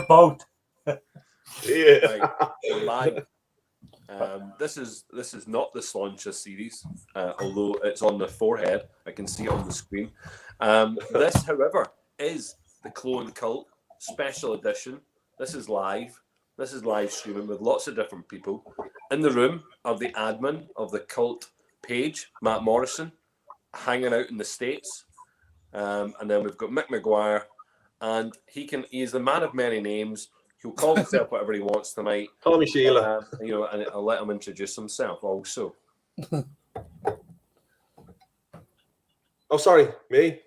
boat. Yeah. Right, we're live. This is not the Sláinte series, although it's on the forehead. I can see it on the screen. This, however, is the Clone Cult special edition. This is live. This is live streaming with lots of different people. In the room are the admin of the Cult page, Matt Morrison, hanging out in the States. And then we've got Mick McGuire, and he is the man of many names. He'll call himself whatever he wants tonight. Call me Sheila. And I'll let him introduce himself also. Oh, sorry, me?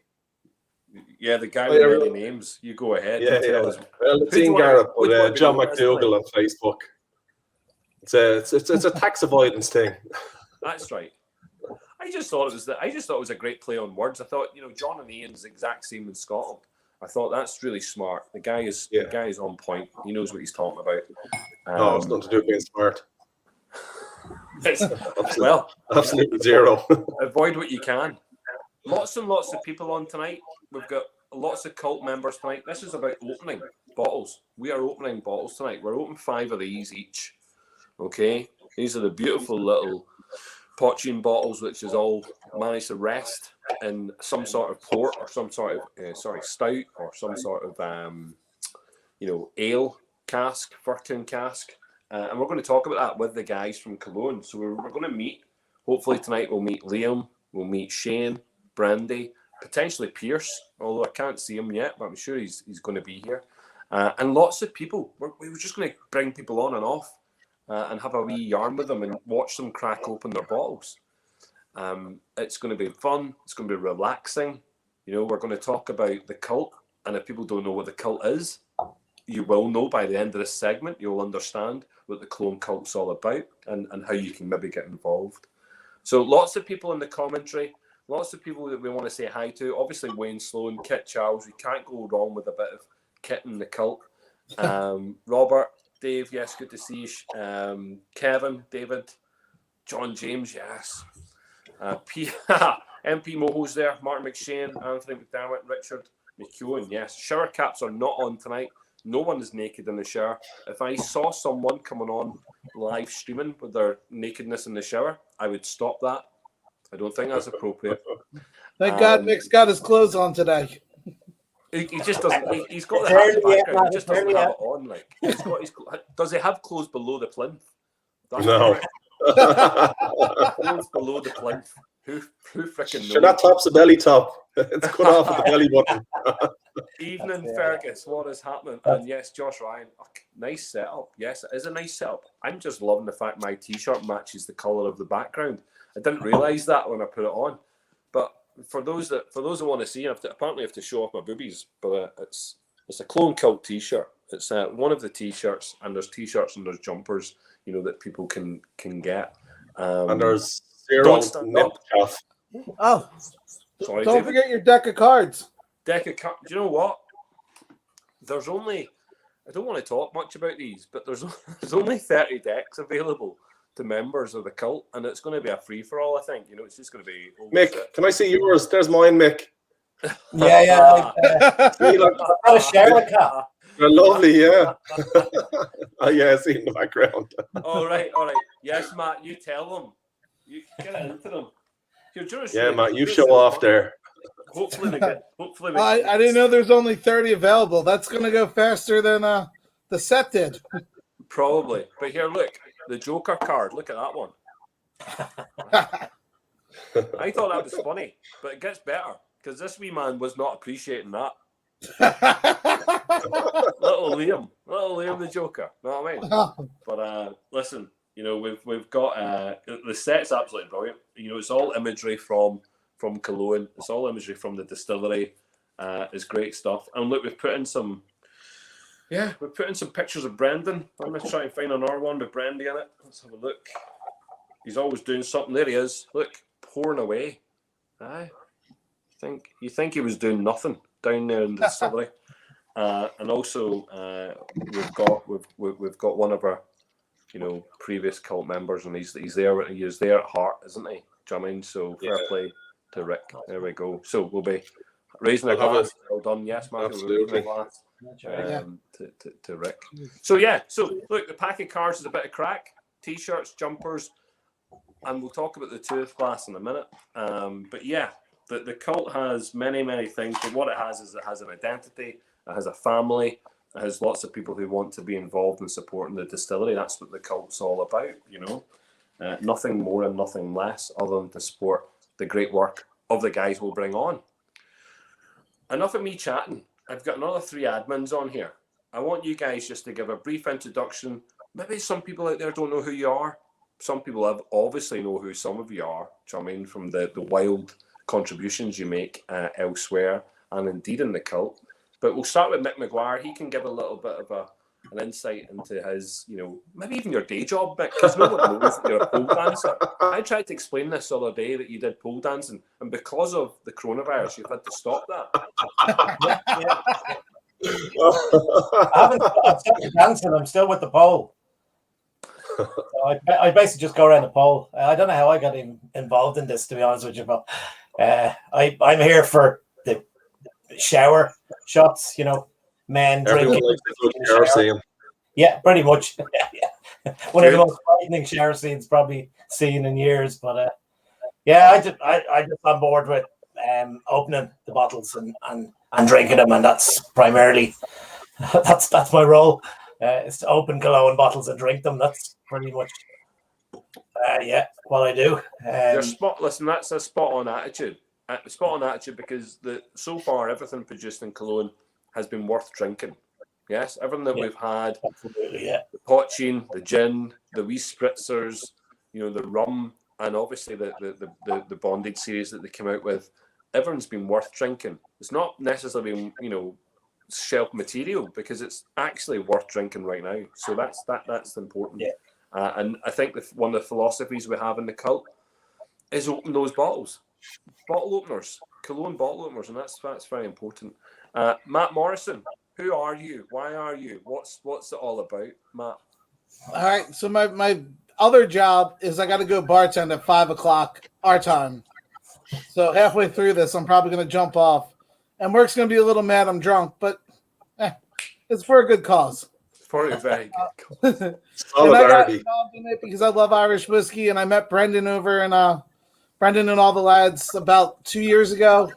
Yeah, the guy with many names. You go ahead. Yeah. Us. Well, it's Ian Garrett, but John McDougall on Facebook. It's a tax avoidance thing. That's right. I just thought it was a great play on words. I thought, John and Ian's the exact same in Scotland. I thought that's really smart. The guy is on point. He knows what he's talking about. No, it's nothing to do with being smart. Absolutely zero. Avoid what you can. Lots and lots of people on tonight. We've got lots of cult members tonight. This is about opening bottles. We are opening bottles tonight. We're opening 5 of these each. Okay? These are the beautiful little Poitín bottles, which is all managed to rest in some sort of port or some sort of stout or some sort of ale cask, firkin cask, and we're going to talk about that with the guys from Killowen. So we're going to meet. Hopefully tonight we'll meet Liam, we'll meet Shane, Brandy, potentially Pierce, although I can't see him yet, but I'm sure he's going to be here, and lots of people. We were just going to bring people on and off. And have a wee yarn with them and watch them crack open their bottles. It's going to be fun. It's going to be relaxing. We're going to talk about the cult. And if people don't know what the cult is, you will know by the end of this segment. You'll understand what the Clone Cult's all about and how you can maybe get involved. So lots of people in the commentary, lots of people that we want to say hi to. Obviously, Wayne Sloan, Kit Charles. We can't go wrong with a bit of Kit in the cult. Robert. Dave, yes, good to see you. Kevin, David, John James, yes. MP Moho's there, Martin McShane, Anthony McDermott, Richard McEwen, yes. Shower caps are not on tonight. No one is naked in the shower. If I saw someone coming on live streaming with their nakedness in the shower, I would stop that. I don't think that's appropriate. Thank God Mick's got his clothes on today. He just doesn't. He's got the happy background. He just doesn't have it on. Like does he have clothes below the plinth? No. Clothes below the plinth. Who freaking knows? Sure, that top's a belly top. It's cut off at the belly button. Evening, Fergus. What is happening? And yes, Josh Ryan. Nice setup. Yes, it is a nice setup. I'm just loving the fact my T-shirt matches the colour of the background. I didn't realise that when I put it on, but. For those that want to see, apparently I have to show off my boobies, but it's a Clone Cult T-shirt. It's one of the T-shirts, and there's T-shirts and there's jumpers, that people can get. And there's zero nip off. Oh, sorry, don't David. forget your deck of cards. Deck of cards. Do you know what? There's only. I don't want to talk much about these, but there's only 30 decks available to members of the cult, and it's going to be a free-for-all, I think. It's just going to be... Mick, can I see yours? There's mine, Mick. Yeah. A shower cap. They're lovely, yeah. I see in the background. All right. Yes, Matt, you tell them. You get it into them. Matt, you show off there. Hopefully we get... I didn't know there's only 30 available. That's going to go faster than the set did. Probably. But here, look. The Joker card. Look at that one. I thought that was funny, but it gets better because this wee man was not appreciating that. Little Liam the Joker. Know what I mean? But listen, we've got the set's absolutely brilliant. It's all imagery from Killowen. It's all imagery from the distillery. It's great stuff. And look, we've put in some. Yeah, we're putting some pictures of Brendan. I'm going to try and find another one with Brandy in it. Let's have a look. He's always doing something. There he is. Look, pouring away. Aye. You think he was doing nothing down there in the distillery. And also, we've got one of our, previous cult members, and he's there. He is there at heart, isn't he? Do you know what I mean? So fair play to Rick. There we go. So we'll be raising a glass. Well done. Yes, Matthew. Absolutely. to Rick. So look, the pack of cards is a bit of crack. T-shirts, jumpers, and we'll talk about the tooth glass in a minute. But yeah, the Cult has many things. But what it has is it has an identity. It has a family. It has lots of people who want to be involved in supporting the distillery. That's what the Cult's all about, you know. Nothing more and nothing less other than to support the great work of the guys we'll bring on. Enough of me chatting. I've got another 3 admins on here. I want you guys just to give a brief introduction. Maybe some people out there don't know who you are. Some people obviously know who some of you are. Do you know what I mean? From the wild contributions you make elsewhere and indeed in the Cult. But we'll start with Mick McGuire. He can give a little bit of an insight into his, you know, maybe even your day job, Mick, because no one knows that you're a pole dancer. I tried to explain this the other day that you did pole dancing, and because of the coronavirus, you've had to stop that. I've stopped dancing. I'm still with the pole. So I basically just go around the pole. I don't know how I got involved in this, to be honest with you, but I'm here for the shower shots, you know, men drinking. Yeah, pretty much. One of the most frightening shower scenes probably seen in years. But I just on board with opening the bottles and drinking them, and that's primarily that's my role. It's to open Killowen bottles and drink them. That's pretty much what I do. You're spot. Listen, that's a spot on attitude. Spot on attitude, because so far everything produced in Killowen has been worth drinking. Yes, everything that we've had, absolutely, the Poitín, the gin, the wee spritzers, you know, the rum, and obviously the bondage series that they came out with. Everyone's been worth drinking. It's not necessarily, you know, shelf material, because it's actually worth drinking right now. So that's important. Yeah. And I think one of the philosophies we have in the Cult is open those bottles. Bottle openers, Killowen bottle openers, and that's very important. Matt Morrison, who are you? Why are you? What's it all about, Matt? All right, so my other job is I got to go bartend at 5:00 our time. So halfway through this, I'm probably going to jump off, and work's going to be a little mad I'm drunk, but it's for a good cause. For a very good cause. And I got involved in it because I love Irish whiskey, and I met Brendan over in Brendan and all the lads about 2 years ago.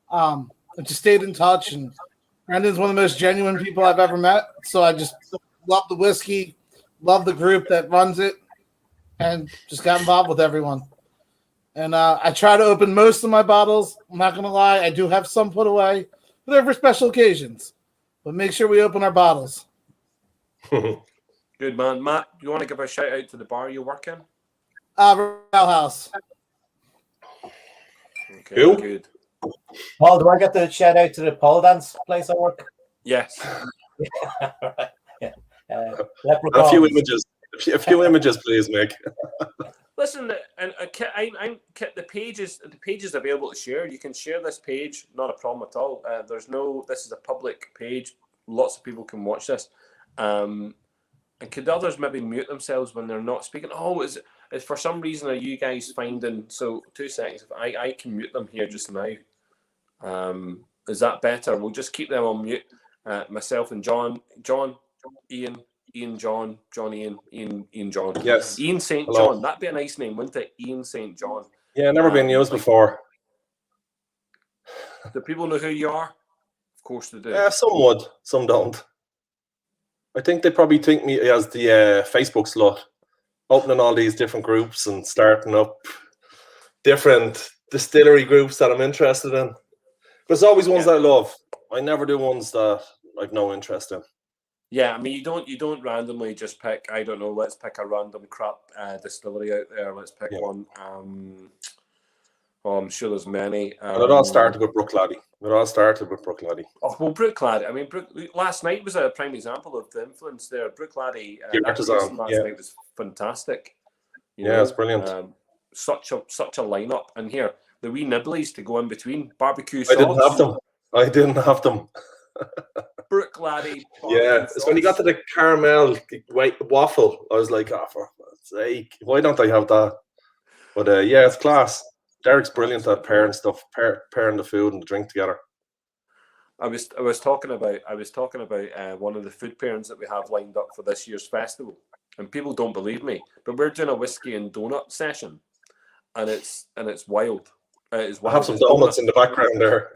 I just stayed in touch, and Brendan's one of the most genuine people I've ever met. So I just love the whiskey, love the group that runs it, and just got involved with everyone. And I try to open most of my bottles. I'm not going to lie. I do have some put away, but they're for special occasions. But make sure we open our bottles. Good, man. Matt, you want to give a shout out to the bar you work in? Rail House. Okay, Who? good. Paul, do I get the shout out to the pole dance place I work? Yes. Yeah. A few images, please, Mick. Listen, and the page is available to share. You can share this page, not a problem at all. This is a public page. Lots of people can watch this. And could others maybe mute themselves when they're not speaking? Oh, is for some reason are you guys finding? So 2 seconds. If I can mute them here just now. Is that better? We'll just keep them on mute. Myself and John, Ian, John, Ian, John. Yes. Ian St. Hello. John. That'd be a nice name, wouldn't it? Ian St. John. Yeah, never been used before. Do people know who you are? Of course they do. Yeah, some would, some don't. I think they probably think me as the Facebook slut, opening all these different groups and starting up different distillery groups that I'm interested in. There's always ones that I love. I never do ones that I've no interest in. Yeah, I mean, you don't randomly just pick, I don't know, let's pick a random crap distillery out there. Let's pick one. I'm sure there's many. It all started with Brooklady. Oh, well, Brooklady. I mean, last night was a prime example of the influence there. Brooklady last night was fantastic. It's brilliant. Such a lineup. And here, the wee nibblies to go in between. Barbecue sauce. I didn't have them. Brooklady. Yeah, it's when you got to the caramel waffle, I was like, oh, for sake, why don't I have that? But it's class. Derek's brilliant at pairing the food and the drink together. I was talking about one of the food pairings that we have lined up for this year's festival, and people don't believe me, but we're doing a whiskey and donut session, and it's wild. It's I wild. have some It's donuts in the background there.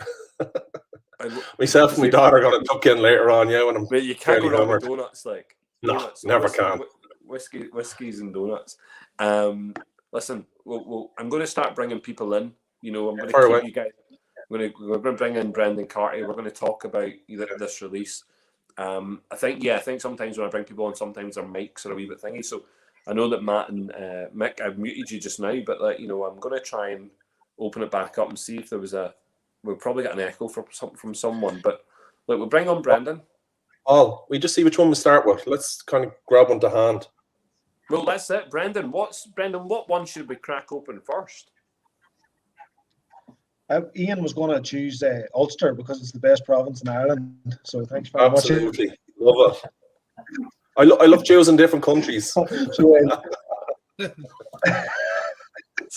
Myself and my daughter are going to tuck in later on, yeah, when I'm But you can't fairly go wrong hammered. with donuts, like No, donuts, never can. whiskeys and donuts. Listen, I'm going to start bringing people in. You know, I'm going Fire to keep away. you guys. We're going to bring in Brendan Carty. We're going to talk about this release. I think sometimes when I bring people on, sometimes their mics are a wee bit thingy. So I know that Matt and Mick, I've muted you just now, but I'm going to try and open it back up and see if there was we'll probably get an echo from someone. But look, we'll bring on Brendan. Oh, we just see which one we start with. Let's kind of grab one to hand. Well, that's it. Brendan, what one should we crack open first? Ian was going to choose Ulster because it's the best province in Ireland. So thanks very much. Absolutely. Love it. I love choosing different countries. So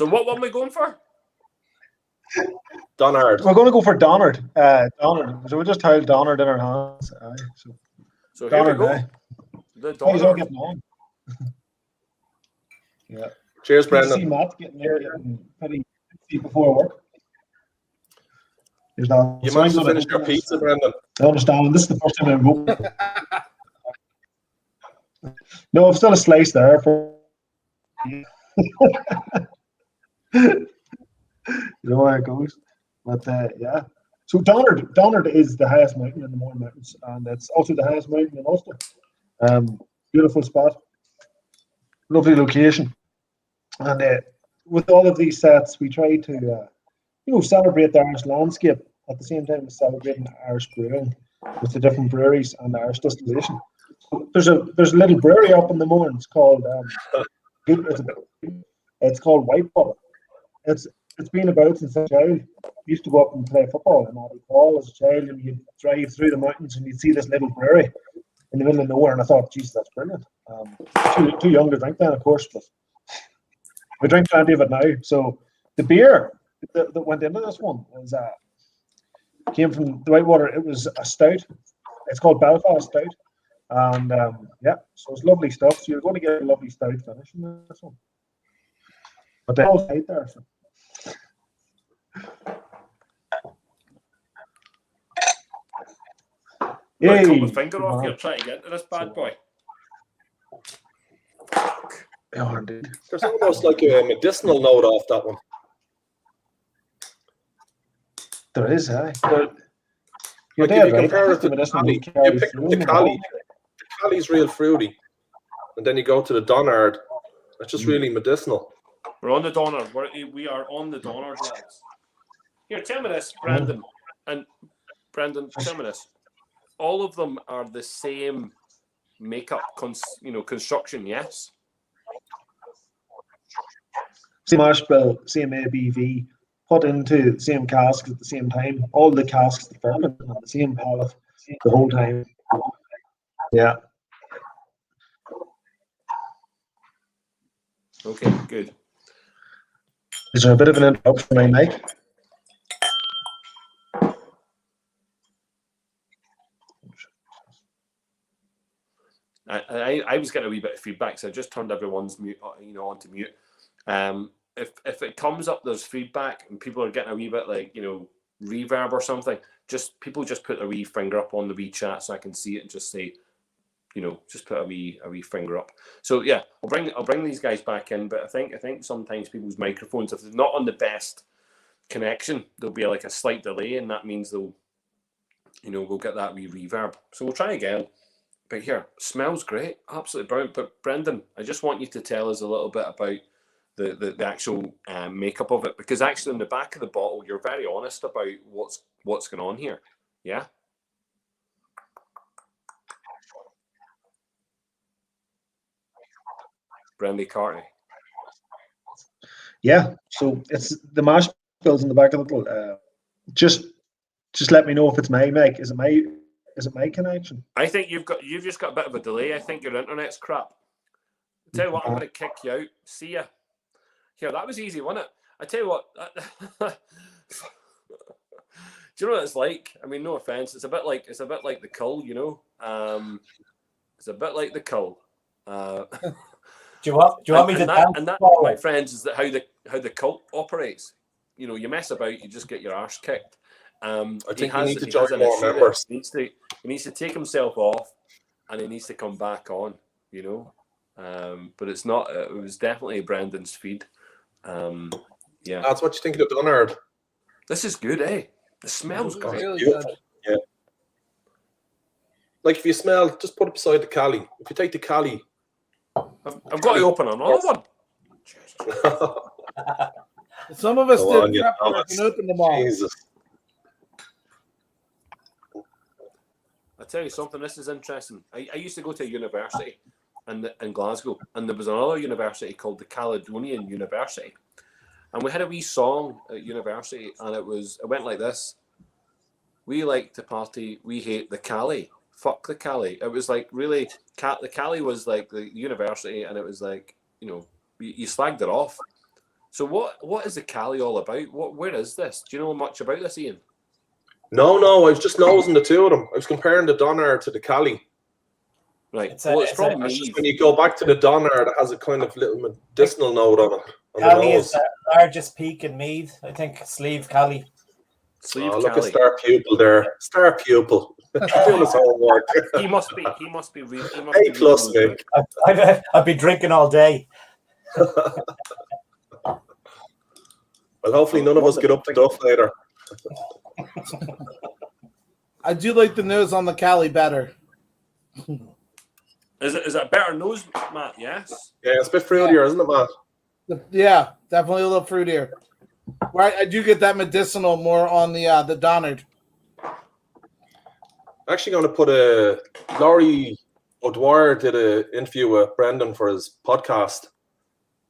what one are we going for? Donard. we're going to go for Donard. Donard. So we just held Donard in our hands. So here we go. Donard, The How's all Donard. getting on? Yeah. Cheers, Good to see Brendan. Matt getting pretty before work. You managed to finish your pizza, Brendan. I understand. This is the first time I'm open. No, I've still a slice there. You know where it goes. But yeah. So Donard is the highest mountain in the Mourne Mountains, and it's also the highest mountain in Ulster. Beautiful spot. Lovely location. And with all of these sets, we try to celebrate the Irish landscape at the same time as celebrating Irish brewing with the different breweries and the Irish distillation. So there's a little brewery up in the Mournes called it's called Whitewater. It's been about since a child. I used to go up and play football in Abbey Hall as a child, and you'd drive through the mountains and you'd see this little brewery in the middle of nowhere, and I thought, geez, that's brilliant. Too young to drink then, of course, but we drink plenty of it now. So the beer that went into this one was came from the Whitewater. It was a stout. It's called Belfast Stout, and so it's lovely stuff. So you're going to get a lovely stout finish in this one. But they're all tight there. So. Cut my finger off. You're trying to get into this bad boy. Yeah, indeed. There's almost like a medicinal note off that one. There is, You're Like dead, if you right? compare it to the Cali, you pick up the Cali. The Cali's real fruity, and then you go to the Donard. That's just really medicinal. We're on the Donard. We are on the Donard, lads. Here, tell me this, Brendan. And Brendan, tell me this. All of them are the same makeup, construction, yes? Same ash bill, same ABV, put into the same casks at the same time. All the casks, the ferment on the same pallet the whole time. Yeah. Okay, good. Is there a bit of an interruption, my mic? I was getting a wee bit of feedback, so I just turned everyone's mute, onto mute. If it comes up, there's feedback, and people are getting a wee bit reverb or something. People just put a wee finger up on the wee chat so I can see it and just say, just put a wee finger up. So yeah, I'll bring these guys back in, but I think sometimes people's microphones, if they're not on the best connection, there'll be like a slight delay, and that means we'll get that wee reverb. So we'll try again. But here, smells great, absolutely brilliant. But Brendan, I just want you to tell us a little bit about the actual makeup of it, because actually in the back of the bottle, you're very honest about what's going on here. Yeah. Brendan Carty. Yeah. So it's the mash bills in the back of the bottle. Just let me know if it's my mic. Is it my connection? I think you've just got a bit of a delay. I think your internet's crap. I'll tell you what, I'm going to kick you out. See ya. Here, that was easy, wasn't it? I tell you what. Do you know what it's like? I mean, no offense. It's a bit like the Kult, you know. It's a bit like the Kult. Do you want me to dance? And that, my friends, is that how the Kult operates. You know, you mess about, you just get your arse kicked. I think you need to join more issue members. He needs to take himself off, and he needs to come back on. You know, but it's not. It was definitely Brendan's feed. Yeah, That's what you think of the Dunnard. this is good, eh? The smells great. Really Beautiful. good. Yeah. Like if you smell, just put it beside the Cali. If you take the Cali, I've got to open another one. Some of us Go on, did you prep know, work and open them all. Jesus. I tell you something. This is interesting. I used to go to a university in Glasgow, and there was another university called the Caledonian University, and we had a wee song at university, and it went like this: "We like to party, we hate the Cali. Fuck the Cali." It was like really, the Cali was like the university, and it was like, you know, you slagged it off. So what is the Cali all about? Where is this? Do you know much about this, Ian? No, I was just nosing the two of them. I was comparing the Dunnard to the Cali. Right. It's It's from That's just Meath. when you go back to the Dunnard, it has a kind of little medicinal note on it. On the Cali is nose. the largest peak in Meath. I think Sleeve Cali. Sleeve Oh, look at Cali. Star Pupil there. Star Pupil. Doing his homework. He must be real. A plus, Mick. I've been drinking all day. Well, hopefully none of us get up to duff later. I do like the nose on the Cali better. Is it a better nose, Matt? Yes. Yeah, it's a bit fruitier, isn't it, Matt? Yeah, definitely a little fruitier. Right, I do get that medicinal more on the Dunnard. Actually going to put Laurie O'Dwyer did an interview with Brendan for his podcast.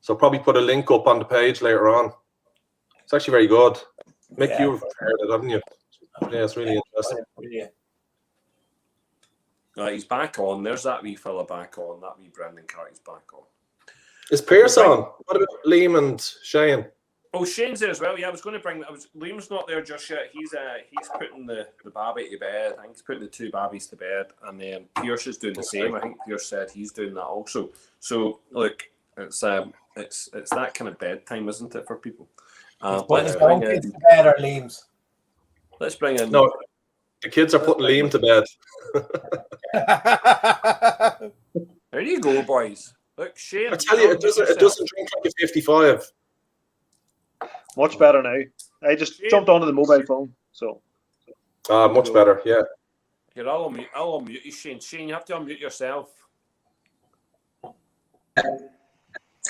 So probably put a link up on the page later on. It's actually very good. Mick, Yeah. you've heard it, haven't you? Yeah, it's really interesting. Yeah. He's back on. There's that wee fella back on. That wee Brendan Carty's back on. Is Pierce on? What about Liam and Shane? Oh, Shane's there as well. Yeah, I was going to bring. Liam's not there just yet. He's putting the babby to bed. I think he's putting the two babbies to bed, and then Pierce is doing the same. I think Pierce said he's doing that also. So look, it's that kind of bedtime, isn't it, for people? Putting his own kids to bed or Liam's. Let's bring in. No, the kids are putting Liam to bed. There you go, boys. Look, Shane. I tell you, it doesn't drink like a 55. Much better now. I just jumped onto the mobile phone, so. Much better, yeah. Here, I'll unmute you, Shane. Shane, you have to unmute yourself.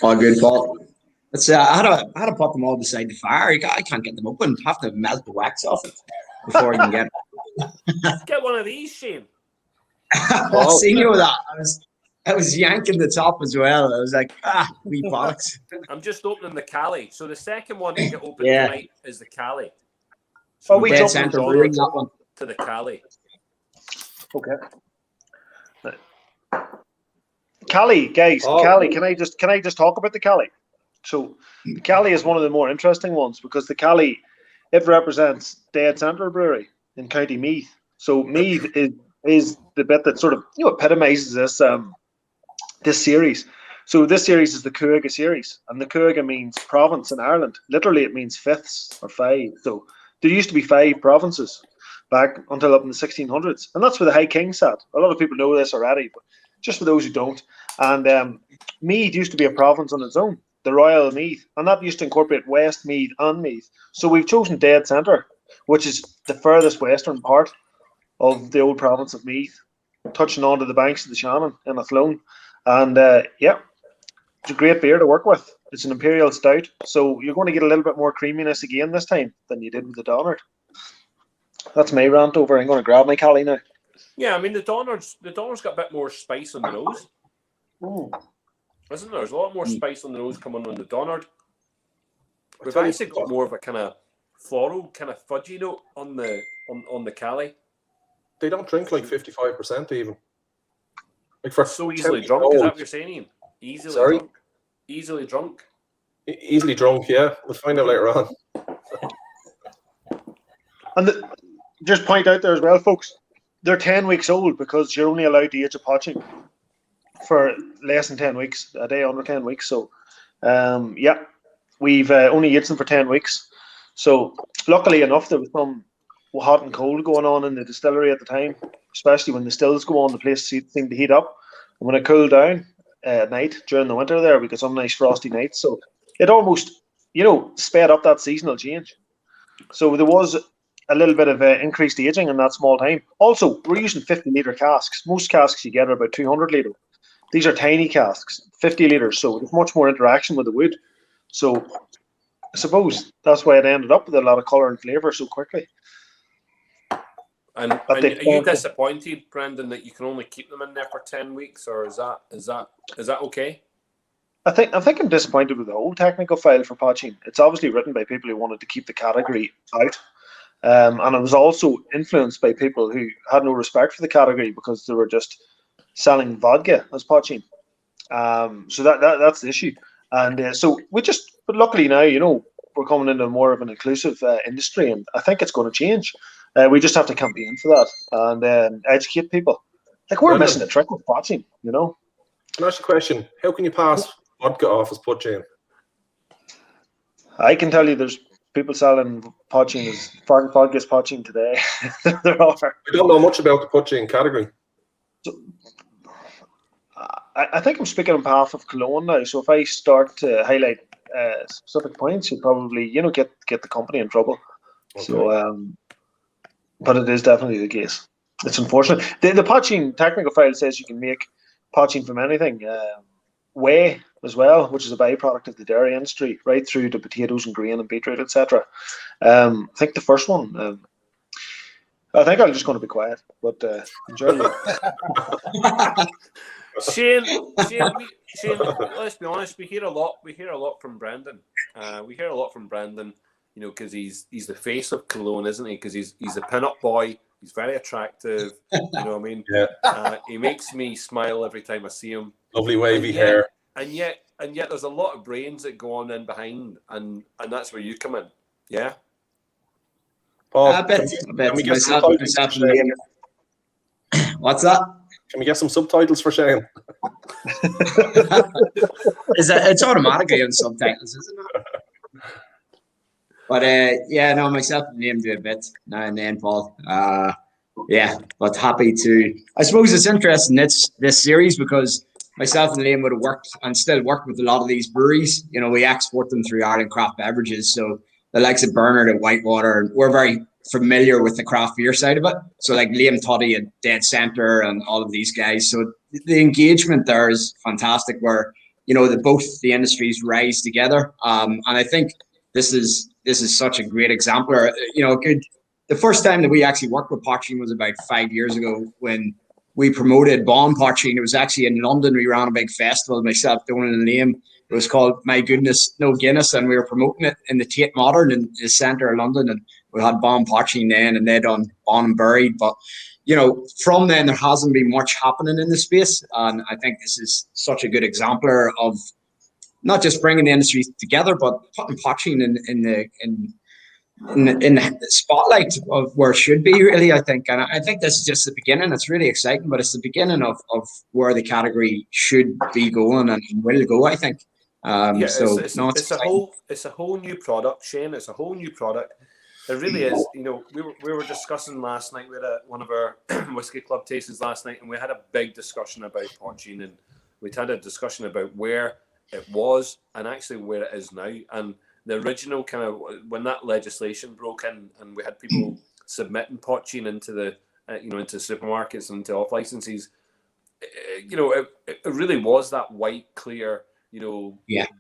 All good, Paul. It's I had to put them all beside the fire. I can't get them open. I have to melt the wax off it before I can get it. Get one of these, Shane. I seen you with that. I was yanking the top as well. I was like, wee bollocks. I'm just opening the Cali. So the second one to get open Yeah. tonight is the Cali. Oh, we Dead jumped centre on brewing that one. to the Cali. Okay. Cali, guys, Cali. Can I just talk about the Cali? So, the Cali is one of the more interesting ones because the Cali, it represents Dead Centre Brewery in County Meath. So Meath is the bit that sort of epitomizes this series. So this series is the Cúige series, and the Cúige means province in Ireland. Literally, it means fifths or five. So there used to be 5 provinces back until up in the 1600s, and that's where the High King sat. A lot of people know this already, but just for those who don't. And Meath used to be a province on its own, the Royal Meath, and that used to incorporate West Meath and Meath. So we've chosen Dead Centre, which is the furthest western part of the old province of Meath, touching onto the banks of the Shannon in Athlone. And it's a great beer to work with. It's an imperial stout, so you're going to get a little bit more creaminess again this time than you did with the Dunnard. That's my rant over. I'm going to grab my Cali now. Yeah, I mean the Dunnard's got a bit more spice on the nose. Isn't there? There's a lot more spice on the nose coming on the Dunnard. We've actually got more of a kind of floral, kind of fudgy note on the Cali. They don't drink like 55% even. Like for So easily 10 drunk, is that old. what you're saying, Ian? Easily Sorry? drunk. Easily drunk. Easily drunk, yeah. We'll find out later on. And just point out there as well, folks, they're 10 weeks old because you're only allowed to age a potching for less than 10 weeks, a day under 10 weeks. So, we've only aged them for 10 weeks. So, luckily enough, there was some hot and cold going on in the distillery at the time, especially when the stills go on, the place seemed to heat up. And when it cooled down at night during the winter there, we got some nice frosty nights. So, it almost, sped up that seasonal change. So, there was a little bit of increased aging in that small time. Also, we're using 50-litre casks. Most casks you get are about 200 litre. These are tiny casks, 50 litres, so there's much more interaction with the wood. So I suppose that's why it ended up with a lot of colour and flavour so quickly. And are you disappointed, Brendan, that you can only keep them in there for 10 weeks, or is that okay? I think I'm disappointed with the whole technical file for potching. It's obviously written by people who wanted to keep the category out. And it was also influenced by people who had no respect for the category because they were just selling vodka as potching. So that's the issue. And but luckily now, we're coming into more of an inclusive industry, and I think it's going to change. We just have to campaign for that and educate people. Like, we're missing a trick with potching, Can I ask you a question? How can you pass vodka off as potching? I can tell you there's people selling potching as vodka is potching today. There are. I don't know much about the potching category. So, I think I'm speaking on behalf of Killowen now. So if I start to highlight specific points, you'll probably, get the company in trouble. Okay. So, but it is definitely the case. It's unfortunate. The potching technical file says you can make potching from anything. Whey as well, which is a byproduct of the dairy industry, right through to potatoes and grain and beetroot, etc. I think the first one. I think I'm just going to be quiet, but enjoy it. Shane, let's be honest. We hear a lot from Brendan. Because he's the face of Killowen, isn't he? Because he's a pin-up boy. He's very attractive. You know what I mean? Yeah. He makes me smile every time I see him. Lovely wavy hair. And yet, there's a lot of brains that go on in behind, and that's where you come in. Yeah. Paul, I bet myself What's that? Can we get some subtitles for Shane? It's automatically on subtitles, isn't it? But myself and Liam do a bit now and then, Paul. But happy to. I suppose it's interesting this series because myself and Liam would have worked and still work with a lot of these breweries. We export them through Ireland Craft Beverages, so the likes of Bernard and Whitewater, we're very familiar with the craft beer side of it. So like Liam Tuddy at Dead Center and all of these guys. So the engagement there is fantastic where, both the industries rise together. And I think this is such a great example. The first time that we actually worked with potching was about 5 years ago when we promoted bomb potching. It was actually in London. We ran a big festival, myself, Donald and Liam. It was called My Goodness, No Guinness, and we were promoting it in the Tate Modern in the centre of London, and we had bomb potching then, and they done Born and Buried. But, from then there hasn't been much happening in the space, and I think this is such a good exemplar of not just bringing the industry together, but putting potching in the spotlight of where it should be, really, I think. And I think this is just the beginning. It's really exciting, but it's the beginning of where the category should be going and will go, I think. It's a whole new product, Shane. It's a whole new product. It really is. We were discussing last night. We had one of our whiskey club tastings last night, and we had a big discussion about potching, and we had a discussion about where it was and actually where it is now. And the original kind of when that legislation broke in, and we had people submitting potching into the into supermarkets and into off licenses. It really was that white, clear,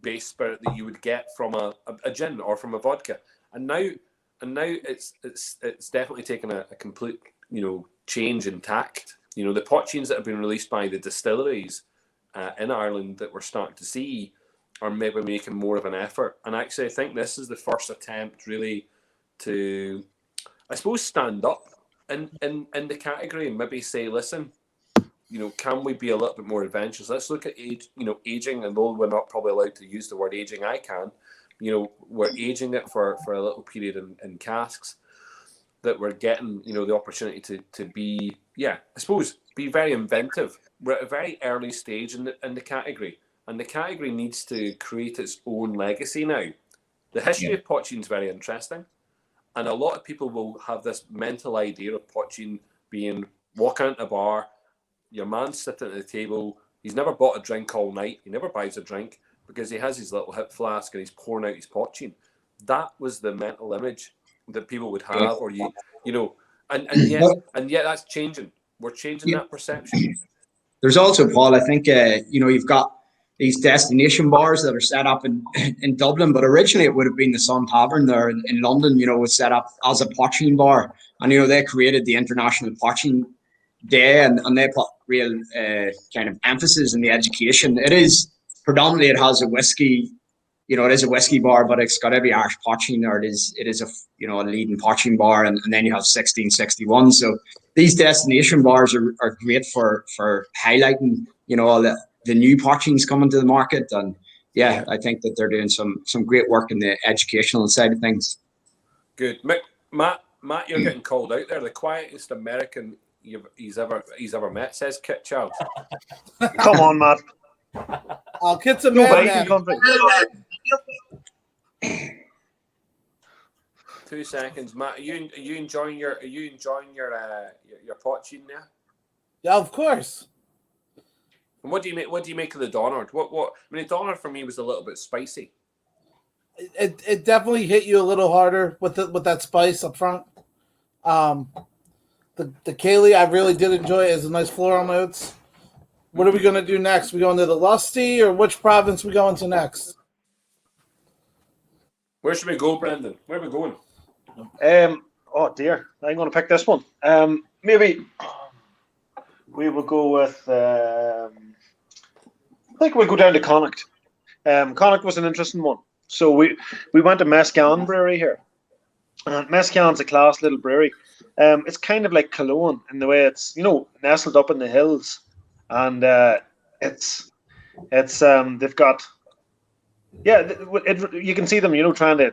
base spirit that you would get from a gin or from a vodka, and now it's definitely taken a complete change in tact. The potchings that have been released by the distilleries in Ireland that we're starting to see are maybe making more of an effort, and actually I think this is the first attempt really to, I suppose, stand up in the category and maybe say, listen, can we be a little bit more adventurous? Let's look at aging, and though we're not probably allowed to use the word aging, I can. We're aging it for a little period in casks. that we're getting, the opportunity to be, I suppose, be very inventive. We're at a very early stage in the category, and the category needs to create its own legacy now. The history of poitín is very interesting, and a lot of people will have this mental idea of poitín being walking into a bar, your man's sitting at the table, he's never bought a drink all night, he never buys a drink because he has his little hip flask and he's pouring out his poitín. That was the mental image that people would have, or and yet that's changing. We're changing that perception. There's also, Paul, I think you've got these destination bars that are set up in Dublin, but originally it would have been the Sun Tavern there in London, was set up as a poitín bar, and they created the International Poitín Day, and they put real kind of emphasis in the education. It is predominantly, it has a whiskey. It is a whiskey bar, but it's got every Irish poitín, or it is a a leading poitín bar, and then you have 1661. So these destination bars are great for highlighting all the new poitíns coming to the market, and I think that they're doing some great work in the educational side of things. Good, Matt, you're getting called out there. The quietest American he's ever met, says Kit Charles. Come on, Matt. Oh, Kit's a man. 2 seconds, Matt. Are you enjoying your poitín now? Yeah, of course. And what do you make of the Donard? What? I mean, the Donard for me was a little bit spicy. It definitely hit you a little harder with that spice up front. The Kaylee, I really did enjoy it as a nice floral notes. What are we going to do next? We going to the Lusty, or which province we going to next? Where should we go, Brendan? Where are we going? Oh dear, I'm going to pick this one. Maybe we will go with. I think we'll go down to Connacht. Connacht was an interesting one. So we went to Mescan Brewery here. Mescan's a class little brewery. It's kind of like Killowen in the way it's nestled up in the hills, and it's they've got you can see them trying to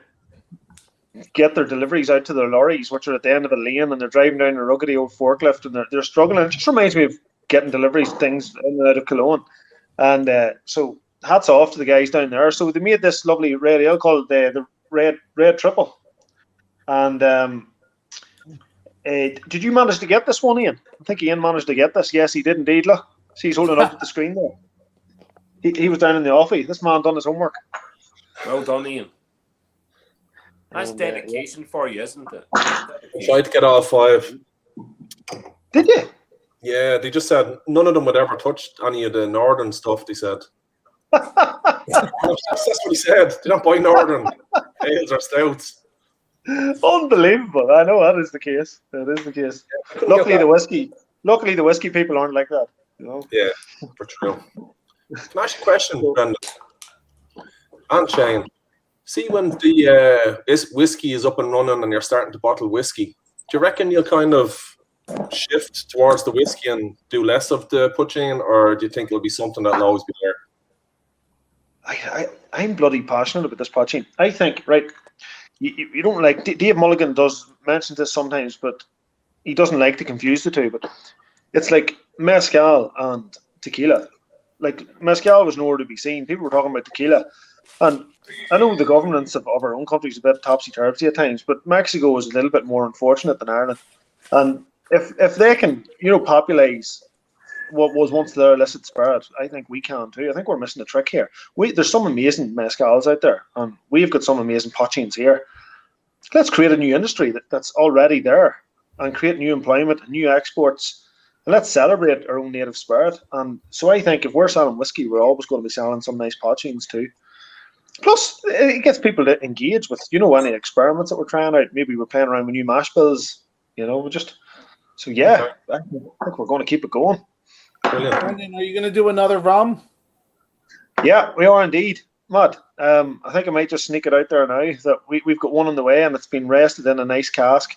get their deliveries out to their lorries, which are at the end of a lane, and they're driving down a ruggedy old forklift, and they're struggling. It just reminds me of getting deliveries things in and out of Killowen, and so hats off to the guys down there. So they made this lovely red ale called the Red Triple. And did you manage to get this one, Ian? I think Ian managed to get this. Yes, he did indeed. Look, see, he's holding up at the screen there. He was down in the offie. This man done his homework. Well done, Ian. That's dedication for you, isn't it? Tried to get all 5. Did you? Yeah, they just said none of them would ever touch any of the northern stuff, they said. That's what he said. They don't buy northern ales or stouts. Unbelievable. I know that is the case. That is the case. Luckily the whiskey people aren't like that. Yeah, for true. Can I ask you a question, Brendan? And Shane, see when the whiskey is up and running and you're starting to bottle whiskey, do you reckon you'll kind of shift towards the whiskey and do less of the poitín, or do you think it'll be something that'll always be there? I'm bloody passionate about this poitín. I think, right, you don't like, Dave Mulligan does mention this sometimes, but he doesn't like to confuse the two, but it's like mezcal and tequila. Like, mezcal was nowhere to be seen. People were talking about tequila. And I know the governance of our own country is a bit topsy-turvy at times, but Mexico is a little bit more unfortunate than Ireland. And if they can, populise what was once their illicit spirit, I think we can too. I think we're missing a trick here. There's some amazing mezcals out there, and we've got some amazing poitíns here. Let's create a new industry that's already there, and create new employment, new exports, and let's celebrate our own native spirit. And so I think if we're selling whiskey, we're always going to be selling some nice poitíns too. Plus, it gets people to engage with, any experiments that we're trying out. Maybe we're playing around with new mash bills, I think we're going to keep it going. Brilliant. Brendan, are you going to do another rum? Yeah, we are indeed. Mud. I think I might just sneak it out there now that we've got one on the way, and it's been rested in a nice cask.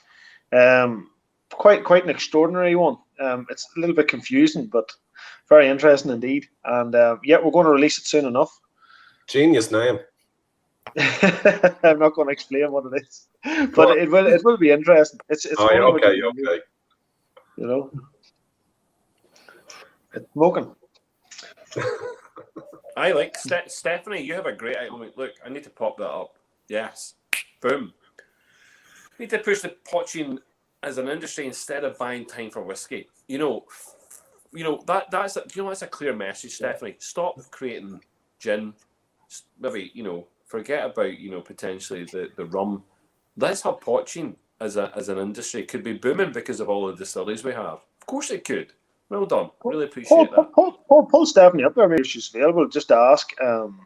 Quite an extraordinary one. It's a little bit confusing, but very interesting indeed. And we're going to release it soon enough. Genius name. I'm not going to explain what it is, but it will be interesting. It's Oh, funny yeah, what okay, you can do, okay. you know. It's smoking. I like Stephanie. You have a great item. Look, I need to pop that up. Yes, boom. We need to push the poaching as an industry instead of buying time for whiskey. You know that's a clear message, Stephanie. Stop creating gin. Maybe forget about potentially the rum. Let's have poaching as an industry. It could be booming because of all the distilleries we have. Of course it could. Well done. Really appreciate that. Pull Stephanie up there. Maybe she's available. Just to ask. Can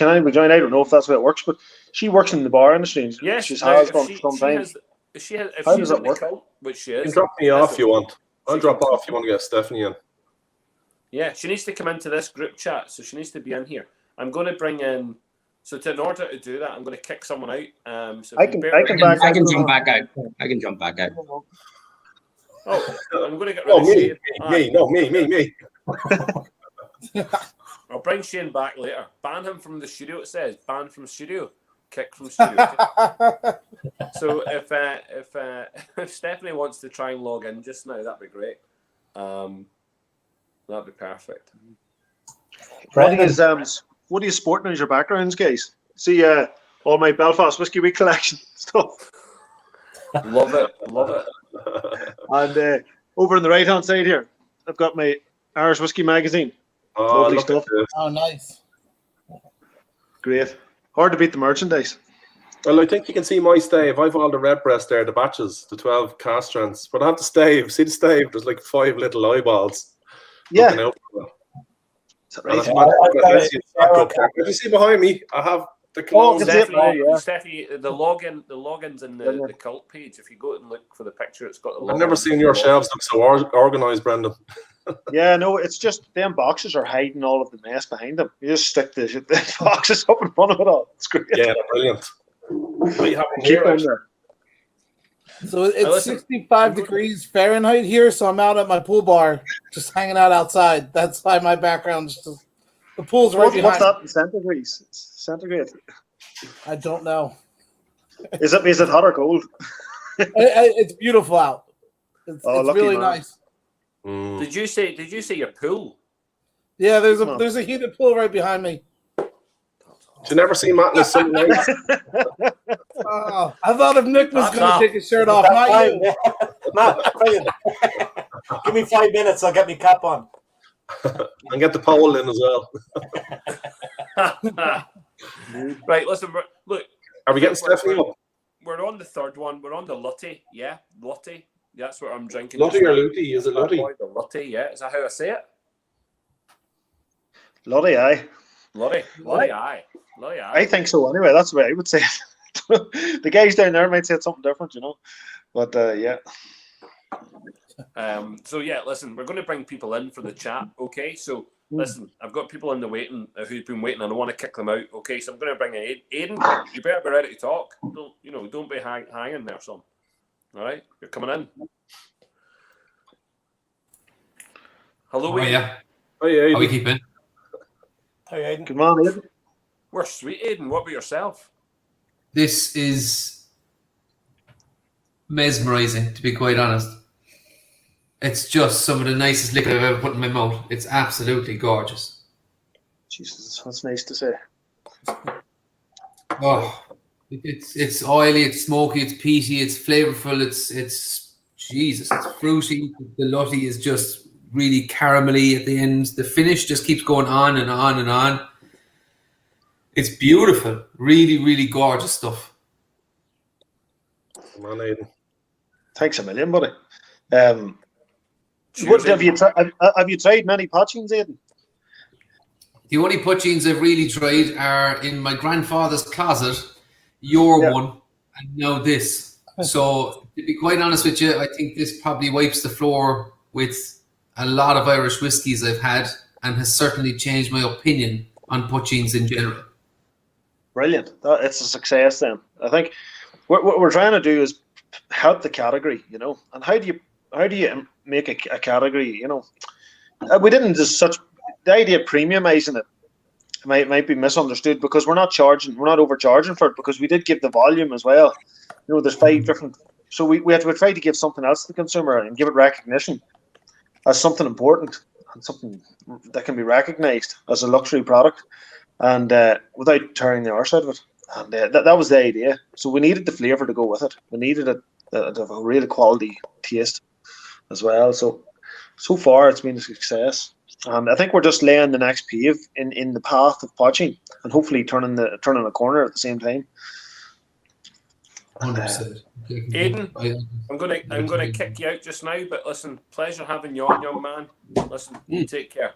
anybody join? I don't know if that's how it works, but she works in the bar industry. Yes, she's has done for some time. If she's does it in work? the Kult, which she You is, can drop me off if you want. I'll drop off if you want to get Stephanie in. Yeah, she needs to come into this group chat, so she needs to be in here. I'm going to bring in. So in order to do that, I'm going to kick someone out. So I can jump back out. I can jump back out. Oh, I'm going to get rid of Shane. Me. I'll bring Shane back later. Ban him from the studio. It says ban from studio, kick from studio. So if Stephanie wants to try and log in just now, that'd be great. That'd be perfect. What are you sporting as your backgrounds, guys? See, all my Belfast Whiskey Week collection stuff. Love it. And over on the right hand side here, I've got my Irish Whiskey magazine. Oh, Lovely stuff. Oh, nice. Great. Hard to beat the merchandise. Well, I think you can see my stave. I've all the red breast there, the batches, the 12 cask strengths. But I have the stave. See the stave? There's like 5 little eyeballs. Yeah. Looking out for them. Right. Did you see behind me? I have the cologne. Stephanie, the logins in the Kult page. If you go and look for the picture, it's got the login. I've never seen your shelves look so organised, Brendan. Yeah, no, it's just them boxes are hiding all of the mess behind them. You just stick the boxes up in front of it all. It's great. Yeah, they're brilliant. Keep them there. So it's 65 degrees Fahrenheit here, so I'm out at my pool bar, just hanging out outside. That's why my background's just the pool's right behind. What's that in centigrade? Centigrade? I don't know. Is it hot or cold? It's beautiful out. It's really man. Nice. Mm. Did you say your pool? Yeah, there's a heated pool right behind me. Did you never see Matt in the summer nights? Oh, I thought if Nick was going to take his shirt off, not you. Matt, give me 5 minutes. I'll get my cap on. And get the pole in as well. Right, listen. Look, are we getting Stephanie up? We're on the third one. We're on the Lutty. Yeah, Lutty. That's what I'm drinking. Lutty or Lutty? Is it Lutty? The Lutty, yeah. Is that how I say it? Lutty, aye. Lutty, aye. I think so anyway. That's the way I would say it. The guys down there might say something different, But yeah. So yeah, listen, we're going to bring people in for the chat. Okay, so listen, I've got people in the waiting who've been waiting, and I want to kick them out. Okay, so I'm going to bring in Aidan. You better be ready to talk. Don't be hanging there, son. All right, you're coming in. Hello, Aidan. Yeah. Oh yeah. How are we keeping? Hey, Aidan. Come on, Aidan. We're sweet, Aidan. What about yourself? This is mesmerizing, to be quite honest. It's just some of the nicest liquor I've ever put in my mouth. It's absolutely gorgeous. Jesus, that's nice to say. Oh, it's oily, it's smoky, it's peaty, it's flavorful, it's Jesus, it's fruity. The Lutty is just really caramelly at the end. The finish just keeps going on and on and on. It's beautiful. Really, really gorgeous stuff. Come on, Aidan. Thanks a million, buddy. What have you tried many poachings, Aidan? The only poachings I've really tried are in my grandfather's closet, your one, and now this. So, to be quite honest with you, I think this probably wipes the floor with a lot of Irish whiskies I've had, and has certainly changed my opinion on poachings in general. Brilliant. It's a success then. I think what we're trying to do is help the category, and how do you make a category, we didn't just the idea of premiumizing it might be misunderstood because we're not overcharging for it because we did give the volume as well. You know, there's 5 different. So we have to try to give something else to the consumer and give it recognition as something important and something that can be recognised as a luxury product, and without tearing the arse out of it. And that was the idea. So we needed the flavour to go with it. We needed it to have a really quality taste as well. So far it's been a success. And I think we're just laying the next pave in the path of poaching and hopefully turning a corner at the same time. 100%. Aidan, I'm gonna kick you out just now, but listen, pleasure having you on, young man. Listen, take care.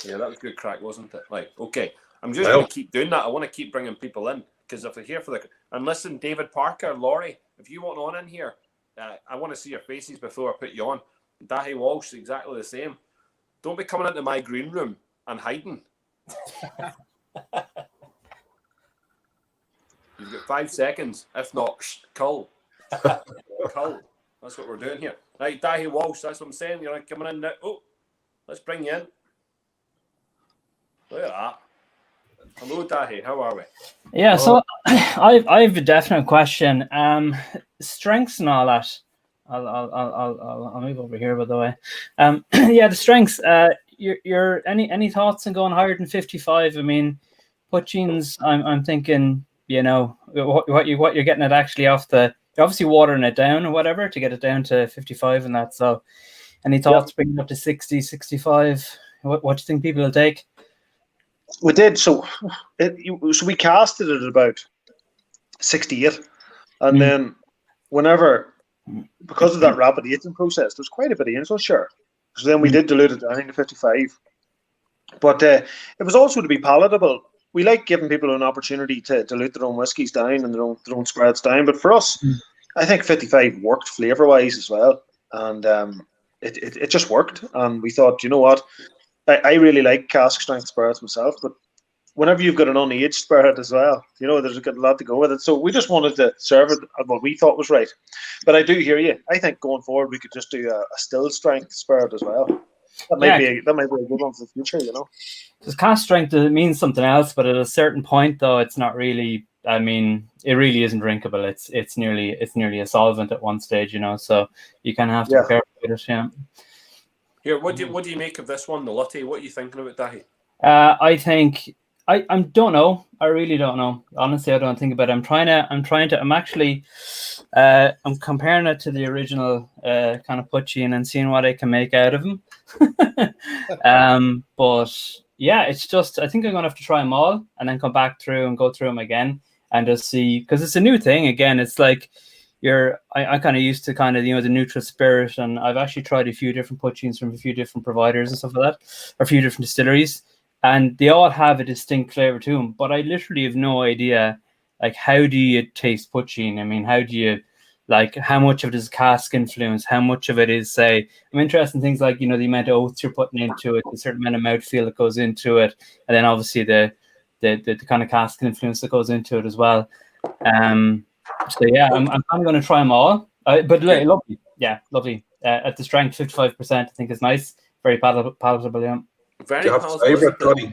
Yeah, that was good crack, wasn't it? Like, okay, I'm just going to keep doing that. I want to keep bringing people in because if they're here for the and listen, David Parker, Laurie, if you want on in here, I want to see your faces before I put you on. Dahi Walsh, exactly the same. Don't be coming into my green room and hiding. You've got 5 seconds, if not, cull. Cull. That's what we're doing here. Right, Dahi Walsh, that's what I'm saying. You're coming in now. Oh, let's bring you in. Look at that. Hello, Dahi. How are we? Yeah, so I've a definite question. Strengths and all that. I'll move over here, by the way. Yeah, the strengths. Your any thoughts on going higher than 55? I mean, Poitíns. I'm thinking, you know, what you're getting it actually off the. You're obviously watering it down or whatever to get it down to 55 and that. So, any thoughts bringing it up to 60, 65? What do you think people will take? We did. So we casted it at about 68. And then whenever, because of that rapid aging process, there's quite a bit of insulin share. So then we did dilute it down to 55. But it was also to be palatable. We like giving people an opportunity to dilute their own whiskies down and their own spreads down. But for us, I think 55 worked flavour-wise as well. And it just worked. And we thought, you know what? I really like cask strength spirits myself, but whenever you've got an unaged spirit as well, you know, there's a lot to go with it. So we just wanted to serve it at what we thought was right. But I do hear you. I think going forward, we could just do a still strength spirit as well. That might be a good one for the future, you know. Because cask strength means something else, but at a certain point, though, it's not really. I mean, it really isn't drinkable. It's nearly a solvent at one stage, you know. So you kind of have to be careful with it. Yeah. Here, what do you make of this one, the Lutty? What are you thinking about, Dahi? I think I don't know. I really don't know. Honestly, I don't think about it. I'm comparing it to the original kind of Poitín and seeing what I can make out of them. But yeah, it's just I think I'm gonna have to try them all and then come back through and go through them again and just see because it's a new thing again. It's like. I kind of used to kind of, you know, the neutral spirit, and I've actually tried a few different Poitíns from a few different providers and stuff like that, or a few different distilleries, and they all have a distinct flavor to them. But I literally have no idea, like, how do you taste Poitín? I mean, how do you, like, how much of it is cask influence? How much of it is, say, I'm interested in things like, you know, the amount of oats you're putting into it, the certain amount of mouthfeel that goes into it, and then obviously the kind of cask influence that goes into it as well. So yeah, I'm kind of going to try them all. But lovely, yeah, lovely. At the strength, 55%, I think is nice. Very palatable. Yeah. Very do you have a favorite, Tony?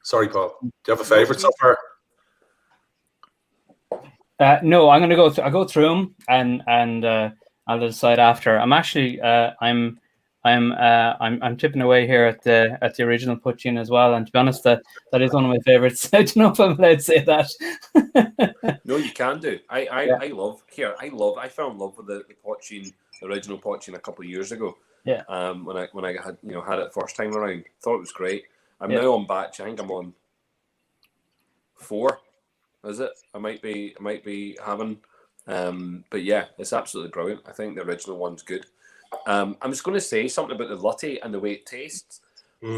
Sorry, Paul. Do you have a favorite so far? No, I'm going to go. I'll go through them and I'll decide after. I'm actually I'm tipping away here at the original Poitín as well. And to be honest, that is one of my favorites. I don't know if I'm allowed to say that. No, you can do. I fell in love with the Poitín, the original Poitín a couple of years ago. Yeah. When I had it first time around, thought it was great. I'm now on batch. I think I'm on 4. Is it? I might be having. But yeah, it's absolutely brilliant. I think the original one's good. I'm just going to say something about the Lutty and the way it tastes.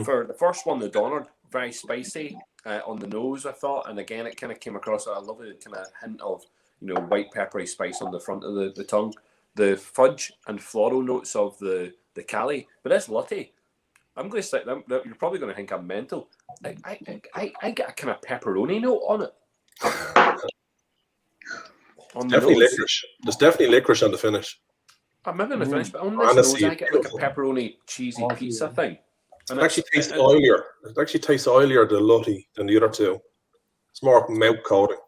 For the first one, the Donard, very spicy on the nose, I thought, and again, it kind of came across a lovely kind of hint of, you know, white peppery spice on the front of the tongue, the fudge and floral notes of the Cali. But this Lutty, I'm going to say you're probably going to think I'm mental. I get a kind of pepperoni note on it. Definitely licorice. There's definitely licorice on the finish. I'm maybe on the finish, but on this Honestly, nose, I get like a pepperoni cheesy pizza thing. And It actually tastes oilier. It actually tastes oilier, the Lutty, than the other two. It's more mouth coating.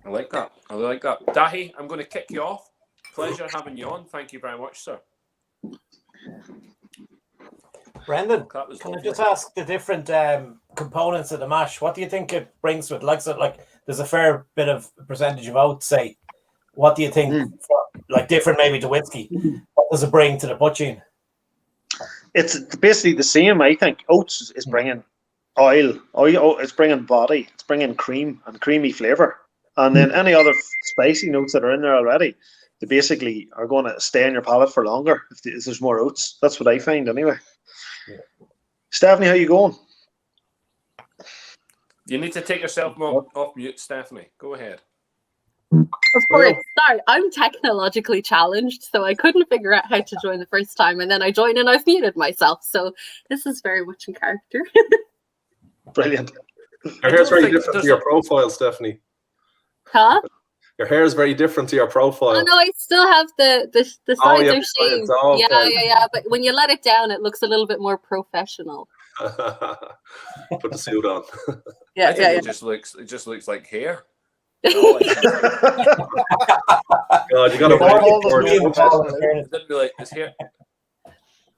I like that. I like that. Dahi, I'm going to kick you off. Pleasure having you on. Thank you very much, sir. Brendan, That was can I lovely. just ask the different components of the mash? What do you think it brings with? Like there's a fair bit of percentage of oats. Say, what do you think? Like different maybe to whiskey. What does it bring to the poitín? It's basically the same. I think oats is bringing oil. It's bringing body. It's bringing cream and creamy flavor. And then any other spicy notes that are in there already, they basically are going to stay in your palate for longer if there's more oats. That's what I find anyway. Yeah. Stephanie, how you going? You need to take yourself off mute, Stephanie. Go ahead. Of course. Sorry, I'm technologically challenged, so I couldn't figure out how to join the first time, and then I joined and I've muted myself. So this is very much in character. Brilliant. Your hair's very different to your profile, Stephanie. Huh? Your hair is very different to your profile. Oh no, I still have the sides Oh, are yeah, shaved. oh, okay. Yeah. But when you let it down, it looks a little bit more professional. Put the suit on. Yeah, I think it just looks like hair. God, you got to It'd be like, is hair.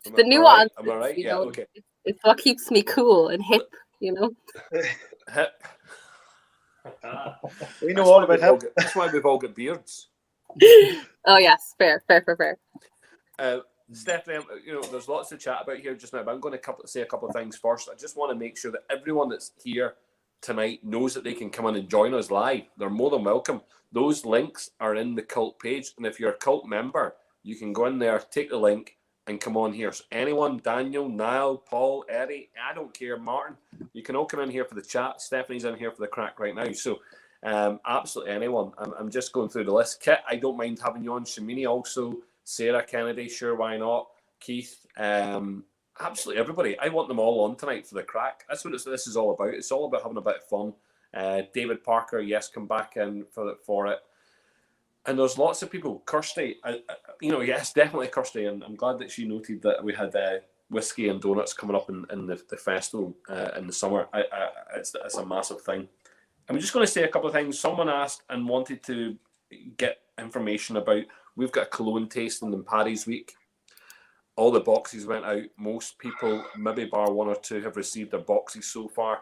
The nuance. Am I right? Yeah, okay. It's what keeps me cool and hip, you know. Hip. We know all about hip. That's why we've all got beards. Oh yes, fair. Stephanie, there's lots to chat about here just now, but I'm going to say a couple of things first. I just want to make sure that everyone that's here tonight knows that they can come in and join us live. They're more than welcome. Those links are in the Kult page, and if you're a Kult member, you can go in there, take the link, and come on here. So anyone, Daniel, Niall, Paul, Eddie, I don't care, Martin, you can all come in here for the chat. Stephanie's in here for the crack right now. So absolutely anyone. I'm just going through the list. Kit, I don't mind having you on. Shamini also. Sarah Kennedy, sure, why not? Keith, absolutely everybody. I want them all on tonight for the crack. That's what this is all about. It's all about having a bit of fun. David Parker, yes, come back in for it. And there's lots of people. Kirsty, yes, definitely Kirsty. And I'm glad that she noted that we had whiskey and donuts coming up in the festival in the summer. It's a massive thing. I'm just going to say a couple of things. Someone asked and wanted to get information about, we've got a Killowen tasting in Paddy's Week. All the boxes went out. Most people, maybe bar one or two, have received their boxes so far.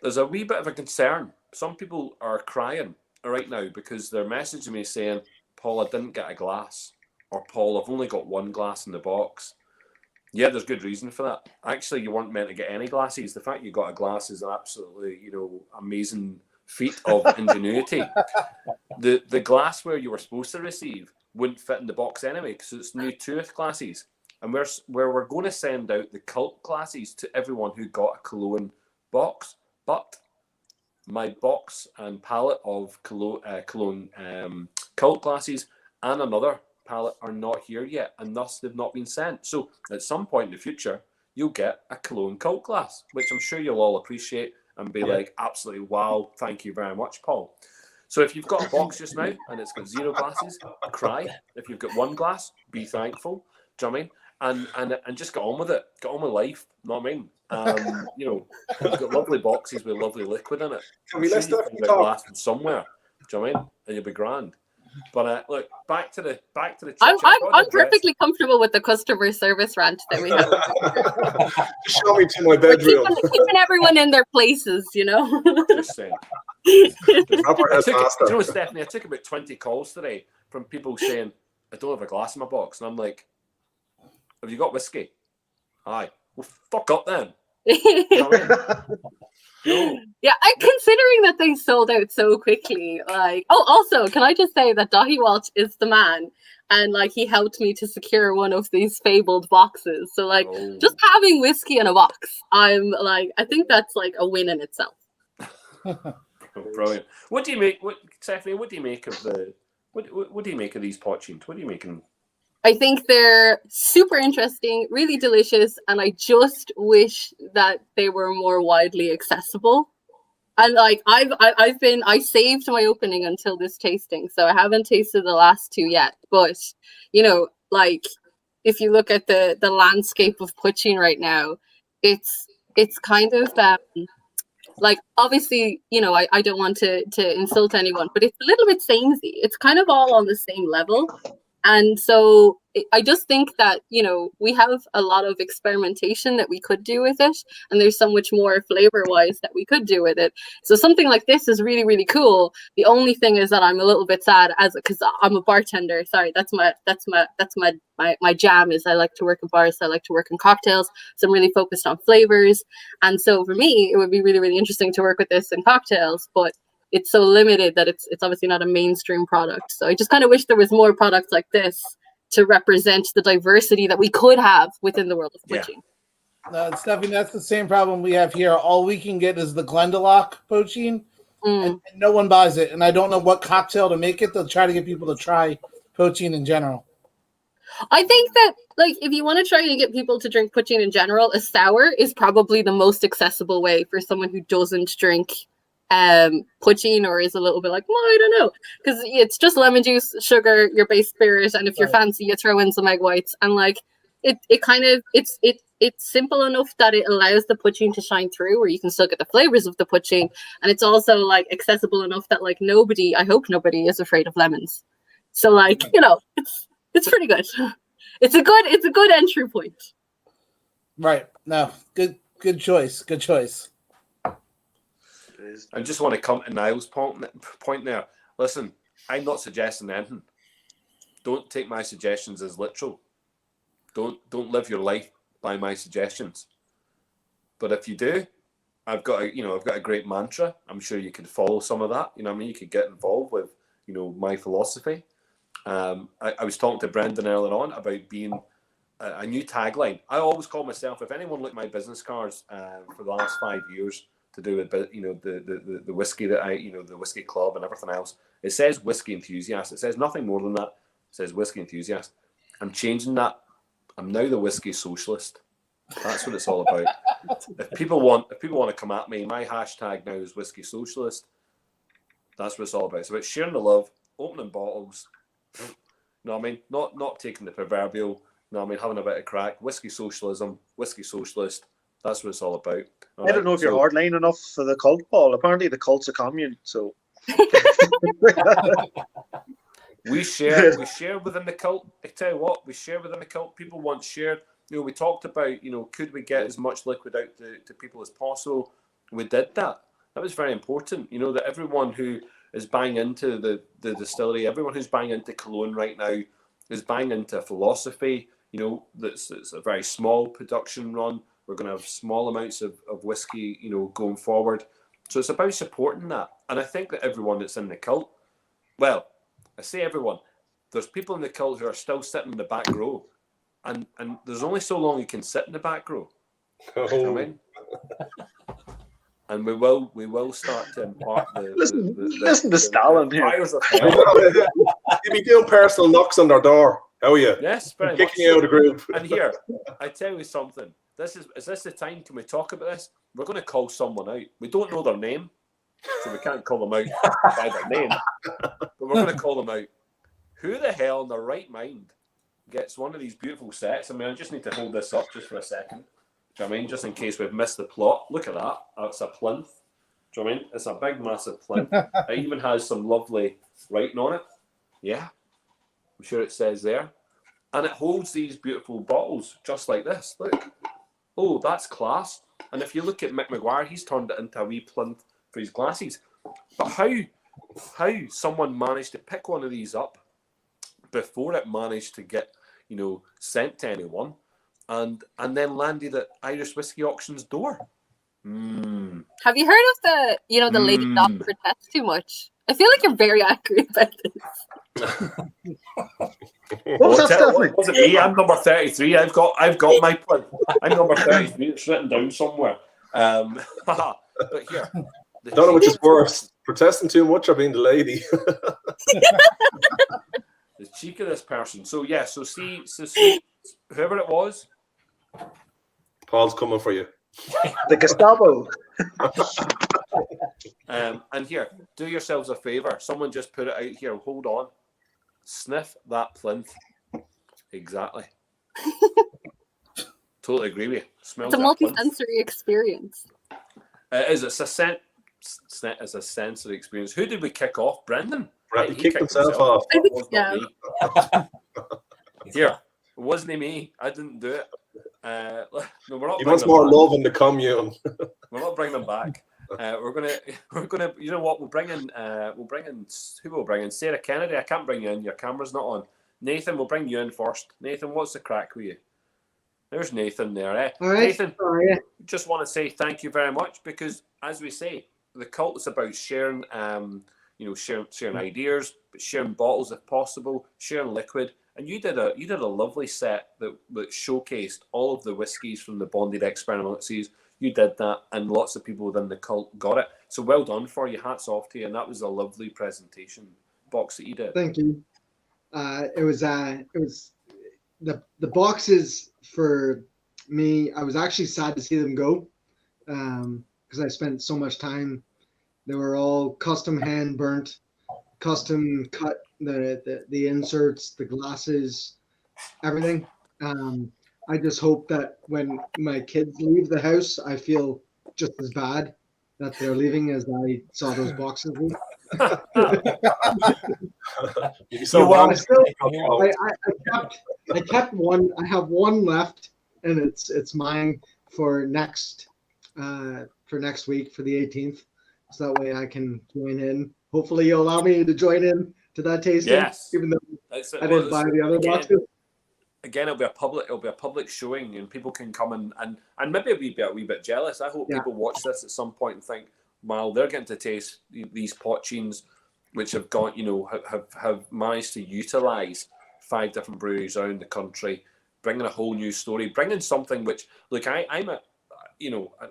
There's a wee bit of a concern. Some people are crying right now because they're messaging me saying, Paul, I didn't get a glass. Or Paul, I've only got one glass in the box. Yeah, there's good reason for that. Actually, you weren't meant to get any glasses. The fact you got a glass is an absolutely, amazing feat of ingenuity. The glassware you were supposed to receive wouldn't fit in the box anyway because it's new tooth glasses. And we're going to send out the Kult glasses to everyone who got a Killowen box. But my box and palette of Killowen Kult glasses and another palette are not here yet, and thus they've not been sent. So at some point in the future, you'll get a Killowen Kult glass, which I'm sure you'll all appreciate and be like, absolutely, wow, thank you very much, Paul. So if you've got a box just now and it's got 0 glasses, cry. If you've got 1 glass, be thankful. Do you know what I mean? And just get on with it. Get on with life. You know what I mean? You've got lovely boxes with lovely liquid in it. Can we let Stephanie talk? Glass from somewhere. Do you know what I mean? And you'll be grand. But look, back to the. I'm perfectly comfortable with the customer service rant that we have. Just show me to my bedroom. Keeping everyone in their places, Just saying. Stephanie, I took about 20 calls today from people saying, I don't have a glass in my box. And I'm like, have you got whiskey? Aye. Well, fuck up then. You know what I mean? No. Yeah, I'm considering that they sold out so quickly. Also, can I just say that Dahi Walsh is the man, and he helped me to secure one of these fabled boxes. So just having whiskey in a box, I think that's a win in itself. Brilliant. What do you make? Stephanie? What do you make of what do you make of these poitíns? What are you making? I think they're super interesting, really delicious, and I just wish that they were more widely accessible. And like I saved my opening until this tasting, so I haven't tasted the last two yet. But you know, like if you look at the landscape of poitín right now, it's kind of like obviously, you know, I don't want to insult anyone, but it's a little bit samey. It's kind of all on the same level. And so I just think that, you know, we have a lot of experimentation that we could do with it. And there's so much more flavor-wise that we could do with it. So something like this is really, really cool. The only thing is that I'm a little bit sad because I'm a bartender. Sorry, that's my jam is I like to work in bars. I like to work in cocktails. So I'm really focused on flavors. And so for me, it would be really, really interesting to work with this in cocktails. But it's so limited that it's obviously not a mainstream product. So I just kind of wish there was more products like this to represent the diversity that we could have within the world of poitín. Stephanie, that's the same problem we have here. All we can get is the Glendalough poitín, and no one buys it. And I don't know what cocktail to make it. They'll try to get people to try poitín in general. I think that, like, if you want to try to get people to drink poitín in general, a sour is probably the most accessible way for someone who doesn't drink poitín or is a little bit like, well, I don't know, because it's just lemon juice, sugar, your base spirit, and if you're fancy, you throw in some egg whites, and like it's simple enough that it allows the poitín to shine through, where you can still get the flavors of the poitín, and it's also like accessible enough that like I hope nobody is afraid of lemons. So like, you know, it's pretty good. It's a good entry point. Right. No, good choice. Good choice. I just want to come to Niall's point there. Listen, I'm not suggesting anything. Don't take my suggestions as literal. Don't live your life by my suggestions. But if you do, I've got a great mantra. I'm sure you could follow some of that. You know what I mean? You could get involved with, you know, my philosophy. I was talking to Brendan earlier on about being a new tagline. I always call myself, if anyone looked at my business cards for the last 5 years, to do with, you know, the whiskey that the whiskey club and everything else, it says whiskey enthusiast. It says nothing more than that. It says whiskey enthusiast. I'm changing that. I'm now the whiskey socialist. That's what it's all about. If people want to come at me, my hashtag now is whiskey socialist. That's what it's all about. It's about sharing the love, opening bottles. You know what I mean? Not taking the proverbial. You know what I mean? Having a bit of crack. Whiskey socialism. Whiskey socialist. That's what it's all about. I don't know if you're hardline enough for the cult, Paul. Apparently the cult's a commune, so we share within the cult. I tell you what, we share within the cult. People want shared. You know, we talked about, you know, could we get as much liquid out to people as possible? We did that. That was very important. You know, that everyone who is buying into the distillery, everyone who's buying into Killowen right now is buying into philosophy. You know, it's a very small production run. We're going to have small amounts of whiskey, you know, going forward. So it's about supporting that. And I think that everyone that's in the cult, well, I say everyone, there's people in the cult who are still sitting in the back row. And there's only so long you can sit in the back row. You know what I mean? And we will start to impart listen to Stalin here. You'll be doing personal knocks on their door. How are you? Yes, very much. Kicking you out of the group. And here, I tell you something. Is this the time? Can we talk about this? We're going to call someone out. We don't know their name, so we can't call them out by their name. But we're going to call them out. Who the hell in their right mind gets one of these beautiful sets? I mean, I just need to hold this up just for a second. Do you know what I mean? Just in case we've missed the plot. Look at that. It's a plinth. Do you know what I mean? It's a big, massive plinth. It even has some lovely writing on it. Yeah. I'm sure it says there. And it holds these beautiful bottles just like this. Look. Oh, that's class. And if you look at Mick McGuire, he's turned it into a wee plinth for his glasses. But how someone managed to pick one of these up before it managed to get, you know, sent to anyone, and then landed at Irish Whiskey Auction's door. Have you heard of the lady not protest too much? I feel like you're very accurate about this. What was that, Stephanie? Was it me? I'm number 33. I've got my plinth. I'm number 33. It's written down somewhere. But here, don't know which is worse: protesting too much or being the lady. The cheek of this person. So yeah. So see, whoever it was, Paul's coming for you. The Gestapo. And here, do yourselves a favour. Someone just put it out here. Hold on. Sniff that plinth. Exactly. Totally agree with you. Smells It's a that plinth. multi-sensory experience. It is. It's a sensory experience. Who did we kick off? Brendan. He kicked himself off. I think, Was yeah. not me. Here, it wasn't me. I didn't do it. No, we're not. He wants more love in the commune. We're not bringing them back. We're gonna. You know what? We'll bring in. Who will bring in? Sarah Kennedy. I can't bring you in. Your camera's not on. Nathan, we'll bring you in first. Nathan, what's the crack with you? There's Nathan there. Eh? All right. Nathan, just want to say thank you very much because, as we say, the cult is about sharing. Sharing ideas, but sharing bottles if possible, sharing liquid. And you did a lovely set that showcased all of the whiskies from the bonded experimental series. You did that, and lots of people within the cult got it. So well done for you. Hats off to you. And that was a lovely presentation box that you did. Thank you. It was the boxes for me. I was actually sad to see them go because I spent so much time. They were all custom hand burnt, custom cut, the inserts, the glasses, everything. I just hope that when my kids leave the house, I feel just as bad that they're leaving as I saw those boxes leave. I kept one. I have one left, and it's mine for next week for the 18th. So that way I can join in. Hopefully you'll allow me to join in to that tasting. Yes. Even though I didn't buy the other boxes. Again, it'll be a public showing, and people can come and maybe be a wee bit jealous. I hope people watch this at some point and think, "Wow, they're getting to taste these Poitíns, which have got have managed to utilize 5 different breweries around the country, bringing a whole new story, bringing something which I'm a."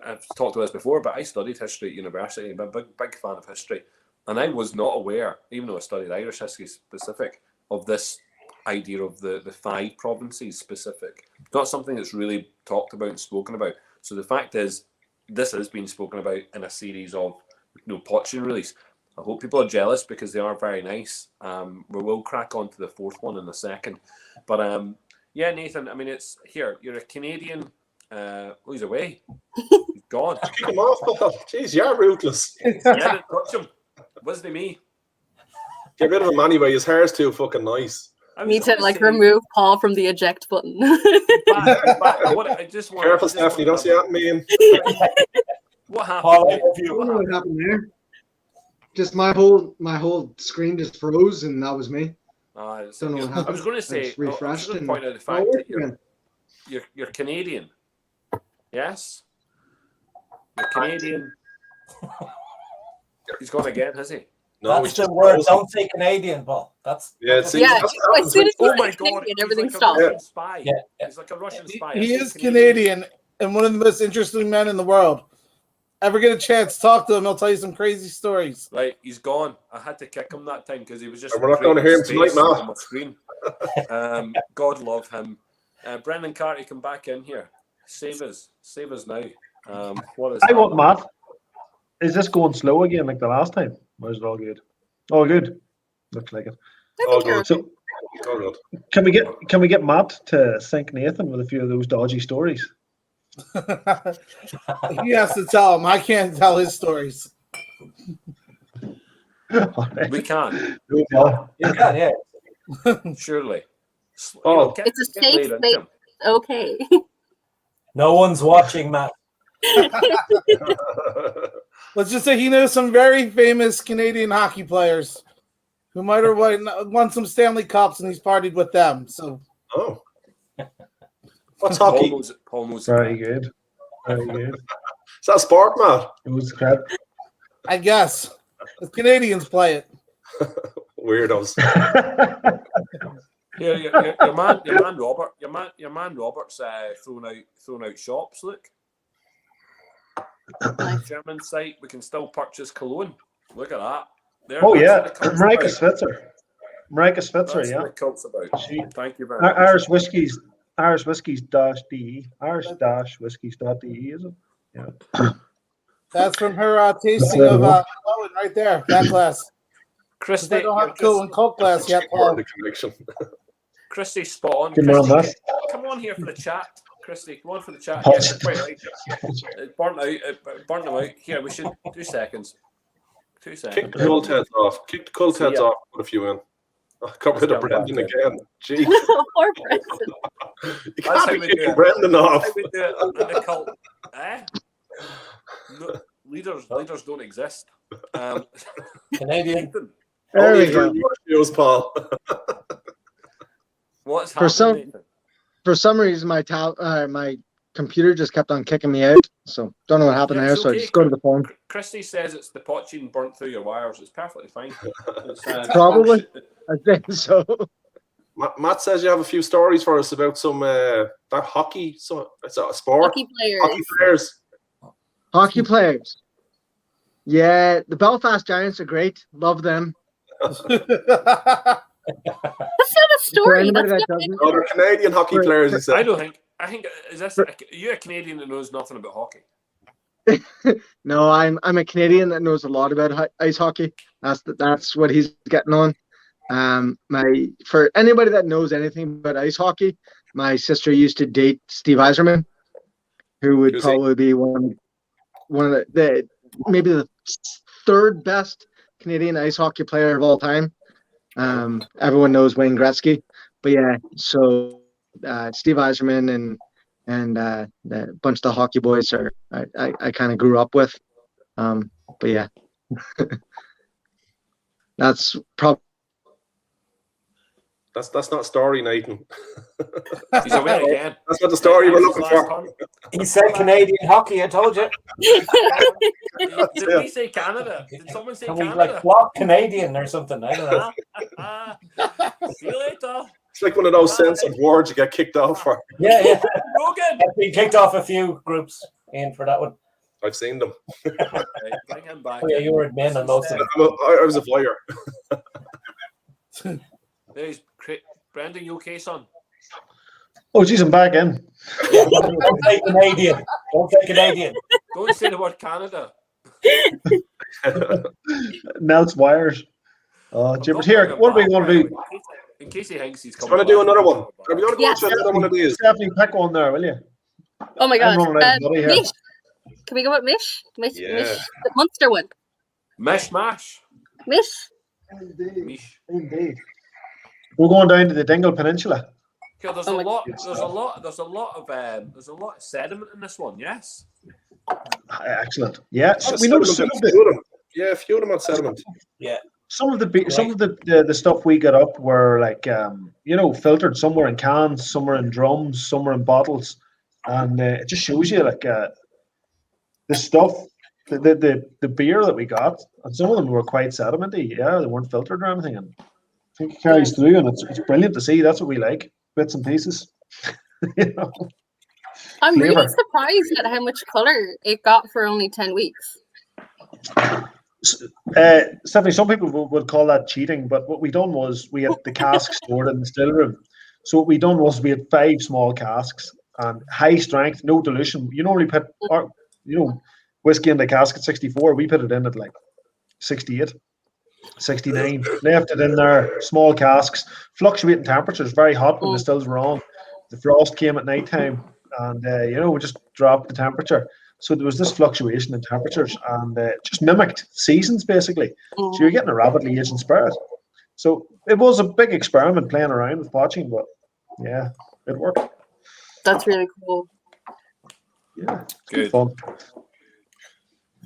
I've talked about this before, but I studied history at university. I'm a big fan of history. And I was not aware, even though I studied Irish history specific, of this idea of the 5 provinces specific. Not something that's really talked about and spoken about. So the fact is, this has been spoken about in a series of Poitín release. I hope people are jealous because they are very nice. We will crack on to the 4th one in a second. But yeah, Nathan, I mean, it's here. You're a Canadian. He's away. He's gone. Kick him off, Paul. Jeez, you're ruthless. Yeah, didn't touch him. Wasn't me. Get rid of him anyway. His hair's too fucking nice. I need to remove Paul from the eject button. I just want. Careful, Stephanie. Don't say that, man. What happened? Paul, I don't know what happened there. Just my whole screen just froze, and that was me. Don't know what happened. I was going to say. I was going to point out the fact that you're Canadian. Yes. You're Canadian. He's gone again, has he? No, that's the word. Don't say Canadian, Paul. That's as soon as you say Canadian, everything stops. He's like a Russian spy. He is Canadian and one of the most interesting men in the world. Ever get a chance to talk to him, he'll tell you some crazy stories. Right, he's gone. I had to kick him that time because he was just. We're not going to hear him tonight, man. On my screen. God love him. Brendan Carty, come back in here. Save us now. What is? I want Matt. Is this going slow again like the last time? Or is it all good? All good. Looks like it. All good. So, can we get Matt to sink Nathan with a few of those dodgy stories? He has to tell him. I can't tell his stories. We can. You can, yeah. Surely. It's a safe space. Okay. No one's watching, Matt. Let's just say he knows some very famous Canadian hockey players who might have won some Stanley Cups, and he's partied with them. So, what's hockey? Paul knows very good. Very good. Is that sport, Matt? It was crap. I guess the Canadians play it. Weirdos. Your man Robert's thrown out shops. Look, German site. We can still purchase Killowen. Look at that. Marika Switzer. That's yeah. what the cult's about. Thank you very much. Irish whiskies -de. Irish-whiskies.de, is it? Yeah. That's from her tasting of Killowen right there. That glass. Christy, They don't have you're Killowen Coke glass yet, Paul. Christy, spot on. Good man, Christy, Matt. come on here for the chat. Christy, come on for the chat. Paul. Yes, quite right. It burnt them out. Here, we should 2 seconds. 2 seconds. Kick the Kult heads off. Kick the Kult heads off. Put a few in. Oh, got rid of Brendan again. Jeez. Poor Brendan. You can't be kicking Brendan off. How we do it in the Cult. No, leaders don't exist. Canadian. There Only we go. through your shows, Paul. What's For happening? For some reason, my computer just kept on kicking me out. So don't know what happened there. It's So I okay. just go to the phone. Christy says it's the Poitín burnt through your wires. It's perfectly fine. It's, Probably. I think so. Matt says you have a few stories for us about some that hockey. So it's a sport. Hockey players. Hockey players. Hockey players. Yeah, the Belfast Giants are great. Love them. That's not a story. anybody That's that not doesn't- Oh, they're Canadian hockey players, he said. I don't think. I think is this? You're a Canadian that knows nothing about hockey. No, I'm a Canadian that knows a lot about ice hockey. That's what he's getting on. For anybody that knows anything about ice hockey, my sister used to date Steve Yzerman, who would probably be one of the maybe the third best Canadian ice hockey player of all time. Everyone knows Wayne Gretzky, but yeah, so Steve Yzerman and the bunch of the hockey boys are I kind of grew up with, but yeah, that's probably. That's not story, Nathan. He's away again. That's not the story we're looking for. He said Canadian hockey. I told you. Did we say Canada? Did someone say Can we Canada? like block Canadian or something? I don't know. See you later. It's like one of those censored words you get kicked off for. Yeah. Rogan. I've been kicked off a few groups, Ian, for that one. I've seen them. Bring him back. Oh, yeah, you were admin on most of them. I was a voyeur. There's Brendan, you okay, son? Oh, geez, I'm back in. Yeah, don't say Canadian. Don't say Canadian. Don't say the word Canada. Melts wires. Oh, Jim, here, what are we going to do? In case he thinks he's I'm coming. going to do another one. Are we going to go Yes. to another one of these? Stephanie, pick one there, will you? Oh my I'm god. running out of money here. Mish. Can we go with Mish? Mish, Yeah. Mish, the Munster one. Mish mash. Mish. Mish. Indeed. We're going down to the Dingle Peninsula. Okay, there's a lot of sediment in this one. Yes. Excellent. Yeah, so Lot of we know sediment, some of a few the of them. Yeah, a few of them had sediment. Yeah. some of the stuff we got up were like filtered. Some were in cans, some were in drums, some were in bottles, and it just shows you like the stuff, the beer that we got, and some of them were quite sedimenty. Yeah, they weren't filtered or anything, and I think it carries through, and it's brilliant to see. That's what we like, bits and pieces. I'm Flavor. really surprised at how much color it got for only 10 weeks. Stephanie, some people would call that cheating, but what we done was we had the casks stored in the still room. So what we done was we had 5 small casks and high strength, no dilution. You normally put whiskey in the cask at 64. We put it in at like 68, 69. Left it in there, small casks, fluctuating temperatures, very hot when the stills were on. The frost came at night time, and we just dropped the temperature. So there was this fluctuation in temperatures, and just mimicked seasons basically. So you're getting a rapidly aging spirit. So it was a big experiment playing around with watching, but yeah, it worked. That's really cool. Yeah, Good. fun.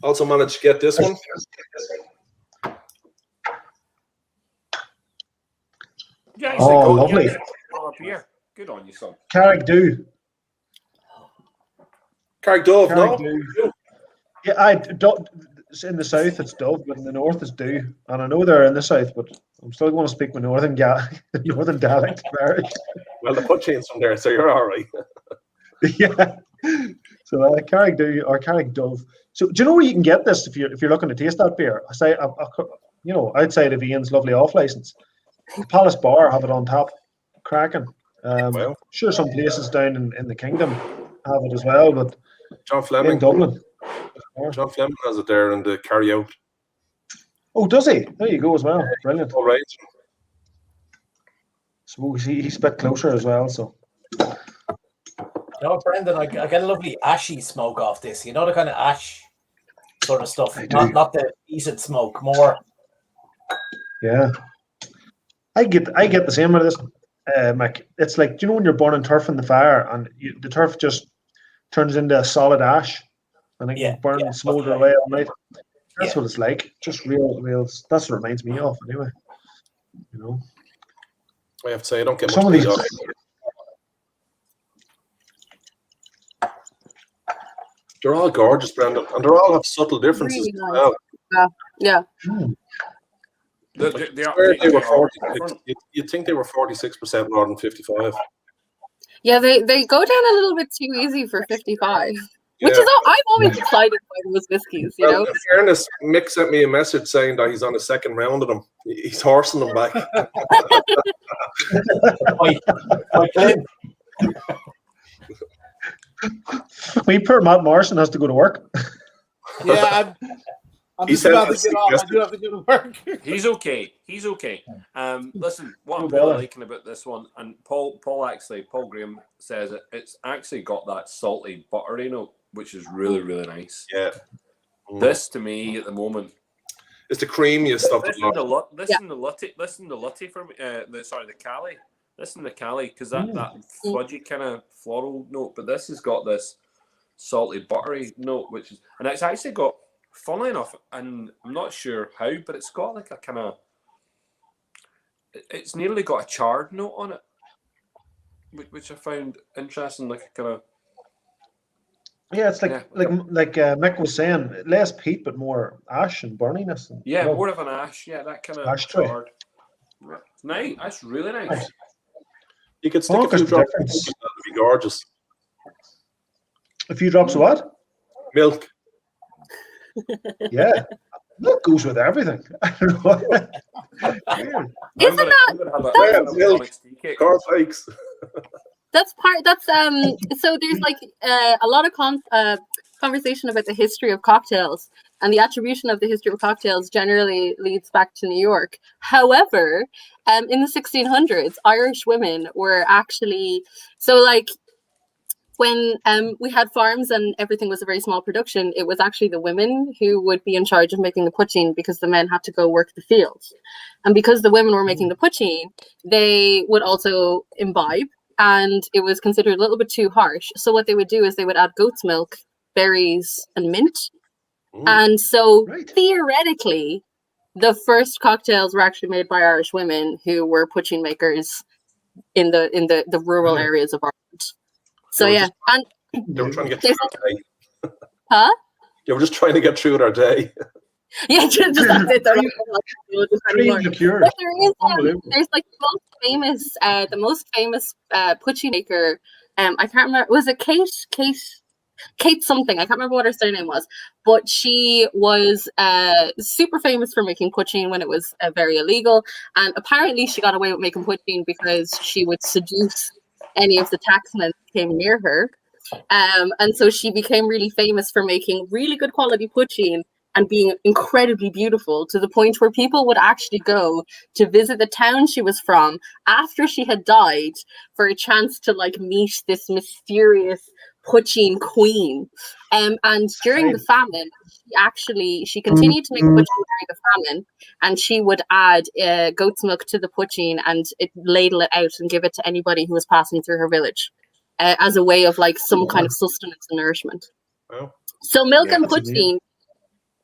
Also managed to get this one. Yeah, Oh, lovely. Up here. Good on you, son. Carrick-Dhu. Carrick-Dove, no? Carrick-Dhu. Yeah, it's in the south it's Dove, but in the north it's Dhu. And I know they're in the south, but I'm still going to speak my northern dialect. Well, the Poitíns from there, so you're all right. Yeah. So Carrick-Dhu or Carrick-Dove. So do you know where you can get this if you're looking to taste that beer? I say, outside of Ian's lovely off license, Palace Bar have it on tap, cracking. Well. Sure, some places down in the kingdom have it as well, but John in Fleming. Dublin, John Fleming has it there in the carry out. Oh, does he? There you go as well. Brilliant. All right. So he's a bit closer as well. So. Brendan, I get a lovely ashy smoke off this. You know, the kind of ash sort of stuff. Not the heated smoke, more. Yeah. I get the same out of this, Mick. It's like, do you know when you're burning turf in the fire and the turf just turns into a solid ash and it can burn and smolder away all night? That's what it's like. Just real. That's what it reminds me of, anyway. You know. I have to say, I don't get some much of these. off. They're all gorgeous, Brendan, and they all have subtle differences Really as nice. well. Yeah. They were are 40. You'd think they were 46% rather than 55. Yeah, they go down a little bit too easy for 55. Which Yeah. is all, I'm always excited by those whiskies, you know. In fairness, Mick sent me a message saying that he's on a second round of them. He's horsing them back. Poor Matt Morrison has to go to work. Yeah, I'm just about to get off. I do have to go to work. He's okay. Listen, what I'm really liking about this one, and Paul Graham says it's actually got that salty, buttery note, which is really, really nice. Yeah. This to me at the moment, it's the creamiest stuff. Listen to Lutty from the Cali. Listen to Cali, because that fudgy kind of floral note, but this has got this salty, buttery note, which is, and it's actually got, funnily enough, and I'm not sure how, but it's got like a kind of, it's nearly got a charred note on it, which I found interesting, like a kind of. Yeah, it's like Mick was saying, less peat but more ash and burniness. And, more of an ash. Yeah, that kind of ashtray. charred. Nice. That's really nice. You could stick a few drops. That'd be gorgeous. A few drops of what? Milk. Yeah, milk goes with everything. I don't know. Isn't that milk? Cornflakes. That's so there's like a lot of conversation about the history of cocktails, and the attribution of the history of cocktails generally leads back to New York. However, in the 1600s, Irish women were actually, so like when we had farms and everything was a very small production, it was actually the women who would be in charge of making the poitín because the men had to go work the fields. And because the women were making the poitín, they would also imbibe. And it was considered a little bit too harsh. So what they would do is they would add goat's milk, berries, and mint. And so theoretically, the first cocktails were actually made by Irish women who were poitín makers in the rural areas of Ireland. So and they were trying to get through their day. Huh? They were just trying to get through their day. Yeah, just that's it. But there's like the most famous poitín maker. I can't remember. Was it Kate something? I can't remember what her surname was, but she was super famous for making poitín when it was very illegal. And apparently, she got away with making poitín because she would seduce any of the taxmen that came near her. And so she became really famous for making really good quality poitín and being incredibly beautiful, to the point where people would actually go to visit the town she was from after she had died for a chance to like meet this mysterious poitín queen. And during the famine, she continued to make poitín during the famine, and she would add goat's milk to the poitín and ladle it out and give it to anybody who was passing through her village as a way of like some kind of sustenance and nourishment. Wow. So milk and poitín,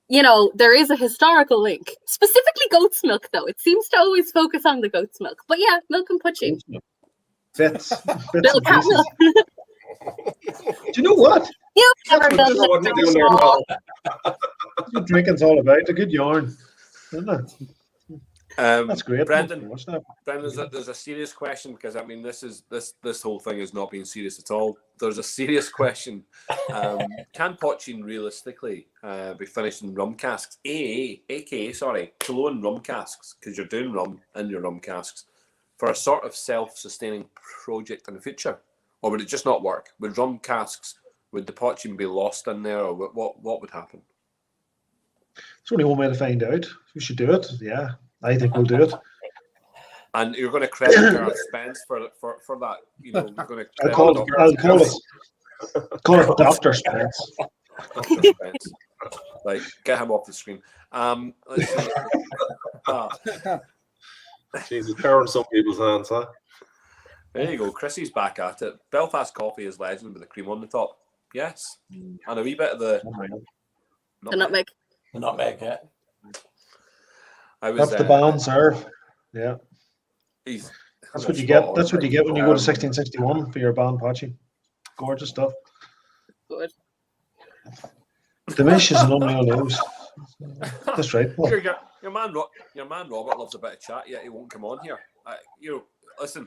you know, there is a historical link. Specifically goat's milk, though. It seems to always focus on the goat's milk. But yeah, milk and poitín. Fits. Milk and milk. Do you know what? You've never done What drinking's all about. A good yarn, isn't it? That's great. Brendan, there's a serious question, because I mean this whole thing is not being serious at all. There's a serious question. Can poitín realistically be finished in rum casks? aka Killowen rum casks, because you're doing rum in your rum casks for a sort of self-sustaining project in the future? Or would it just not work? Would rum casks Would the poitín be lost in there, or what would happen? It's only one way to find out. We should do it. Yeah, I think we'll do it. And you're going to credit Gareth Spence for that. You know, we're going to I'll call it Dr. Spence. Dr. Spence. Like, get him off the screen. Let's see. Jeez, it's power in some people's hands, huh? There you go. Chrissy's back at it. Belfast coffee is legend with the cream on the top. Yes. And a wee bit of the nutmeg. The nutmeg, yeah. That's the band serve. Yeah. That's what you get. That's what you get when you go to 1661 for your band poitín. Gorgeous stuff. Good. Delicious and unreal news. That's right. Your man Robert loves a bit of chat, yet he won't come on here. Listen,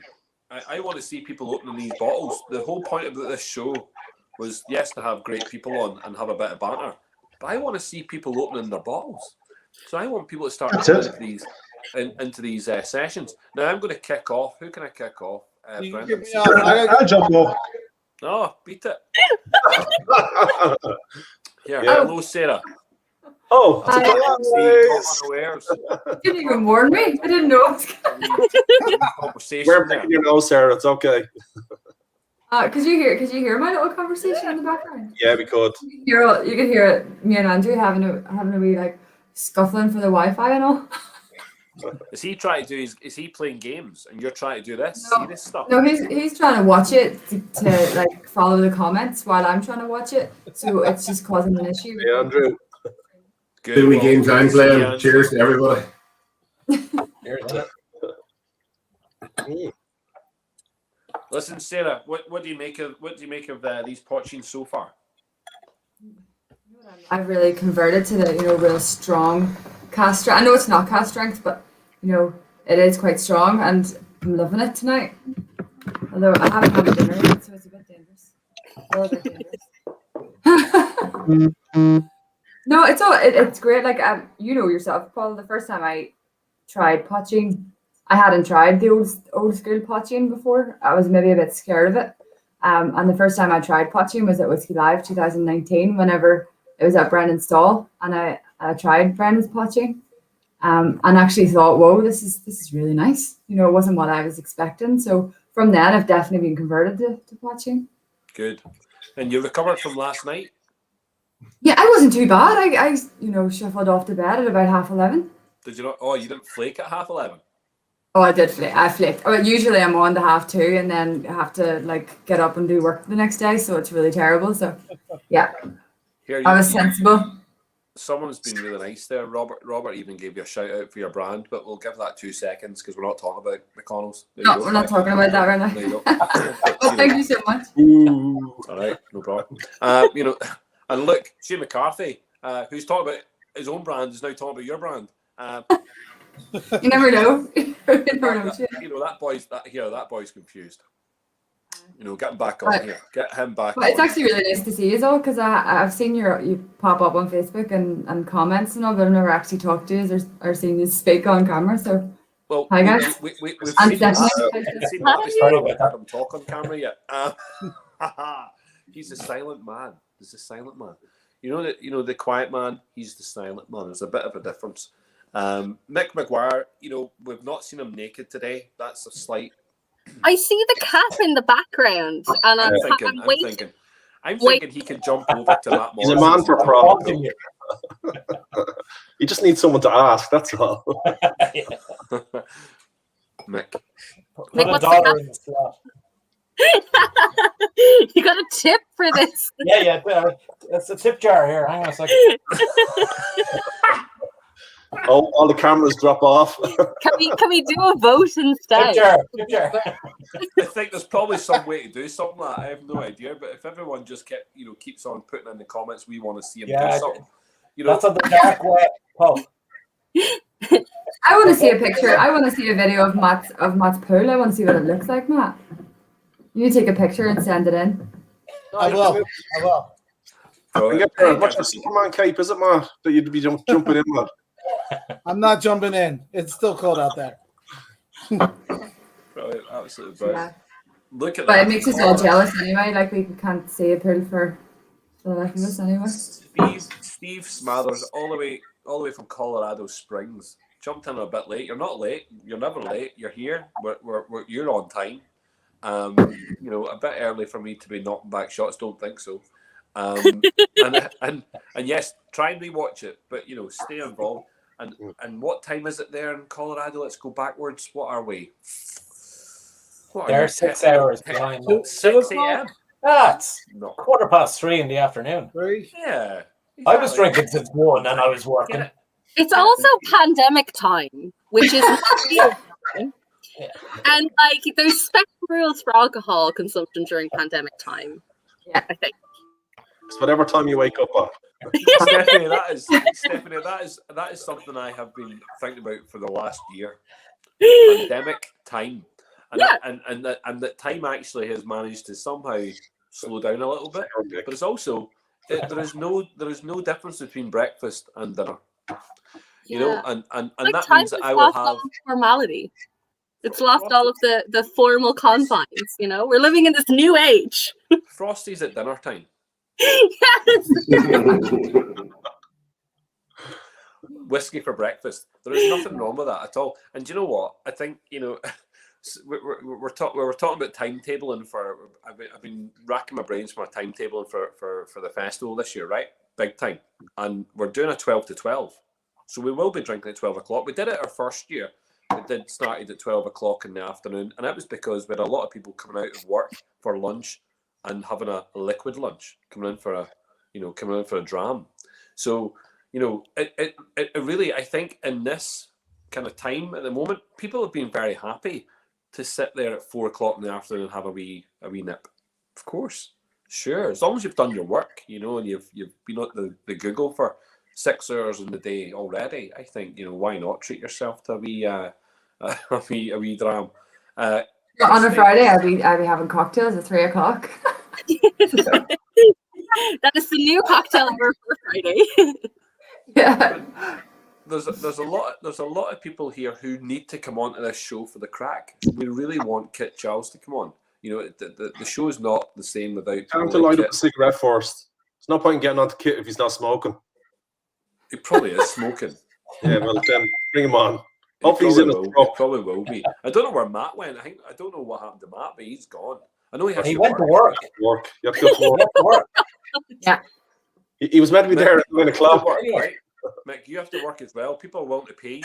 I want to see people opening these bottles. The whole point of this show was, yes, to have great people on and have a bit of banter, but I want to see people opening their bottles. So I want people to start into these sessions. Now I'm going to kick off. Who can I kick off? Brendan. I'll jump off. No, beat it. Here, hello, Sarah. Oh, you didn't even warn me. I didn't know. We're picking your nose, Sarah. It's okay. Could you hear my little conversation in the background? Yeah, we could. You could hear me and Andrew having a wee like scuffling for the Wi-Fi and all. Is he trying to do? Is he playing games and you're trying to do this? No. See this stuff? No, he's trying to watch it to like follow the comments while I'm trying to watch it. So it's just causing an issue. Hey, Andrew. Good. The wee games I'm playing. Cheers to everybody. Listen, Sarah, what do you make of these poitíns so far? I've really converted to the real strong cast strength. I know it's not cast strength, but it is quite strong, and I'm loving it tonight. Although I haven't had dinner yet, so it's a bit dangerous. No, it's great. Like yourself, Paul. The first time I tried poitín, I hadn't tried the old school poitín before. I was maybe a bit scared of it. And the first time I tried poitín was at Whiskey Live 2019. Whenever it was at Brendan's stall, and I tried Brendan's poitín, and actually thought, whoa, this is really nice. It wasn't what I was expecting. So from then, I've definitely been converted to poitín. Good. And you recovered from last night? Yeah, I wasn't too bad. I shuffled off to bed at about 11:30. Did you not? Oh, you didn't flake at 11:30? Oh, I did flake. I flaked. Usually I'm on to 2:30, and then I have to get up and do work the next day. So it's really terrible. So yeah, I was sensible. Someone's been really nice there. Robert even gave you a shout out for your brand, but we'll give that 2 seconds because we're not talking about McConnell's. No, we're not talking about that right now. There you go. Well, thank you so much. All right, no problem. And look, Shane McCarthy, who's talking about his own brand, is now talking about your brand. You never know. That boy's confused. Get him back on here. Get him back. But it's actually really nice to see you all, because I've seen you pop up on Facebook and comments and all, but I've never actually talked to you or seen you speak on camera. So hi guys. We've seen him talk on camera yet. He's a silent man. He's a silent man. The quiet man. He's the silent man. There's a bit of a difference. Mick Maguire, we've not seen him naked today. That's a slight. I see the cat in the background, and I'm thinking he can jump over to that. He's a man for problems. You just need someone to ask. That's all. Mick, what's the you got a tip for this? Yeah. It's a tip jar here. Hang on a second. Oh, all the cameras drop off. Can we do a vote instead? Tip jar. I think there's probably some way to do something like that. I have no idea, but if everyone just keeps on putting in the comments, we want to see him do something. That's on the dark web. Oh. I want to see a picture. I want to see a video of Matt's pool. I want to see what it looks like, Matt. You need to take a picture and send it in. I will. What's your Superman cape, is it, Matt? That you'd be jumping in, Matt? I'm not jumping in. It's still cold out there. Brilliant, absolutely brilliant. Yeah. Look at but that. It makes us all jealous anyway. Like we can't see a pool for So I can listen anyway. Steve Smathers, all the way from Colorado Springs. Jumped in a bit late. You're not late. You're never late. You're here. You're on time. You know, a bit early for me to be knocking back shots. Don't think so. And yes, try and rewatch it, but you know, stay involved. And what time is it there in Colorado? Let's go backwards. What are we? They're 6 hours behind. 6 a.m. That's 3:15 in the afternoon. Yeah. I was drinking since 1 and I was working. It's also pandemic time, which is and like there's special rules for alcohol consumption during pandemic time. Yeah, I think. It's whatever time you wake up at. Stephanie, that is something I have been thinking about for the last year. Pandemic time, and that time actually has managed to somehow slow down a little bit. But it's also there is no difference between breakfast and dinner. You know, and like that means that I will have formality. It's lost all of the formal confines. You know, we're living in this new age. Frosties at dinner time. Yes. Whiskey for breakfast. There is nothing wrong with that at all. And do you know what? I think, you know, we're talking about timetabling for. I've been racking my brains for my timetabling for the festival this year, right? Big time. And we're doing a 12 to 12. So we will be drinking at 12 o'clock. We did it our first year. It did started at 12 o'clock in the afternoon, and that was because we had a lot of people coming out of work for lunch and having a liquid lunch, coming in for a dram. So, you know, it really, I think in this kind of time at the moment, people have been very happy to sit there at 4 o'clock in the afternoon and have a wee nip. Of course, sure, as long as you've done your work, you know, and you've been at the Google for 6 hours in the day already. I think, you know, why not treat yourself to a wee dram. On a Friday, I'd be having cocktails at 3 o'clock. That is the new cocktail hour for Friday. Yeah. There's a lot of people here who need to come on to this show for the crack. We really want Kit Charles to come on. You know, the show is not the same without. Tell him to light up a cigarette first. There's no point in getting on to Kit if he's not smoking. He probably is smoking. Yeah, well then bring him on. Hopefully he probably will be. I don't know where Matt went. I don't know what happened to Matt, but he's gone. I know he went to work. You have to go to work. Yeah. He was meant to be there at 9 o'clock. Right? Mick, you have to work as well. People want to pay you.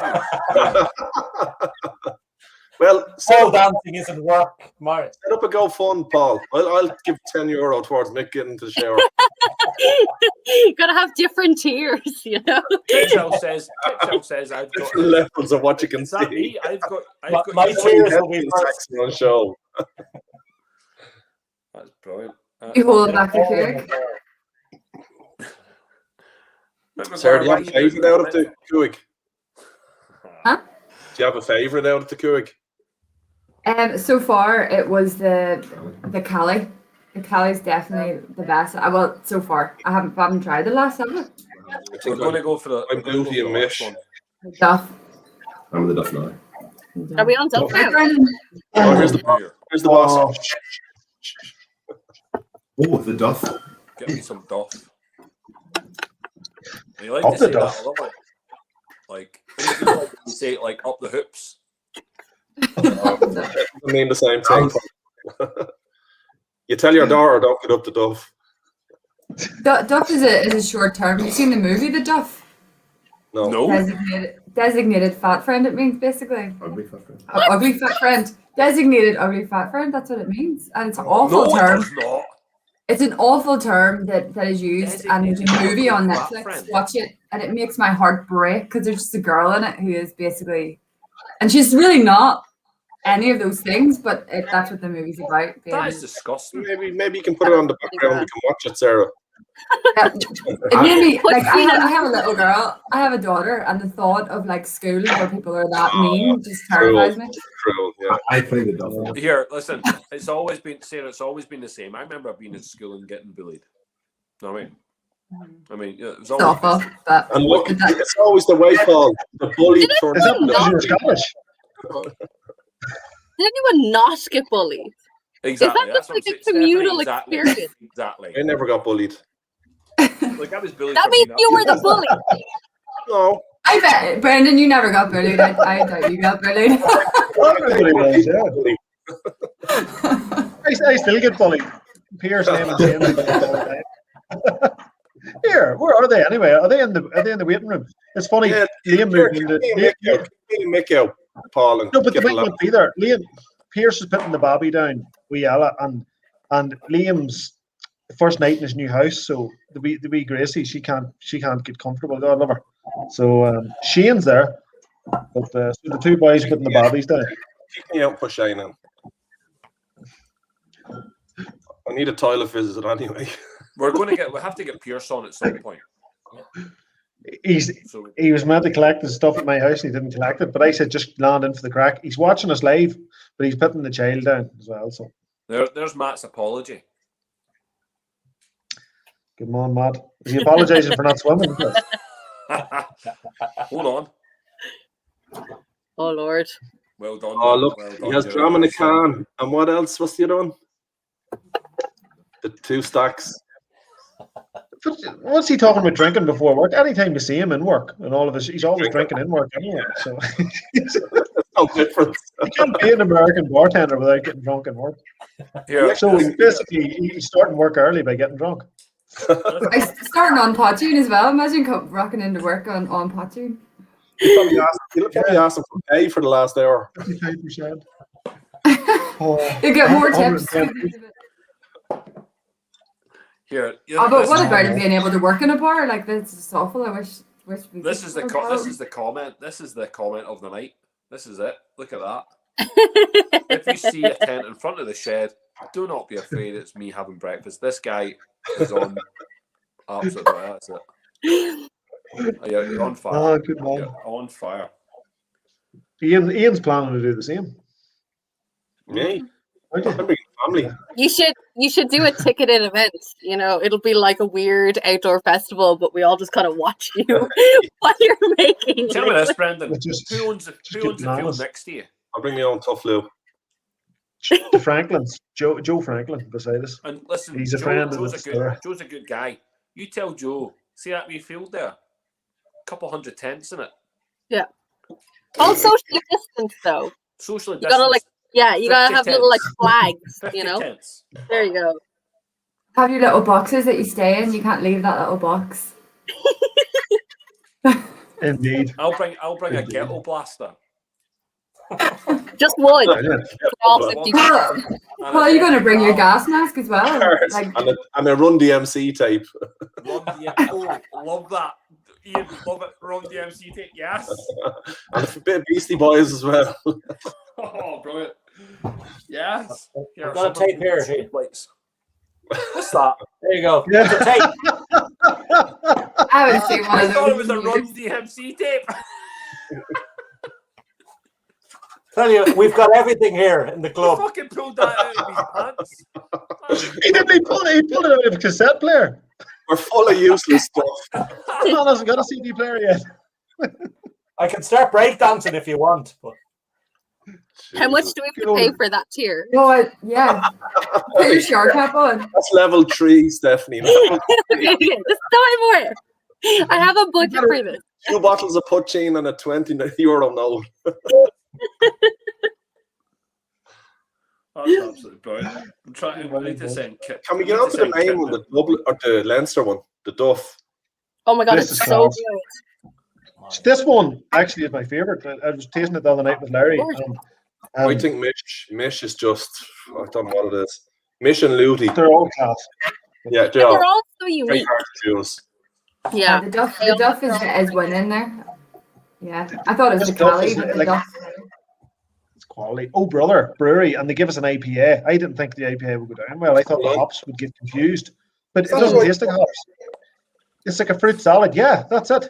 Well, pole dancing isn't work, Mario. Set up a GoFund, Paul. I'll give €10 towards Mick getting into the shower. You gotta have different tiers, you know. Kitchell says I've got different levels of what you can see. Me? I've got my tiers will be first on show. That's brilliant. You hold back the cake. Sarah, do you have a favourite out of the Cúige? Huh? Do you have a favourite out of the Cúige? So far it was the Cali. The Cali's definitely the best. Well, so far I haven't tried the last ever. We're going to go for the. I'm goofy and Mish. Duff. I'm the Duff now. Are we on Duff now? Oh, here's the boss. Oh, the Duff. Get me some Duff. You like Up to say the Duff. that a lot. Like you say it like up the hoops. I mean the same thing. You tell your daughter, don't get up the Duff. Duff is a short term. Have you seen the movie The Duff? No. Designated fat friend. It means basically Ugly fat friend. ugly fat friend. Designated ugly fat friend. That's what it means, and it's an awful term. It does not. It's an awful term that is used, and there's a movie on Fat Netflix. friend. Watch it, and it makes my heart break because there's just a girl in it who is basically, and she's really not any of those things, but that's what the movie's about. That is disgusting. Maybe you can put it on the background. We can watch it, Sarah. It made me like I have a little girl. I have a daughter, and the thought of like school where people are that mean just terrifies me. True, yeah. I play the Duff. Here, listen. It's always been Sarah. It's always been the same. I remember being in school and getting bullied. You know what I mean, yeah, it was It's awful, but And look, it's always the way, Paul. The bully turns Is up. that because you're Scottish? Did anyone not get bullied? Exactly. Is that just like a communal experience? Exactly. I never got bullied. Like I was bullied. That for means being you up. were the bully. No. I bet, Brendan, you never got bullied. I doubt you got bullied. Everybody was, yeah. I still get bullied. Pierce name and saying all the time. Here, where are they anyway? Are they in the waiting room? It's funny. Yeah, Liam moved into Mick out, Paul, and no, but they get might not be there. Liam Pierce is putting the Bobby down, we Ella, and Liam's first night in his new house. So the wee Gracie, she can't get comfortable. God love her. So Shane's there, but so the two boys putting the Bobbies down. Keep me out for Shane in. I need a toilet visit anyway. We have to get Pierce on at some point. He was meant to collect his stuff at my house and he didn't collect it, but I said just land in for the crack. He's watching us live, but he's putting the child down as well. So there's Matt's apology. Good morning, Matt. Is he apologising for not swimming? Hold on. Oh Lord. Well done. Oh look, well done, he has drum in a can. And what else? What's the other one? The 2 stacks. What's he talking about drinking before work? Anytime you see him in work and all of his, he's always drinking in work anyway. So it's no different. You can't be an American bartender without getting drunk in work. Yeah. So he's starting work early by getting drunk. I starting on Poitín as well. Imagine rocking into work on Poitín. He'll probably ask him for pay for the last hour. 55%. You get more tips. Here, but what about being able to work in a bar? Like this is awful. I wish this is the comment. This is the comment of the night. This is it. Look at that. If you see a tent in front of the shed, do not be afraid. It's me having breakfast. This guy is on. Absolutely, that's it. Yeah, you're on fire. Oh, good man. You're on fire. Ian's planning to do the same. Me? Family. You should do a ticketed event. You know, it'll be like a weird outdoor festival, but we all just kind of watch you while you're making. Tell me this, Brendan. Who owns the field next to you? I'll bring my own tough loo. The Franklins, Joe Franklin beside us. And listen, he's a friend of the store. Joe's a good guy. You tell Joe, see that wee field there? A couple hundred tents in it. Yeah. All socially distanced though. Socially distanced. You gotta have little like flags, you know. Tents. There you go. Have your little boxes that you stay in. You can't leave that little box. Indeed. I'll bring a ghetto blaster. Just one. All 50. Well, you're gonna bring your gas mask as well. And a Run DMC tape. Love that. Ian, love it. Run DMC tape, yes. And a bit of Beastie Boys as well. Oh, brilliant. Yes. I've got a tape here. What's that? There you go. There's a tape. I would say one I of thought it those. was a Run DMC tape. Tell you, we've got everything here in the club. He fucking pulled that out of his pants. He pulled it out of a cassette player. We're full of useless stuff. Man hasn't got a CD player yet. I can start breakdancing if you want. But how much do we have to pay for that tier? Oh, yeah. Put your shark cap on. That's level 3, Stephanie. Level 3. Okay, just tell me more. I have a budget for this. 2 bottles of Poitín and a €20 note. That's absolutely brilliant. I'm trying to send Kit. Can we get on to the main one, the Dublin or the Leinster one, the Duff? Oh my god, This it's is so class. good. This one actually is my favourite. I was tasting it the other night with Larry. I think Mish is just, I don't know what it is. Mish and Luty. They're all class. Yeah, They're all so very unique. hard to choose. Yeah. The Duff is winning there. Yeah. I thought it was This the Duff Cali, is but the like- Duff. It's quality. Oh, brother, brewery, and they give us an IPA. I didn't think the IPA would go down well. I thought the hops would get confused, but it doesn't taste like hops. It's like a fruit salad. Yeah, that's it.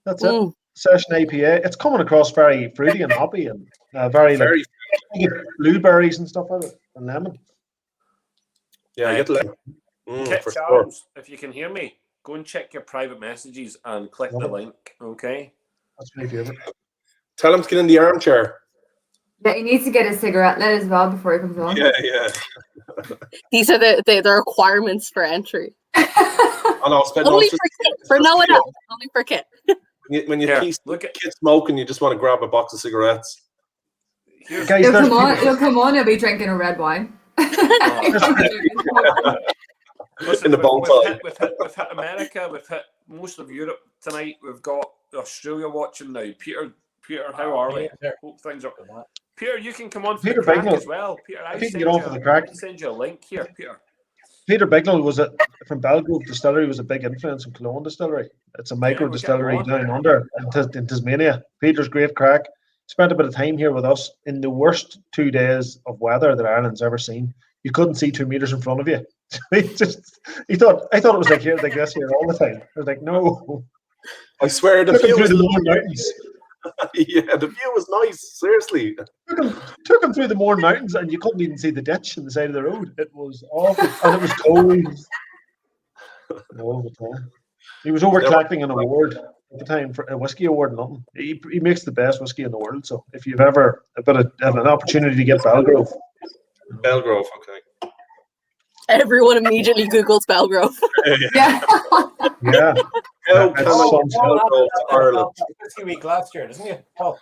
That's it. Session IPA. It's coming across very fruity and hoppy and very like you get blueberries and stuff out of it and lemon. Yeah, I get lemon. Kit For sure. Charles, if you can hear me, go and check your private messages and click the link, okay? That's my favorite. Tell him to get in the armchair. Yeah, he needs to get his cigarette lit as well before he comes on. Yeah, yeah. These are the requirements for entry. I know. Spend Only just, for Kit, for no one else. Only for Kit. When you look at kids smoking, you just want to grab a box of cigarettes. Guys, He'll come on. He'll be drinking a red wine. In the bonfire. We've hit America. We've hit most of Europe tonight. We've got Australia watching now. Peter, how are we? Hope things are. Peter, you can come on for the crack as well. Peter, I can get on for the crack. I'll send you a link here, Peter. Peter Bignell from Belgrove Distillery was a big influence in Killowen Distillery. It's a micro distillery down under in Tasmania. Peter's great crack. Spent a bit of time here with us in the worst 2 days of weather that Ireland's ever seen. You couldn't see 2 meters in front of you. I thought it was like this here all the time. I was like, no. I swear the view through was the Mourne Mountains. Yeah, the view was nice. Seriously, took him through the Mourne Mountains, and you couldn't even see the ditch on the side of the road. It was awful, and it was cold. He was over collecting an award at the time for a whiskey award. And nothing. He makes the best whiskey in the world. So if you've ever have an opportunity to get Belgrove, okay. Everyone immediately Googles Belgrove. Yeah. How can Belgrove to Ireland? Whiskey week last year, doesn't it? Oh.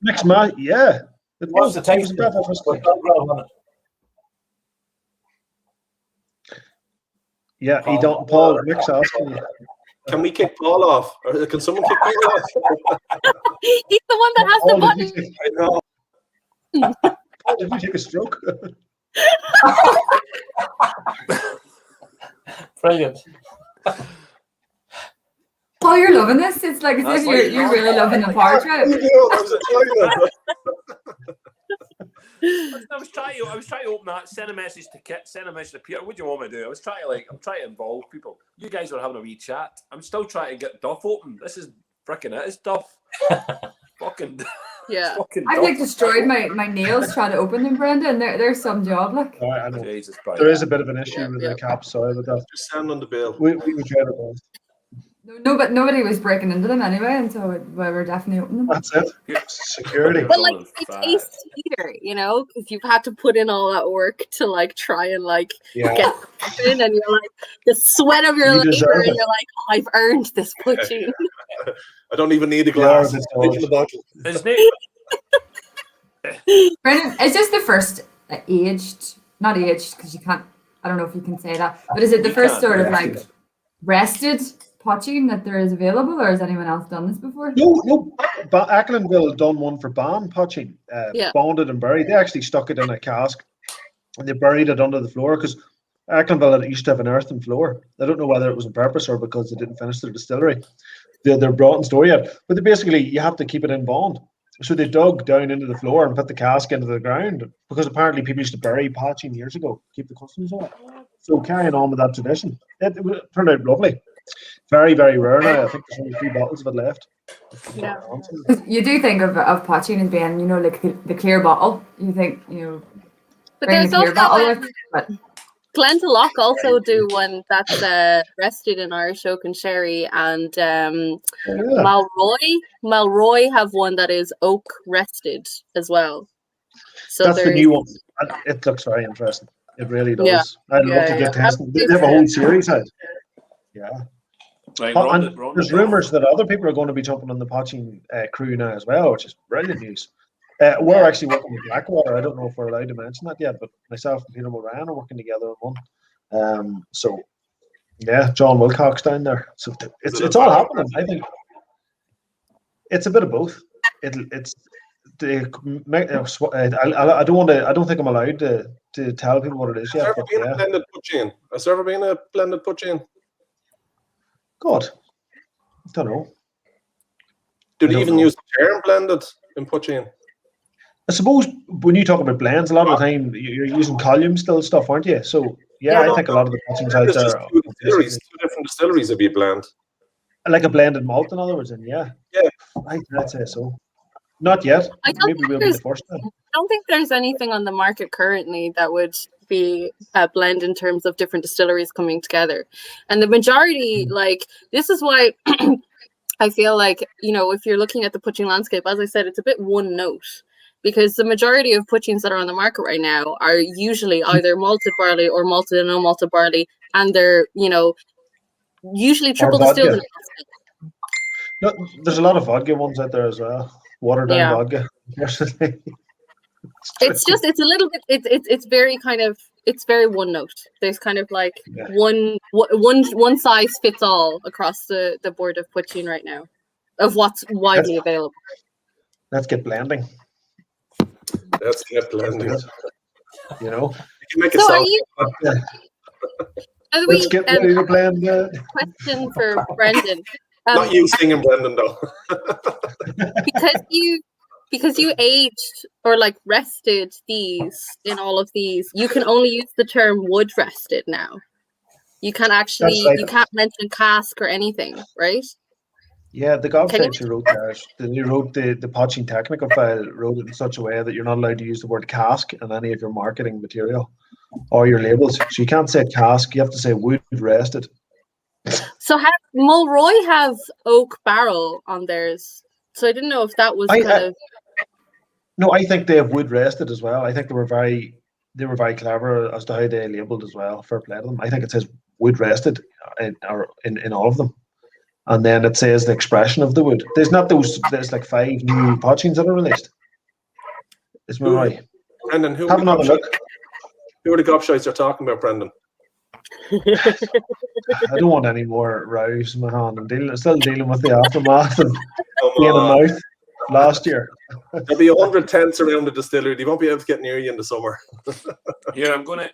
Next month, yeah. It What's the taste? Yeah, he don't. Paul, Nick's asking you. Can we kick Paul off? Or can someone kick Paul off? He's the one that has the button. I know. Paul, did you take a stroke? Brilliant. Oh, you're loving this. It's like as if you're really loving the power trip. I was trying to open that, send a message to Kit, send a message to Peter. What do you want me to do? I'm trying to involve people. You guys are having a wee chat. I'm still trying to get Duff open. This is freaking it. It's Duff. Fucking yeah. I've like destroyed my nails trying to open them, Brendan. There's some job like. I know. Jesus, there is a bit of an issue with the cap, so but that's just send on the bill. We tried our best. No, but nobody was breaking into them anyway, and so we're definitely opening them. That's it. Security. But like it tastes sweeter, because you've had to put in all that work to like try and get in, and you're like the sweat of your labor, and you're like, oh, I've earned this poitín. I don't even need a glass. Isn't Brendan, is this the first not aged, because you can't, I don't know if you can say that, but is it the first sort of like rested poitín that there is available, or has anyone else done this before? No. Acklandville done one for Ban poitín, bonded and buried. They actually stuck it in a cask and they buried it under the floor because Acklandville used to have an earthen floor. I don't know whether it was on purpose or because they didn't finish their distillery. They're brought in store yet, but you have to keep it in bond. So they dug down into the floor and put the cask into the ground because apparently people used to bury poitín years ago, keep the customs on. So carrying on with that tradition, it turned out lovely. Very, very rare now. I think there's only 3 bottles of it left. Yeah. You do think of poitín as being, like the clear bottle. You think, but there's also Glendalough also do one that's rested in Irish oak and sherry, and Malroy have one that is oak rested as well. So that's the new one. It looks very interesting. It really does. Yeah. I'd love to get testing. They have a whole series out. Yeah. Right, there's rumours that other people are going to be jumping on the poitín crew now as well, which is brilliant news. We're actually working with Blackwater. I don't know if we're allowed to mention that yet, but myself and Peter Moran are working together on one. So yeah, John Wilcox down there. So it's all happening. I think it's a bit of both. I don't think I'm allowed to tell people what it is yet. Has there ever been a blended poitín? God, I don't know. Do they even use the term blended in poitín? I suppose when you talk about blends, a lot of the time you're using column still stuff, aren't you? So I think a lot of the poitíns out there are two different distilleries would be a blend. Like a blended malt, in other words, and I'd say so. Not yet. Maybe we'll be the first time. I don't think there's anything on the market currently that would be a blend in terms of different distilleries coming together. And the majority, this is why I feel like, if you're looking at the poitín landscape, as I said, it's a bit one note. Because the majority of poitíns that are on the market right now are usually either malted barley or malted and unmalted barley, and they're, usually Or triple distilled. vodka. No, there's a lot of vodka ones out there as well. Watered down Yeah. vodka. Unfortunately. It's just it's a little bit it's very kind of it's very one note. There's kind of like Yeah. one size fits all across the board of poitín right now, of what's widely available. Let's get blending. Let's get blending. You know. You can make a So are song. you? Are Let's we, get ready to blend. question for Brendan. Not you singing, Brendan, though. because you aged or like rested these in all of these, you can only use the term wood rested now. You can't actually That's right. you can't mention cask or anything, right? Yeah, the website you wrote there, you wrote the Poitín technical file, wrote it in such a way that you're not allowed to use the word cask in any of your marketing material or your labels. So you can't say cask, you have to say wood rested. So Mulroy have oak barrel on theirs. So I didn't know if that was No, I think they have wood rested as well. I think they were very clever as to how they labelled as well. Fair play to them. I think it says wood rested in all of them. And then it says the expression of the wood. There's like 5 new poitíns that are released. Is my right? Brendan, who Have another look. Who are the gobshites you're talking about, Brendan? I don't want any more rows in my hand. I'm still dealing with the aftermath of being a mouth last year. There'll be 100 tents around the distillery. They won't be able to get near you in the summer. Here, I'm gonna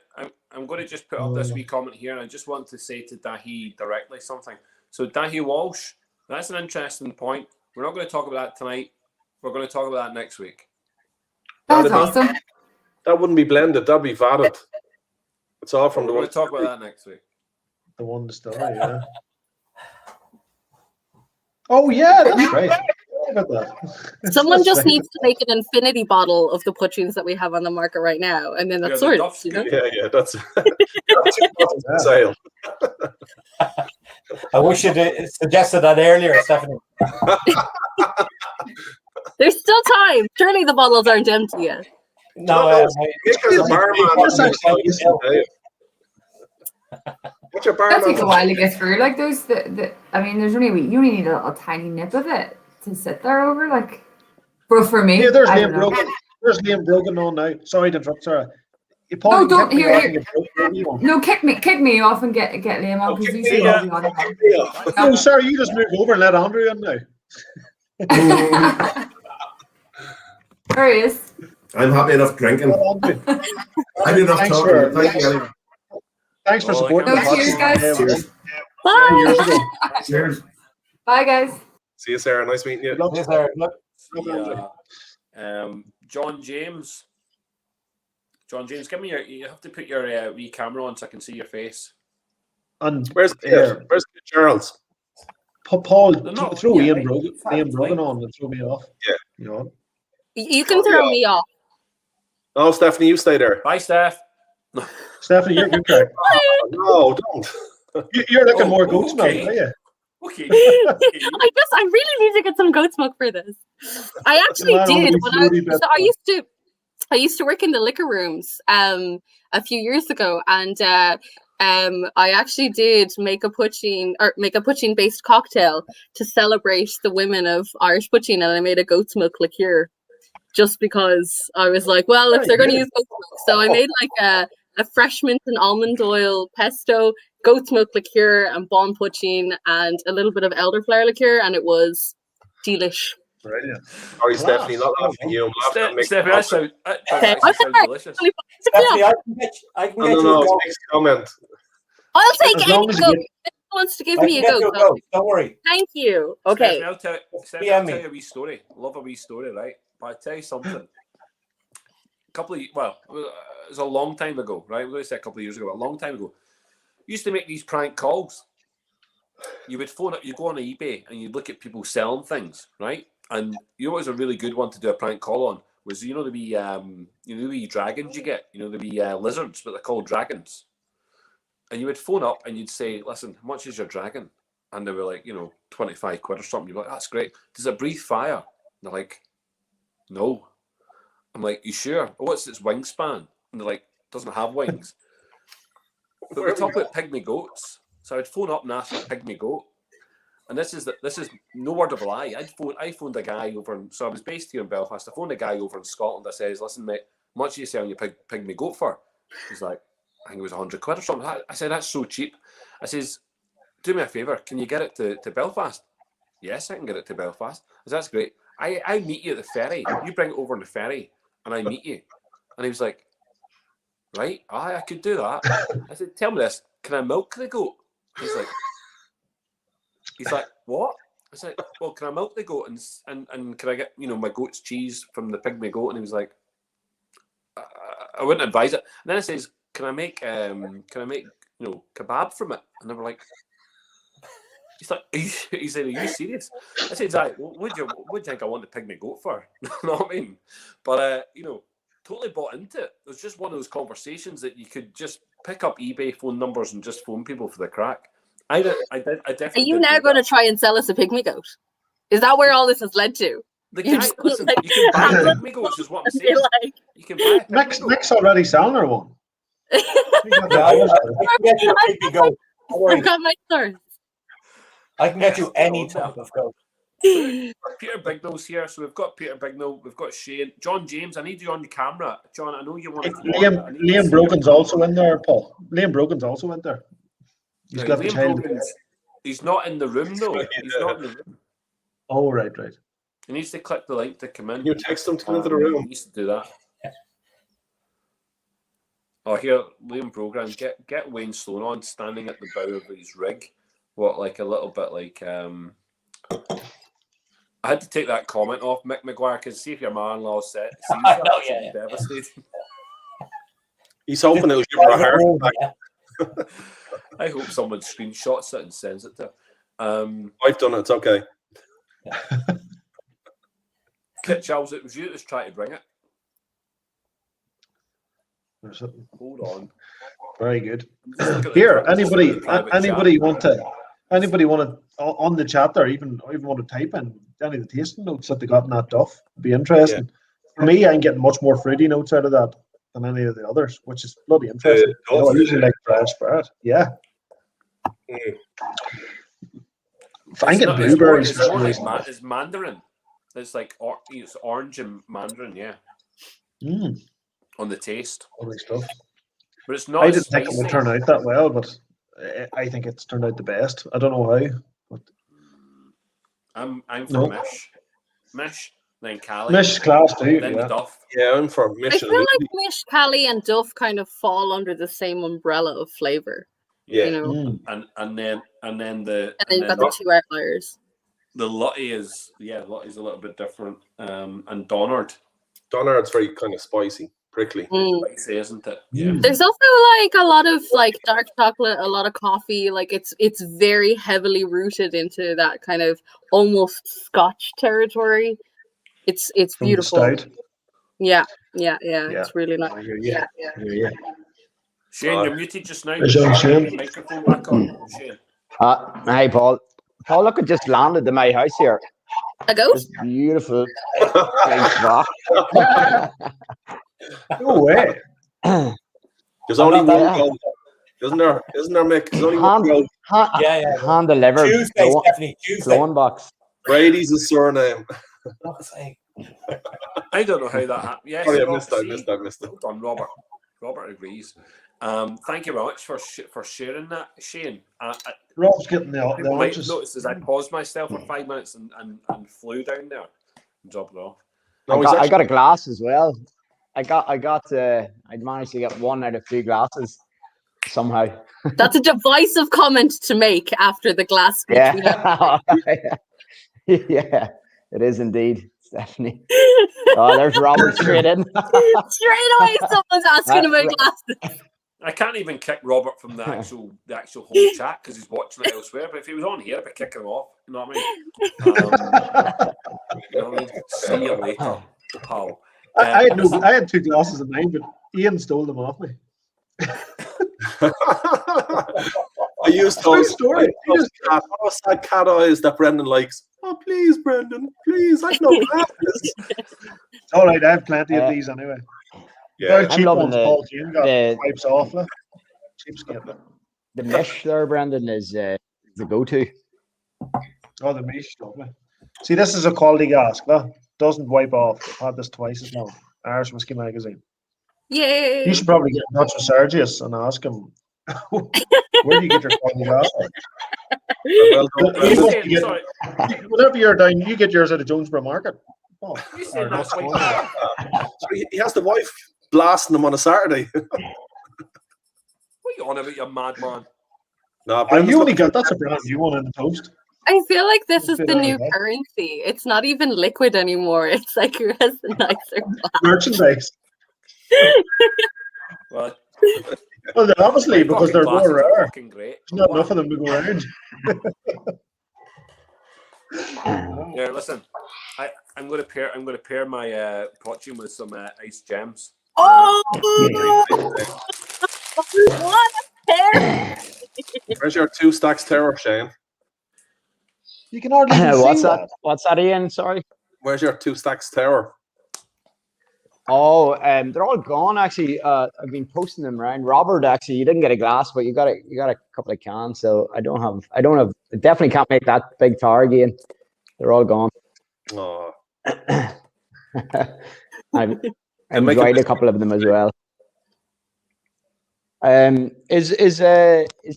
just put up this wee comment here, and I just want to say to Dahi directly something. So Dahi Walsh, that's an interesting point. We're not going to talk about that tonight. We're going to talk about that next week. That's awesome. That wouldn't be blended. That'd be vatted. It's all from the one. We're going to talk about that next week. The one distillery, yeah. Oh yeah, that's right. About that. Someone just needs to make an infinity bottle of the poitíns that we have on the market right now, and then that's sorted. You know? Yeah, that's sale. I wish you'd suggested that earlier, Stephanie. There's still time. Surely the bottles aren't empty yet. No, That takes a while to get through. Like those, I mean, you only need a tiny nip of it to sit there over. Like, but for me, yeah, there's I Liam don't know. Brogan. There's Liam Brogan on now. Sorry to interrupt, Sarah. No, don't here. No, kick me off and get Liam on because he's on. No, sorry, you just move over and let Andrew in now. There he is. I'm happy enough drinking. I'm enough Thanks talking. for- Thank you, anyway. Thanks for supporting No, the cheers, podcast. guys. Cheers. Bye. Cheers. Bye, guys. See you, Sarah. Nice meeting you. Yes, sir. John James. John James, give me you have to put your wee camera on so I can see your face. And Where's Charles? Paul, No, throw yeah, Ian Brogan, right. Ian Brogan on and throw me off. Yeah. You know? You can throw me off. Oh, Stephanie, you stay there. Bye, Steph. Stephanie, you're good, Craig. No, don't. You're looking more goat smell, okay. are you? Okay. I really need to get some goat smoke for this. I actually did when I used to work in the liquor rooms a few years ago, and I actually did make a poitín based cocktail to celebrate the women of Irish poitín, and I made a goat's milk liqueur just because I was like, well, if they're going to use goat's milk, so I made like a fresh mint and almond oil pesto, goat's milk liqueur, and bon poitín, and a little bit of elderflower liqueur, and it was delish. Brilliant. Sorry, Stephanie, not laughing at you. I'm laughing at Mick. Stephanie, that sounds delicious. Stephanie, I can get you a goat. Mick's comment. I'll take As long any as goat. you If anyone wants to give I me can a get you goat. a goat. Don't worry. Thank you. Okay. Stephanie, DM I'll me. tell you a wee story. Love a wee story, right? But I'll tell you something. It was a long time ago, right? We're going to say a couple of years ago, a long time ago. Used to make these prank calls. You would phone up, you go on eBay and you'd look at people selling things, right? And you know what was a really good one to do a prank call on was the wee dragons you get, the wee lizards, but they're called dragons. And you would phone up and you'd say, listen, how much is your dragon? And they were like, 25 quid or something. You're like, that's great. Does it breathe fire? And they're like, no. I'm like, you sure? Oh, what's its wingspan? And they're like, doesn't have wings. But we talk about pygmy goats. So I'd phone up and ask for pygmy goat. And this is no word of a lie. I phoned a guy over, so I was based here in Belfast. I phoned a guy over in Scotland. I says, listen, mate, how much are you selling your pygmy goat for? He's like, I think it was £100 or something. I said, that's so cheap. I says, do me a favour, can you get it to Belfast? Yes, I can get it to Belfast. I said, that's great. I meet you at the ferry. You bring it over on the ferry and I meet you. And he was like, right, I could do that. I said, tell me this, can I milk the goat? He's like, what? I said, well, can I milk the goat and can I get, my goat's cheese from the pygmy goat? And he was like, I wouldn't advise it. And then I says, can I make kebab from it? And they were like, he's like, he said, are you serious? I said, what do you think I want the pygmy goat for? You know what I mean? But totally bought into it. It was just one of those conversations that you could just pick up eBay phone numbers and just phone people for the crack. I definitely. Are you now going to try and sell us a pygmy goat? Is that where all this has led to? The guy, listen, you can buy pygmy goats, is what I'm saying. Like, you can buy a Nick's already selling her one. I've got my source. I can get you any type of goat. Peter Bignell's here, so we've got Peter Bignell, we've got Shane, John James. I need you on the camera, John. I know you want to. Liam Brogan's also in there, Paul. Liam Brogan's also in there. He's got the child. He's not in the room though. He's not in the room. Oh, right. He needs to click the link to come in. You text him to come into the room. He needs to do that. Oh, here, Liam Brogan, get Wayne Sloan on, standing at the bow of his rig. What, like a little bit like I had to take that comment off Mick McGuire because see if your man-in-law said devastating. He's hoping it'll give her a heart attack. I hope someone screenshots it and sends it to her. I've done it, it's okay. Kit Charles, it was you that was trying to bring it. Hold on. Very good. Here, anybody want to on the chat there, even want to type in any of the tasting notes that they got in that Duff? It'd be interesting. Yeah. For me, I'm getting much more fruity notes out of that than any of the others, which is bloody interesting. I usually like fresh bread. Yeah. I'm getting blueberries. It's mandarin. It's like it's orange and mandarin, yeah. On the taste. Lovely stuff. But it's not. I didn't think it would turn out that well, but I think it's turned out the best. I don't know why. But... I'm for Mish, then Cali. Mish class too. Then the Duff. Yeah, I'm for Mish. I feel like Mish, Cali, and Duff kind of fall under the same umbrella of flavor. Yeah, and then the you've got the two outliers. The Lottie is Lottie's a little bit different. And Donard's very kind of spicy, prickly. Spicy, isn't it? Yeah. There's also like a lot of like dark chocolate, a lot of coffee. Like it's very heavily rooted into that kind of almost Scotch territory. It's beautiful. Yeah. It's really nice. Yeah. Shane, you're muted just now. Shane. Microphone back on. Shane. Hey, Paul. Paul, look, it just landed in my house here. A goat? This beautiful big rock. No way. There's only one goat. Isn't there, Mick? There's only one goat. Hand delivered. Tuesday, Stephanie. Tuesday. Flowing box. Brady's his surname. I don't know how that happened. Yes, sorry, I missed that. Hold on, Robert. Robert agrees. Thank you very much for sharing that, Shane. Rob's getting the notice as I paused myself for 5 minutes and flew down there and dropped it off. I got a glass as well. I managed to get 1 out of 2 glasses somehow. That's a divisive comment to make after the glass. Yeah. Yeah, it is indeed, Stephanie. Oh, there's Robert straight in. Straight away, someone's asking about glasses. I can't even kick Robert from the actual whole chat because he's watching it elsewhere. But if he was on here, I'd be kicking him off. You know what I mean? See you later, pal. I had 2 glasses of mine, but Ian stole them off me. I used those sad cat eyes that Brendan likes. Oh, please, Brendan, please. I know glasses. It's all right. I have plenty of these anyway. Yeah, cheap ones. Paul Jean got wipes off. Cheapskate. the mesh there, Brendan, is the go-to. Oh, the mesh, lovely. See, this is a quality cask. That doesn't wipe off. I've had this twice as long. Irish Whiskey Magazine. Yay! You should probably get in touch with Sergius and ask him, where do you get your quality cask? Whenever you're down, you get yours at the Jonesboro Market. Oh, You said that's So he has the wife blasting him on a Saturday. What are you on about, you madman? No, you only got that's a brand new one in the post. I feel like this is Bit the out of new that. currency. It's not even liquid anymore. It's like who has the nicer glass. Merchandise. Well, Well, obviously, because they're more glasses are rare. fucking great. There's not enough of them to go around. Here, listen. I'm going to pair my Poitín with some ice gems. Oh! What a pair! Where's your 2 stacks terror, Shane? You can hardly even What's see that? What's that, Ian? Sorry. Where's your 2 stacks terror? Oh, they're all gone. Actually, I've been posting them around. Robert, actually, you didn't get a glass, but you got a couple of cans. So I definitely can't make that big tower again. They're all gone. Oh, I've enjoyed a couple of them as well. Is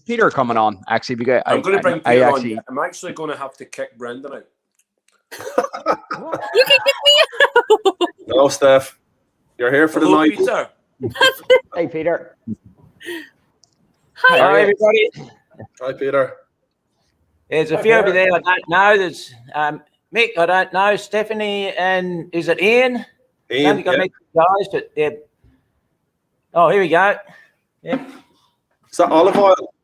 Peter coming on? Actually, because I'm going to bring Peter on. I'm actually going to have to kick Brendan out. You can kick me out. no, Steph. You're here for the night. Peter. Hey, Peter. Hi. Hello, everybody. Hi, Peter. There's a few over there I don't know. There's Mick, I don't know. Stephanie, and is it Ian? Ian, I think I met you guys, but yeah. Oh, here we go. Yep. Is that olive oil?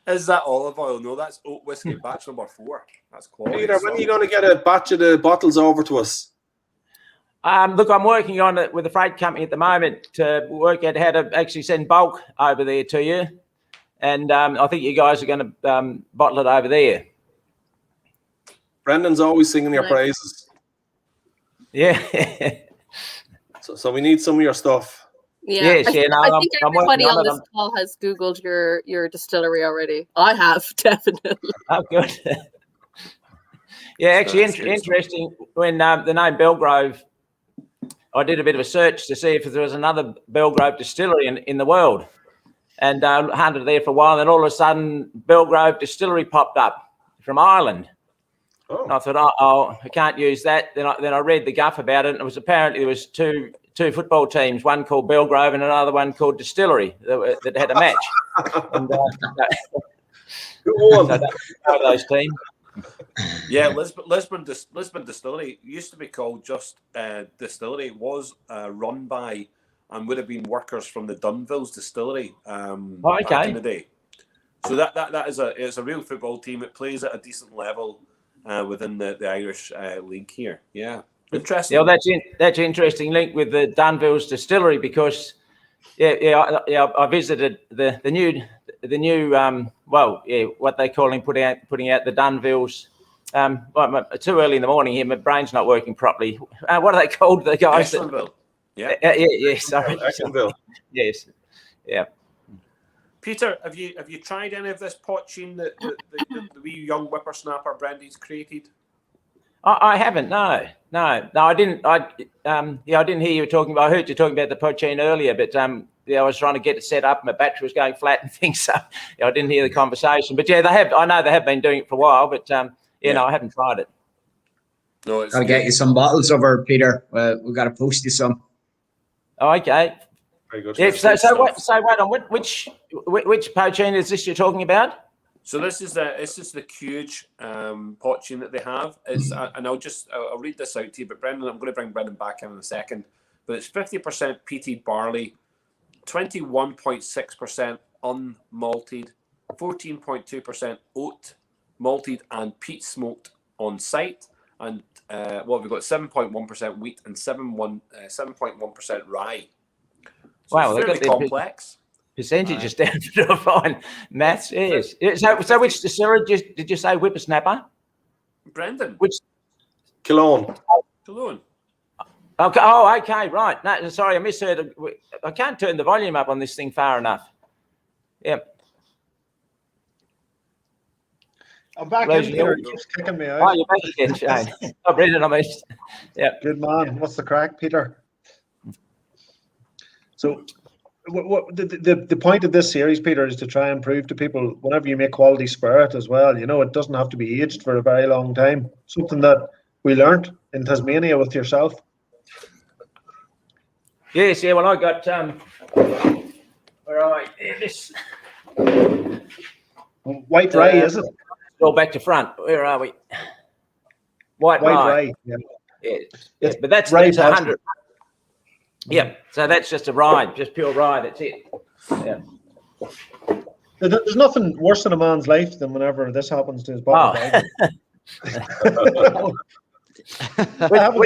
Is that olive oil? No, that's oat whiskey batch number 4. That's quality. Peter, when are you going to get a batch of the bottles over to us? Look, I'm working on it with the freight company at the moment to work out how to actually send bulk over there to you. And I think you guys are going to bottle it over there. Brendan's always singing your praises. Yeah. so we need some of your stuff. Yeah, Yes, I think I'm everybody working on it. this call has Googled your distillery already. I have, definitely. Oh, good. Yeah, actually, interesting. When the name Belgrove, I did a bit of a search to see if there was another Belgrove distillery in the world, and hunted there for a while. And all of a sudden, Belgrove Distillery popped up from Ireland. Oh. And I thought, oh, I can't use that. Then I read the guff about it, and it was apparently there was two football teams, one called Belgrove and another one called Distillery, that had a match. And who won? So those teams. Yeah, Lisbon Distillery used to be called just Distillery. It was run by and would have been workers from the Dunville's Distillery back in the day. So that is a real football team. It plays at a decent level within the Irish league here. Yeah, interesting. Yeah, that's interesting link with the Dunville's Distillery because I visited the new what they call putting out the Dunville's. Too early in the morning here, my brain's not working properly. What are they called? The guys Ashtonville. Yeah. Sorry. Ashtonville. Yes. Yeah. Peter, have you tried any of this Poitín that the wee young whippersnapper Brandy's created? I haven't. No, I didn't. I didn't hear you talking about. I heard you talking about the Poitín earlier, but I was trying to get it set up. My battery was going flat and things. So I didn't hear the conversation. But yeah, they have. I know they have been doing it for a while, but no, I haven't tried it. No, it's Gotta get you some bottles over, Peter. We've got to post you some. Oh, okay. Very good. Yeah, so wait on. Which Poitín is this you're talking about? So this is the Cúige Poitín that they have. And I'll read this out to you. But Brendan, I'm going to bring Brendan back in a second. But it's 50% peated barley, 21.6% unmalted, 14.2% oat, malted and peat smoked on site, and we've got 7.1% wheat and 7.1% rye. So Wow, it's fairly complex. Percentages down to a fine maths. Yes. So which distillery did you say whippersnapper? Brendan. Which Killowen. Killowen. Okay. Oh, okay, right. No, sorry, I misheard. I can't turn the volume up on this thing far enough. Yep. I'm back Rose, in, Peter. He keeps kicking me out. Oh, you're back again, Shane. Oh, Brendan, I missed. Yeah. Good man. What's the crack, Peter? So, what the point of this series, Peter, is to try and prove to people whenever you make quality spirit as well, you know, it doesn't have to be aged for a very long time. Something that we learned in Tasmania with yourself. Yes, yeah. Well, I got where are I? This white rye, is it? Go back to front. Where are we? White rye. Yeah. Yeah, but that's 100. Yeah, so that's just a rye, just pure rye. That's it. Yeah. There's nothing worse in a man's life than whenever this happens to his bottle. Which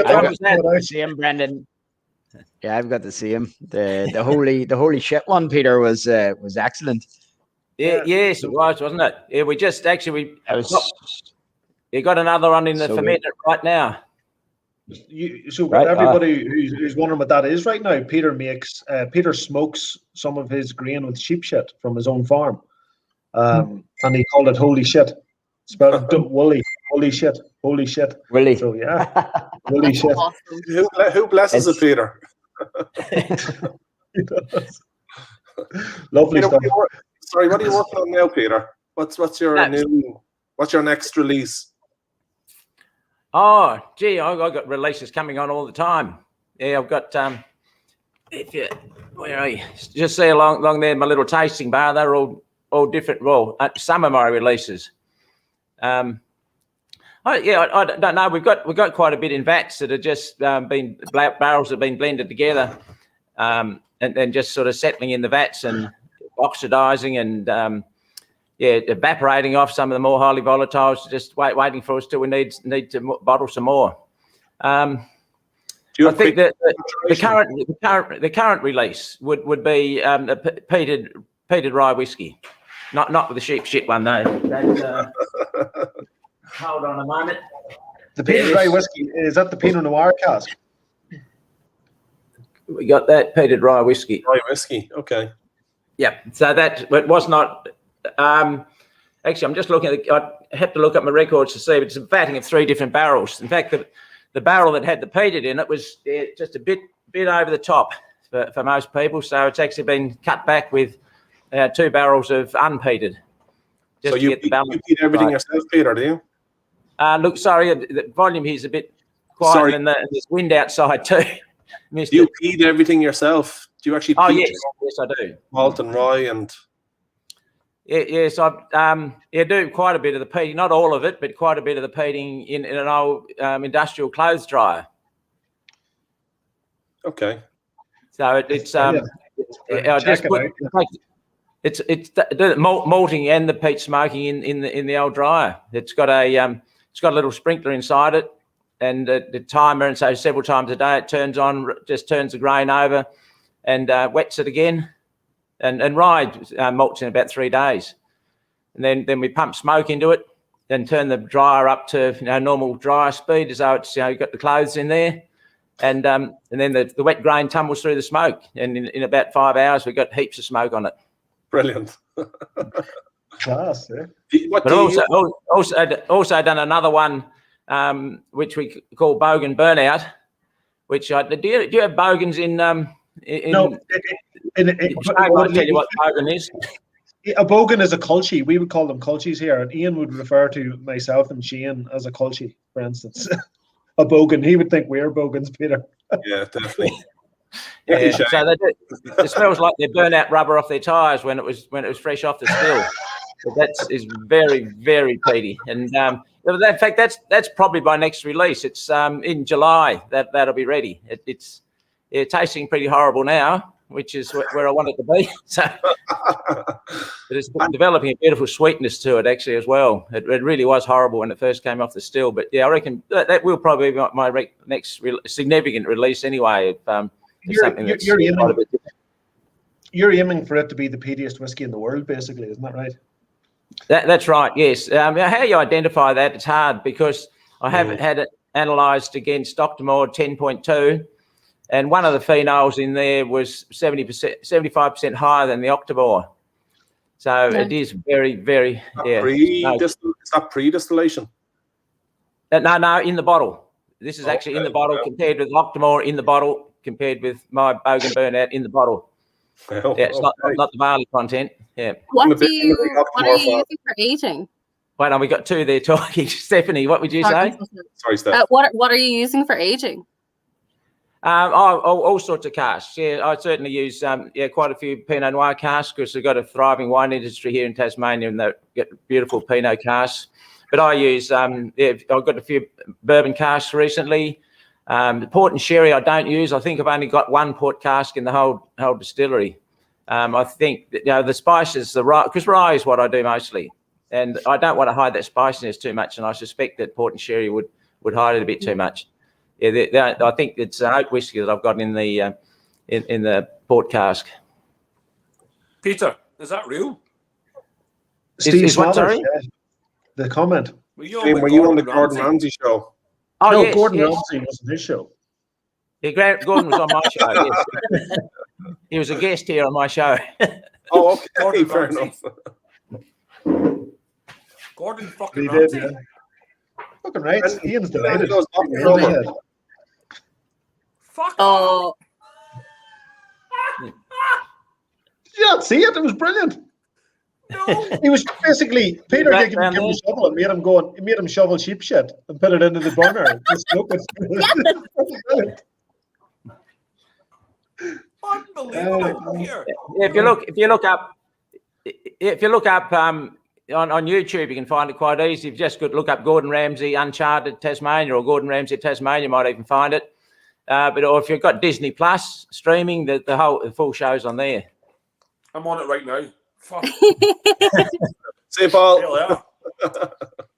one was that? Same, Brendan. Yeah, I've got to see him. The holy shit one, Peter, was excellent. Yeah, yes, it was, wasn't it? Yeah, we just actually you got another one in the fermenter right now. Everybody who's wondering what that is right now, Peter smokes some of his grain with sheep shit from his own farm, and he called it holy shit. Spelled woolly shit. Willy. So yeah, woolly shit. Awesome. Who blesses it, Peter? He does. Lovely Peter, stuff. Sorry, what are you working on now, Peter? What's your next release? Oh, gee, I got releases coming on all the time. Yeah, I've got where are you? Just see along there, my little tasting bar. They're all different. Well, some of my releases. I don't know. We've got quite a bit in vats that have just been barrels that have been blended together, and then just sort of settling in the vats and oxidizing and evaporating off some of the more highly volatiles. Just waiting for us till we need to bottle some more. I think that the current release would be the peated rye whiskey, not with the sheep shit one though. That's, hold on a moment. The peated rye whiskey, is that the Pinot Noir cask? We got that peated rye whiskey. Rye whiskey, okay. Yeah, so that it was not. Actually, I'm just looking at. I have to look up my records to see. But it's a vatting of 3 different barrels. In fact, the barrel that had the peated in it was just a bit over the top for most people. So it's actually been cut back with 2 barrels of unpeated. So you peat everything yourself, Peter, do you? Look, sorry, the volume here is a bit quiet, and there's wind outside too. Do you peat everything yourself? Do you actually? Oh yes, I do. Malt and rye and. Yes, I do quite a bit of the peating, not all of it, but quite a bit of the peating in an old industrial clothes dryer. Okay. So it's malting and the peat smoking in the old dryer. It's got a little sprinkler inside it, and the timer, and so several times a day it turns on, just turns the grain over, and wets it again. And rye malts in about 3 days, and then we pump smoke into it, then turn the dryer up to normal dryer speed, as though it's you've got the clothes in there, and then the wet grain tumbles through the smoke, and in about 5 hours we've got heaps of smoke on it. Brilliant. Class, eh? But also done another one, which we call Bogan Burnout. Which do you have Bogans in? No. I'll tell you what bogan is. A bogan is a culchie. We would call them culchies here, and Ian would refer to myself and Shane as a culchie, for instance. A bogan. He would think we're bogans, Peter. Yeah, definitely. Yeah, so it smells like they burn out rubber off their tires when it was fresh off the still. So that is very, very peaty. And in fact, that's probably my next release. It's in July that'll be ready. It's tasting pretty horrible now, which is where I want it to be. So it's developing a beautiful sweetness to it actually as well. It really was horrible when it first came off the still, but yeah, I reckon that will probably be my next significant release anyway. You're aiming for it to be the peatiest whiskey in the world, basically, isn't that right? That's right. Yes. How you identify that? It's hard because I haven't had it analysed against Octomore 10.2. and one of the phenols in there was 75% higher than the Octomore. So it is very, very Is that pre-distillation? No, in the bottle. This is actually in the bottle compared with Octomore in the bottle compared with my Bogan Burnout in the bottle. It's not the barley content. Yeah. What are you using for aging? Wait on, we got two there talking. Stephanie, what would you say? Sorry, Steph. What are you using for aging? All sorts of casks. Yeah, I certainly use quite a few Pinot Noir casks because we've got a thriving wine industry here in Tasmania, and they get beautiful Pinot casks. But I use I've got a few bourbon casks recently. Port and sherry I don't use. I think I've only got one port cask in the whole distillery. I think the spices, because rye is what I do mostly, and I don't want to hide that spiciness too much. And I suspect that port and sherry would hide it a bit too much. Yeah, I think it's oak whiskey that I've got in the port cask. Peter, is that real? Steve, what, sorry? The comment. Were you on the Gordon Ramsay show? Oh, no, yes, Gordon yes. Ramsay wasn't his show. Yeah, Gordon was on my show. Yes. He was a guest here on my show. Oh, okay, fair enough. Gordon fucking He Ramsay. did, yeah. Fucking right. Ian's delighted. Fuck off. Did you not see it? It was brilliant. No. He was basically Peter gave him a shovel and made him shovel sheep shit and put it into the burner. Unbelievable. Here. If you look up on YouTube, you can find it quite easy. If you just look up Gordon Ramsay Uncharted Tasmania or Gordon Ramsay Tasmania, you might even find it. Or if you've got Disney Plus streaming, the full show's on there. I'm on it right now. Fuck. Say, Paul. Yeah.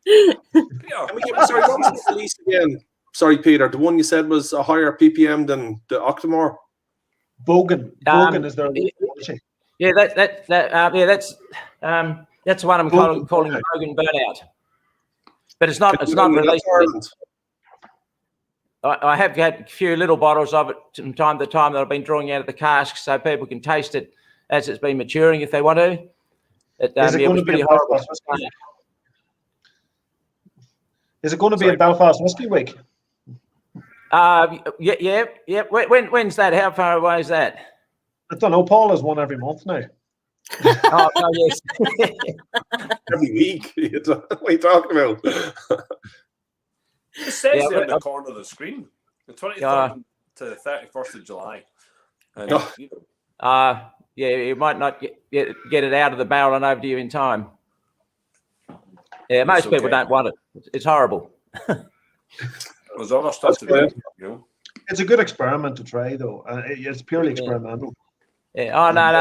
Can we get sorry, what was the release again? Sorry, Peter. The one you said was a higher ppm than the Octomore. Bogan. Bogan is there. Yeah, that's the one I'm calling Bogan Burnout. But it's not released. I have had a few little bottles of it from time to time that I've been drawing out of the casks so people can taste it as it's been maturing if they want to. Is it going to be horrible? Is it going to be a Belfast Whiskey Week? Yeah. When's that? How far away is that? I don't know. Paul has one every month now. Oh, no, yes. Every week. What are you talking about? It says there in the corner of the screen, the 23rd to the 31st of July. And, you might not get it out of the barrel and over to you in time. Yeah, most people don't want it. It's horrible. There's other stuff to do. You know? It's a good experiment to try, though. It's purely experimental. Yeah. Oh no.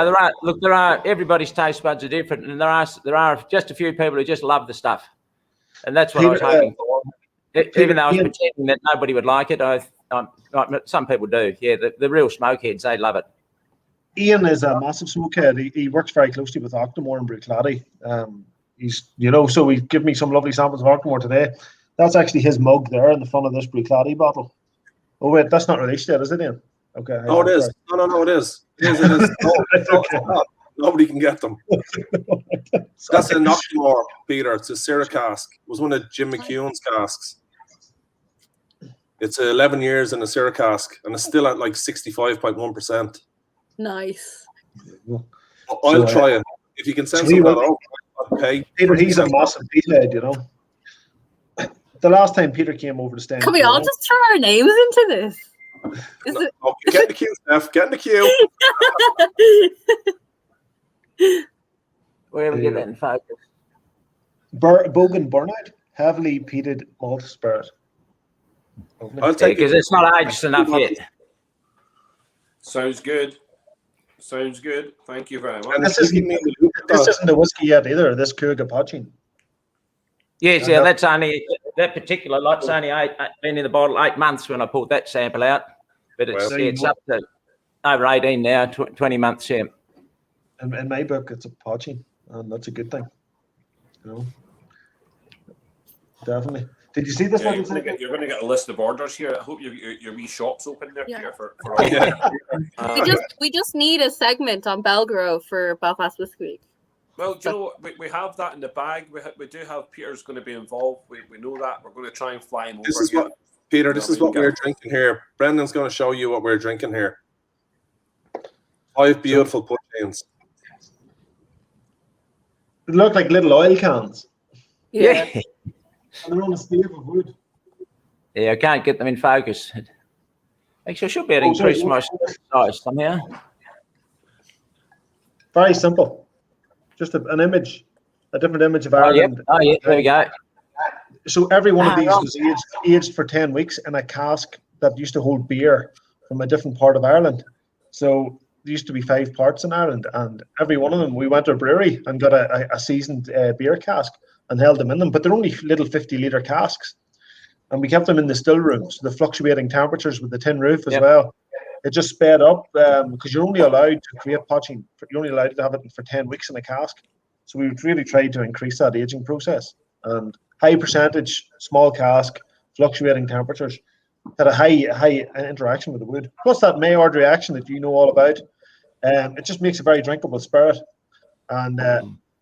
There are. Everybody's taste buds are different, and there are just a few people who just love the stuff, and that's what I was hoping for. Even though I was pretending that nobody would like it, some people do. Yeah, the real smokeheads, they love it. Ian is a massive smokehead. He works very closely with Octomore and Bruichladdich. He's, so he gave me some lovely samples of Octomore today. That's actually his mug there in the front of this Bruichladdich bottle. Oh wait, that's not released yet, is it, Ian? Okay. Oh, it is. No, it is. It is. No, nobody can get them. That's an Octomore, Peter. It's a Syrah cask. It was one of Jim McEwen's casks. It's 11 years in a Syrah cask, and it's still at like 65.1%. Nice. I'll try it. If you can send some of that out, I'll pay. Peter, he's a massive peathead, The last time Peter came over to stand. Can we all just throw our names into this? Get in the queue, Steph. Get in the queue. Where do we get that in focus? Bogan Burnout, heavily peated malt spirit. I'll take because it's not aged enough yet. Sounds good. Thank you very much. And this isn't the whiskey yet either. This Cúige Poitín. Yes, yeah, that's only that particular lot's only been in the bottle 8 months when I pulled that sample out, but it's up to over 18 now, 20 months. Yeah. In my book, it's a Poitín, and that's a good thing. Definitely. Did you see this? Yeah, little you're going to get a list of orders here. I hope your wee shop's open there, Yeah. Peter. For we just need a segment on Belgrove for Belfast Whiskey Week. Well, do you know what? We have that in the bag. We do have Peter's going to be involved. We know that. We're going to try and fly him over. This is what Peter. This is what we're drinking here. Brendan's going to show you what we're drinking here. 5 beautiful Poitíns. They look like little oil cans. Yeah. And they're on a stave of wood. Yeah, I can't get them in focus. Actually, I should be able to increase my size somehow. Very simple. Just an image, a different image of Ireland. Oh, yeah, there we go. So every one of these was aged for 10 weeks in a cask that used to hold beer from a different part of Ireland. So there used to be 5 parts in Ireland, and every one of them, we went to a brewery and got a seasoned beer cask and held them in them. But they're only little 50-litre casks. And we kept them in the still rooms, the fluctuating temperatures with the tin roof as well. It just sped up because you're only allowed to create poitín. You're only allowed to have it for 10 weeks in a cask. So we really tried to increase that aging process. And high percentage, small cask, fluctuating temperatures, had a high interaction with the wood. Plus that Maillard reaction that you know all about. It just makes a very drinkable spirit. And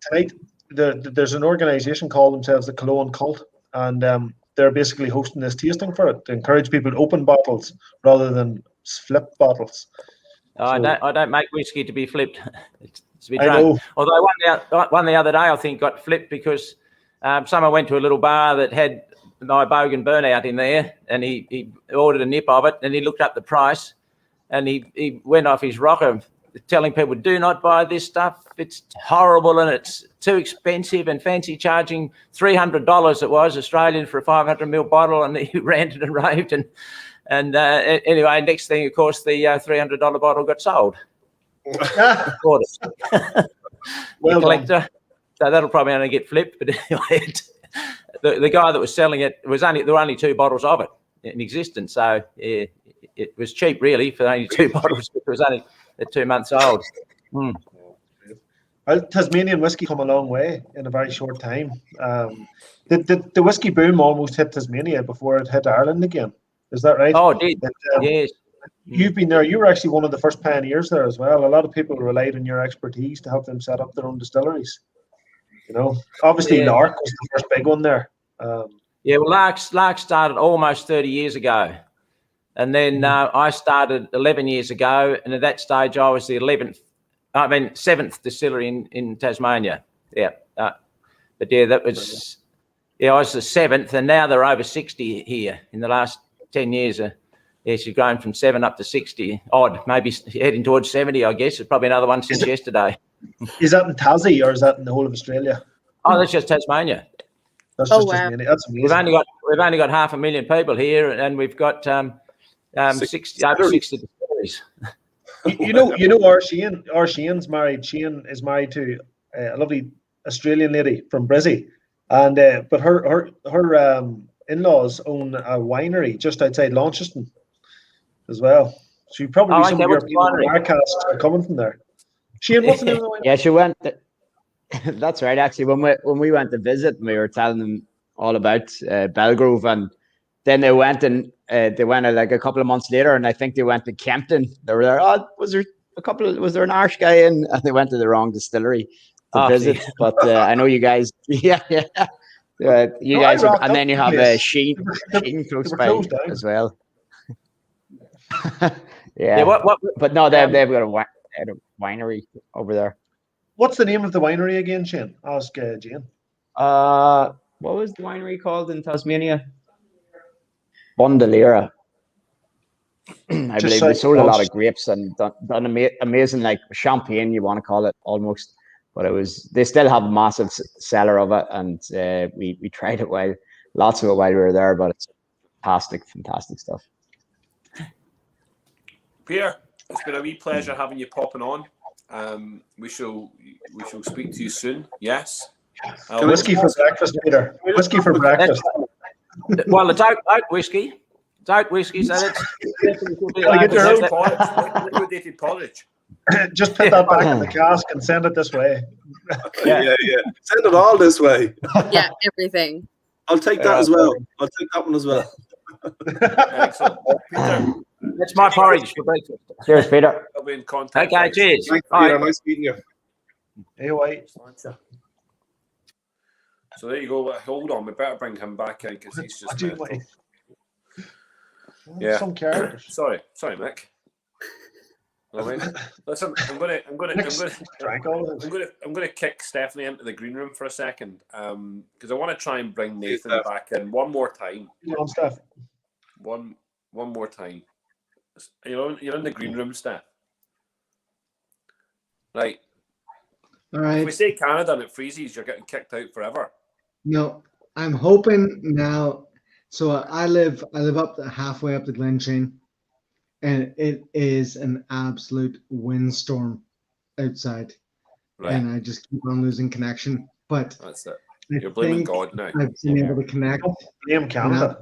tonight, there's an organisation called themselves the Killowen Kult. And they're basically hosting this tasting for it to encourage people to open bottles rather than flip bottles. I don't make whiskey to be flipped. It's to be I drunk. know. Although one the other day I think got flipped because someone went to a little bar that had an ibogan burnout in there, and he ordered a nip of it, and he looked up the price, and he went off his rocker telling people, do not buy this stuff. It's horrible and it's too expensive, and fancy charging $300 it was Australian for a 500ml bottle, and he ranted and raved. And anyway, next thing, of course, the $300 bottle got sold. Well, collector. So that'll probably only get flipped. But anyway, the guy that was selling it there were only 2 bottles of it in existence. So it was cheap, really, for only 2 bottles. It was only 2 months old. Mm. Well, Tasmanian whiskey come a long way in a very short time. The whiskey boom almost hit Tasmania before it hit Ireland again. Is that right? Oh, it did. Yes. You've been there. You were actually one of the first pioneers there as well. A lot of people relied on your expertise to help them set up their own distilleries. You know, obviously Lark was the first big one there. Yeah, well, Lark started almost 30 years ago. And then I started 11 years ago. And at that stage, I was the 7th distillery in Tasmania. Yeah. But yeah, that was, I was the 7th. And now they're over 60 here in the last 10 years. She's grown from 7 up to 60 odd, maybe heading towards 70, I guess. It's probably another one since yesterday. Is that in Tassie or is that in the whole of Australia? Oh, that's just Tasmania. That's just Tasmania. That's amazing. We've only got 500,000 people here, and we've got 60 distilleries. you know, our Shane's married. Shane is married to a lovely Australian lady from Brizzy, and but her in-laws own a winery just outside Launceston as well. So you probably some of your people casks are coming from there. Shane, what's the name of the winery? Yeah, she went. That's right. Actually, when we went to visit, we were telling them all about Belgrove, and then they went like a couple of months later, and I think they went to Kempton. They were there. Oh, was there an Irish guy in? And they went to the wrong distillery to visit. But I know you guys. Yeah. You guys, and then you have Sheen close by as well. Yeah. But no, they've got a winery over there. What's the name of the winery again, Shane? Ask Jane. What was the winery called in Tasmania? Bondalera. I believe they sold a lot of grapes and done amazing, like champagne, you want to call it almost. But they still have a massive cellar of it, and we tried it lots of it while we were there. But it's fantastic stuff. Peter, it's been a wee pleasure having you popping on. We shall speak to you soon. Yes. Whiskey for breakfast, Peter. Whiskey for breakfast. Well, it's oat whiskey. It's oat whiskey, so that's get your own liquidated porridge. Just put that back in the cask and send it this way. Yeah. Send it all this way. Yeah, everything. I'll take that as well. I'll take that one as well. Excellent. Peter, That's my porridge for breakfast. Cheers, Peter. I'll be in contact. Okay, cheers. Thanks, Bye. Peter. Nice meeting you. Hey, wait. So there you go. Hold on, we better bring him back in because he's just. Yeah. Some characters. Sorry, Mick. I mean, listen, I'm gonna kick Stephanie into the green room for a second, because I want to try and bring Nathan back in one more time. One more time. You're in the green room, Steph. Right. All right. If we say Canada and it freezes, you're getting kicked out forever. No, I'm hoping now. So I live up halfway up the Glen Chain, and it is an absolute windstorm outside, right. And I just keep on losing connection. But that's it. You're blaming God now. I've been able to connect. Blame Canada.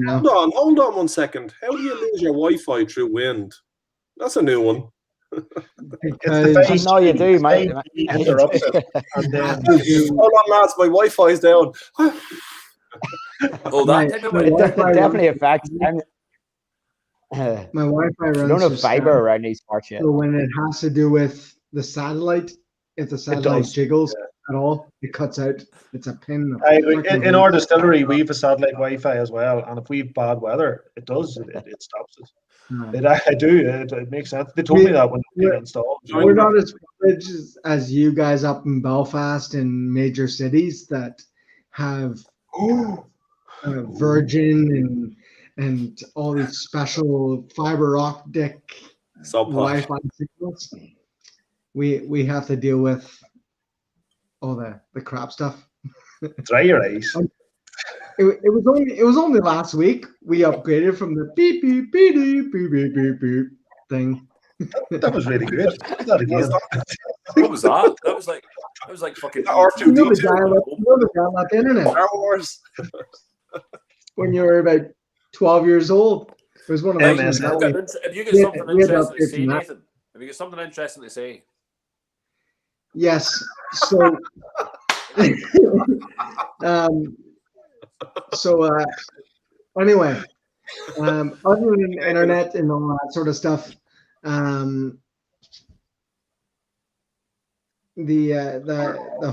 Hold on 1 second. How do you lose your Wi-Fi through wind? That's a new one. Because no, you do, mate. Hold on, lads. My Wi-Fi's down. Oh, that type of it definitely affects. My Wi-Fi runs. Don't have fiber around these parts yet. So when it has to do with the satellite, if the satellite jiggles at all, it cuts out. It's a pin. In our distillery, we have a satellite Wi-Fi as well, and if we have bad weather, it does. It stops it. It makes sense. They told me that when they installed. We're not as privileged as you guys up in Belfast and major cities that have Virgin and all these special fiber optic Wi-Fi signals. We have to deal with all the crap stuff. Dry your eyes. It was only last week we upgraded from the beep beep beep beep beep beep beep beep thing. That was really good. That again. What was that? That was like fucking R2D2. You know the dial-up internet. Star Wars. When you were about 12 years old, it was one of those. Have you got something interesting to say, Nathan? Have you got something interesting to say? Yes. So. Anyway, other than internet and all that sort of stuff, the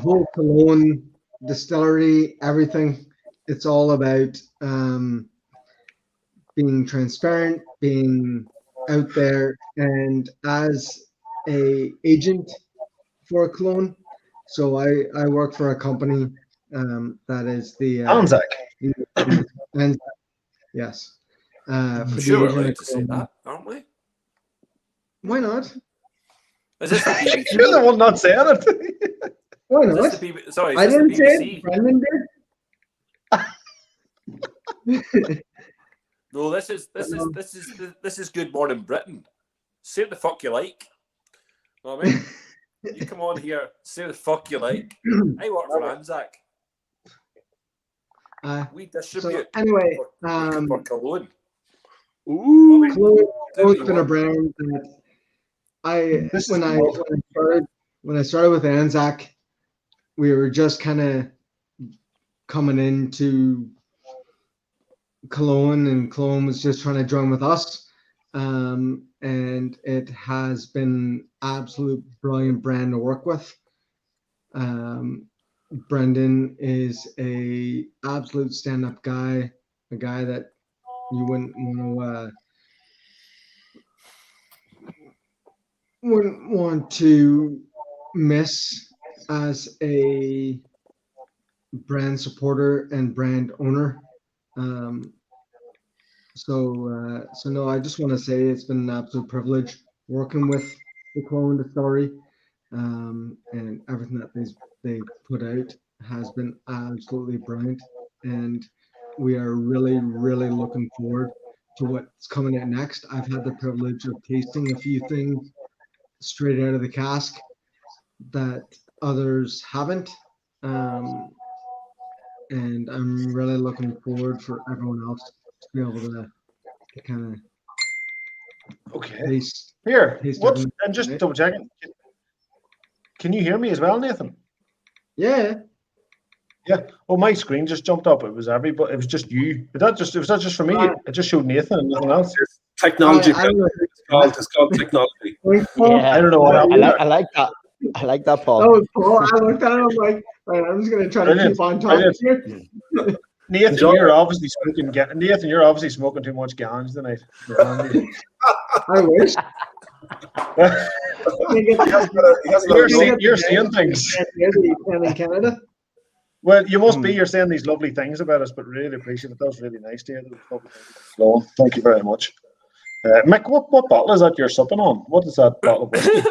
whole Killowen distillery, everything, it's all about being transparent, being out there, and as a agent for Killowen. So I work for a company that is the Anzac. Yes. Sure, we're allowed to say that, aren't we? Why not? Is this the BBC? You're the one not saying it. Why not? Sorry, I didn't say it. Brendan did. No, this is Good Morning Britain. Say what the fuck you like. You know what I mean? You come on here, say what the fuck you like. I work for Anzac. We distribute. So anyway, for Killowen. Killowen's been a brand that when I started with Anzac, we were just kind of coming into Killowen, and Killowen was just trying to join with us. And it has been absolute brilliant brand to work with. Brendan is a absolute stand-up guy, a guy that you wouldn't want to miss as a brand supporter and brand owner. So no, I just want to say it's been an absolute privilege working with the Killowen Distillery, and everything that they put out has been absolutely brilliant, and we are really, really looking forward to what's coming out next. I've had the privilege of tasting a few things straight out of the cask that others haven't, and I'm really looking forward for everyone else to be able to kind of taste. Here, taste what's everything. and just double checking. Can you hear me as well, Nathan? Yeah. Yeah. Oh, my screen just jumped up. It was everybody. It was just you. Was that just for me? It just showed Nathan and nothing else. Technology. I don't know. It's called technology. Yeah, I don't know what happened. I like that. I like that, Paul. That was Paul. I looked at him like, right, I'm just gonna try to keep on talking here. Nathan, you're obviously smoking. Nathan, you're obviously smoking too much ganja tonight. I wish. You're seeing things. In Canada. Well, you must be. You're saying these lovely things about us, but really appreciate it. That was really nice to hear. Well, thank you very much. Mick, what bottle is that you're sipping on? What is that bottle of whiskey?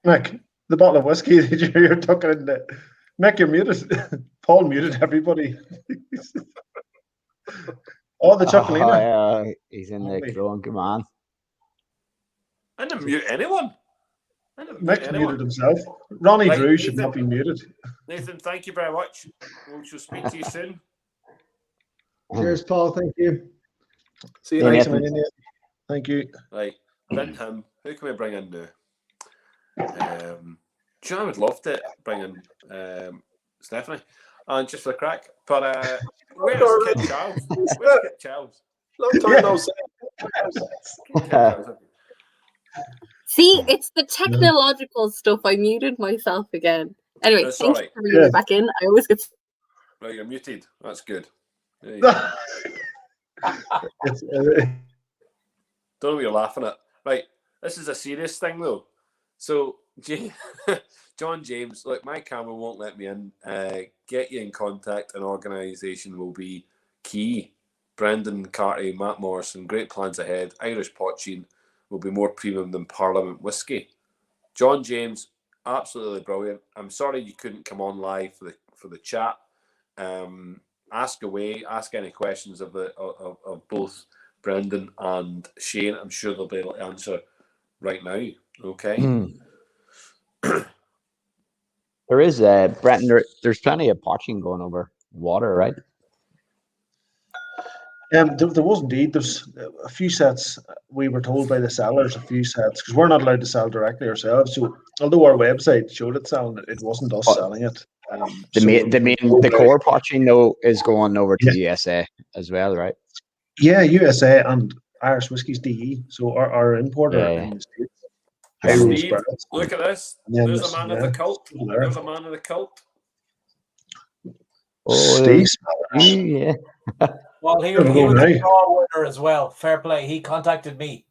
Mick, the bottle of whiskey that you're tucking in the... Mick, you're muted. Paul muted everybody. Oh, the Chocolina. Yeah, he's in the drunk, man. I didn't mute anyone. Mick muted himself. Ronnie Drew should not be muted. Nathan, thank you very much. We shall speak to you soon. Cheers, Paul. Thank you. See you next time. Thank you. Right, then him. Who can we bring in now? Do you know, I would love to bring in Stephanie, and just for the crack. But where's Kid Charles? Where's Kid Charles? Long time no see. See, it's the technological stuff. I muted myself again. Anyway, That's thanks alright. for bringing me back in. I always get. Right, you're muted. That's good. There you go. Don't know what you're laughing at. Right, this is a serious thing though. So, John James, look, my camera won't let me in. Get you in contact. An organisation will be key. Brendan Carty, Matt Morrison, great plans ahead. Irish Poitín will be more premium than Parliament whiskey. John James, absolutely brilliant. I'm sorry you couldn't come on live for the chat. Ask away. Ask any questions of both Brendan and Shane. I'm sure they'll be able to answer right now. Okay. There is Brenton. There's plenty of Poitín going over water, right? There was indeed. There's a few sets. We were told by the sellers a few sets because we're not allowed to sell directly ourselves. So although our website showed it selling it, wasn't us selling it. The core Poitín though is going over to the USA as well, right? Yeah, USA and Irish Whiskies DE. So our importer in the States. Steve, look at this. There's a man of the cult. There's a man of the cult. Steve. Yeah. Well, he was a draw winner as well. Fair play. He contacted me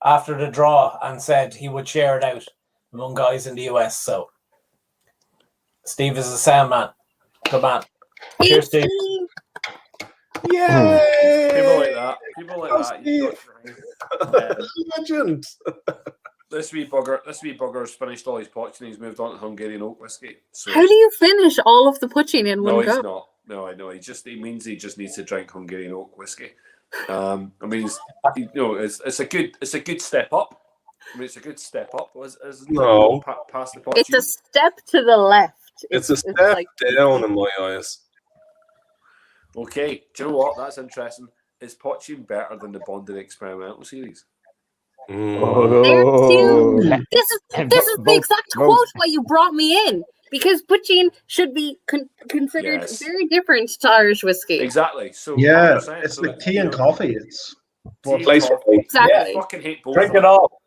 after the draw and said he would share it out among guys in the US. So Steve is a sound man. Good man. Cheers, Steve. Yay! People like that. People like that. Legend. This wee bugger's finished all his Poitín. He's moved on to Hungarian oak whiskey. So. How do you finish all of the Poitín in one go? No, he's not. No, I know. He means he just needs to drink Hungarian oak whiskey. I mean, it's a good step up. I mean, it's a good step up. No, past the Poitín. It's a step to the left. It's a step down in my eyes. Okay, do you know what? That's interesting. Is Poitín better than the Bonded Experimental series? Oh. This is the exact quote why you brought me in. Because Poitín should be considered very different to Irish whiskey. Exactly. So yeah, it's like tea and coffee. It's place for me. Exactly. Yeah, I fucking hate both. Drink it all.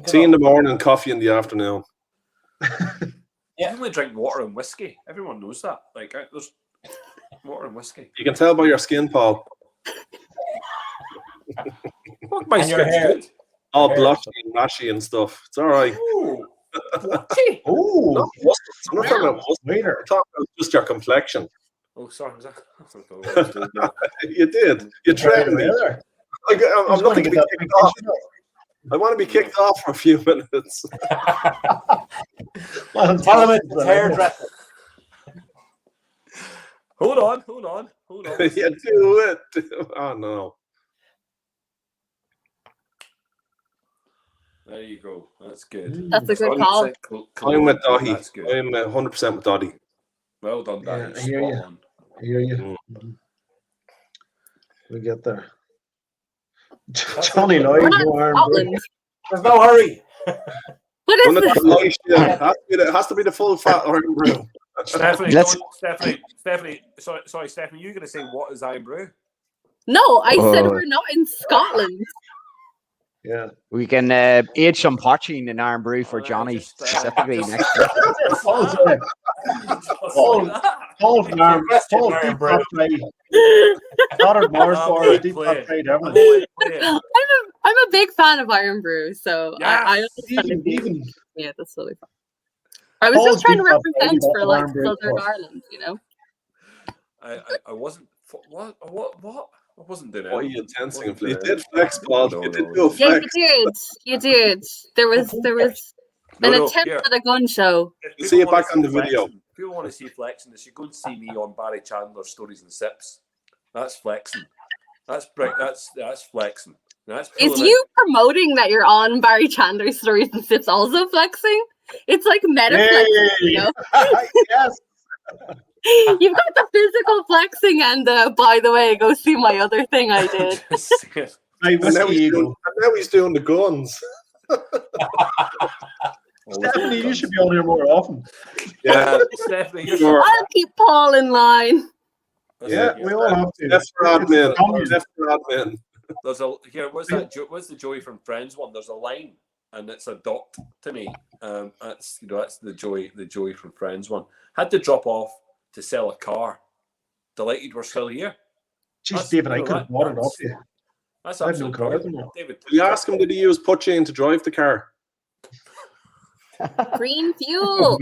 Tea in the morning, coffee in the afternoon. Yeah, I only drink water and whiskey. Everyone knows that. Like, there's water and whiskey. You can tell by your skin, Paul. Fuck, my skin's good. All blotchy and rashy and stuff. It's all right. Ooh. Oh, I'm not talking about mustard. I'm talking about just your complexion. Oh, sorry. Was that? You did. You threatened me. I'm looking to be kicked off. I want to be kicked off for a few minutes. Tell him it's hairdresser. Hold on. You do it. Oh, no. There you go. That's good. That's a good call. I'm with Dahi. I'm 100% with Dahi. Well done, Dahi. I hear you. We get there. Johnny Lloyd, there's no hurry. What is this? It has to be the full fat iron brew. Stephanie, Let's- Stephanie, sorry, Stephanie, you're going to say what is Iron Brew? No, I said Oh. we're not in Scotland. Yeah. We can age some poaching in Iron Brew for Johnny specifically next week. Paul's arm. Paul's deep hot trade. Potted Mars bars, deep hot trade, everything. I'm a big fan of Iron Brew, so I understand Even yeah, that's totally fine. I was Paul's just trying to deep hot represent trade, for like Iron Brew Southern stuff. Ireland, you know. I wasn't. What? I wasn't doing What are it. you intensing? You did flex, Paul. You did do a Yeah, flex. you did. There was an attempt at a gun show. You see it back on the video. If people want to see flexing, they should go and see me on Barry Chandler's Stories and Sips. That's flexing. That's flexing. That's Is pulling you promoting that you're on Barry Chandler's Stories and Sips also flexing? It's like meta flexing, you know? Yes. You've got the physical flexing and by the way, go see my other thing I did. Hey, And now he's doing the guns. Stephanie, you should be on here more often. Yeah, Stephanie, sure. I'll keep Paul in line. Yeah, we all have to. That's for admin. That's for admin. There's a here. What's the Joey from Friends one? There's a line, and it's a dot to me. That's that's the Joey from Friends one. Had to drop off to sell a car. Delighted we're still here. Jeez, David, I could have brought it off you. That's I have no absolutely car brilliant. anymore. David, Did you ask him, did he use Poitín to drive the car? Green fuel.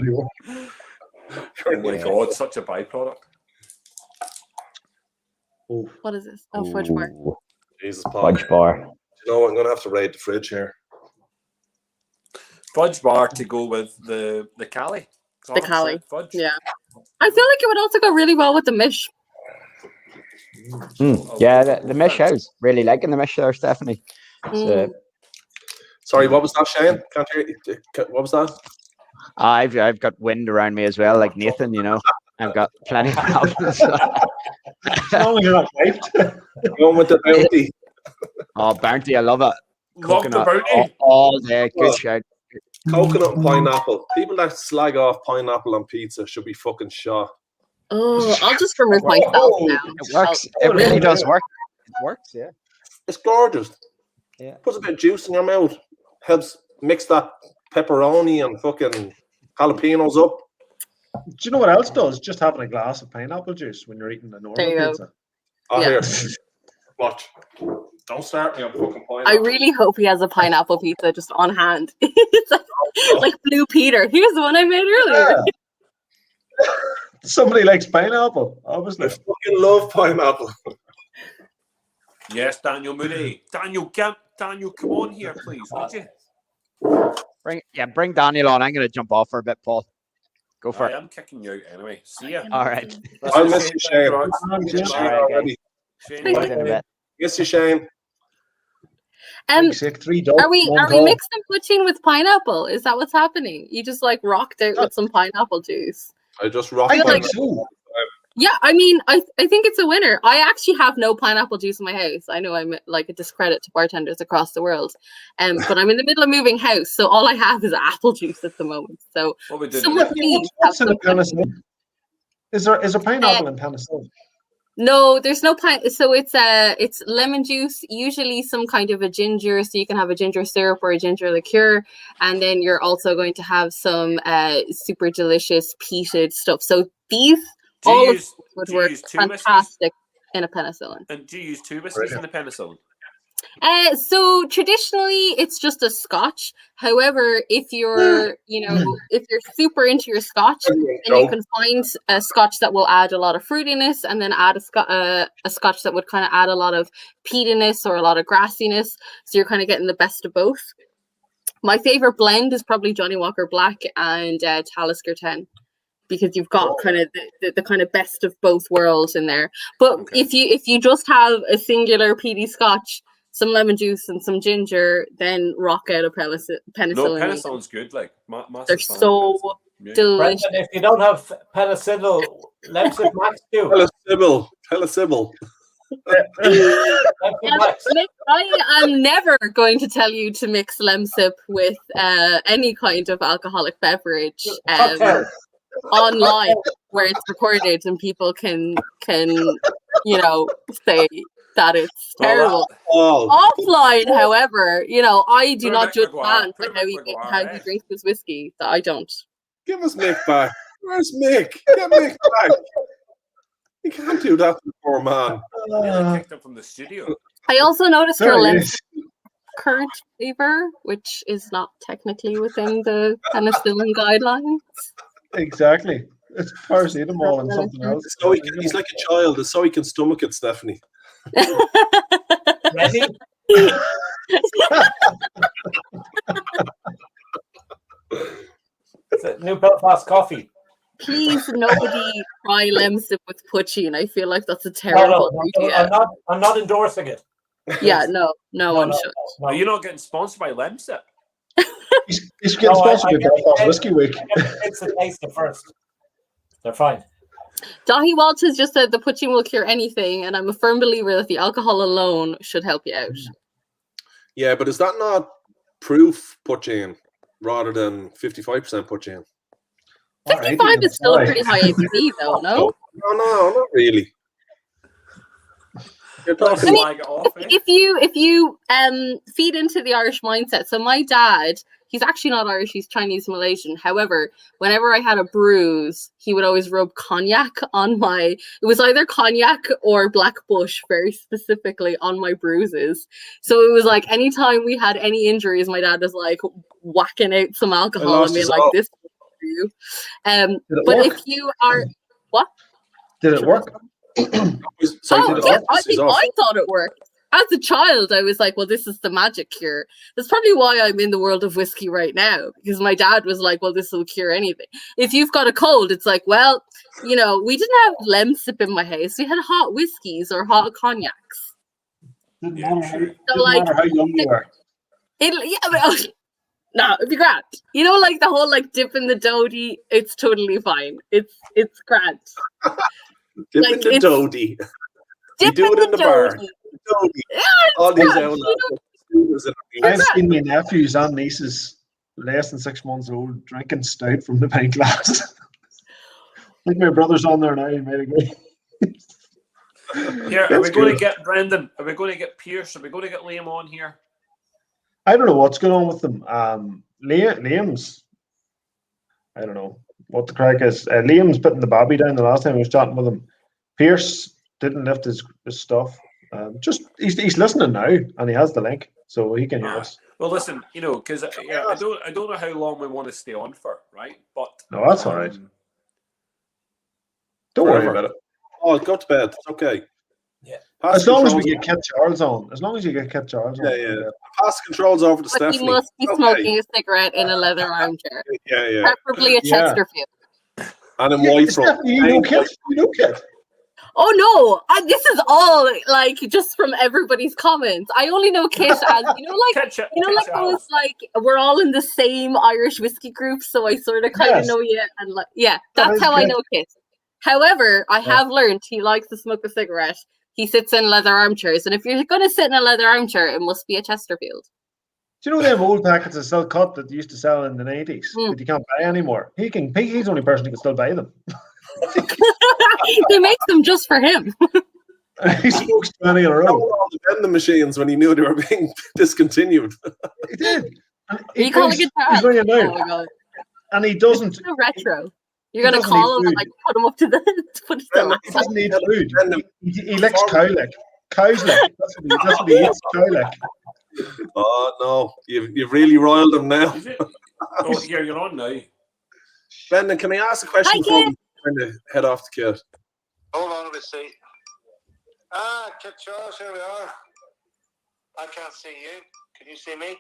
oh my god, such a byproduct. What is this? Oh, fudge bar. Jesus, Paul. Fudge bar. You know what? I'm going to have to raid the fridge here. Fudge bar to go with the Cali. The Cali. Fudge. Yeah. I feel like it would also go really well with the mish. Yeah, the mesh house. Really liking the mesh there, Stephanie. Sorry, what was that, Shane? Can't hear you. What was that? I've got wind around me as well, like Nathan, you know. I've got plenty of houses. You're not wiped. Going with the bounty. Oh, bounty, I love it. Love the Coconut bounty. all day. Good shout. Coconut and pineapple. People that slag off pineapple on pizza should be fucking shot. Oh, I'll just remove myself now. It works. It really does work. It works, yeah. It's gorgeous. Yeah. Puts a bit of juice in your mouth. Helps mix that pepperoni and fucking jalapenos up. Do you know what else does? Just having a glass of pineapple juice when you're eating a normal There you go. pizza. Oh, Yeah. here. Watch. Don't start me on fucking pineapple. I really hope he has a pineapple pizza just on hand. It's like Blue Peter. Here's the one I made earlier. Somebody likes pineapple, obviously. I fucking love pineapple. Yes, Daniel Moody. Daniel, come on here, please, would you? Bring Daniel on. I'm going to jump off for a bit, Paul. Go for I it. am kicking you out anyway. See ya. All right. I'll miss you, Shane. All right, Shane, guys. In a bit. Miss you, Shane. Are we one mixing poutine with pineapple? Is that what's happening? You just like rocked out with some pineapple juice. I just rocked I think pineapple. so. Yeah, I mean, I think it's a winner. I actually have no pineapple juice in my house. I know I'm like a discredit to bartenders across the world, but I'm in the middle of moving house, so all I have is apple juice at the moment. So What we doing? someone please have What's in some. the penicillin? Is there pineapple in penicillin? No, there's no pine. So it's lemon juice, usually some kind of a ginger. So you can have a ginger syrup or a ginger liqueur, and then you're also going to have some super delicious peated stuff. So these all of these would work fantastic in a penicillin. And do you use two whiskies in the penicillin? So traditionally it's just a scotch. However, if you're, if you're super into your scotch, then you can find a scotch that will add a lot of fruitiness, and then add a scotch that would kind of add a lot of peatiness or a lot of grassiness. So you're kind of getting the best of both. My favorite blend is probably Johnny Walker Black and Talisker 10. Because you've got kind of the kind of best of both worlds in there. But if you just have a singular peaty scotch, some lemon juice and some ginger, then rock out a penicillin. No, penicillin's good. Like they're so delicious. Brendan, if you don't have penicillin, Lemsip Max too. Penicillin. I am never going to tell you to mix Lemsip with any kind of alcoholic beverage. online where it's recorded and people can say that it's terrible. Offline, however, I do not judge man for how he drinks his whiskey. That I don't. Give us Mick back. Where's Mick? Get Mick back. You can't do that to the poor man. Nearly kicked him from the studio. I also noticed your lens current flavor, which is not technically within the penicillin guidelines. Exactly. It's paracetamol and something else. So he's like a child, so he can stomach it, Stephanie. Ready? It's a new Belfast coffee. Please, nobody try Lemsip with poitín. I feel like that's a terrible idea. I'm not endorsing it. Yeah, no one should. No. Are you not getting sponsored by Lemsip? He's getting sponsored by Belfast Whiskey Week. It's the taste at first. They're fine. Dahi Waltz has just said the poitín will cure anything, and I'm a firm believer that the alcohol alone should help you out. Yeah, but is that not proof poitín rather than 55% poitín? 55 is still a pretty high ABV, though, no? No, not really. I mean, if you feed into the Irish mindset, so my dad, he's actually not Irish, he's Chinese Malaysian. However, whenever I had a bruise, he would always rub cognac on it was either cognac or Black Bush, very specifically, on my bruises. So it was like anytime we had any injuries, my dad was like whacking out some alcohol and being like, this is for you. But work? if you are, what? Did it work? I thought it worked. As a child, I was like, well, this is the magic cure. That's probably why I'm in the world of whiskey right now, because my dad was like, well, this will cure anything. If you've got a cold, it's like, well, we didn't have Lemsip in my house. We had hot whiskeys or hot cognacs. Didn't matter how young you are. No, it'd be grand. Like the whole dip in the dodie, it's totally fine. It's grand. Dip in the dodie. You do it in the bar. All these I've seen my nephews and nieces less than 6 months old drinking stout from the pint glass. I think my brother's on there now. He might agree. Here, are we going to get Brendan? Are we going to get Pierce? Are we going to get Liam on here? I don't know what's going on with them. Liam's, I don't know what the crack is. Liam's putting the babby down the last time I was chatting with him. Pierce didn't lift his stuff. He's listening now, and he has the link, so he can hear us. Well, listen, because I don't know how long we want to stay on for, right? But no, that's all right. Don't worry about it. Oh, go to bed. It's okay. Yeah. As long as we get Kit Charles on. As long as you get Kit Charles on. Yeah. Pass the controls over to Stephanie. He must be smoking a cigarette in a leather armchair. Yeah. Preferably a Chesterfield. And in white from. You know Kit. Oh no! This is all just from everybody's comments. I only know Kit as those we're all in the same Irish whiskey group, so I sort of kind of know you, and that's how I know Kit. However, I have learned he likes to smoke a cigarette. He sits in leather armchairs, and if you're going to sit in a leather armchair, it must be a Chesterfield. Do you know them old packets of Silk Cut that they used to sell in the 90s that you can't buy anymore? He's the only person who can still buy them. They make them just for him. He smokes 20 in a row. All the vending machines when he knew they were being discontinued. He did. He called a guitar. He's ringing Oh my god! And he doesn't. It's retro. You're gonna call him and put him up to the. He doesn't need food. He licks cowlick. Cow's lick. That's what he eats. Cowlick. Oh no! You've really roiled him now. Oh, here you're on now. Brendan, can I ask a question before we kind of head off the kid? Hold on a bit, see. Kit Charles, here we are. I can't see you. Can you see me?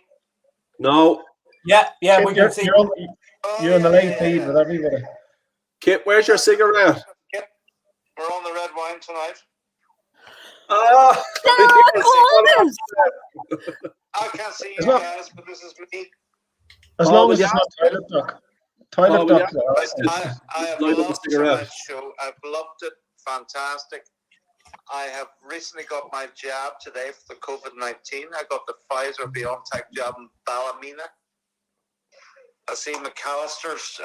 No. Yeah, we can see you. You're on the live feed with everybody. Kit, where's your cigarette? Kit, we're on the red wine tonight. I can't see you guys, but this is me. As long as it's not toilet duck. Toilet duck. I have loved tonight's show. I've loved it. Fantastic. I have recently got my jab today for the COVID-19. I got the Pfizer BioNTech jab in Ballymena. I see McAllister's,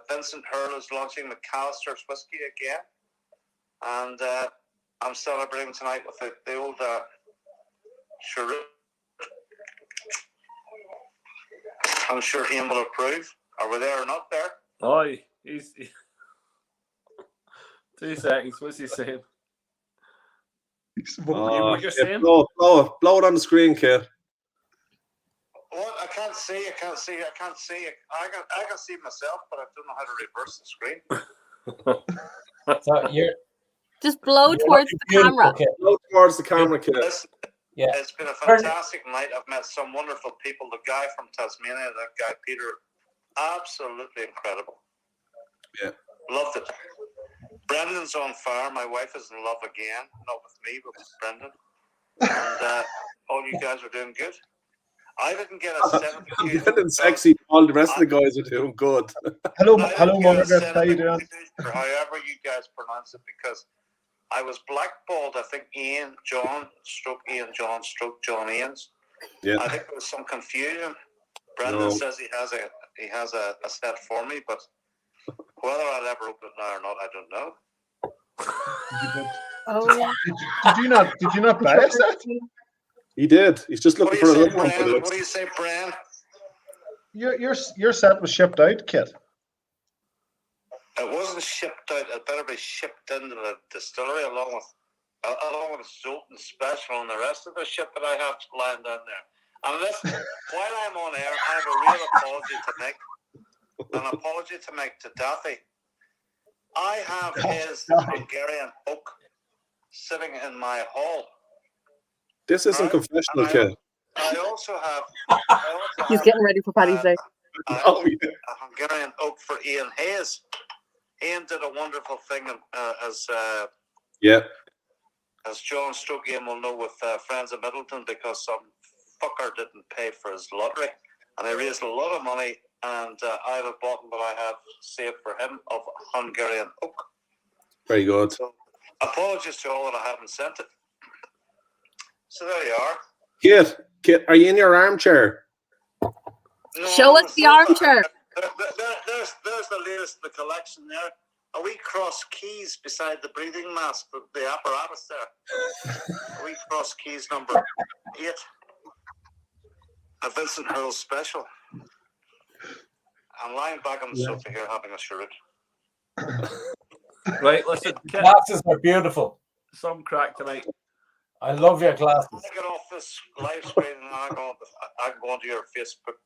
Vincent Hurl is launching McAllister's whiskey again. And I'm celebrating tonight with the old cheroot. I'm sure Ian will approve. Are we there or not there? Oh, he's 2 seconds. What's he saying? What you're saying? Blow it on the screen, Kit. What? I can't see. I can see myself, but I don't know how to reverse the screen. So you're Just blow towards the camera. Blow towards the camera, Kit. Yeah. It's been a fantastic night. I've met some wonderful people. The guy from Tasmania, that guy Peter, absolutely incredible. Yeah. Loved it. Brendan's on fire. My wife is in love again. Not with me, but with Brendan. And all you guys are doing good. I didn't get a 70. Getting sexy. All the rest of the guys are doing good. Hello, Margaret. How you doing? Or however you guys pronounce it, because I was blackballed. I think Ian John Ian's. Yeah. I think there was some confusion. Brendan says he has a set for me, but whether I'll ever open it now or not, I don't know. Did you not buy a set? He did. He's just looking for a little one. What do you say, Bran? Your set was shipped out, Kit. It wasn't shipped out. It better be shipped into the distillery along with Zoltan Special and the rest of the shit that I have lying down there. And listen, while I'm on air, I have a real apology to make. An apology to make to Daffy. I have his Hungarian oak sitting in my hall. This isn't confessional, Kit. I also have. He's getting ready for Paddy's Day. A Hungarian oak for Ian Hayes. Ian did a wonderful thing as John Strokian will know with Friends of Middleton, because some fucker didn't pay for his lottery, and I raised a lot of money, and I have a bottle that I have saved for him of Hungarian oak. Very good. So, apologies to all that I haven't sent it. So there you are. Kit, are you in your armchair? No, Show us the armchair. There's the latest in the collection there. A wee cross keys beside the breathing mask, the apparatus there. A wee cross keys number 8. A Vincent Hurl special. I'm lying back on the sofa here having a cheroot. Right, listen. Glasses are beautiful. Some crack tonight. I love your glasses. I get off this live screen and I can go onto your Facebook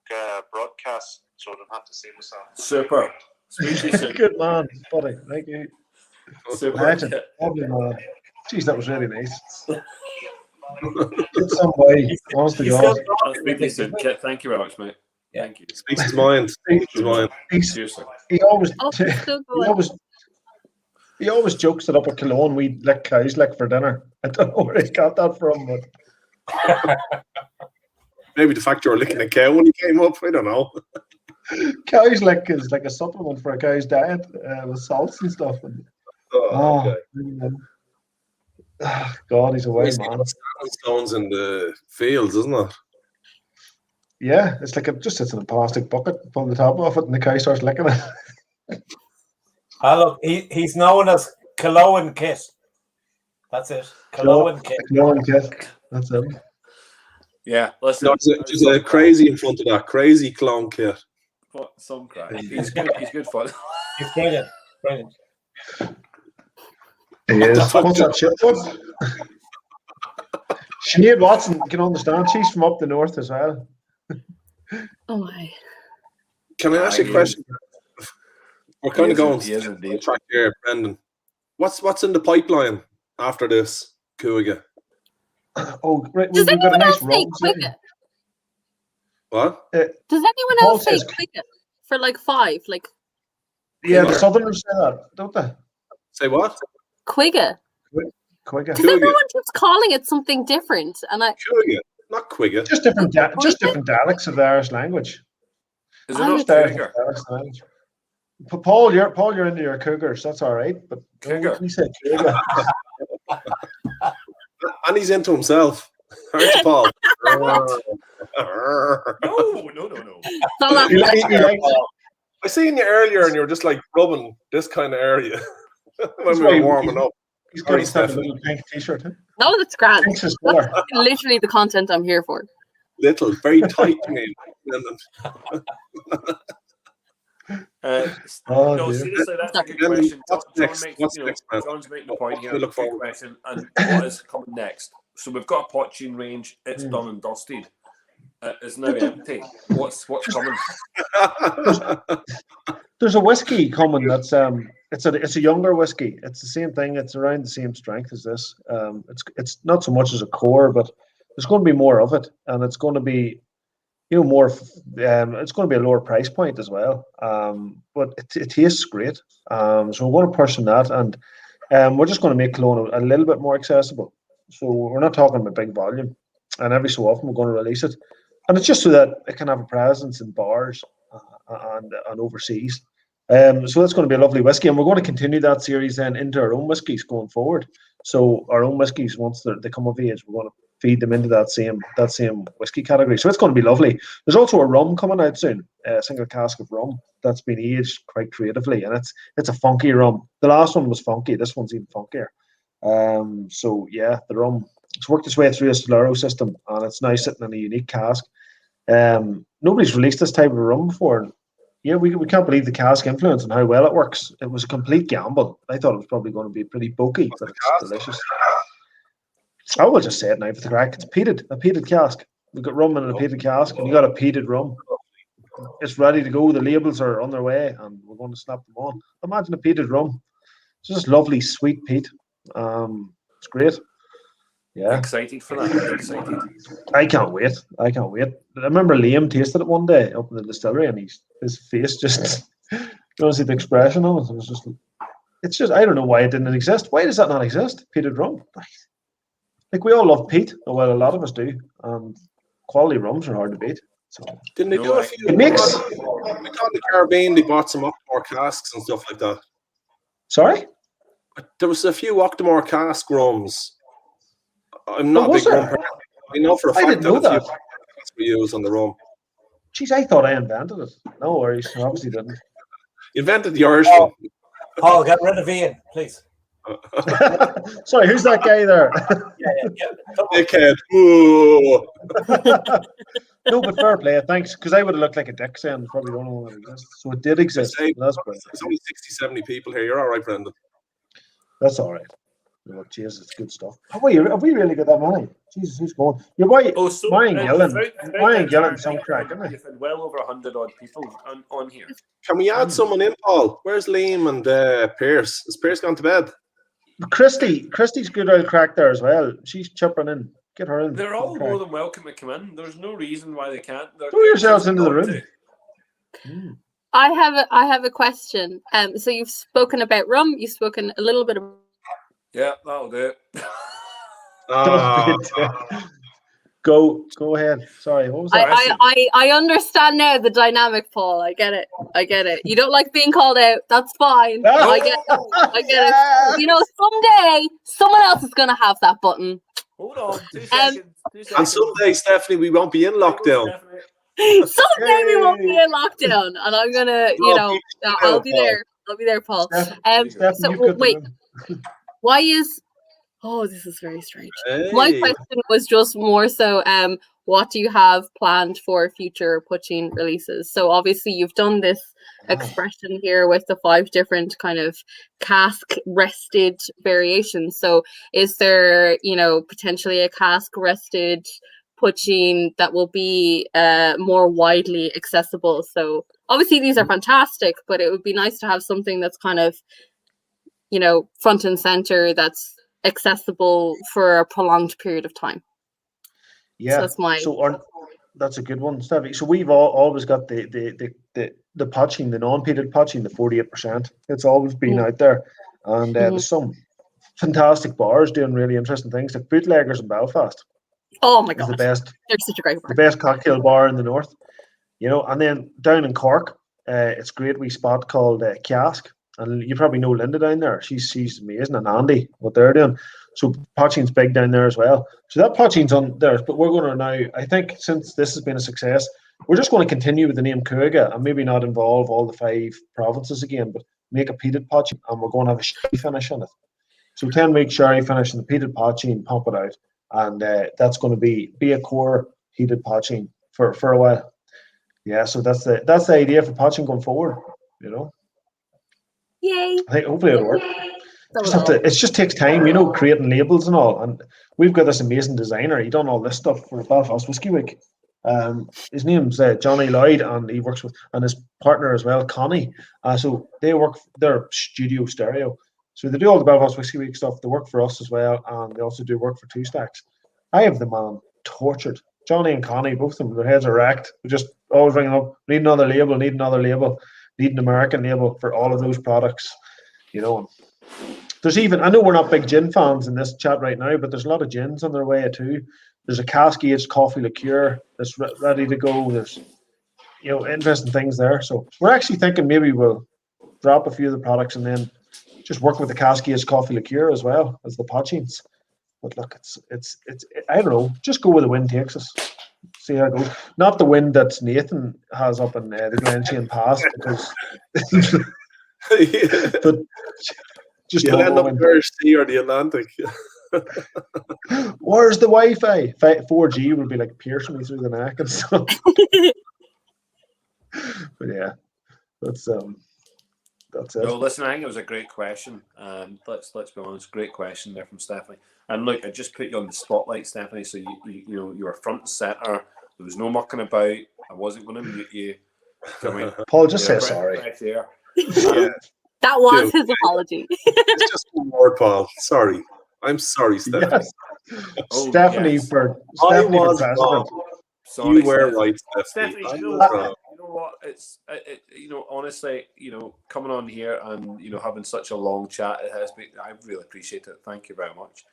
broadcast, so I don't have to see myself. Super. Good man, buddy. Thank you. Super. Legend. Lovely man. Jeez, that was really nice. Get some way. Honest to God. I'll speak to you soon, Kit. Thank you very much, mate. Yeah. Thank you. Speaks his mind. Seriously. He always jokes that up at Killowen we lick cows for dinner. I don't know where he got that from, but maybe the fact you were licking a cow when he came up. I don't know. Cow's lick is like a supplement for a cow's diet with salts and stuff. Okay. God, he's a way man. Stones in the fields, isn't it? Yeah, it's like it just sits in a plastic bucket, pull the top off it, and the cow starts licking it. Look, he's known as Killowen Kit. That's it. Killowen Kit. Killowen Kit. That's it. Yeah, listen. There's a crazy in front of that. Crazy clone Kit. What? Some crack. He's good. He's good fun. He's brilliant. Brilliant. He is. What's that shit? Sinead Watson, you can understand. She's from up the north as well. Oh my. Can I ask you a question? We're kind of going track here, Brendan. What's in the pipeline after this Cúige? Oh, right. Does we've got a anyone nice else say road. Cúige? What? Does anyone Paul else say says- Cúige for like 5? Like Yeah, the Southerners say that, don't they? Say what? Cúige? Cúige. Because everyone keeps calling it something different, and I Cúige, not Cúige. Just different dialects of the Irish language. Is it I not would- Cúige? Paul, you're into your cougars. That's all right, but Cougar. we say Cúige. And he's into himself. Aren't you, Paul? No. It's all that I seen you earlier, and you were just like rubbing this kind of area when we were warming up. He's got Sorry, himself a Stephanie. little pink t-shirt. Huh? No, that's grand. Pink's his That's colour. literally the content I'm here for. Little, very tight to me. Oh, No, dear. seriously, that's a good Then question. what's John next? makes, What's you know, next, man? John's making the point here. We look Good forward. question. And what is coming next? So we've got a Poitín range. It's done and dusted. It's now empty. What's coming? There's a whiskey coming that's it's a younger whiskey. It's the same thing. It's around the same strength as this. It's not so much as a core, but there's going to be more of it, and it's going to be, you know, more. It's going to be a lower price point as well. But it tastes great. So we're going to push on that, and we're just going to make Killowen a little bit more accessible. So we're not talking about big volume, and every so often we're going to release it, and it's just so that it can have a presence in bars and overseas. So that's going to be a lovely whiskey, and we're going to continue that series then into our own whiskies going forward. So our own whiskies, once they come of age, we're going to feed them into that same whiskey category. So it's going to be lovely. There's also a rum coming out soon, a single cask of rum that's been aged quite creatively, and it's a funky rum. The last one was funky. This one's even funkier. So yeah, the rum, it's worked its way through a Solero system, and it's now sitting in a unique cask. Nobody's released this type of rum before. And yeah, we can't believe the cask influence and how well it works. It was a complete gamble. I thought it was probably going to be pretty bulky, but it's delicious. I will just say it now for the crack. It's a peated cask. We've got rum in a peated cask, and you got a peated rum. It's ready to go. The labels are on their way, and we're going to snap them on. Imagine a peated rum. It's just lovely, sweet peat. It's great. Yeah. Excited for that. Excited. I can't wait. I remember Liam tasted it one day up in the distillery, and his face just, you know, see the expression on it. It's just, I don't know why it didn't exist. Why does that not exist? Peated rum. Like, we all love peat, well, a lot of us do. Quality rums are hard to beat. So Didn't they do a few? It makes. In the Caribbean, they bought some Octomore casks and stuff like that. Sorry? There was a few Octomore cask rums. I'm not a was big there? rum person. I know for a I fact didn't know that a few that. casks we use on the rum. Jeez, I thought I invented it. No worries. I obviously didn't. You invented the Irish one. Oh, get rid of Ian, please. Sorry, who's that guy there? Dickhead. Ooh. No, but fair play. Thanks, because I would have looked like a dick saying probably don't know what it exists. So it did exist. That's brilliant. There's only 60, 70 people here. You're all right, Brendan. That's all right. Look, Jesus, it's good stuff. Have we really got that money? Jesus, who's going? Your boy, Ryan Gillen, some crack, isn't he? You've had well over 100 odd people on here. Can we add someone in, Paul? Where's Liam and Pierce? Is Pierce gone to bed? Christy's good old crack there as well. She's chipping in. Get her in. They're all more than welcome to come in. There's no reason why they can't. Throw yourselves into the room. I have a question. So you've spoken about rum. You've spoken a little bit about. Yeah, that'll do it. Go ahead. Sorry, what was that? I understand now the dynamic, Paul. I get it. You don't like being called out. That's fine. I get it. You know, someday someone else is gonna have that button. Hold on. 2 seconds. And someday, Stephanie, we won't be in lockdown. Someday we won't be in lockdown, and I'm gonna, you know, I'll be there. I'll be there, Paul. So wait, why is? Oh, this is very strange. Hey. My question was just more so, what do you have planned for future Poitín releases? So obviously you've done this expression here with the 5 different kind of cask rested variations. So is there, you know, potentially a cask rested Poitín that will be more widely accessible? So obviously these are fantastic, but it would be nice to have something that's kind of, you know, front and center, that's accessible for a prolonged period of time. Yeah, so that's my. That's a good one, Stevie. So we've always got the Poitín, the non-peated Poitín, the 48%. It's always been out there, and there's some fantastic bars doing really interesting things. Like Bootleggers in Belfast. Oh my god, the best. They're such a great bar. The best cocktail bar in the north, you know. And then down in Cork, it's a great wee spot called Casks. And you probably know Linda down there. She's amazing, and Andy, what they're doing. So Poitín's big down there as well. So that Poitín's on there, but we're going to now, I think, since this has been a success, we're just going to continue with the name Cúige and maybe not involve all the 5 provinces again, but make a peated poitín, and we're going to have a sherry finish in it. So 10-week sherry finish in the peated poitín, pump it out, and that's going to be a core heated poitín for a while. Yeah, so that's the idea for poitín going forward. You know. Yay! I think hopefully it'll work. It just takes time, you know, creating labels and all. And we've got this amazing designer. He done all this stuff for Belfast Whiskey Week. His name's Johnny Lloyd, and he works with, and his partner as well, Connie. So they're Studio Stereo. So they do all the Belfast Whiskey Week stuff. They work for us as well, and they also do work for Two Stacks. I have the man tortured. Johnny and Connie, both of them, their heads are racked. They're just always ringing up, need another label, need an American label for all of those products. You know, there's even, I know we're not big gin fans in this chat right now, but there's a lot of gins on their way too. There's a cask aged coffee liqueur that's ready to go. There's, you know, interesting things there. So we're actually thinking maybe we'll drop a few of the products and then just work with the cask aged coffee liqueur as well as the poitíns. But look, it's I don't know, just go where the wind takes us. See how it goes. Not the wind that Nathan has up in the Glenshane Pass, because but just you'll end up in the sea or the Atlantic. Where's the Wi-Fi? 4G will be like piercing me through the neck and stuff. But yeah, that's it. No, listen, I think it was a great question. Let's be honest, great question there from Stephanie. And look, I just put you on the spotlight, Stephanie. So you know you were front and center. There was no mucking about. I wasn't going to mute you. Paul, just say sorry. Yeah. That was his apology. It's just one word, Paul. Sorry. I'm sorry, Stephanie. Yes. Stephanie for president. Sorry, you were right, Stephanie. Stephanie. You know what? It's you know, honestly, you know, coming on here and you know having such a long chat, it has been. I really appreciate it. Thank you very much.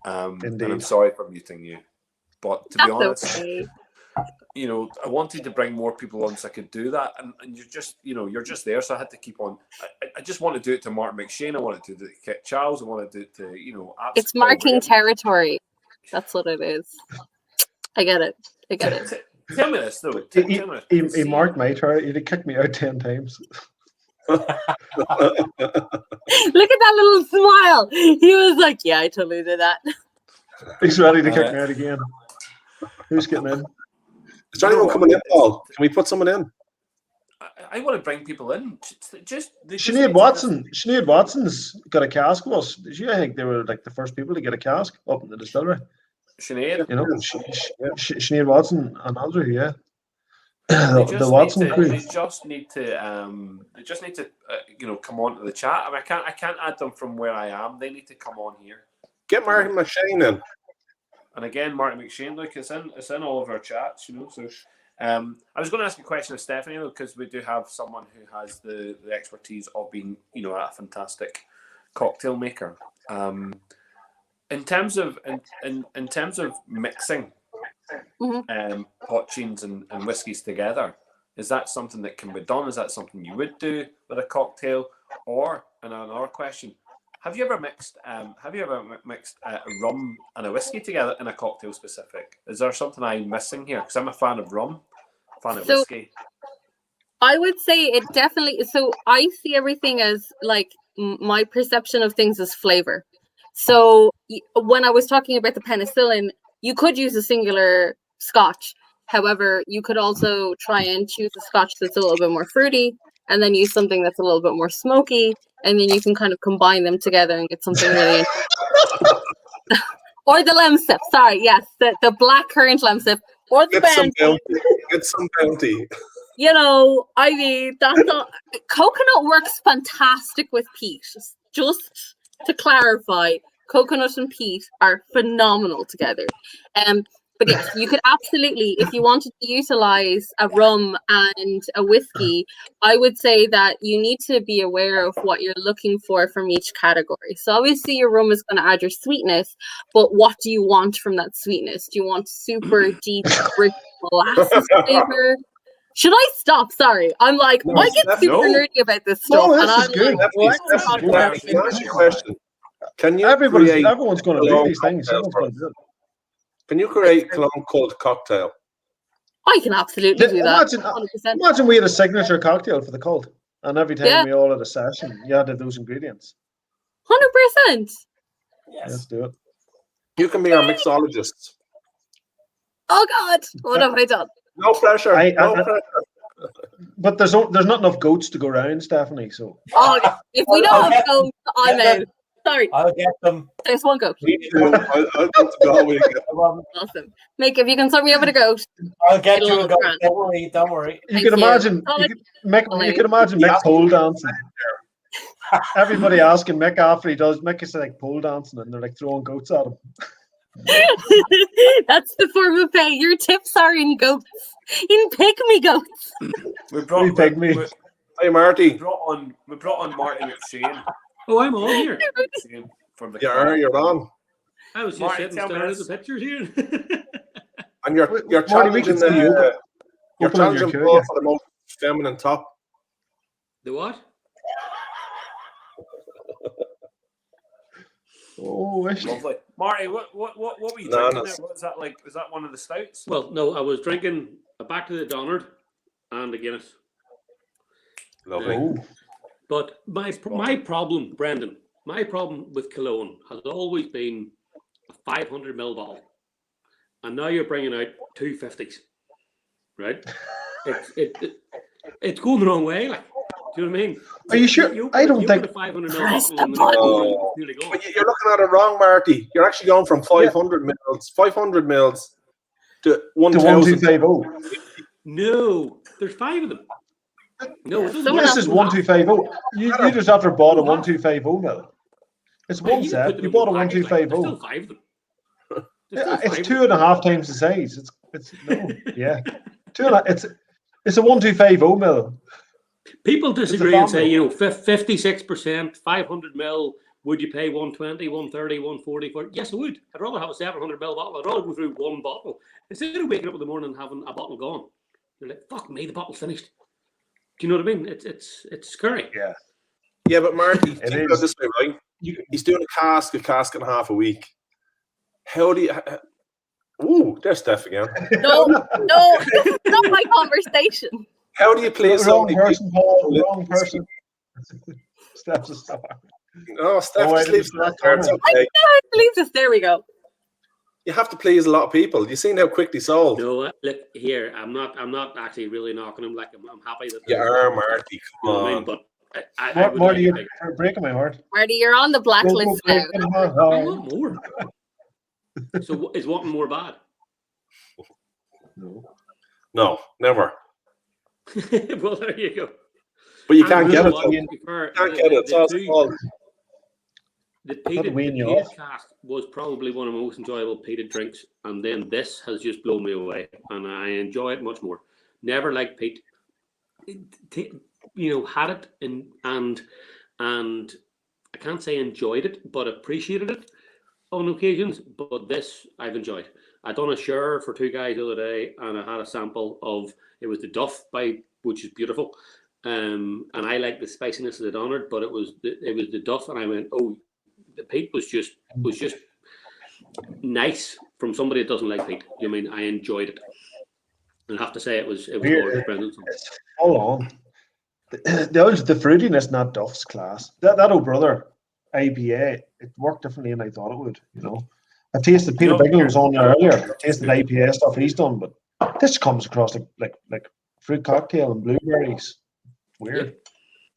And I'm sorry for muting you, but to be honest, okay. You know, I wanted to bring more people on so I could do that, and you're just, you know, you're just there, so I had to keep on. I just want to do it to Martin McShane. I wanted to do it to Charles. I wanted to do it to, you know, it's marking territory. That's what it is. I get it. Tell me this though. He marked my territory. He kicked me out 10 times. Look at that little smile. He was like, "Yeah, I totally did that." He's ready to kick me out again. Who's getting in? Is there anyone coming in, Paul? Can we put someone in? I want to bring people in. Sinead Watson's got a cask with us. I think they were like the first people to get a cask up in the distillery. Sinead, you know, Sinead Watson and Andrew, yeah. the Watson crew. They just need to, you know, come on to the chat. I mean, I can't add them from where I am. They need to come on here. Get Martin McShane in. And again, Martin McShane, look, it's in all of our chats, you know. So, I was going to ask a question of Stephanie because we do have someone who has the expertise of being, you know, a fantastic cocktail maker. In terms of mixing poitíns and whiskies together, is that something that can be done? Is that something you would do with a cocktail? Or another question: Have you ever mixed a rum and a whiskey together in a cocktail specific? Is there something I'm missing here? Because I'm a fan of rum, fan of whiskey. I would say it definitely. So I see everything as like my perception of things as flavor. So when I was talking about the penicillin, you could use a singular scotch. However, you could also try and choose a scotch that's a little bit more fruity and then use something that's a little bit more smoky. And then you can kind of combine them together and get something really interesting. Or the lemsip. Sorry, yes. The black currant lemsip. Or the Get some bounty. You know, I mean, that's not... Coconut works fantastic with peat. Just to clarify, coconut and peat are phenomenal together. But yes, you could absolutely, if you wanted to utilize a rum and a whiskey, I would say that you need to be aware of what you're looking for from each category. So obviously your rum is going to add your sweetness, but what do you want from that sweetness? Do you want super deep, rich molasses flavor? Should I stop? Sorry. I'm like, I get super nerdy about this stuff. No, this is good. Can I ask you a question? Can you everyone's going to do these things. Can you create Cologne Kult cocktail? I can absolutely do that. Imagine, 100%. imagine we had a signature cocktail for the Cult, and every time Yeah. we all had a session, you had those ingredients. 100%. Let's do it. You can be our mixologist. Oh God, what have I done? No pressure. No pressure. But there's not enough goats to go around, Stephanie. So Oh, if we don't have goats, I'm out. Sorry. I'll get them. There's one goat. Me too. I'll go to Galway and get them. Awesome. Mick, if you can sort me up with a goat. I'll get it'll you a all goat. grand. Don't worry. Don't worry. you can imagine, you can imagine Mick pole dancing. Everybody asking Mick after he does. Mick is like pole dancing, and they're like throwing goats at him. That's the form of pay. Your tips are in goats, in pygmy goats. We brought Hey Marty. We brought on Marty McShane. Oh, I'm on here. From the You're on. I was just Marty, sitting tell me staring at this. the pictures here. And you're Marty, we challenging can see you. you're Open on your challenging queue, Paul yeah. for the most feminine top. The what? Oh, Lovely. Marty, what were you No, drinking no. there? Was that like? Was that one of the stouts? Well, no, I was drinking a back to the Donard and a Guinness. Lovely. But my problem, Brendan, my problem with Killowen has always been a 500 ml bottle, and now you're bringing out 250s, right? It's going the wrong way. Like, do you know what I mean? Are you sure? I don't think. A 500 ml bottle and the nearly gone. But you're looking at it wrong, Marty. You're actually going from 500 mils to 1,000. 1250. No, there's 5 of them. No, it doesn't This is 1250. You just have to bought a 1250 mil. It's one set. You bought a 1250. Still 5 of them. It's 2.5 times the size. It's no, yeah. It's a 1250 mil. People disagree and say, 56%, 500 mil. Would you pay 120, 130, 140 Yes, I would. I'd rather have a 700 ml bottle. I'd rather go through one bottle instead of waking up in the morning and having a bottle gone. You're like, fuck me, the bottle's finished. Do you know what I mean? It's scary. Yeah. Yeah, but Marty, think about it this way, right? He's doing a cask and a half a week. How do you? Ooh, there's Steph again. No, not my conversation. How do you play so many person, people? Paul, wrong person. Steph's a star. No, Steph just leaves that there. It's I okay. can't believe this. There we go. You have to please a lot of people. You've seen how quick they sold. No, look here. I'm not actually really knocking him. Like I'm happy that. You are, Marty. Come on. I mean, but I would Marty, like you're breaking my heart. Marty, you're on the blacklist now. I want more. So is wanting more bad? No, never. Well, there you go. But you can't get it. You can't get it. It's all The peated cask was probably one of the most enjoyable peated drinks, and then this has just blown me away, and I enjoy it much more. Never liked peat. Had it and I can't say enjoyed it, but appreciated it on occasions. But this I've enjoyed. I done a share for 2 guys the other day, and I had a sample of it was the Duff which is beautiful, and I like the spiciness of the Donard, but it was the Duff, and I went, oh. The peat was just nice from somebody that doesn't like peat. I mean, I enjoyed it. And I have to say it was gorgeous, Brendan. Hold on. The fruitiness, not Duff's class. That old brother IPA, it worked differently than I thought it would. I've tasted Peter Bigler's on there earlier. I've tasted IPA stuff he's done, but this comes across like fruit cocktail and blueberries. Weird.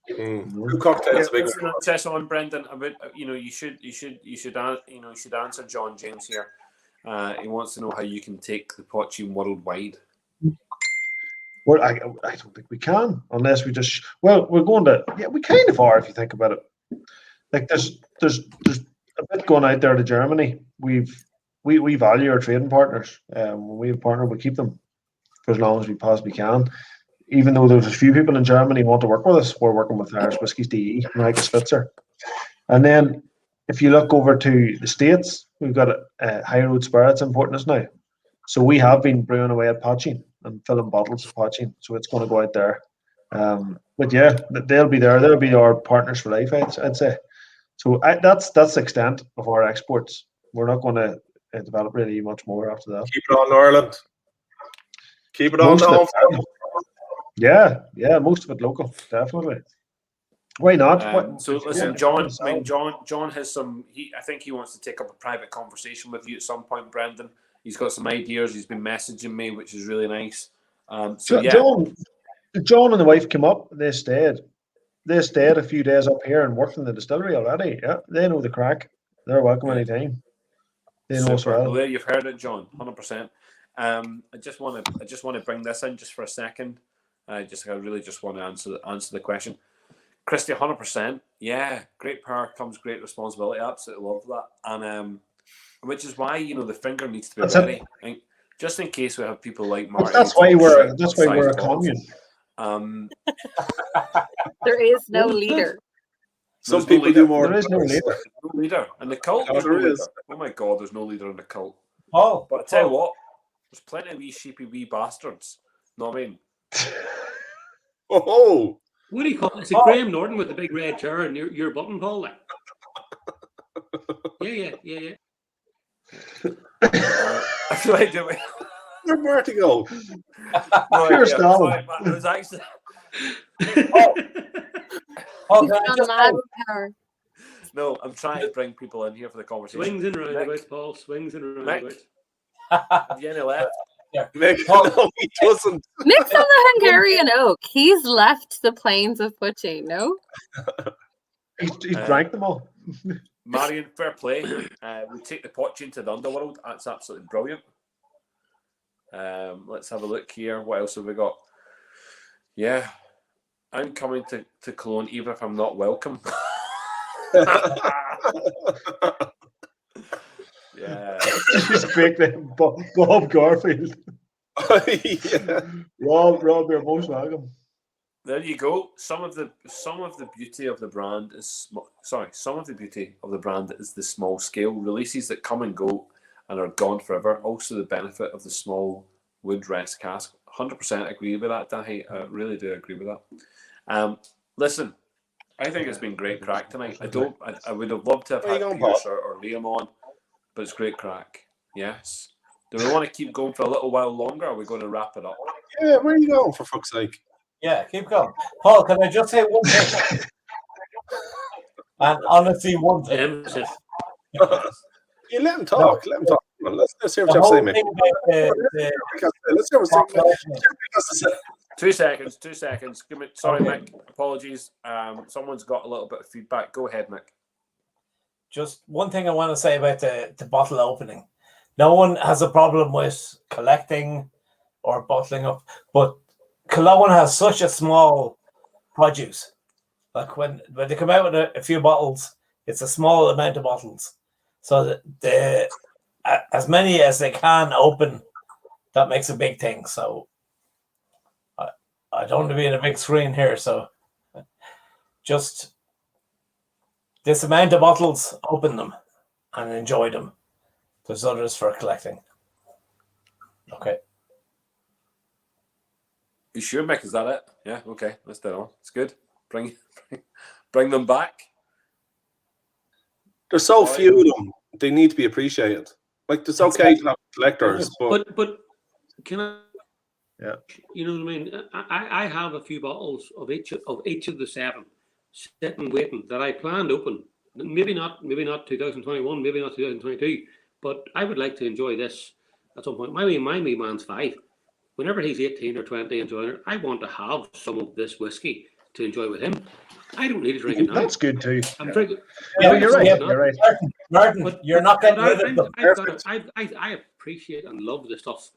Fruit cocktails, big. Test on Brendan. You should answer John James here. He wants to know how you can take the Poitín worldwide. Well, I don't think we can unless we just. Well, we're going to. Yeah, we kind of are if you think about it. Like there's a bit going out there to Germany. We value our trading partners. When we have a partner, we keep them for as long as we possibly can. Even though there's a few people in Germany who want to work with us, we're working with Irish Whiskies DE, Mike Spitzer. And then if you look over to the States, we've got High Road Spirits importing us now. So we have been brewing away at Poitín and filling bottles of Poitín. So it's going to go out there. But yeah, they'll be there. They'll be our partners for life, I'd say. So that's the extent of our exports. We're not going to develop really much more after that. Keep it on Ireland. Keep it on the home farm. Yeah, most of it local, definitely. Why not? So listen, John. I mean, John has some. I think he wants to take up a private conversation with you at some point, Brendan. He's got some ideas. He's been messaging me, which is really nice. So yeah, John and the wife came up. They stayed. They stayed a few days up here and worked in the distillery already. Yeah, they know the crack. They're welcome anytime. They know us well. Well, there you've heard it, John. 100%. I just want to bring this in just for a second. I really just want to answer the question. Christy, 100%. Yeah, great power comes great responsibility. Absolutely love that. And which is why the finger needs to be ready. Just in case we have people like Marty. That's why we're a commune. There is no leader. Some people do more. There is no leader. No leader. And the cult, there's no leader. Oh my God, there's no leader in the cult. Oh, but I tell you what, there's plenty of wee sheepy wee bastards. Know what I mean? Oh. What do you call it? It's a Graham Norton with the big red chair and your button, Paul. Like. Yeah. I feel like doing. Where'd Marty go? Pure style. It was actually. No, I'm trying to bring people in here for the conversation. Swings and roundabouts, Paul. Swings and roundabouts. Jenny left. Yeah. Nick, no, he doesn't. Nick's on the Hungarian oak. He's left the plains of Poitín, no? He's drank them all. Marion, fair play. We take the Poitín to the underworld. That's absolutely brilliant. Let's have a look here. What else have we got? Yeah. I'm coming to Cologne even if I'm not welcome. Yeah. Just quick then, Bob Garfield. Yeah. Rob, you're most welcome. There you go. Some of the beauty of the brand is some of the beauty of the brand is the small scale releases that come and go and are gone forever. Also the benefit of the small wood rest cask. 100% agree with that, Dahi. I really do agree with that. Listen, I think it's been great crack tonight. I would have loved to have had Pierce or Liam on, but it's great crack. Yes. Do we want to keep going for a little while longer, or are we going to wrap it up? Yeah, where are you going, for fuck's sake? Yeah, keep going. Paul, can I just say one thing? And honestly, one thing. You let him talk. Let him talk. Let's hear what you have to say, mate. Let's hear what you have to say. 2 seconds. 2 seconds. Sorry, Mick. Apologies. Someone's got a little bit of feedback. Go ahead, Mick. Just one thing I want to say about the bottle opening. No one has a problem with collecting or bottling up, but Killowen has such a small produce. Like when they come out with a few bottles, it's a small amount of bottles. So the as many as they can open, that makes a big thing. So I don't want to be in a big screen here, so just this amount of bottles, open them and enjoy them. There's others for collecting. Okay. You sure, Mick? Is that it? Yeah. Okay. Let's do it on. It's good. Bring them back. There's so few of them. They need to be appreciated. Like, it's okay to have collectors, but can I? Yeah. You know what I mean? I have a few bottles of each of the 7 sitting waiting that I planned open. Maybe not 2021, maybe not 2022, but I would like to enjoy this at some point. My wee man's 5. Whenever he's 18 or 20 enjoying it, I want to have some of this whiskey to enjoy with him. I don't need to drink it now. That's good too. I'm drinking. Yeah, you're right. You're right. Martin, you're not getting rid of them. I appreciate and love the stuff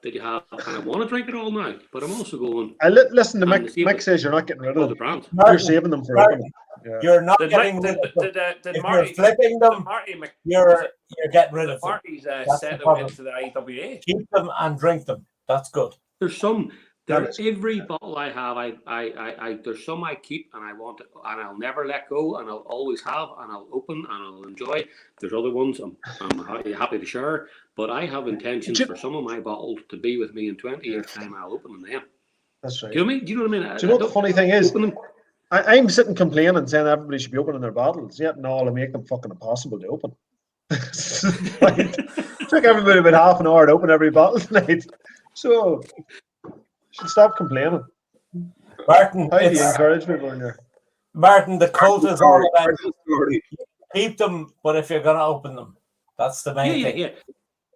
that you have, and I want to drink it all now. But I'm also going. Listen to Mick. Mick says you're not getting rid of the brand. You're saving them for opening. Yeah. You're not getting rid of them. If you're flipping them, you're getting rid of them. Marty's set them into the IWA. Keep them and drink them. That's good. There's some. Every bottle I have, I there's some I keep and I want it, and I'll never let go, and I'll always have, and I'll open and I'll enjoy. There's other ones I'm happy to share, but I have intentions for some of my bottles to be with me in 20 years' time. I'll open them then. That's right. Do you know what I mean? Do you know what the funny thing is? I'm sitting complaining saying everybody should be opening their bottles. Yet no, I make them fucking impossible to open. It took everybody about half an hour to open every bottle tonight. So you should stop complaining. Martin, How do you it's- encourage people in there? Martin, the cult is all about Story. keep them, but if you're going to open them, that's the main thing. Yeah.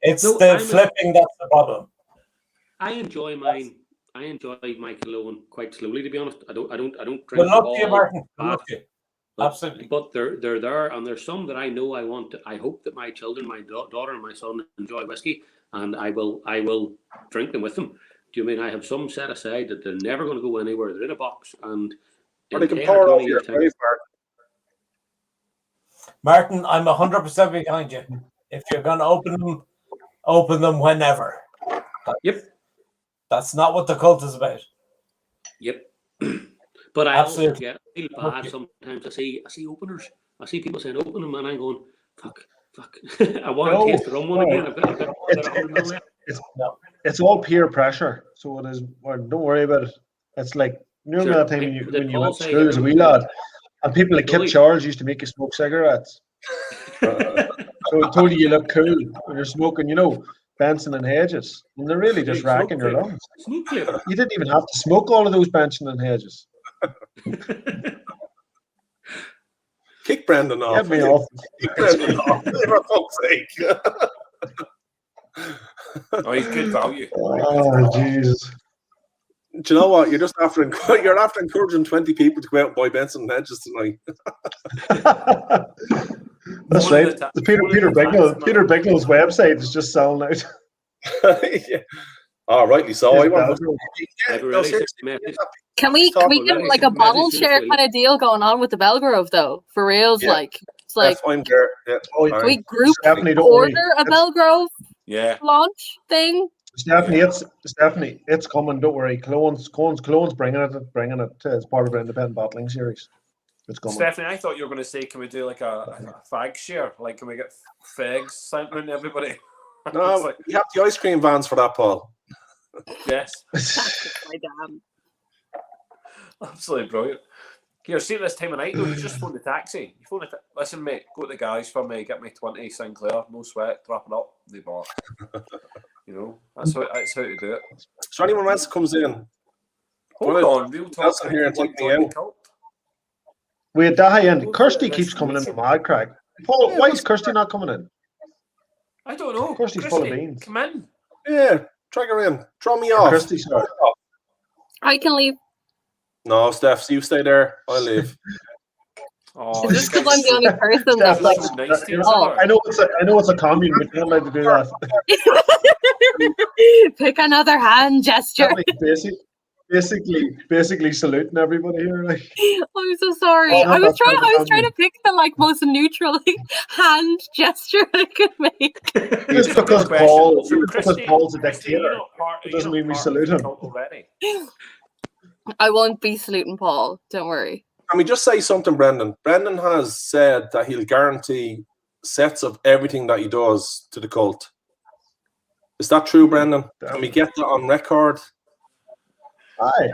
It's No, the I'm a- flipping that's the problem. I enjoy mine. I enjoy my Killowen quite slowly, to be honest. I don't drink Good luck to you, all Martin. Good bad. luck to you. But, Absolutely. But they're there, and there's some that I know I want. I hope that my children, my daughter and my son, enjoy whiskey, and I will drink them with them. Do you mean I have some set aside that they're never going to go anywhere? They're in a box, and Or in they can 10 pour or it 20 over your years' time- grave, Martin. Martin, I'm 100% behind you. If you're going to open them whenever. Yep. That's not what the cult is about. Yep. But I Absolutely. also feel bad sometimes. I see openers. I see people saying open them, and I'm going, fuck. I want to taste the rum one again. I've got 100 mil left. It's all peer pressure. So it is. Well, don't worry about it. It's like remember Sure. that time Did when you Paul went to say school as a wee everyone- lad, and people at Kip Billy. Charles used to make you smoke cigarettes. So it told you look cool when you're smoking, Benson and Hedges, and they're really just Smoke racking your flavor. lungs. Smoke flavor. You didn't even have to smoke all of those Benson and Hedges. Kick Brendan off. Get me off. Kick Brendan off. For fuck's sake. Oh, he's good value. Oh, Jesus. Do you know what? You're after encouraging 20 people to go out and buy Benson and Hedges tonight. That's right. Peter Bignell's website is just selling out. Yeah. Oh, rightly so. I want Can we get like a bottle share kind of deal going on with the Belgrove though? For reals, Yeah. like it's like I'm there. Yeah. can we group Stephanie, don't worry. order a Belgrove Yeah. launch thing? Stephanie, it's coming. Don't worry. Killowen's bringing it as part of our independent bottling series. It's coming. Stephanie, I thought you were going to say, can we do like a fag share? Like, can we get fags sent around to everybody? No, It's like, you have the ice cream vans for that, Paul. yes. My damn. Absolutely brilliant. Here, see this time of night, though, you just phone the taxi. You phone the listen, mate, go to the guys for me, get me 20 Sinclair, no sweat, drop it up, they bought. That's how to do it. So anyone else comes in? Hold on, real talk. Else in here and take me in. We had Dahi in. Kirsty keeps coming in from mad crack. Paul, why is Kirsty not coming in? I don't know. Kirsty's full of beans. Come in. Yeah, drag her in. Draw me off. Kirsty, sorry. I can leave. No, Steph, you stay there. I'll leave. Oh, Is this because I'm the only person that like? Oh. I know it's a commune, but you're not allowed to do that. Pick another hand gesture. Basically saluting everybody here. Like. I'm so sorry. I was trying to pick the like most neutral hand gesture I could make. Just because Paul's a dictator, it doesn't mean we salute him. I won't be saluting Paul. Don't worry. Can we just say something, Brendan? Brendan has said that he'll guarantee sets of everything that he does to the cult. Is that true, Brendan? Can we get that on record? Aye.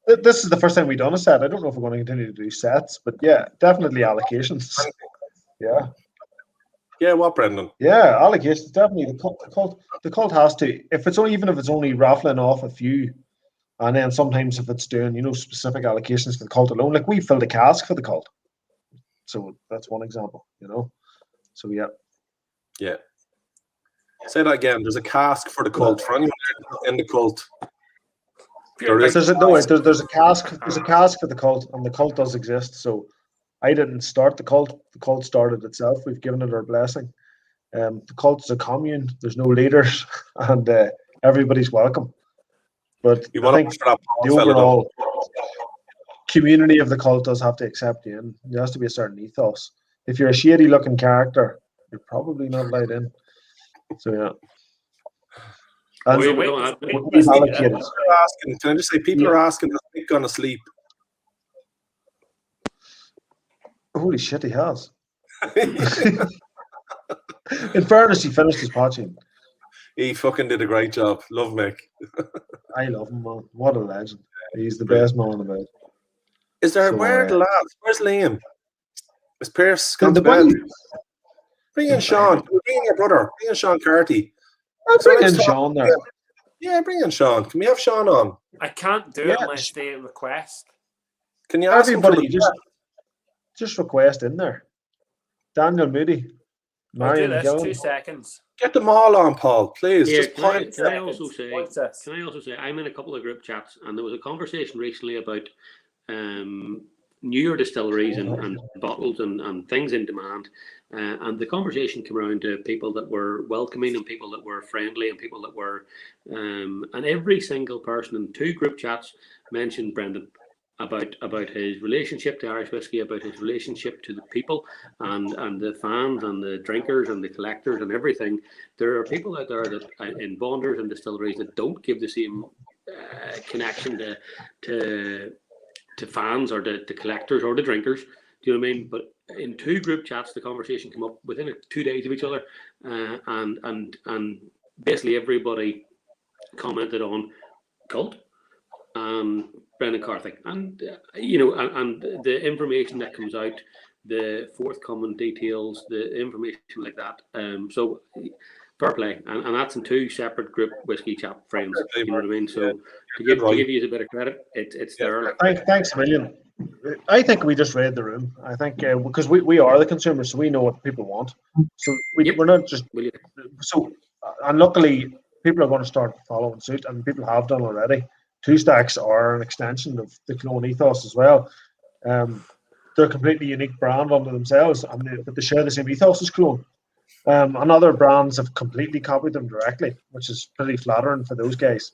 This is the first time we've done a set. I don't know if we're going to continue to do sets, but yeah, definitely allocations. Yeah. Yeah, what, Brendan? Yeah, allocations definitely. The cult has to. If it's only raffling off a few, and then sometimes if it's doing specific allocations for the cult alone, like we filled a cask for the cult. So that's one example. So yeah. Yeah. Say that again. There's a cask for the cult for anyone in the cult. There's a cask. There's a cask for the cult, and the cult does exist. So I didn't start the cult. The cult started itself. We've given it our blessing. The cult is a commune. There's no leaders, and everybody's welcome. But I think the overall community of the cult does have to accept you in. There has to be a certain ethos. If you're a shady-looking character, you're probably not allowed in. So yeah. And can I just say, people are asking, is Mick gonna sleep? Holy shit, he has. In fairness, he finished his potching. He fucking did a great job. Love Mick. I love him, man. What a legend. He's the best man about. Is there So, where are the lads? Where's Liam? Is Pierce gone the to bed? Bring in Sean. Bring in your brother. Bring in Sean Carty. I'll bring in Sean there. Yeah, bring in Sean. Can we have Sean on? I can't do it unless they request. Can you ask everybody him just request in there? Daniel Moody, I'll do Marion this. Gillen. 2 seconds. Get them all on, Paul, please. Here, Just can I point. also say I'm in a couple of group chats, and there was a conversation recently about newer distilleries and bottles and things in demand, and the conversation came around to people that were welcoming and people that were friendly and people that were and every single person in 2 group chats mentioned Brendan about his relationship to Irish whiskey, about his relationship to the people and the fans and the drinkers and the collectors and everything. There are people out there that in bonders and distilleries that don't give the same connection to fans or to collectors or the drinkers. Do you know what I mean? But in 2 group chats, the conversation came up within 2 days of each other, and basically everybody commented on Kult and Brendan Carthy, and and the information that comes out, the forthcoming details, the information like that. So fair play, and that's in 2 separate group whiskey chat frames. You know what I mean? So to give you a bit of credit, it's there. Thanks a million. I think we just read the room. I think because we are the consumers, so we know what people want. So we're not just so. And luckily, people are going to start following suit, and people have done already. 2 Stacks are an extension of the Killowen ethos as well. They're a completely unique brand unto themselves, but they share the same ethos as Killowen. And other brands have completely copied them directly, which is pretty flattering for those guys.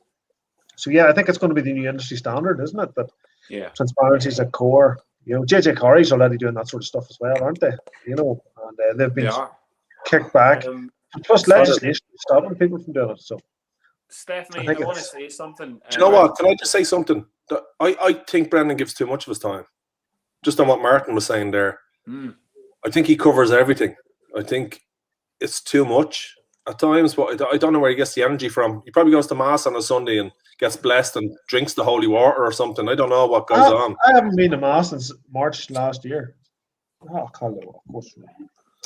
So yeah, I think it's going to be the new industry standard, isn't it? That transparency is a core. JJ Corey's already doing that sort of stuff as well, aren't they? And they've been kicked back. Plus legislation stopping people from doing it. So. Stephanie, I want to say something. Do you know what? Can I just say something? I think Brendan gives too much of his time. Just on what Martin was saying there. I think he covers everything. I think it's too much at times, but I don't know where he gets the energy from. He probably goes to Mass on a Sunday and gets blessed and drinks the holy water or something. I don't know what goes on. I haven't been to Mass since March last year.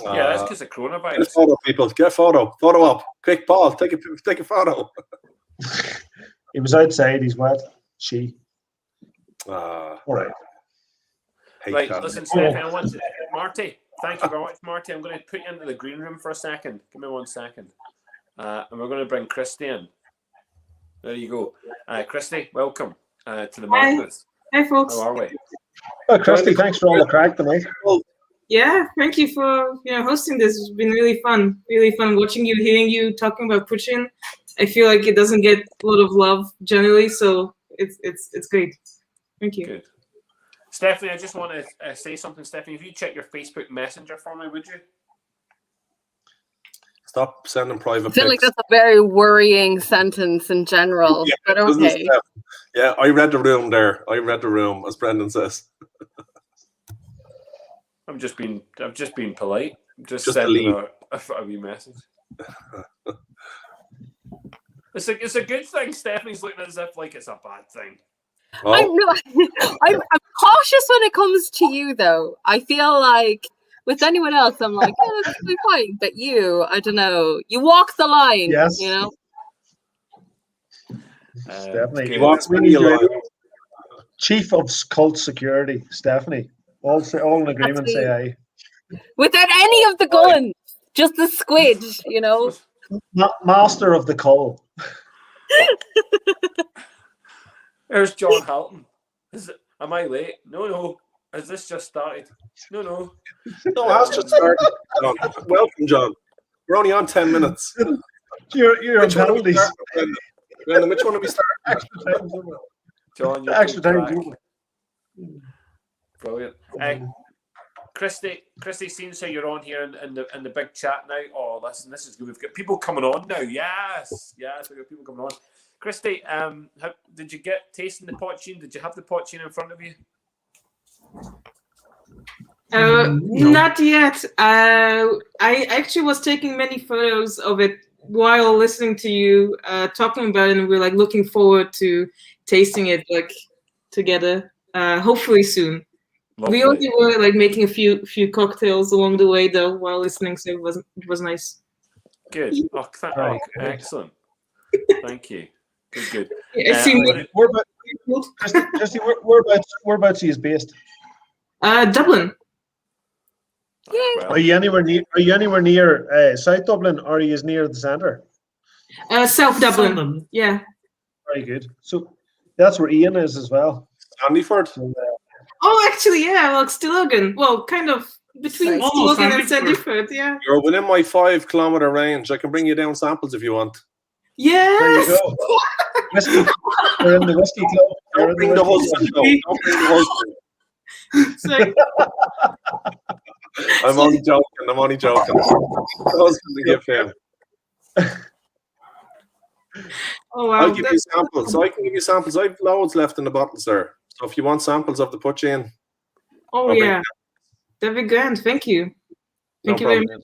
Yeah, that's because of coronavirus. Get a photo, people. Get a photo. Photo up. Quick, Paul. Take a photo. He was outside. He's wet. All right. Right, listen, Stephanie, I want to... Marty, thank you very much, Marty. I'm going to put you into the green room for a second. Give me 1 second. And we're going to bring Christy in. There you go. Christy, welcome to the Madness. Hi, folks. How are we? Oh, Christy, thanks for all the crack tonight. Yeah, thank you for hosting this. It's been really fun watching you, hearing you talking about Poitín. I feel like it doesn't get a lot of love generally, so it's great. Thank you. Good. Stephanie, I just want to say something. Stephanie, if you check your Facebook Messenger for me, would you? Stop sending private I feel like that's a very worrying sentence in general, but okay. Yeah, I read the room there. I read the room, as Brendan says. I'm just being polite. Just sending a wee message. It's a good thing. Stephanie's looking as if like it's a bad thing. Oh. I'm cautious when it comes to you, though. I feel like with anyone else, I'm like, yeah, that's really fine. But you, I don't know. You walk the line. Yes. Stephanie, Chief of Kult Security, Stephanie. All in agreement. Say aye. Without any of the guns, just the squid. Master of the Cull. There's John Halton. Am I late? No. Has this just started? No. No, that's just started. Welcome, John. We're only on 10 minutes. You're on penalties. Brendan, which one do we start? John, extra time. Brilliant. Christy, seems how you're on here in the big chat now. Oh, listen, this is good. We've got people coming on now. Yes, we've got people coming on. Christy, did you get tasting the Poitín? Did you have the Poitín in front of you? No. Not yet. I actually was taking many photos of it while listening to you talking about it, and we're like looking forward to tasting it like together. Hopefully soon. We only were like making a few cocktails along the way though while listening, so it was nice. Good. Excellent. Thank you. Good. I see. Jesse, whereabouts he is based? Dublin. Yeah. Are you anywhere near South Dublin, or are you near the centre? South Dublin. Yeah. Very good. So that's where Ian is as well. Sandyford. Oh, actually, yeah. Well, Stillorgan. Well, kind of between Stillorgan and Sandyford. Yeah. You're within my 5 kilometre range. I can bring you down samples if you want. Yes. There you go. Whiskey. We're in the whiskey club. Don't bring the husband. Don't bring the husband. I'm only joking. The husband to give him. Oh wow! I'll give you samples. I can give you samples. I've loads left in the bottle, sir. So if you want samples of the Poitín. Oh yeah, that'd be grand. Thank you. Thank you very much.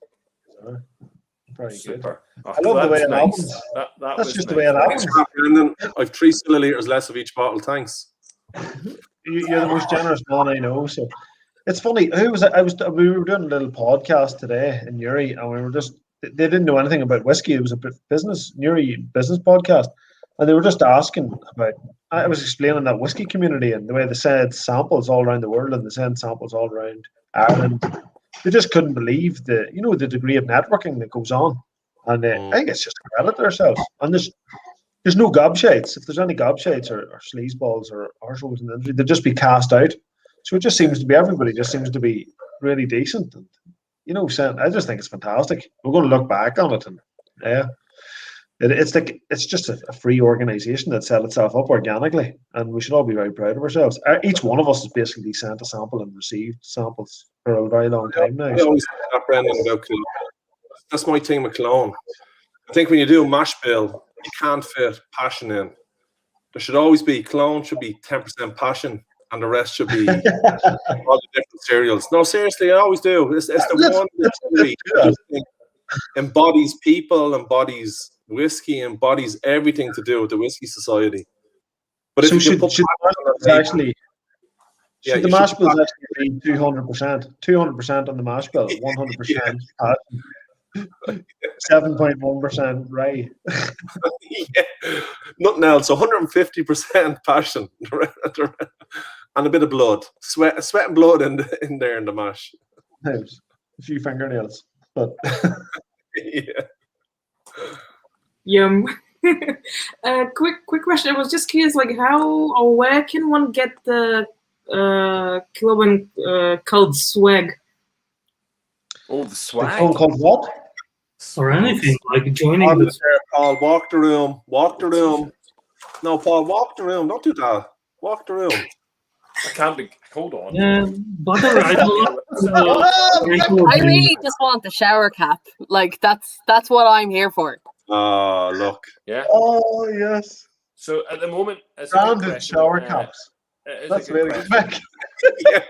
Very Super. Good. I love the way it happens. That's just the way it happens. Brendan, I've 3 millilitres less of each bottle. Thanks. You're the most generous man I know. So it's funny. We were doing a little podcast today in Uri, and we were just. They didn't know anything about whiskey. It was a Uri business podcast, and they were just asking about. I was explaining that whiskey community and the way they send samples all around the world, and they send samples all around Ireland. They just couldn't believe the degree of networking that goes on, and I think it's just a credit to ourselves. And there's no gobshites. If there's any gobshites or sleazeballs or arseholes in the industry, they'd just be cast out. So it just seems to be everybody just seems to be really decent. And, I just think it's fantastic. We're going to look back on it, and it's just a free organization that set itself up organically, and we should all be very proud of ourselves. Each one of us has basically sent a sample and received samples for a very long time now. I always say that, Brendan, about Cologne. That's my team with Cologne. I think when you do a mash bill, you can't fit passion in. There should always be Cologne should be 10% passion, and the rest should be all the different cereals. No, seriously, I always do. It's the one that I just think embodies people, embodies whiskey, embodies everything to do with the Whiskey Society. But if you put the mash bill actually be 200% on the mash bill, 100% passion, 7.1% rye. Nothing else. 150% passion and a bit of blood, sweat and blood in there in the mash. A few fingernails, but yeah. Yum. Quick question. I was just curious, like how or where can one get the Killowen Kult swag? Oh, the swag. Called what? Or anything like joining the. Paul, walk the room. No, Paul, walk the room. Don't do that. Walk the room. I can't be. Hold on. Yeah, but I really just want the shower cap. Like that's what I'm here for. Oh, look. Yeah. Oh, yes. So at the moment, branded shower caps. That's very good. Yeah.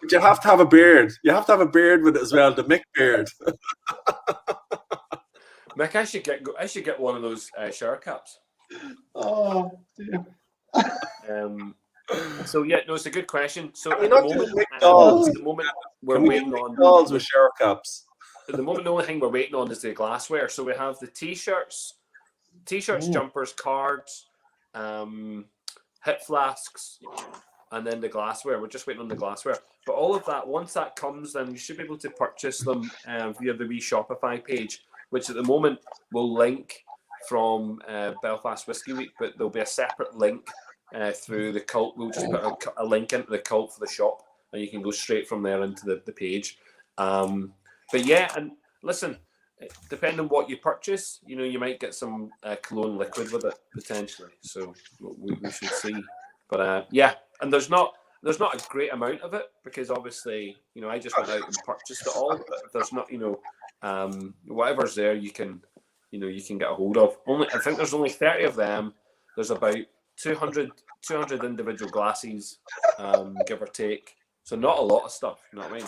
But you have to have a beard. You have to have a beard with it as well. The Mick beard. Mick, I should get one of those shower caps. Oh, dear. So yeah, no, it's a good question. So Can we at not the do moment, Mick dolls? at the moment we're Can we waiting do on Mick dolls with shower caps. At the moment, the only thing we're waiting on is the glassware. So we have the t-shirts, jumpers, cards, hip flasks, and then the glassware. We're just waiting on the glassware. But all of that, once that comes, then you should be able to purchase them via the wee Shopify page, which at the moment will link from Belfast Whiskey Week, but there'll be a separate link through the Kult. We'll just put a link into the Kult for the shop, and you can go straight from there into the page. But yeah, and listen, depending on what you purchase, you might get some Cologne liquid with it potentially. So we should see. But yeah, and there's not a great amount of it because obviously, I just went out and purchased it all. But if there's not, whatever's there, you can get a hold of. I think there's only 30 of them. There's about 200 individual glasses, give or take. So not a lot of stuff, you know what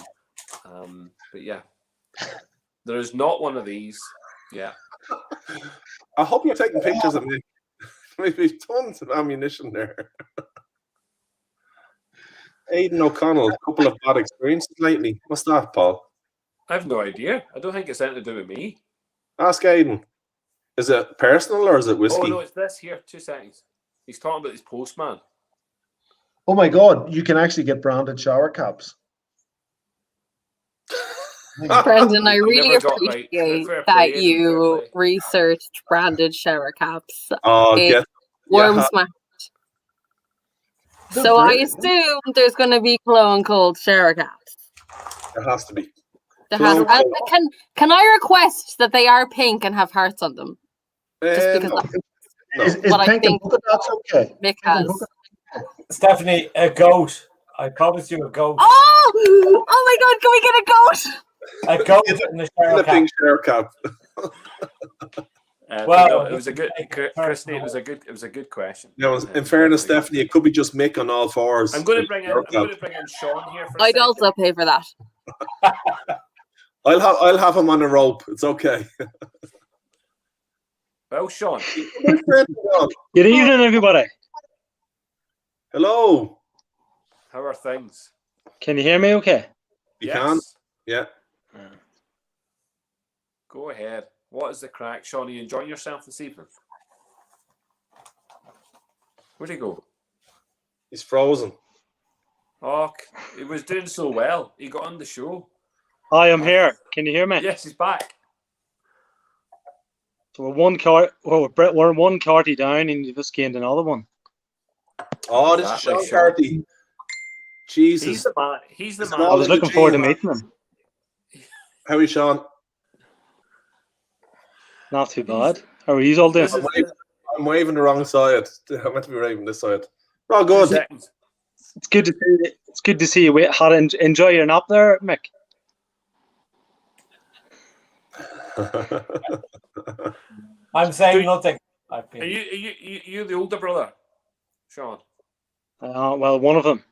I mean? But yeah, there is not one of these. Yeah. I hope you're taking pictures of me. Maybe tons of ammunition there. Aidan O'Connell, a couple of bad experiences lately. What's that, Paul? I have no idea. I don't think it's anything to do with me. Ask Aidan. Is it personal or is it whiskey? Oh no, it's this here. 2 seconds. He's talking about his postman. Oh my God, you can actually get branded shower caps. Brendan, I really never got- right, appreciate fair that play, you researched branded shower caps. Oh, It warms my heart. So I assume there's going to be Killowen Kult shower caps. There has to be. There has, Killowen can I request that they are pink and have hearts on them? Just because Is what I pink and think polka dots okay? Mick has. Stephanie, a goat. I promise you a goat. Oh! Oh my God! Can we get a goat? A goat in the shower a cap. pink shower cap. Well, no, it was a good, Christy. It was a good question. No, in fairness, Stephanie, it could be just Mick on all fours. I'm going to bring in Sean here for a I'd second. also pay for that. I'll have him on a rope. It's okay. Well, Sean. Good evening, everybody. Hello. How are things? Can you hear me okay? You can? Yeah. Go ahead. What is the crack, Sean? Are you enjoying yourself this evening? Where'd he go? He's frozen. Oh, he was doing so well. He got on the show. Hi, I'm here. Can you hear me? Yes, he's back. So we're we're one carty down, and you just gained another one. Oh, this is Sean Carty. Jesus. He's the man. He's the man. I was looking forward to meeting him. How are you, Sean? Not too bad. How are you all doing? I'm waving the wrong side. I'm meant to be waving this side. We're all good. It's good to see you. It's good to see you. How to enjoy your nap there, Mick? I'm saying nothing. Are you the older brother, Sean? Well, one of them.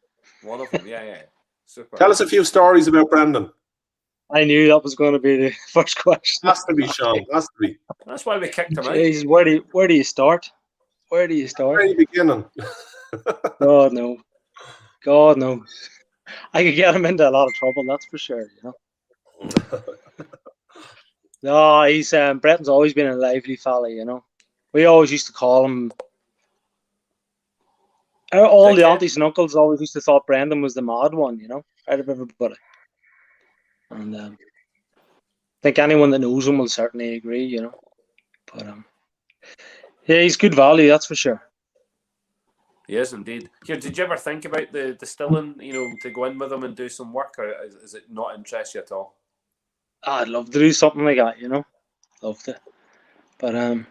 One of them, yeah. Super. Tell us a few stories about Brendan. I knew that was going to be the first question. Has to be, Sean. Has to be. That's why we kicked him out. Jeez, where do you start? Where do you start? Where are you beginning? God no. God no. I could get him into a lot of trouble, that's for sure, you know. No, he's Brenton's always been a lively fella, you know. We always used to call him. All the aunties and uncles always used to thought Brendan was the mad one, you know, out of everybody. And I think anyone that knows him will certainly agree, you know. But yeah, he's good value, that's for sure. He is indeed. Here, did you ever think about the distilling, you know, to go in with him and do some work, or is it not interest you at all? I'd love to do something like that, you know. Love to. But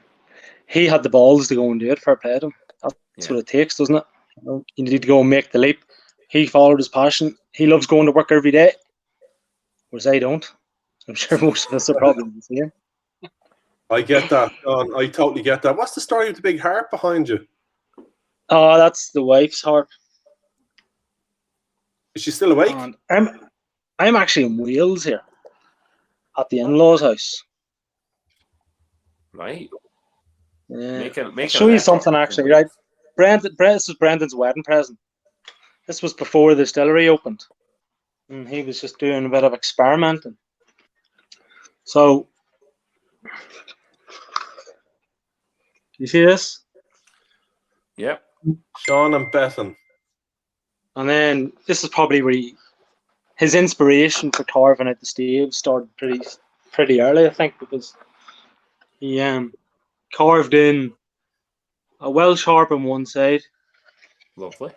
he had the balls to go and do it. Fair play to him. That's what it takes, doesn't it? You need to go and make the leap. He followed his passion. He loves going to work every day, whereas I don't. I'm sure most of us are probably the same. I get that, Sean. I totally get that. What's the story with the big harp behind you? Oh, that's the wife's harp. Is she still awake? I'm actually in Wales here, at the in-laws' house. Right. Yeah. I'll show you something actually, right? This was Brendan's wedding present. This was before the distillery opened, and he was just doing a bit of experimenting. So, you see this? Yep. Sean and Bethan. And then this is probably where his inspiration for carving out the stave started pretty early, I think, because he carved in a Welsh harp on one side. Lovely.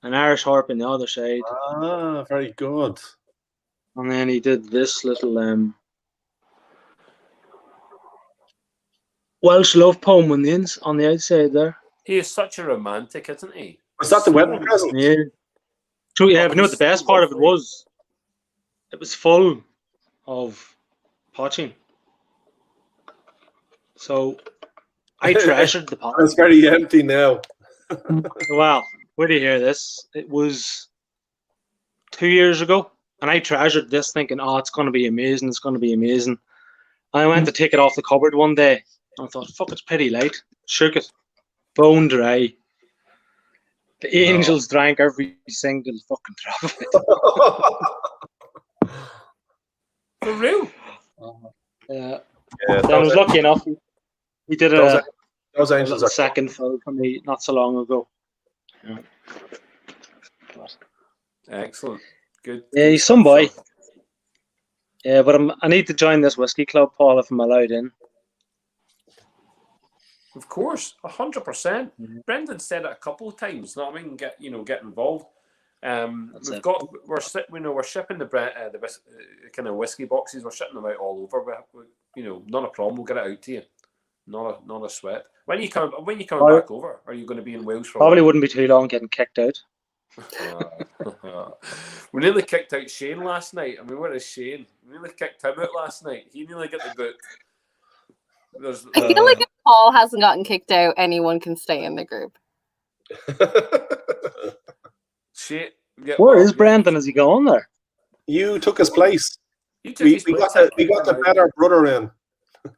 An Irish harp on the other side. Ah, very good. And then he did this little Welsh love poem on the outside there. He is such a romantic, isn't he? Was that the wedding present? Yeah. True, yeah, but you know what the best part of it was? It was full of poaching. So I treasured the pot. It's very empty now. Well, where do you hear this? It was 2 years ago, and I treasured this thinking, oh, it's going to be amazing, it's going to be amazing. I went to take it off the cupboard one day, and I thought, fuck, it's pretty light. Shook it. Bone dry. The Angels drank every single fucking drop of it. For real? Yeah. Yeah, Then I was lucky enough. We did those Angels a are second fill for me not so long ago. Yeah. Excellent. Good. Yeah, he's some boy. Yeah, but I need to join this whiskey club, Paul, if I'm allowed in. Of course, 100%. Brendan said it a couple of times. Not I mean, get involved. We're shipping the kind of whiskey boxes. We're shipping them out all over. Not a problem. We'll get it out to you. Not a sweat. When you coming back over? Are you going to be in Wales for? Probably wouldn't be too long getting kicked out. We nearly kicked out Shane last night. I mean, where is Shane? We nearly kicked him out last night. He nearly got the book. I feel like if Paul hasn't gotten kicked out, anyone can stay in the group. Shit. Where is Brandon? Has he gone there? You took his place. We got the better brother in.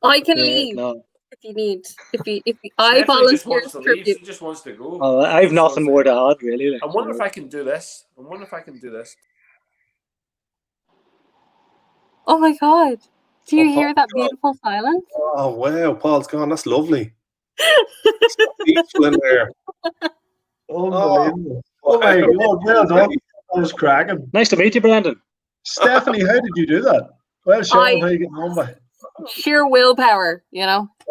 I can leave if you need. I volunteer as tribute. He just wants to go. Oh, I have nothing more to add, really. I wonder if I can do this. Oh my god! Do you hear that beautiful silence? Oh wow, Paul's gone. That's lovely. Peaceful in there. Unbelievable. Oh my god, well done. That was cracking. Nice to meet you, Brandon. Stephanie, how did you do that? Well, Sean, how are you getting on by? Sheer willpower,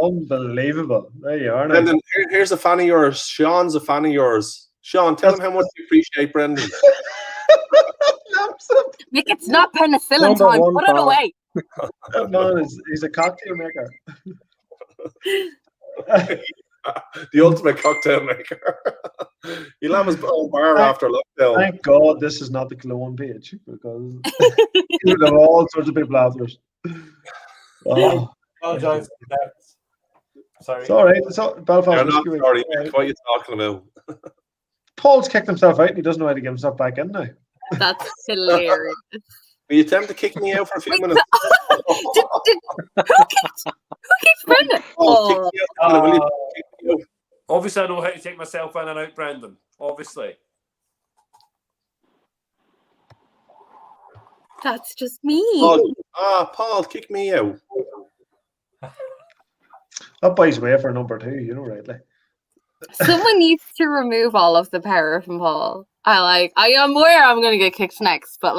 Unbelievable. There you are. Brendan, here's a fan of yours. Sean's a fan of yours. Sean, tell him how much you appreciate Brendan. Mick, it's not penicillin time. Put it away. That man he's a cocktail maker. The ultimate cocktail maker. He'll have his own bar after lockdown. Thank God this is not the Killowen page because you would have all sorts of people after us. Oh. Apologize. Sorry. Sorry. Belfast. You're not sorry, Mick. What are you talking about? Paul's kicked himself out and he doesn't know how to get himself back in now. That's hilarious. Will you attempt to kick me out for a few minutes? Who kicked Brendan? Obviously, I know how to take myself in and out, Brendan. Obviously. That's just me. Paul, kick me out. That boy's way for number 2, rightly. Someone needs to remove all of the power from Paul. I am aware I'm going to get kicked next, but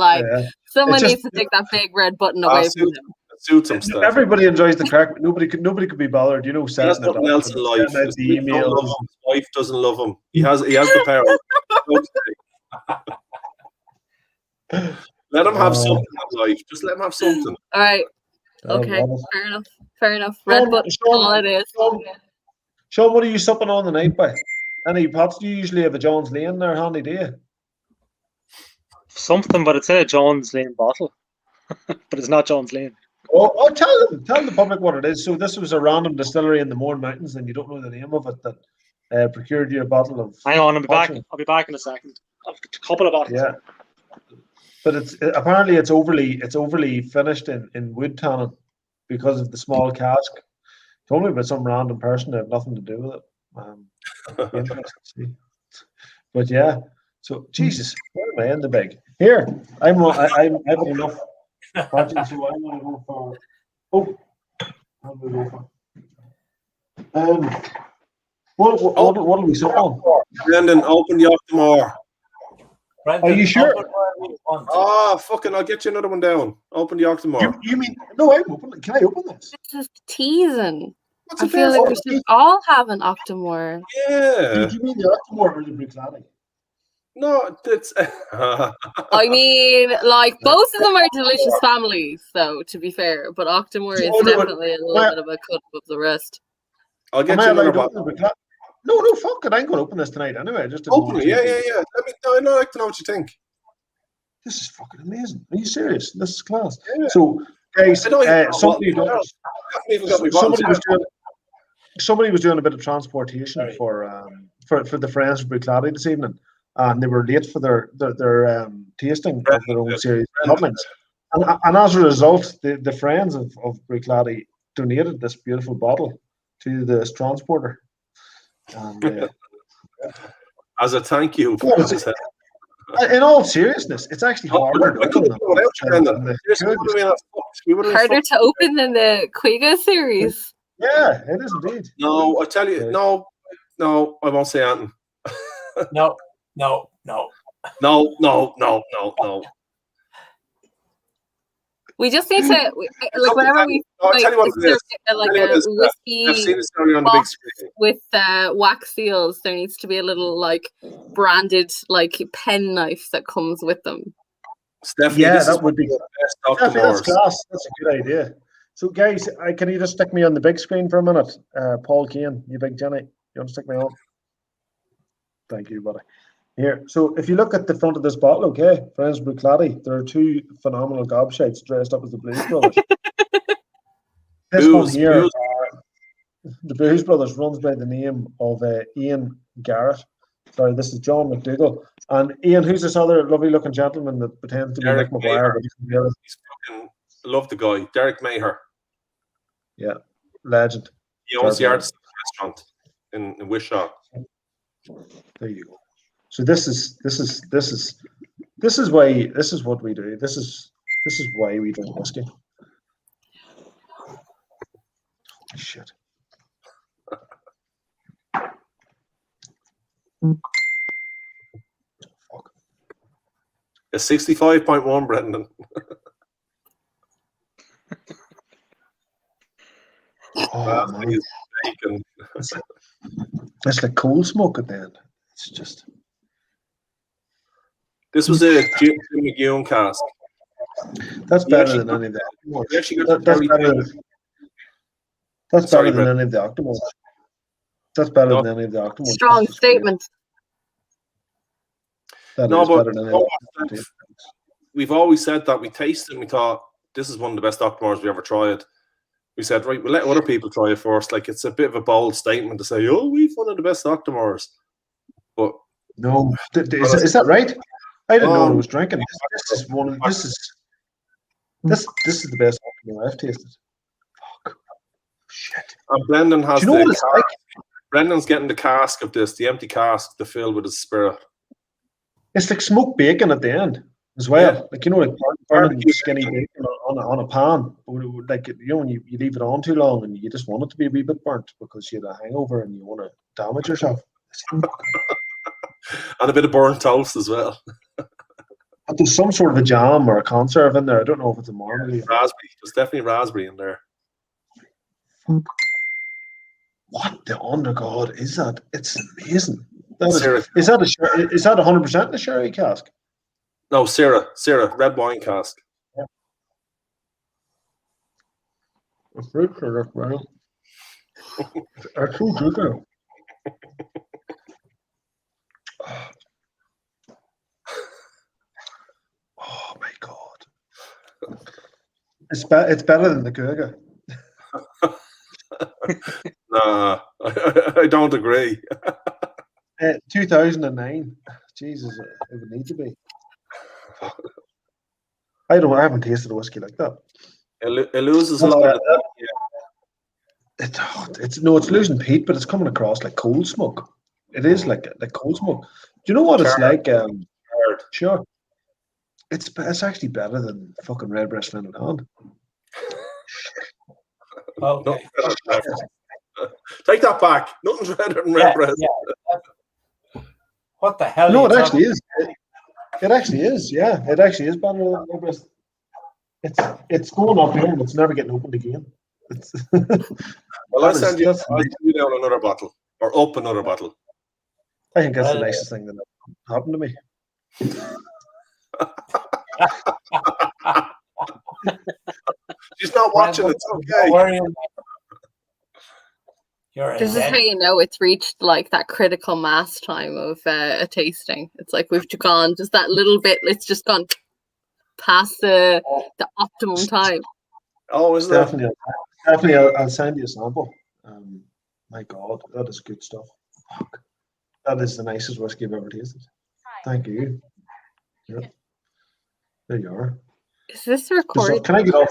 someone needs to take that big red button away from him. Suits him stuff. Everybody enjoys the crack. Nobody could be bothered. He has nothing else in life. His wife doesn't love him. He has the power. Let him have something in life. Just let him have something. All right. Okay. Fair enough. Red button. All it is. Sean, what are you supping on the night by? Any pots? Do you usually have a John's Lane there handy, do you? Something, but it's in a John's Lane bottle. But it's not John's Lane. Oh, tell the public what it is. So this was a random distillery in the Mourne Mountains, and you don't know the name of it, that procured you a bottle of. Hang on, I'll be back in a second. I've got a couple of bottles. Yeah, but apparently it's overly finished in wood tannin because of the small cask. Told me about some random person that had nothing to do with it. Be interesting to see. But yeah, so Jesus, where am I in the bag? Here, I've had enough. So I'm going to go for. I'm going to go for. What are we so on? Brendan, open the Octomore. Are you sure? Fucking! I'll get you another one down. Open the Octomore. You mean no? I'm open. Can I open this? This is teasing. I feel like we should all have an Octomore. Yeah. Do you mean the Octomore or the Bricklady? No, that's. I mean, like both of them are delicious families, though. To be fair, but Octomore is definitely a little bit of a cut above the rest. I'll get you another one. No, fuck it. I'm going to open this tonight anyway. Just open it. Yeah. I'd like to know what you think. This is fucking amazing. Are you serious? This is class. Yeah. So, guys, somebody was doing a bit of transportation for the friends of Bricklady this evening, and they were late for their tasting of their own series of bottlings. And as a result, the friends of Bricklady donated this beautiful bottle to this transporter. And As a thank you. Well, in all seriousness, it's actually harder to open them. Harder to open than the Cúige series. Yeah, it is indeed. No, I tell you, no, I won't say anything. No. No. We just need to, like, whenever we I'll tell you what it is. like a whiskey I've seen this story on the big box screen. with wax seals, there needs to be a little like branded like pen knife that comes with them. Stephanie, that would be the best Stephanie, that's Octomores. class. That's a good idea. So, guys, can you just stick me on the big screen for a minute? Paul Kane, you big Jenny, you want to stick me on? Thank you, buddy. Here, so if you look at the front of this bottle, okay, Friends Bruichladdich, there are two phenomenal gobshites dressed up as the Blues Brothers. This one here, the Blues Brothers, runs by the name of Ian Garrett. Sorry, this is John McDougall. And Ian, who's this other lovely-looking gentleman that pretends to be Derek Nick McGuire? He's fucking, I love the guy, Derek Maher. Yeah, legend. He owns the Artisan restaurant in Wishaw. There you go. So this is what we do. This is why we drink whiskey. Holy shit. Fuck. A 65.1, Brendan. Oh, man. It's like cold smoke at the end. It's just. This was a Jim McGeown cask. That's better than any of the Octomores. That's better than any of the Octomores. That's better than any of the Octomores. Strong statement. We've always said that. We tasted and we thought this is one of the best Octomores we ever tried. We said, right, we'll let other people try it first. Like, it's a bit of a bold statement to say, oh, we've one of the best Octomores. But no, is that right? I didn't know I was drinking. This is the best Octomore I've tasted. Fuck. Shit. And Brendan has Do you know what it's like? Brendan's getting the cask of this, the empty cask to fill with his spirit. It's like smoked bacon at the end as well. Yeah. Like, like burning skinny bacon on a pan. Like, when you leave it on too long and you just want it to be a wee bit burnt because you had a hangover and you want to damage yourself. And a bit of burnt toast as well. But there's some sort of a jam or a conserve in there. I don't know if it's a marmalade. Raspberry. There's definitely raspberry in there. What the under God is that? It's amazing. Is that 100% in a sherry cask? No, Syrah, red wine cask. Yeah. A fruit for well. Are too good now. Oh my God! It's better than the Cúige. Nah, I don't agree. 2009. Jesus, it would need to be. I haven't tasted a whiskey like that. It loses a lot of it's losing peat, but it's coming across like cold smoke. It is like cold smoke. Do you know what it's like? Sure. It's actually better than fucking Redbreast Finland. Okay. Take that back. Nothing's redder than Redbreast. Yeah. What the hell? No, it actually is. It actually is. Yeah, it actually is better than Redbreast. It's going up here and it's never getting opened again. Well, I'll send you down another bottle or up another bottle. I think that's the nicest thing that happened to me. She's not watching. It's okay. This is how you know it's reached like that critical mass time of a tasting. It's like we've gone just that little bit. It's just gone past the optimum time. Oh, is definitely? I'll send you a sample. My God, that is good stuff. Fuck. That is the nicest whiskey I've ever tasted. Thank you. Yep. There you are. Is this recorded? Can I get off?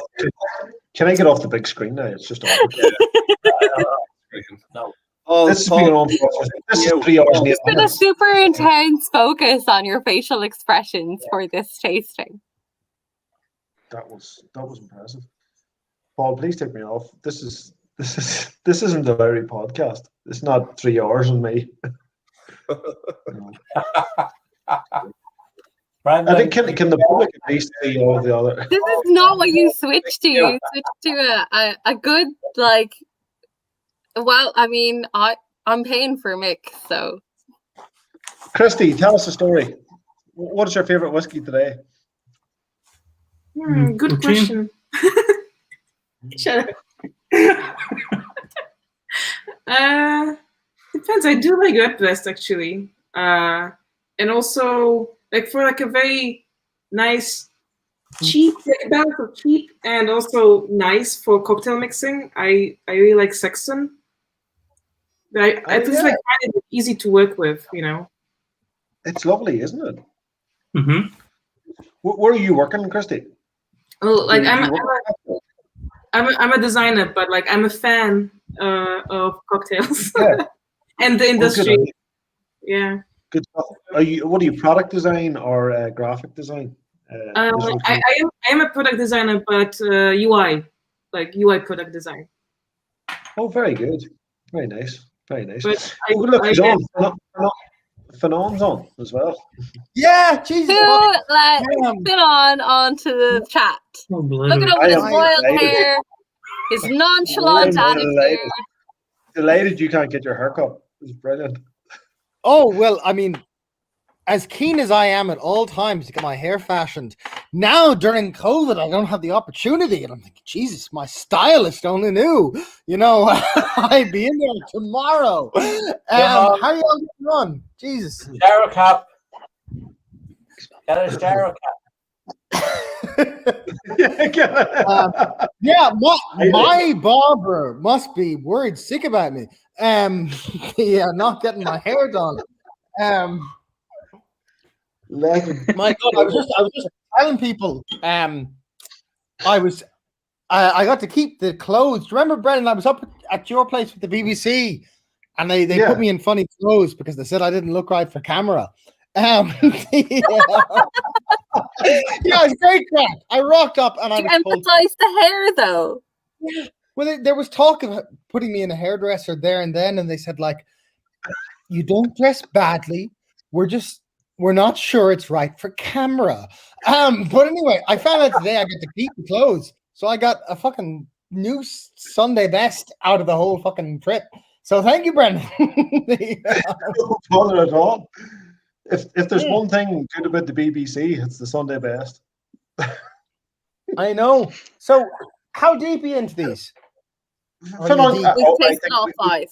Can I get off the big screen now? It's just awkward. No. This has been on for us. This is 3 hours and 8 There's been a minutes. super intense focus on your facial expressions for this tasting. That was impressive. Paul, please take me off. This isn't a very podcast. It's not 3 hours on me. Brandon, I think can the public at least see all the other? This is not what you switched to. You switched to a good, like, well, I mean, I'm paying for Mick, so. Christy, tell us a story. What is your favorite whiskey today? Good question. Shut up. Depends. I do like Red West actually, and also like for like a very nice, cheap, like a balance of cheap and also nice for cocktail mixing. I really like Sexton. I just like find it easy to work with, you know. It's lovely, isn't it? Mm-hmm. Where are you working, Christy? Well, like I'm a designer, but like I'm a fan of cocktails and the industry. Good. Yeah. Good stuff. What are you, product design or graphic design? I am a product designer, but UI, like UI product design. Oh, very good. Very nice. Very nice. But Look, he's on. Fanon's on as well. Yeah, Jesus. Who let Finon onto the chat? Look at him with his wild hair, his nonchalant attitude. Delighted you can't get your haircut. It's brilliant. Oh, well, I mean, as keen as I am at all times to get my hair fashioned, now during COVID, I don't have the opportunity. And I'm thinking, Jesus, my stylist only knew. You know, I'd be in there tomorrow. How are you all getting on? Jesus. Sparrow cap. Get a sparrow cap. Yeah, my barber must be worried sick about me. Not getting my hair done. My God, I was just telling people. I got to keep the clothes. Do you remember, Brendan? I was up at your place with the BBC, and they put me in funny clothes because they said I didn't look right for camera. It's great crack. I rocked up and I was emphasize the hair though. Well, there was talk of putting me in a hairdresser there and then, and they said, like, you don't dress badly. We're not sure it's right for camera. But anyway, I found out today I get to keep the clothes. So I got a fucking new Sunday best out of the whole fucking trip. So thank you, Brendan. No bother at all. If there's one thing good about the BBC, it's the Sunday best. I know. So how deep are you into these? We've tasted all 5.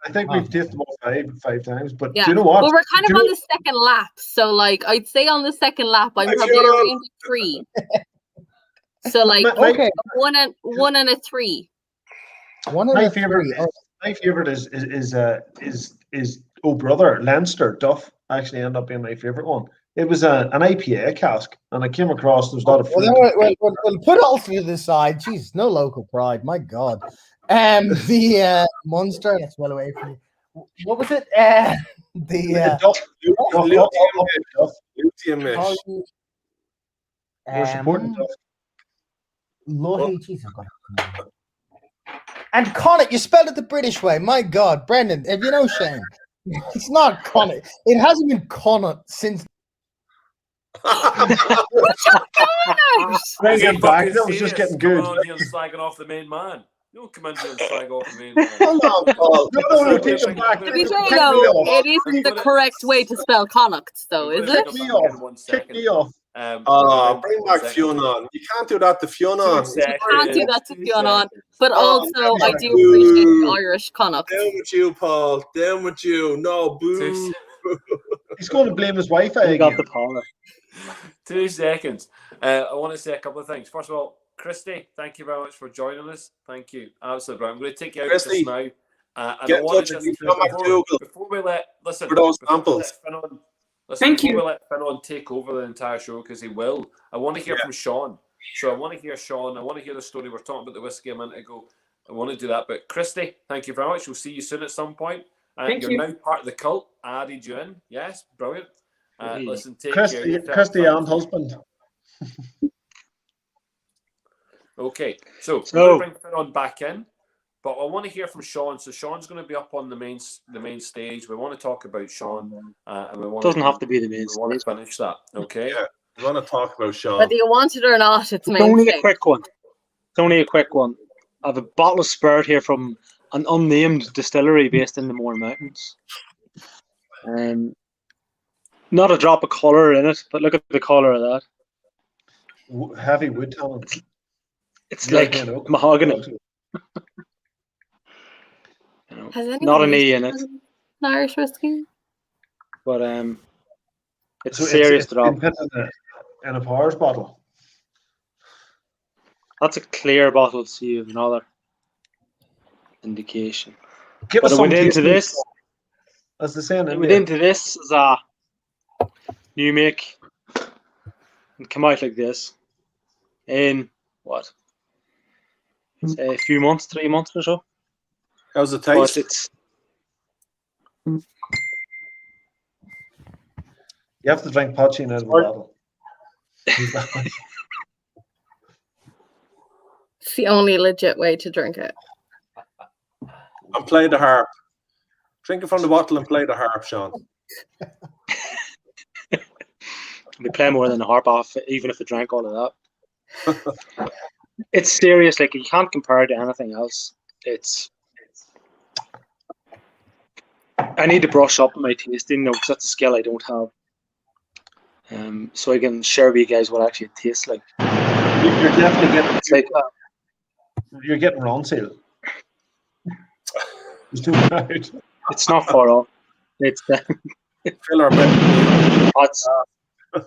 I think we've tasted them all five times, but Yeah. do you know what? Well, we're kind of on the second lap, so like I'd say on the second lap, I'm probably around 3. So like okay, one and a 3. My favorite is Oh Brother Leinster Duff. Actually, ended up being my favorite one. It was an IPA cask, and I came across there's a lot of fruit. We'll put all to the side. Jesus, no local pride. My God. The Munster. That's well away from you. What was it? We're supporting Duff. Lottie, Jesus. And Connacht, you spelled it the British way. My God, Brendan, have you no shame? It's not Connacht. It hasn't been Connacht since. Bring it back. That was just getting good. Come on here and slagging off the main man. Don't come in here and slag off the main man. Hold on, Paul. No, take him back. To be fair though, it isn't the correct way to spell Connacht, though, is it? Kick me off. Bring back Fionn. You can't do that to Fionn. You can't do that to Fionn, but also I do appreciate the Irish Connacht. Down with you, Paul. Down with you. No, boo. He's going to blame his wife. I got the power. 2 seconds. I want to say a couple of things. First of all, Christy, thank you very much for joining us. Thank you. Absolutely brilliant. I'm going to take you out Christy, just now. And get I in want touch to with just, me. before we let listen, for those before we samples. let Finon, Thank before you. we let Finon take over the entire show, because he will, I want to hear from Sean. So I want to hear Sean. I want to hear the story. We're talking about the whiskey a minute ago. I want to do that. But Christy, thank you very much. We'll see you soon at some point. Thank You're you. now part of the cult. I added you in. Yes, brilliant. Listen, take Christy, care. Yourself. Christy and husband. Okay, so we're going to bring Finn on back in, but I want to hear from Sean. So Sean's going to be up on the main stage. We want to talk about Sean, and we want Doesn't have to be the main stage. We want to finish that. Okay. Yeah, we want to talk about Sean. Whether you want it or not, it's It's only mainstay. a quick one. It's only a quick one. I have a bottle of spirit here from an unnamed distillery based in the Moor Mountains. Not a drop of colour in it, but look at the colour of that. Heavy wood tones. It's like mahogany. Has anyone Not an E used in it, an Irish whiskey? but it's So a serious it's drop. been put in a Powers bottle. That's a clear bottle, so you have another indication. Give But us I went some into tasting. this. As the saying I in went there. into this as a new make. It came out like this in what? Say a few months, 3 months or so. How's it But taste? it's You have to drink Poitín out of a bottle. It's the only legit way to drink it. And play the harp. Drink it from the bottle and play the harp, Sean. we play more than a harp off, even if I drank all of that. It's serious. Like, you can't compare it to anything else. I need to brush up my tasting notes. That's a skill I don't have. So I can share with you guys what actually it tastes like. You're definitely getting. It's like you're getting Ronseal. It's too loud. it's not far off. It's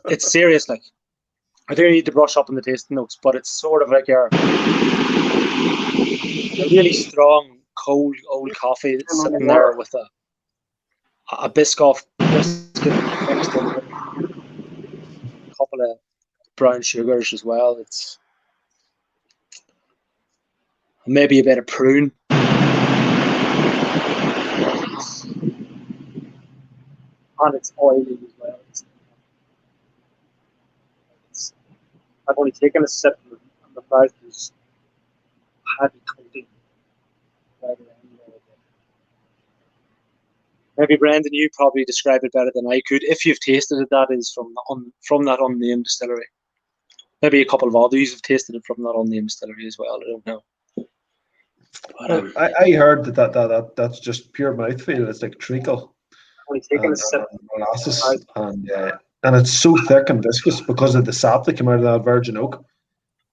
it's serious. Like, I do need to brush up on the tasting notes, but it's sort of like a really strong, cold old coffee that's sitting there with a biscuit mixed in with a couple of brown sugars as well. It's maybe a bit of prune. And it's oily as well. I've only taken a sip and the mouth is heavy coating. Maybe Brandon, you probably describe it better than I could. If you've tasted it, that is from that unnamed distillery. Maybe a couple of others have tasted it from that unnamed distillery as well. I don't know. But, I heard that's just pure mouthfeel. It's like treacle. Only taken a sip. Molasses and it's so thick and viscous because of the sap that came out of that virgin oak.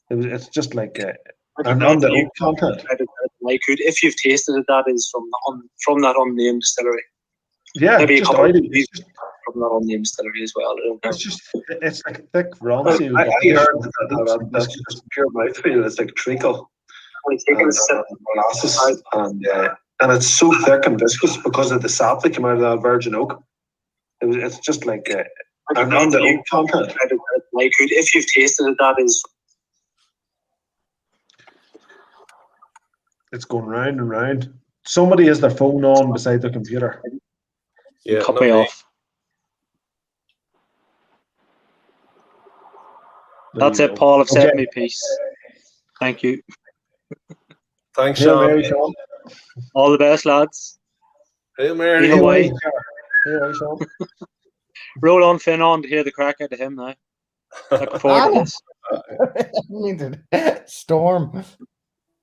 It's just like and on the oak content. I could, if you've tasted it, that is from that unnamed distillery. Yeah, maybe a just couple of oily. these from that unnamed distillery as well. I don't know. It's like thick Ronseal. I heard that's just pure mouthfeel. It's like treacle. Only taken a sip. Molasses and it's so thick and viscous because of the sap that came out of that virgin oak. It's just like and on the oak content. I could, if you've tasted it, that is. It's going round and round. Somebody has their phone on beside their computer. Yeah, cut me off. That's it, Paul. I've said my piece. Thank you. Thanks, Hail Sean. Mary, Sean. All the best, lads. Hail Mary. Hail Mary. Hail Sean. Roll on Finn on to hear the crack out of him now. Looking forward to this. I mean, Storm.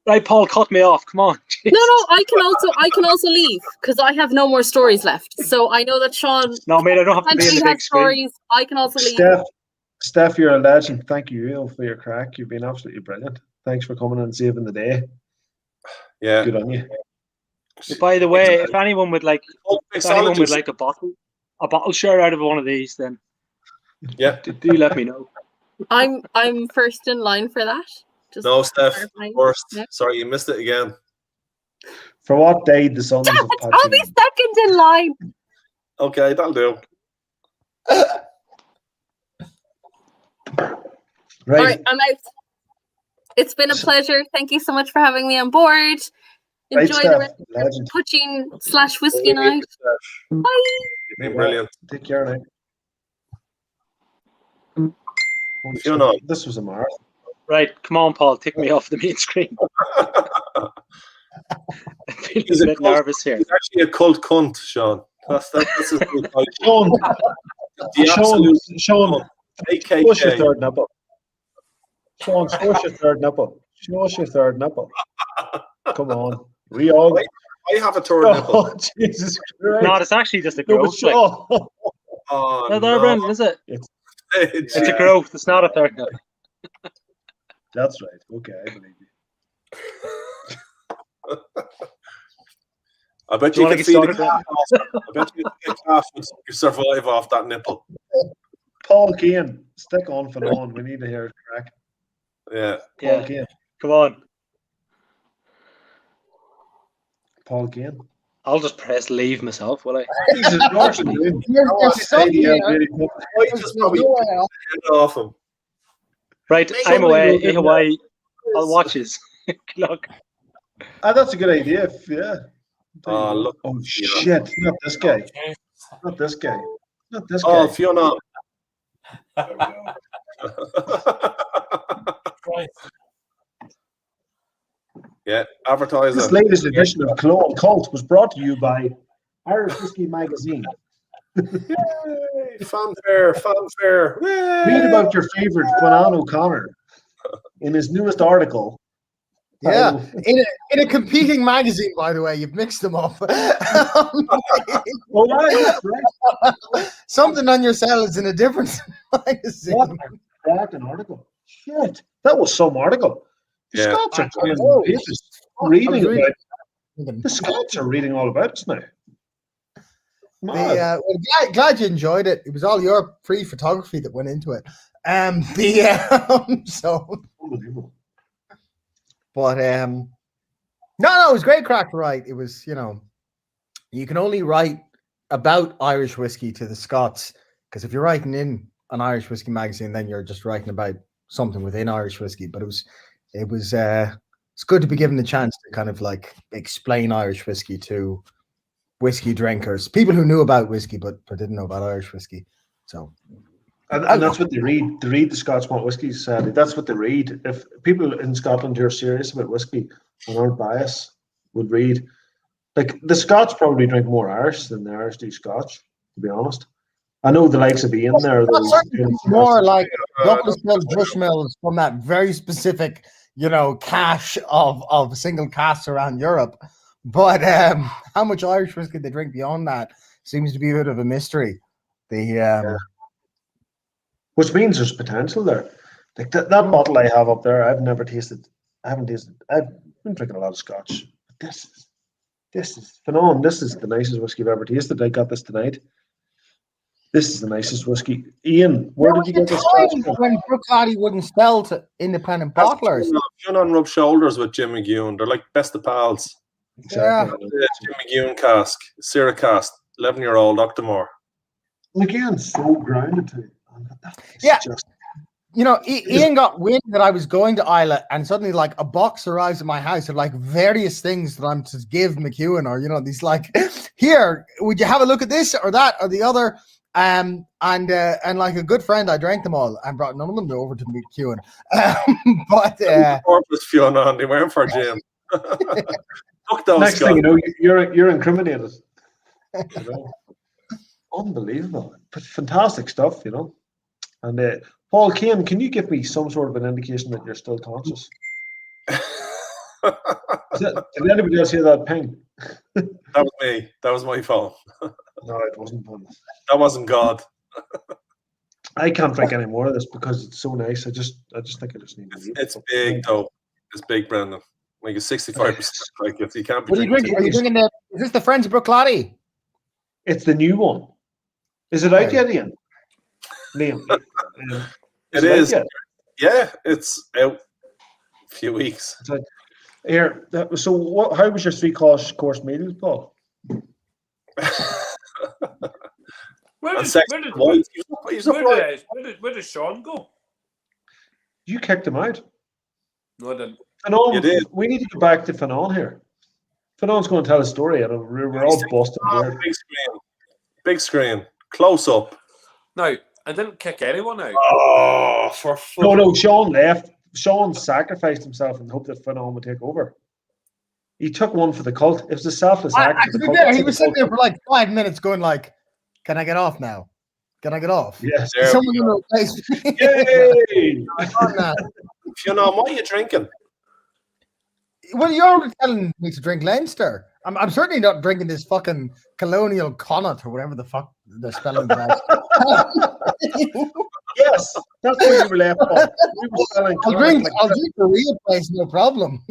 Right, Paul, cut me off. Come on. No, I can also leave because I have no more stories left. So I know that Sean. No, mate, I don't have to be in the big screen. Stories. I can also leave. Steph, you're a legend. Thank you for your crack. You've been absolutely brilliant. Thanks for coming and saving the day. Yeah, good on you. By the way, if anyone would like, a bottle share out of one of these, then yeah, do let me know. I'm first in line for that. Just no, Steph, first. Yeah. Sorry, you missed it again. For what died the sons of I'll be second in line. Okay, that'll do. Right. All right, I'm out. It's been a pleasure. Thank you so much for having me on board. Great Enjoy the stuff. rest of your Legend. poaching/whiskey night. Bye. You've been brilliant. Take care now. Holy shit, Fiona. this was a marathon. Right, come on, Paul, take me off the main screen. I'm feeling He's a bit nervous here. He's actually a cult cunt, Sean. That's his new title. Sean, The absolute Sean, AKK. show us your third nipple. Sean, show us your third nipple. Show us your third nipple. Come on. We all. I have a third nipple. Oh, Jesus Christ. No, it's actually just a No, growth. but Sean. Oh, No, there, Brendan, is it? It's a growth. It's not a third nipple. That's right. Okay, I believe you. I bet you can feed a calf. I bet you a calf would survive off that nipple. Paul Keane, stick on for now. We need to hear it crack. Yeah. Paul Keane. Come on. Paul Keane. I'll just press leave myself, will I? Jesus, Larson, dude. Off him. Right, I'm away. In Hawaii. I'll watch his. Look. That's a good idea. Yeah. Oh, look. Oh, shit. Not this guy. Not this guy. Not this guy. Oh, Fiona. Yeah, advertiser. This latest edition of Kult was brought to you by Irish Whiskey Magazine. Yay, fanfare, fanfare. Yay. Read about your favorite Conan O'Connor in his newest article. Yeah, in a competing magazine, by the way. You've mixed them up. Oh, right. Something on your cell is in a different magazine. What an article. Shit. That was some article. The Yeah. Scots are reading about the Scots are reading all about us now. Well, glad you enjoyed it. It was all your free photography that went into it. So unbelievable. But no, it was great crack to write. It was, you can only write about Irish whiskey to the Scots, because if you're writing in an Irish whiskey magazine, then you're just writing about something within Irish whiskey. But it's good to be given the chance to kind of like explain Irish whiskey to whiskey drinkers, people who knew about whiskey but didn't know about Irish whiskey. So. And that's what they read. They read the Scots want whiskey, sadly. That's what they read. If people in Scotland who are serious about whiskey and aren't biased would read, like, the Scots probably drink more Irish than the Irish do Scotch, to be honest. I know the likes of Ian there. More like Douglas Mills, Bushmills from that very specific, cache of single casks around Europe. But how much Irish whiskey they drink beyond that seems to be a bit of a mystery. Which means there's potential there. Like that bottle I have up there, I've never tasted. I haven't tasted. I've been drinking a lot of Scotch. But this is phenomenal. This is the nicest whiskey I've ever tasted. I got this tonight. This is the nicest whiskey. Ian, where did you get this Scotch from? When Brookladdy wouldn't sell to independent bottlers. You're on rub shoulders with Jim McGeown. They're like best of pals. Exactly. Yeah. Jim McGeown cask, Syrah cask, 11-year-old Octomore. McGeown's so grounded too. Yeah. Ian got wind that I was going to Isla, and suddenly like a box arrives at my house of like various things that I'm to give McEwen, or these like, here, would you have a look at this or that or the other? And like a good friend, I drank them all and brought none of them over to McEwen. But corpus Fiona on, they weren't for Jim. Fuck those next guys. thing you know, you're incriminated. Unbelievable, but fantastic stuff, And Paul Keane, can you give me some sort of an indication that you're still conscious? Did anybody else hear that ping? That was me. That was my phone. No, it wasn't fun. That wasn't God. I can't drink any more of this because it's so nice. I just think I just need to leave. It's big though. It's big, Brendan. Like it's 65%. Like if you can't be what are you drinking? Are you drinking is this the Friends of Brookladdy? It's the new one. Is it out yet, Ian? Liam. It is. Yeah, it's out a few weeks. Here, so how was your 3-course meal, Paul? Where does Sean go? You kicked him out. No, I didn't. You did. We need to go back to Fanon here. Fanon's going to tell a story. We're all busted here. Big screen. Close up. No, I didn't kick anyone out. Oh, for fuck. No, Sean left. Sean sacrificed himself in the hope that Fanon would take over. He took one for the cult. It was a selfless act. To be fair, he was sitting there for like 5 minutes going like, can I get off now? Can I get off? Yes. Is someone in the place? Yay! Fionn, what are you drinking? Well, you're telling me to drink Leinster. I'm certainly not drinking this fucking colonial connaught or whatever the fuck they're spelling that. Yes, that's where you were left off. We were spelling I'll drink a real place, no problem.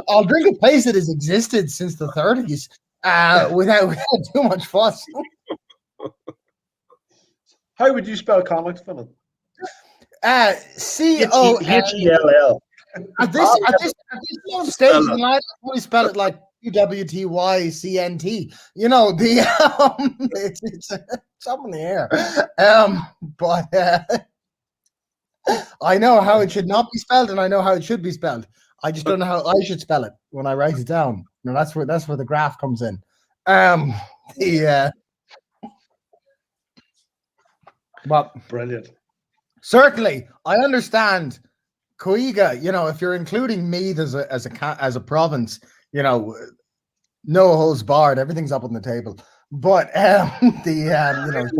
I'll drink a place that has existed since the 30s without too much fuss. How would you spell connaught, Finnan? C-O-H-E-L-L. At this stage in life, I only spell it like UWTYCNT. You know, it's up in the air. But I know how it should not be spelled, and I know how it should be spelled. I just don't know how I should spell it when I write it down. You know, that's where the graph comes in. But brilliant. Certainly, I understand. Cúige, you know, if you're including Meath as a province, you know, no holds barred, everything's up on the table. But we haven't heard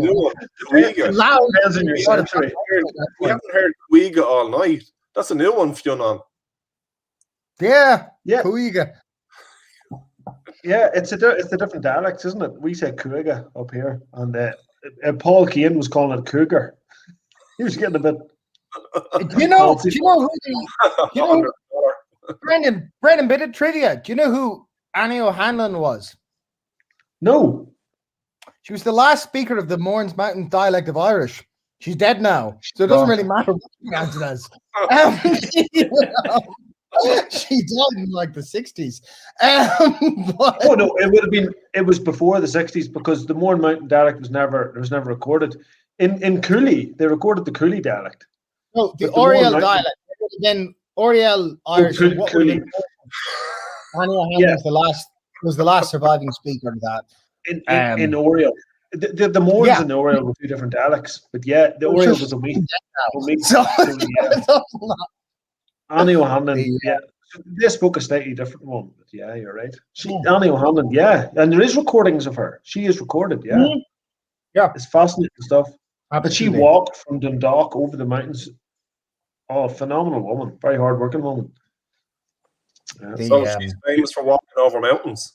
Cúige all night. That's a new one, Fionn. Yeah, Cúige. Yeah, it's a different dialect, isn't it? We say Cúige up here, and Paul Keane was calling it Cougar. He was getting a bit. Brendan, bit of trivia. Do you know who Annie O'Hanlon was? No. She was the last speaker of the Mournes Mountain dialect of Irish. She's dead now, so it doesn't really matter what you answer as. She died in like the 60s. Oh no, it was before the 60s because the Mourne Mountain dialect was never recorded. In Cooley, they recorded the Cooley dialect. No, the Oriel dialect. Then Oriel Irish. Annie O'Hanlon was the last surviving speaker of that. In Oriel. The Mournes and the Oriel were two different dialects. But yeah, the Oriel was a week. Annie O'Hanlon, yeah. They spoke a slightly different one, but yeah, you're right. Annie O'Hanlon, yeah. And there is recordings of her. She is recorded, yeah. Mm-hmm. Yeah. It's fascinating stuff. But she walked from Dundalk over the mountains. Oh, phenomenal woman. Very hard-working woman. Yeah. So she's famous for walking over mountains.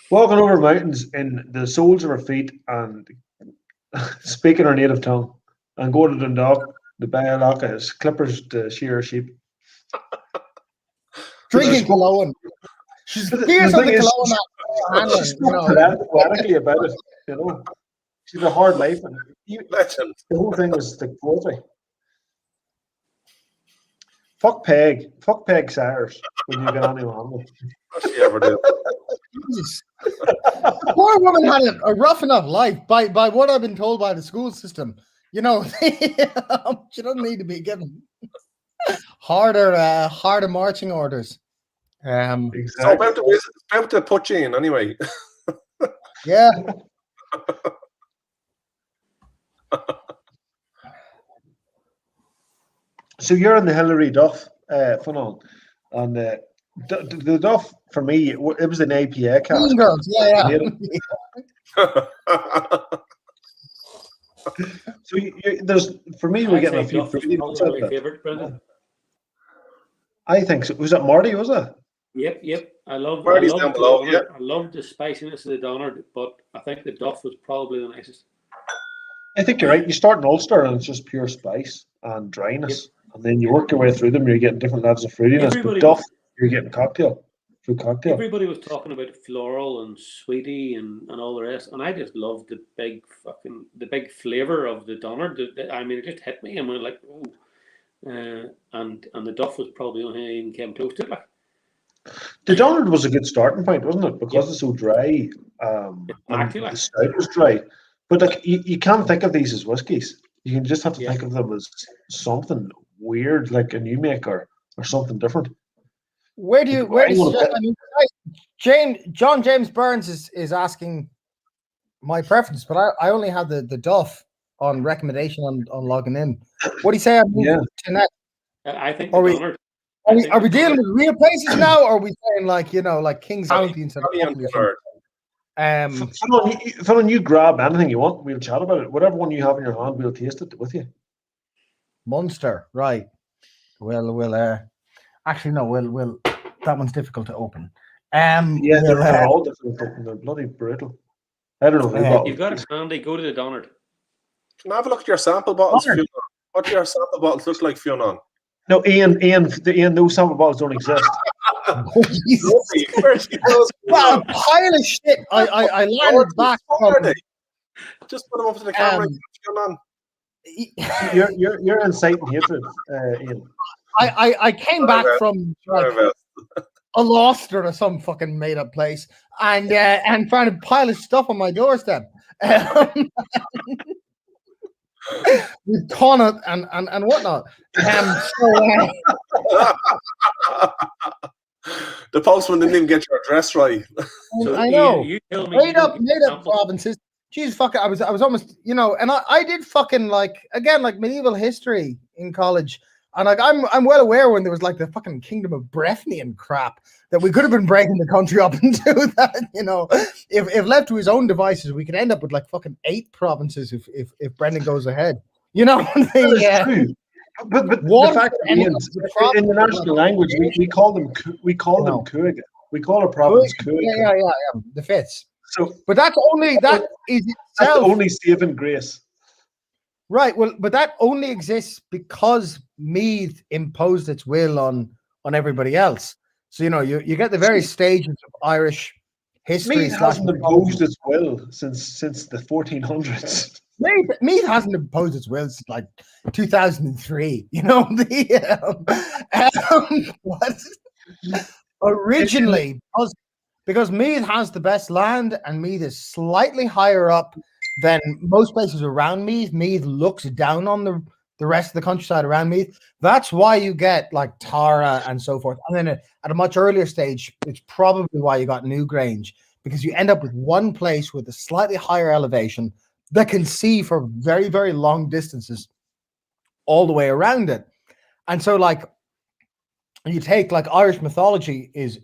Walking over mountains in the soles of her feet and speaking her native tongue. And go to Dundalk, the Bayalaka, his clippers to shear sheep. Drinking Killowen. She's fierce on the Killowen. She's poetically about it, you know. She's a hard life. And the whole thing was the poetry. Fuck Peg Sayers when you get on your hand. What she ever did. The poor woman had a rough enough life by what I've been told by the school system. You know, she doesn't need to be given harder marching orders. Exactly. So about the Poitín anyway. Yeah. So you're in the Hillary Duff Fanon, and the Duff for me it was an APA cask. Girls, yeah. So there's for me we're getting a few. My favorite, Brendan. I think so. Was it Marty? Was it? Yep. I love the spiciness of the Donner, but I think the Duff was probably the nicest. I think you're right. You start in Ulster and it's just pure spice and dryness, and then you work your way through them. You're getting different levels of fruitiness. But Duff, you're getting fruit cocktail. Everybody was talking about floral and sweetie and all the rest, and I just loved the big flavor of the Donner. I mean, it just hit me, and we're like, oh. And the Duff was probably the only thing I even came close to it. Like. The Donner was a good starting point, wasn't it? Because it's so dry. And the stout was dry. But like you can't think of these as whiskies. You can just have to think of them as something weird, like a new make or something different. Where do you Like, where I'm does gonna put- I mean, John James Burns is asking my preference, but I only have the Duff on recommendation on logging in. What do you say? I move Yeah. to next? I think Are the we Donard. are we dealing with real places now, or are we saying like like King's County instead of Dublin or something? Fallon, you grab anything you want. We'll chat about it. Whatever one you have in your hand, we'll taste it with you. Munster, right? We'll actually no, we'll that one's difficult to open. Yeah, we'll, they're all different. They're bloody brutal. I don't know who got You've got it handy. Go to the Donard. Can I have a look at your sample bottles, Fiona? What do your sample bottles look like, Fiona? No, Ian, those sample bottles don't exist. Oh, Jesus. Well, a pile of shit. I landed back from. Just put them up to the camera. Fiona. You're inciting hatred, Ian. I came back from like Ulster or some fucking made up place and found a pile of stuff on my doorstep. With Connaught and whatnot. The postman didn't even get your address right. I know. You tell me made up provinces. Jeez, fuck it. I was almost, and I did fucking like medieval history in college. And like I'm well aware when there was like the fucking Kingdom of Breffni and crap that we could have been breaking the country up into that, if left to his own devices, we could end up with like fucking 8 provinces if Brendan goes ahead. But the fact that in the national language we call them Cúige. We call a province Cúige. Yeah. The fifths. So, but that's the only saving grace. Right. Well, but that only exists because Meath imposed its will on everybody else. So you get the various stages of Irish history. Meath hasn't imposed its will since the 1400s. Meath hasn't imposed its will since like 2003. Originally, because Meath has the best land and Meath is slightly higher up than most places around Meath. Meath looks down on the rest of the countryside around Meath. That's why you get like Tara and so forth. And then at a much earlier stage, it's probably why you got Newgrange, because you end up with one place with a slightly higher elevation that can see for very, very long distances all the way around it. And so like you take like Irish mythology is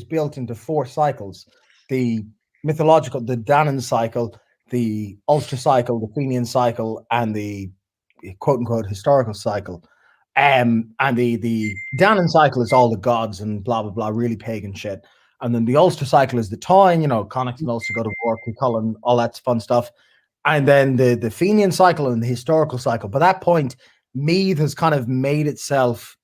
built into 4 cycles: the mythological, the Danann cycle, the Ulster cycle, the Fenian cycle, and the quote unquote historical cycle. And the Danann cycle is all the gods and blah blah blah, really pagan shit. And then the Ulster cycle is the time, Connacht and Ulster go to war, Cullen, all that fun stuff. And then the Fenian cycle and the historical cycle. By that point, Meath has kind of made itself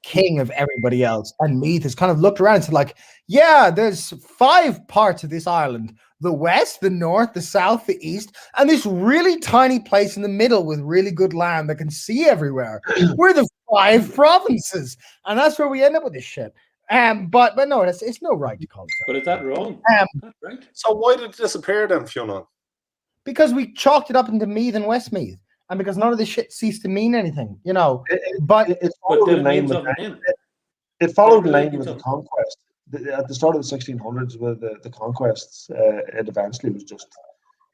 king of everybody else, and Meath has kind of looked around and said like, yeah, there's 5 parts of this island: the west, the north, the south, the east, and this really tiny place in the middle with really good land that can see everywhere. We're the 5 provinces, and that's where we end up with this shit. But no, it's no right to call it that. But is that wrong? That's right. So why did it disappear then, Fiona? Because we chalked it up into Meath and Westmeath, and because none of this shit ceased to mean anything, But it followed the line with the conquest. At the start of the 1600s, with the conquests, it eventually was just,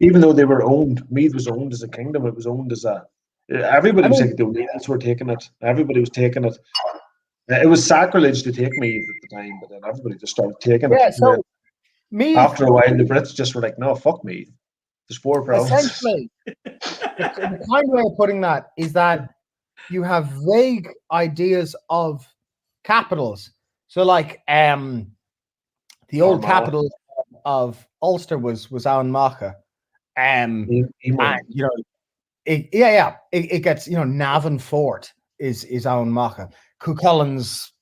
even though they were owned, Meath was owned as a kingdom. It was owned as everybody was like, the O'Neills were taking it. Everybody was taking it. It was sacrilege to take Meath at the time, but then everybody just started taking it. So Meath, after a while, the Brits just were like, no, fuck Meath. There's 4 provinces. Essentially, the kind way of putting that is that you have vague ideas of capitals. So, like, the old capital of Ulster was Aughmacha, and it gets Navan Fort is Aughmacha, Cuchullen's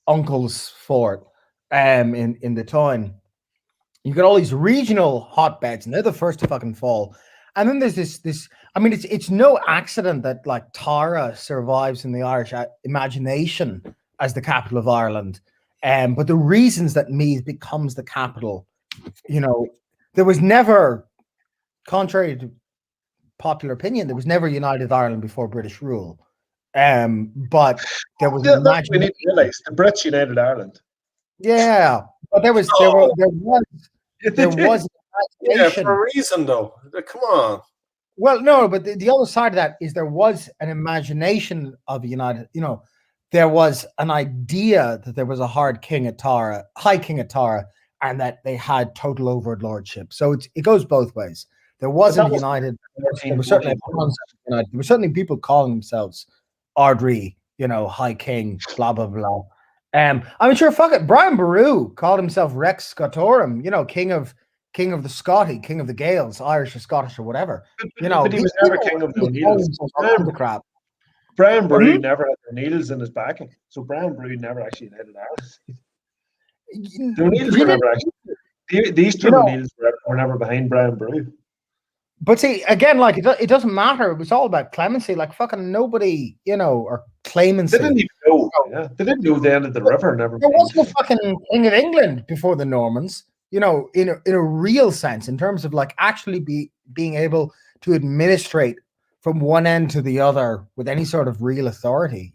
uncle's fort, in the town. You get all these regional hotbeds, and they're the first to fucking fall. And then there's this. I mean, it's no accident that like Tara survives in the Irish imagination as the capital of Ireland. But the reasons that Meath becomes the capital, there was never, contrary to popular opinion, there was never United Ireland before British rule. But there was That's what we need to realize. The Brits united Ireland. Yeah, but there was Yeah, for a reason though. Come on. Well, no, but the other side of that is there was an imagination of United. There was an idea that there was a high king at Tara, and that they had total overlordship. So it goes both ways. There wasn't United. There was certainly a concept of United. There were certainly people calling themselves Ardri, High King, blah blah blah. I'm sure. Fuck it. Brian Boru called himself Rex Scotorum. King of the Scotty, King of the Gaels, Irish or Scottish or whatever. But he was never king of the O'Neills. Brian Boru never had the O'Neills in his backing, so Brian Boru never actually united Ireland. The O'Neills were never actually. The Eastern O'Neills were never behind Brian Boru. But see, again, like it doesn't matter. It was all about clemency. Like fucking nobody, or clemency. They didn't even know. Yeah, they didn't know the end of the river. Never. There wasn't a fucking king of England before the Normans. In a real sense, in terms of like actually being able to administrate from one end to the other with any sort of real authority.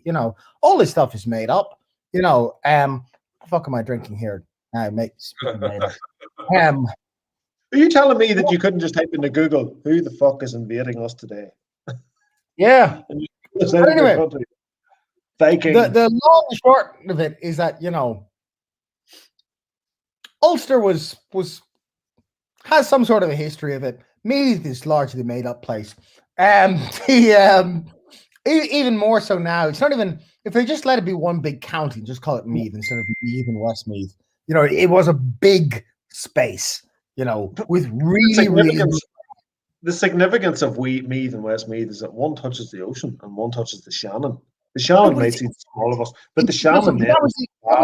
All this stuff is made up. What the fuck am I drinking here? Mate, made up. Are you telling me that you couldn't just type into Google who the fuck is invading us today? Yeah. But anyway, Viking. The long and short of it is that Ulster has some sort of a history of it. Meath is largely made up place. Even more so now. It's not even if they just let it be one big county, just call it Meath instead of Meath and Westmeath. It was a big space. With really the significance of Meath and Westmeath is that one touches the ocean and one touches the Shannon. The Shannon might seem small of us, but the Shannon that was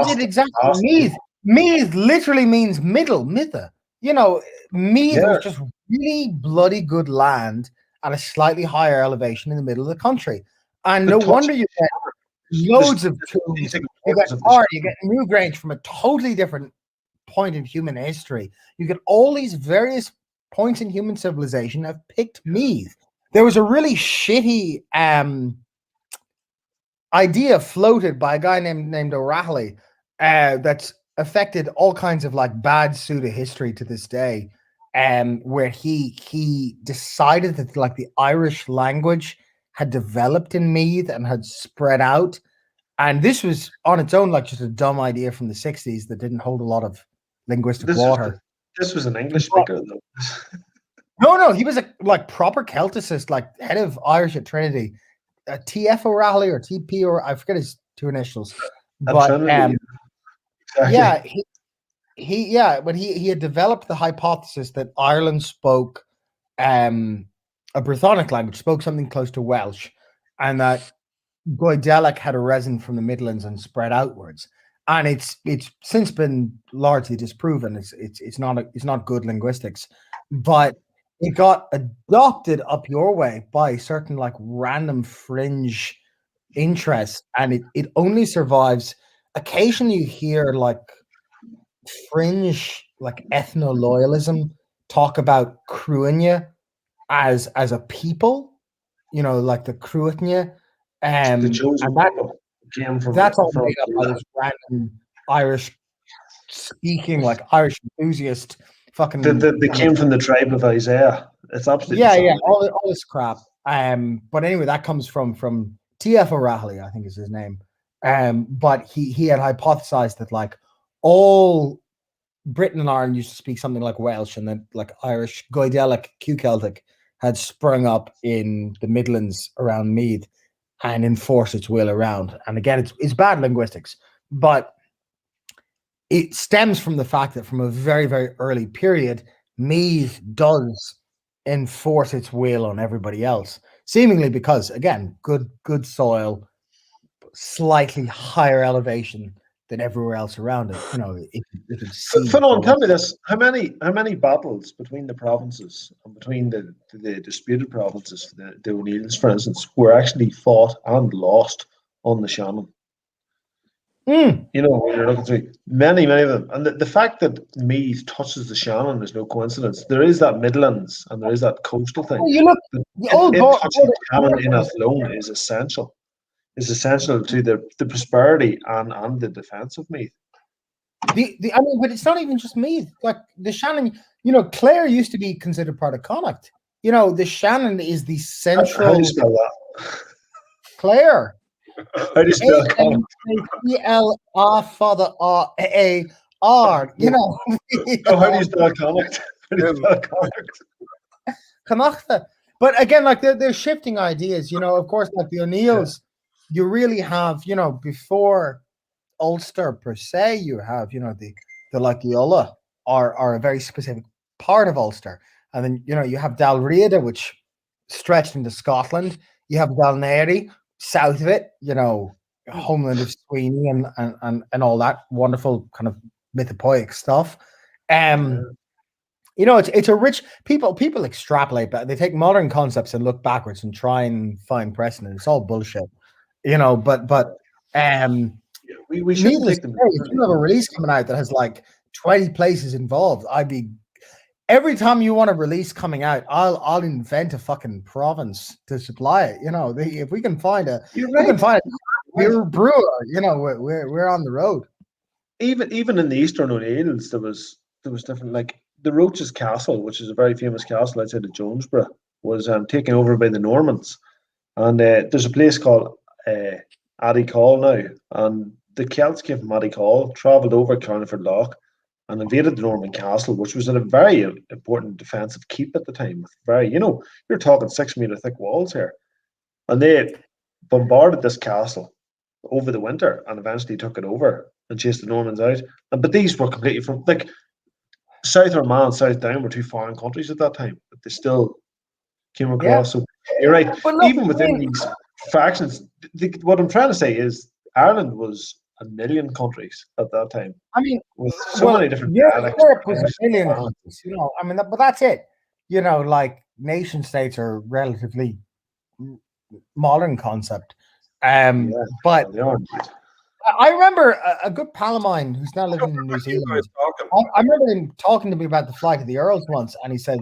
it exactly. Meath literally means middle, mither. Meath was just really bloody good land at a slightly higher elevation in the middle of the country. And no wonder you get loads of tombs. You get Newgrange from a totally different point in human history. You get all these various points in human civilization have picked Meath. There was a really shitty idea floated by a guy named O'Rahilly that's affected all kinds of like bad pseudo history to this day, where he decided that like the Irish language had developed in Meath and had spread out, and this was on its own like just a dumb idea from the 60s that didn't hold a lot of linguistic water. This was an English speaker though. No, he was a like proper Celticist, like head of Irish at Trinity, TF O'Rahilly or TP, or I forget his two initials, but Exactly. yeah, but he had developed the hypothesis that Ireland spoke a Brythonic language, spoke something close to Welsh, and that Goidelic had arisen from the Midlands and spread outwards. And it's since been largely disproven. It's not good linguistics, but it got adopted up your way by certain like random fringe interests, and it only survives. Occasionally you hear like fringe like ethno-loyalism talk about Cruithne as a people, like the Cruithne, and that's all made up by this random Irish speaking like Irish enthusiast fucking they came from the tribe of Isaiah. It's absolutely all this crap. But anyway, that comes from TF O'Rahilly, I think is his name. But he had hypothesized that like all Britain and Ireland used to speak something like Welsh, and then like Irish, Goidelic, Q Celtic had sprung up in the Midlands around Meath and enforced its will around. And again, it's bad linguistics, but it stems from the fact that from a very, very early period, Meath does enforce its will on everybody else, seemingly because, again, good soil, slightly higher elevation than everywhere else around it. Fionn, tell me this: how many battles between the provinces and between the disputed provinces, the O'Neills, for instance, were actually fought and lost on the Shannon? When you're looking through many of them, and the fact that Meath touches the Shannon is no coincidence. There is that Midlands and there is that coastal thing. You look, touching the Shannon in Athlone is essential. is essential to the prosperity and the defence of Meath. I mean, but it's not even just Meath. Like the Shannon, Clare used to be considered part of Connacht. The Shannon is the central. How do you spell that? Clare. How do you spell Connacht? C-L-R father R-A-R. Oh, how do you spell Connacht? How do you spell Connacht? Connacht. But again, like they're shifting ideas. Of course, like the O'Neills, you really have, before Ulster per se, you have, the Ulla are a very specific part of Ulster. And then, you have Dalriada, which stretched into Scotland. You have Dalnary, south of it, homeland of Sweeney and all that wonderful kind of mythopoeic stuff. It's a rich people extrapolate, but they take modern concepts and look backwards and try and find precedent. It's all bullshit, but we shouldn't take them. If you have a release coming out that has like 20 places involved, every time you want a release coming out, I'll invent a fucking province to supply it. If we can find a brewer, we're on the road. Even in the Eastern O'Neills, there was different, like the Roaches Castle, which is a very famous castle outside of Jonesborough, was taken over by the Normans, and there's a place called Addycall now, and the Celts came from Addycall, travelled over Carniford Loch, and invaded the Norman castle, which was in a very important defensive keep at the time. With you're talking 6 meter thick walls here, and they bombarded this castle over the winter, and eventually took it over and chased the Normans out. But these were completely from like South Armagh and South Down were two foreign countries at that time, but they still came across. Yeah. So you're right. But even within these factions, what I'm trying to say is Ireland was a million countries at that time. I mean, with so many different dialects. Europe was a million countries, but that's it. Like nation states are a relatively modern concept. But I remember a good pal of mine who's now living in New Zealand. I remember him talking to me about the flight of the Earls once, and he said,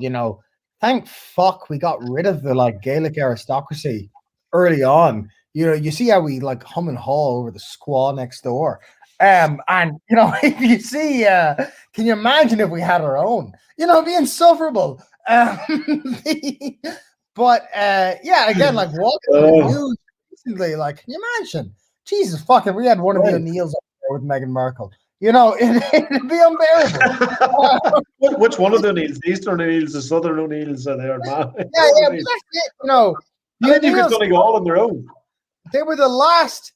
thank fuck we got rid of the Gaelic aristocracy early on. You see how we hum and haw over the squaw next door. And if you see, can you imagine if we had our own? It'd be insufferable. But again, walking the news recently, can you imagine? Jesus fucking, we had one of the O'Neills up there with Meghan Markle. It'd be unbearable. Which one of the O'Neills? The Eastern O'Neills, the Southern O'Neills are there, man. But that's it. I think you could go all on their own. They were the last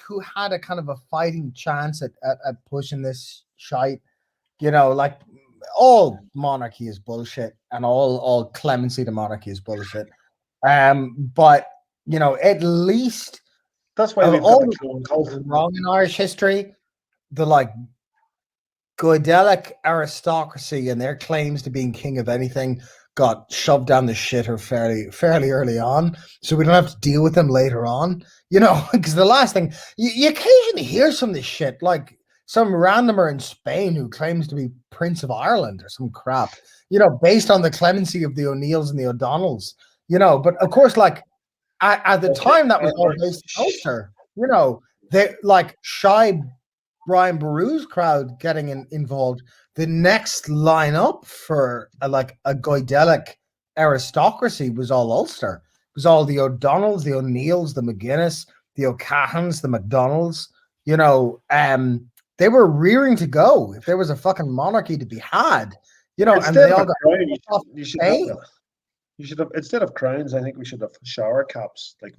who had a kind of a fighting chance at pushing this shite. All monarchy is bullshit, and all clemency to monarchy is bullshit. But at least that's why we've got the cult wrong in Irish history. The Goidelic aristocracy and their claims to being king of anything got shoved down the shitter fairly early on, so we don't have to deal with them later on. Because the last thing you occasionally hear some of this shit, like some randomer in Spain who claims to be Prince of Ireland or some crap, based on the clemency of the O'Neills and the O'Donnells. But of course, at the time that was all based in Ulster, they shy Brian Boru's crowd getting involved. The next line up for a Goidelic aristocracy was all Ulster. It was all the O'Donnells, the O'Neills, the McGuinness, the O'Cahans, the McDonalds. They were rearing to go if there was a fucking monarchy to be had. And they all got you should have instead of crowns. I think we should have shower caps. I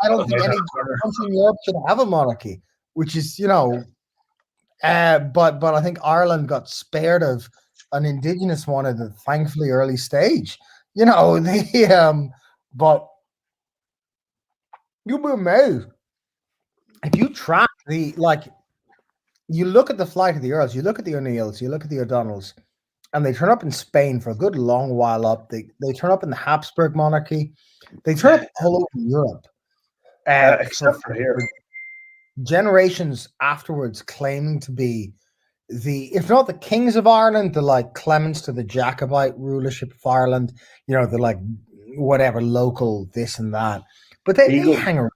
don't think any country in Europe should have a monarchy, which is but I think Ireland got spared of an indigenous one at the thankfully early stage. But you'll be amazed if you track you look at the flight of the Earls, you look at the O'Neills, you look at the O'Donnells, and they turn up in Spain for a good long while up. They turn up in the Habsburg monarchy. They turn up all over Europe, except for here. Generations afterwards, claiming to be if not the kings of Ireland, the Clements to the Jacobite rulership of Ireland. The whatever local this and that. but they hang around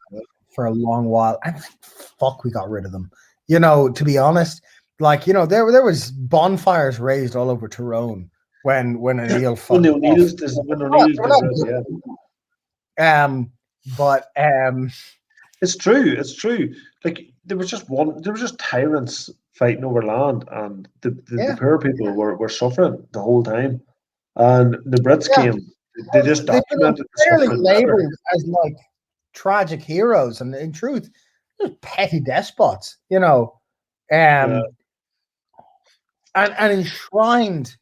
for a long while. And fuck, we got rid of them. You know, to be honest, like, you know, there was bonfires raised all over Tyrone when O'Neill when fucked O'Neill's but it's true. Like there was just tyrants fighting over land, and the poor people were suffering the whole time. And the Brits came, they just documented the fairly suffering labeled better. as like tragic heroes, and in truth, they're petty despots, you know. And enshrined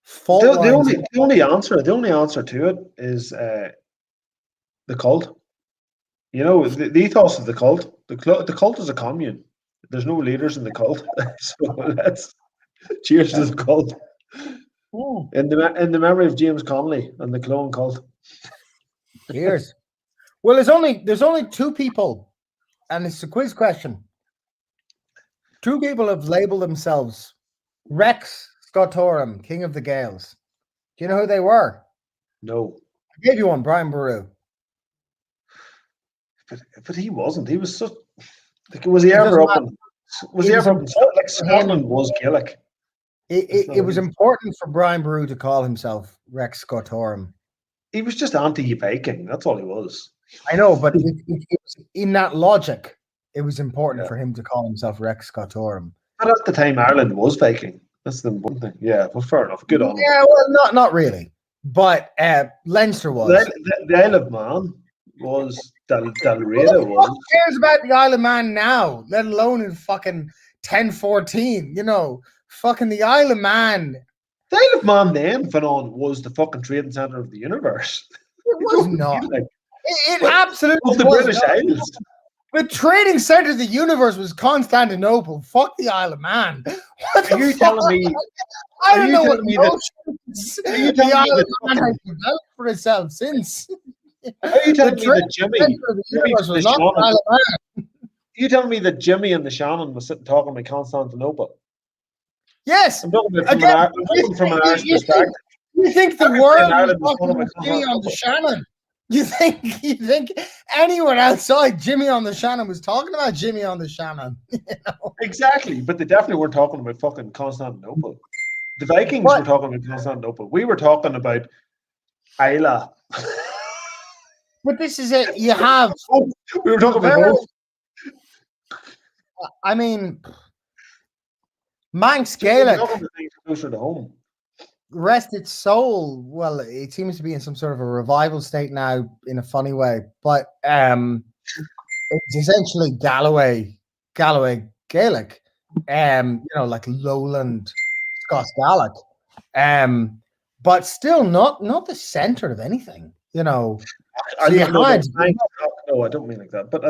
fault The lines. only answer to it is the cult. You know, the ethos of the cult. The cult is a commune. There's no leaders in the cult, so let's cheers to the cult. In the memory of James Connolly and the Killowen cult. Cheers. Well, there's only two people, and it's a quiz question. Two people have labeled themselves Rex Scotorum, King of the Gales. Do you know who they were? No. I gave you one, Brian Boru. But he wasn't. He was such. Like, was he ever up? Was he ever up? Like Scotland was Gaelic. It was important for Brian Boru to call himself Rex Scotorum. He was just anti-Viking. That's all he was. I know, but it was, in that logic, it was important for him to call himself Rex Scotorum. But at the time, Ireland was Viking. That's the important thing. Yeah, well, fair enough. Good on him. Yeah, well, not really. But Leinster was. The Isle of Man was. Dalriada was. Who cares about the Isle of Man now, let alone in fucking 1014? You know, fucking the Isle of Man. The Isle of Man then, Fanon, was the fucking trading centre of the universe. It was not. It absolutely of the was British not. Isles. The trading centre of the universe was Constantinople. Fuck the Isle of Man. Are you telling me? I don't know what notions the Isle of Man has developed for itself since. Are you telling me that Jimmy you telling me that Jimmy and the Shannon was sitting talking about Constantinople? Yes. I'm talking about from an Irish perspective. You think the world was talking about Jimmy on the Shannon? You think anyone outside Jimmy on the Shannon was talking about Jimmy on the Shannon? You know? Exactly, but they definitely weren't talking about fucking Constantinople. The Vikings were talking about Constantinople. We were talking about Isla. But this is it. You have. We were talking about both. I mean, Manx Gaelic closer to home. Rest its soul. Well, it seems to be in some sort of a revival state now, in a funny way. But it's essentially Galway Gaelic. You know, like Lowland Scots Gaelic. But still not the center of anything. You know. No, I don't mean like that. But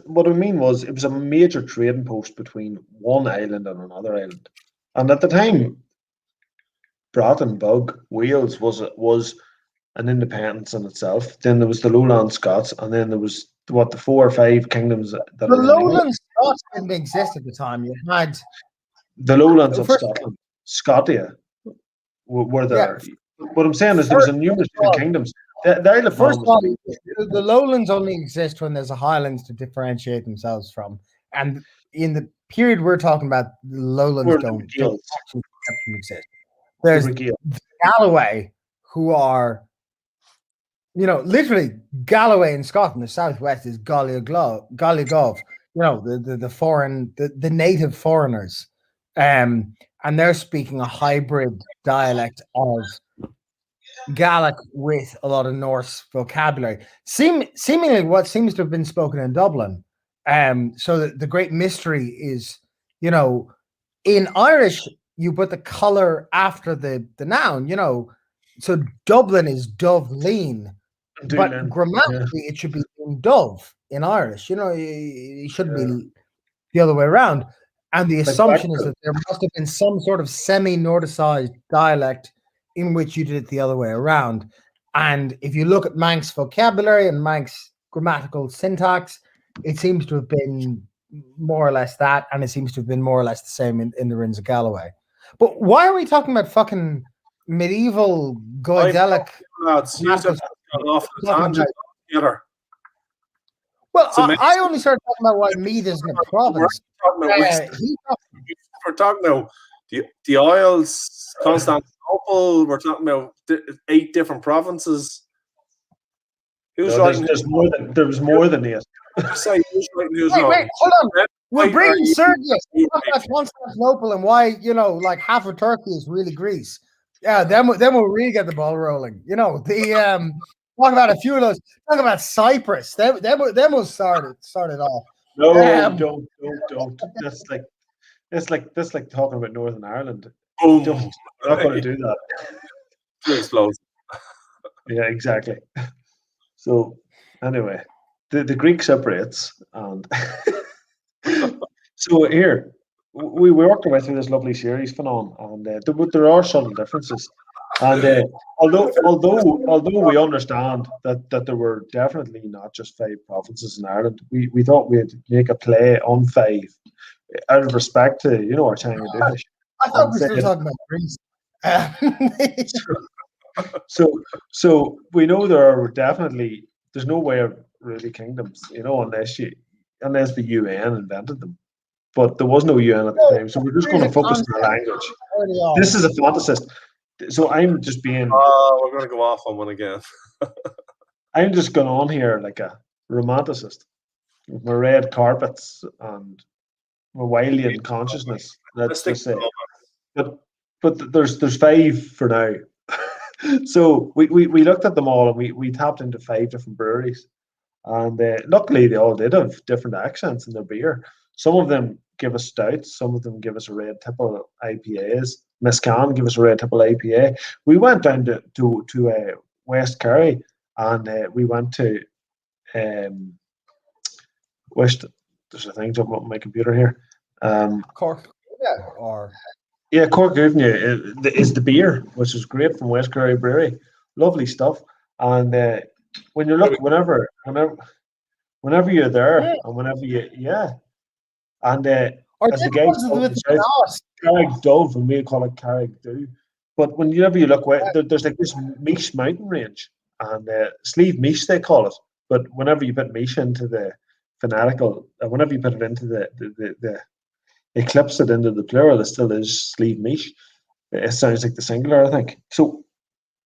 what I mean was, it was a major trading post between one island and another island, and at the time, Broughton, Bug, Wales was an independence in itself. Then there was the Lowland Scots, and then there was the 4 or 5 kingdoms that the Lowland Scots didn't exist at the time. You had the Lowlands of Scotland, Scotia, were there. Yeah. What I'm saying is there was a numerous kingdoms. First of all, the Lowlands only exist when there's a Highlands to differentiate themselves from, and in the period we're talking about, the Lowlands don't actually exist. There's Galloway, who are, you know, literally Galloway in Scotland. The southwest is Galligov. You know, the native foreigners, and they're speaking a hybrid dialect of Gaelic with a lot of Norse vocabulary. Seemingly what seems to have been spoken in Dublin. So the great mystery is, you know, in Irish, you put the colour after the noun, you know. So Dublin is Dovleen, but grammatically it should be Dove in Irish. You know, it should be the other way around. And the assumption is that there must have been some sort of semi-Nordicized dialect in which you did it the other way around. And if you look at Manx vocabulary and Manx grammatical syntax, it seems to have been more or less that, and it seems to have been more or less the same in the Rins of Galloway. But why are we talking about fucking medieval Goidelic? Well, I only started talking about why Meath isn't a province. We're talking about the Isles, Constantinople. We're talking about 8 different provinces. Who's right? There was more than 8. Say who's right and who's Wait, wrong. hold on. We're bringing Sergius. That's Constantinople and why, like half of Turkey is really Greece. Yeah, then we'll really get the ball rolling. Talk about a few of those. Talk about Cyprus. Then we'll start it off. No, don't. That's like talking about Northern Ireland. Boom. We're not going to do that. Explosive. Yeah, exactly. So anyway, the Greek separates, and so here we worked our way through this lovely series phenomenon, and there are subtle differences. And although we understand that there were definitely not just 5 provinces in Ireland, we thought we'd make a play on 5 out of respect to our China dish. I thought we were still talking about Greece. So we know there's no way of really kingdoms, unless the UN invented them. But there was no UN at the time, so we're just going to focus on the language. This is a fantasist. So I'm just being. Oh, we're going to go off on one again. I'm just going on here like a romanticist with my red carpets and my Wildian consciousness. Let's just say. But there's 5 for now. So we looked at them all, and we tapped into 5 different breweries, and luckily they all did have different accents in their beer. Some of them give us stouts, some of them give us a red tipple IPAs. Miscan give us a red tipple IPA. We went down to West Kerry, and we went to West. There's a thing jumping up on my computer here. Cork, or. Yeah, Cork is the beer, which is great from West Kerry Brewery. Lovely stuff. And when you look, whenever you're there, and whenever and as the guys Carrick Dove, and we call it Carrick Do. But whenever you look, there's like this Mish mountain range, and Sleeve Mish they call it. But whenever you put Mish into the fanatical, whenever you put it into the eclipse it into the plural, it still is Sleeve Mish. It sounds like the singular, I think. So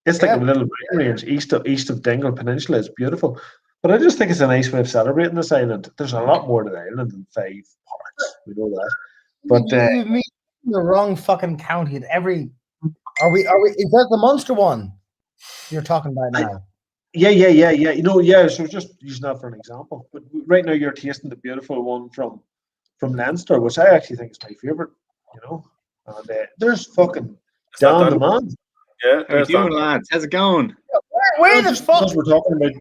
it's like a little mountain range east of Dingle Peninsula. It's beautiful. But I just think it's a nice way of celebrating this island. There's a lot more to the island than 5 parts. We know that. But you mean the wrong fucking county at every. Are we? Is that the Munster one you're talking about now? Yeah. So just using that for an example. But right now you're tasting the beautiful one from Leinster, which I actually think is my favourite, And there's fucking down the man. Yeah, how you doing, lads? How's it going? Where the fuck? We're talking about.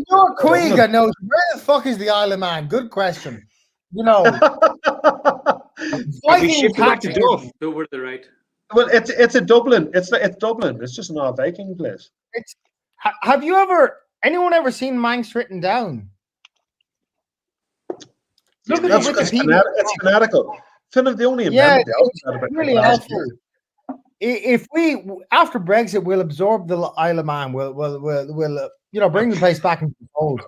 Your Cúige knows where the fuck is the Isle of Man? Good question. Have we shifted back to Duff? Over the right. Well, it's a Dublin. It's Dublin. It's just not a Viking place. Have anyone ever seen Manx written down? Look at it's fanatical. Kind of the only amendment. It's really awful. If we after Brexit, we'll absorb the Isle of Man. We'll bring the place back into the fold.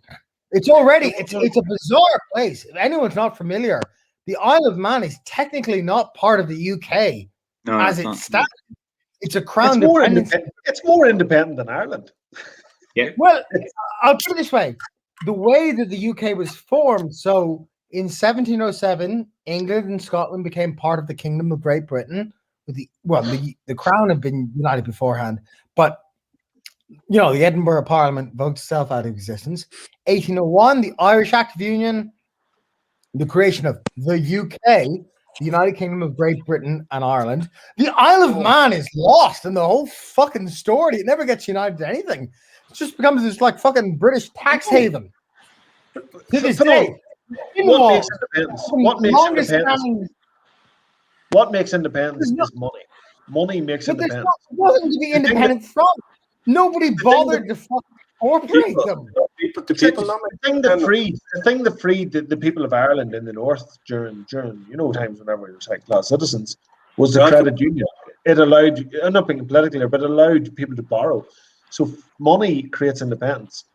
It's a bizarre place. If anyone's not familiar, the Isle of Man is technically not part of the UK as it stands. It's a crown dependency. It's more independent than Ireland. Yeah. Well, I'll put it this way: the way that the UK was formed. So in 1707, England and Scotland became part of the Kingdom of Great Britain. The crown had been united beforehand, but the Edinburgh Parliament voted itself out of existence. 1801, the Irish Act of Union, the creation of the UK, the United Kingdom of Great Britain and Ireland. The Isle of Man is lost in the whole fucking story. It never gets united to anything. It just becomes this like fucking British tax haven. To this day. What makes independence? What makes independence is money. Money makes independence. There's nothing to be independent from. Nobody bothered to fucking incorporate them. The thing that freed the people of Ireland in the north during times whenever it was second-class citizens was the credit union. It allowed, I'm not being political here, but it allowed people to borrow. So money creates independence.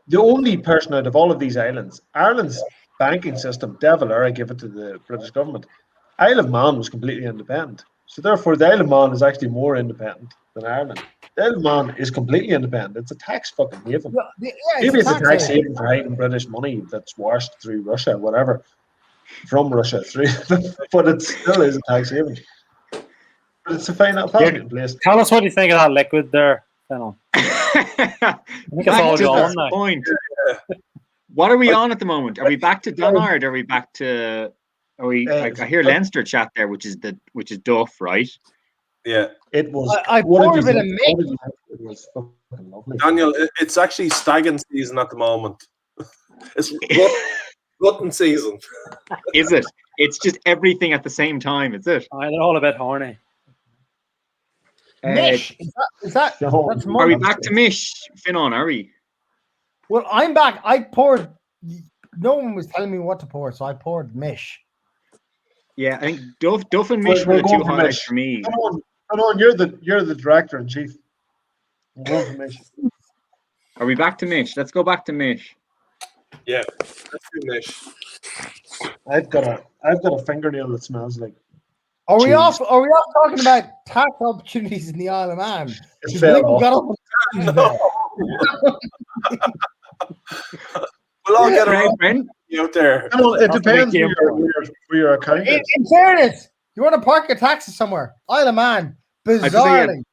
the only person out of all of these islands, Ireland's banking system, devil, or I give it to the British government. Isle of Man was completely independent. So therefore, the Isle of Man is actually more independent than Ireland. The Isle of Man is completely independent. It's a tax fucking haven. Maybe it's a tax haven for hiding British money that's washed through Russia, whatever, from Russia through, but it still is a tax haven. But it's a fascinating place. Tell us what you think of that liquid there, Fennel. I think it's all gone now. Point. What are we on at the moment? Are we back to Dunnard? Are we back to? Are we? I hear Leinster chat there, which is Duff, right? Yeah, it was. I poured a bit of mix. It was fucking lovely. Daniel, it's actually stagging season at the moment. It's glutton season. Is it? It's just everything at the same time. Is it? They're all a bit horny. Mish, is that that's are we back to Mish, Finon? Are we? Well, I'm back. I poured. No one was telling me what to pour, so I poured Mish. Yeah, I think Duff and Mish were the two highlights for me. Come on, you're the director in chief. I'm going for Mish. Are we back to Mish? Let's go back to Mish. Yeah, let's do Mish. I've got a fingernail that smells like. Are we off talking about tax opportunities in the Isle of Man? It's fair off. We'll all get a friend out there. It depends where your account is. In fairness, you want to park your taxes somewhere. Isle of Man, bizarrely,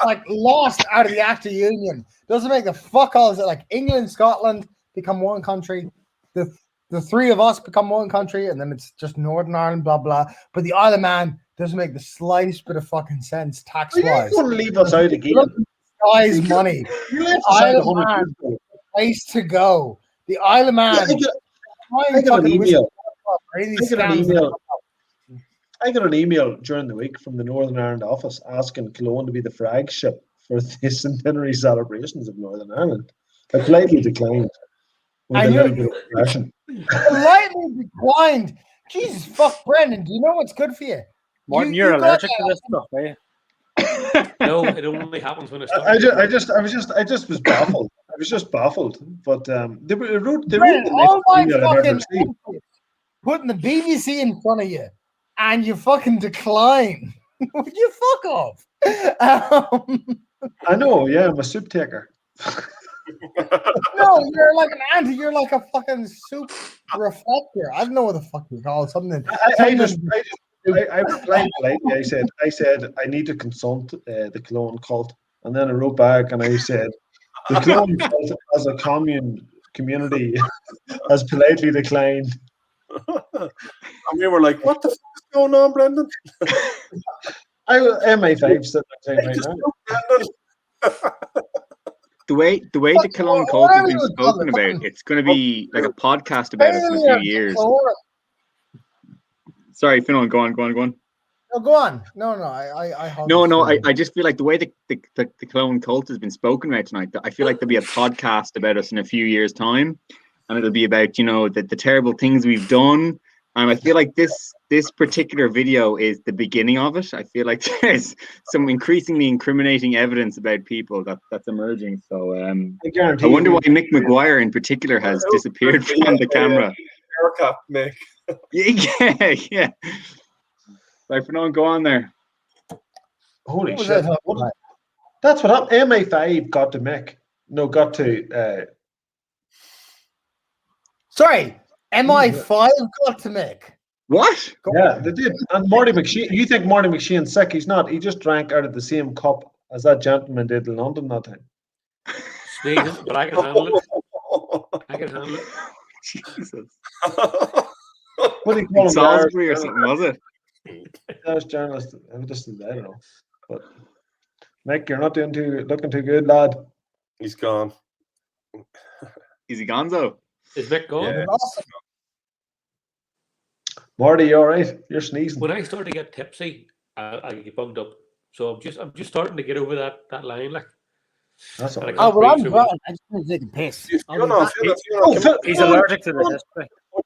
like lost out of the Act of Union. Doesn't make the fuck all. Is it like England, Scotland become one country? The three of us become one country, and then it's just Northern Ireland, blah blah. But the Isle of Man doesn't make the slightest bit of fucking sense tax-wise. You wouldn't leave us out again. Guy's money. The Isle of Man, place to go. The Isle of Man. I got an email. I got an email during the week from the Northern Ireland office asking Killowen to be the flagship for the centenary celebrations of Northern Ireland. I politely declined. I knew politely declined. Jesus fuck, Brendan. Do you know what's good for you? Martin, you're allergic to this stuff, are you? No, it only happens when it's. I just was baffled. I was just baffled. But they wrote all my fucking putting the BBC in front of you, and you fucking decline. You fuck off. I know. Yeah, I'm a soup taker. No, you're like an anti. You're like a fucking soup reflector. I don't know what the fuck you call it. Something. I replied politely. I said I need to consult the Killowen Kult, and then I wrote back and I said the Killowen Kult as a community has politely declined. And we were like, "What the fuck is going on, Brendan?" MA5 said right now. The way the Killowen Kult has been spoken about, it's going to be like a podcast about it in a few years. Sorry, Finon, go on. No, go on. No, I just feel like the way the Killowen Kult has been spoken about tonight, I feel like there'll be a podcast about us in a few years' time, and it'll be about the terrible things we've done. And I feel like this particular video is the beginning of it. I feel like there's some increasingly incriminating evidence about people that's emerging. So I wonder why Mick Maguire in particular has disappeared from the camera. Haircut, Mick. Yeah. Right, Fernand, go on there. Holy shit. That's what happened. MA5 got to Mick. No, got to... Sorry, MI5 got to Mick. What? Yeah, they did. And Marty McShane, you think Marty McShane's sick? He's not. He just drank out of the same cup as that gentleman did in London that time. Sneezing, but I can handle it. Jesus. What do you call him? Salisbury or something, was it? That's journalist. I don't know. But Mick, you're not looking too good, lad. He's gone. Is he gonzo? Is Mick gone? Yeah. Marty, you all right? You're sneezing. When I start to get tipsy, I get bunged up. So I'm just starting to get over that line, like. That's all right. Oh well, I'm fine. I just want to take a piss. He's allergic to this.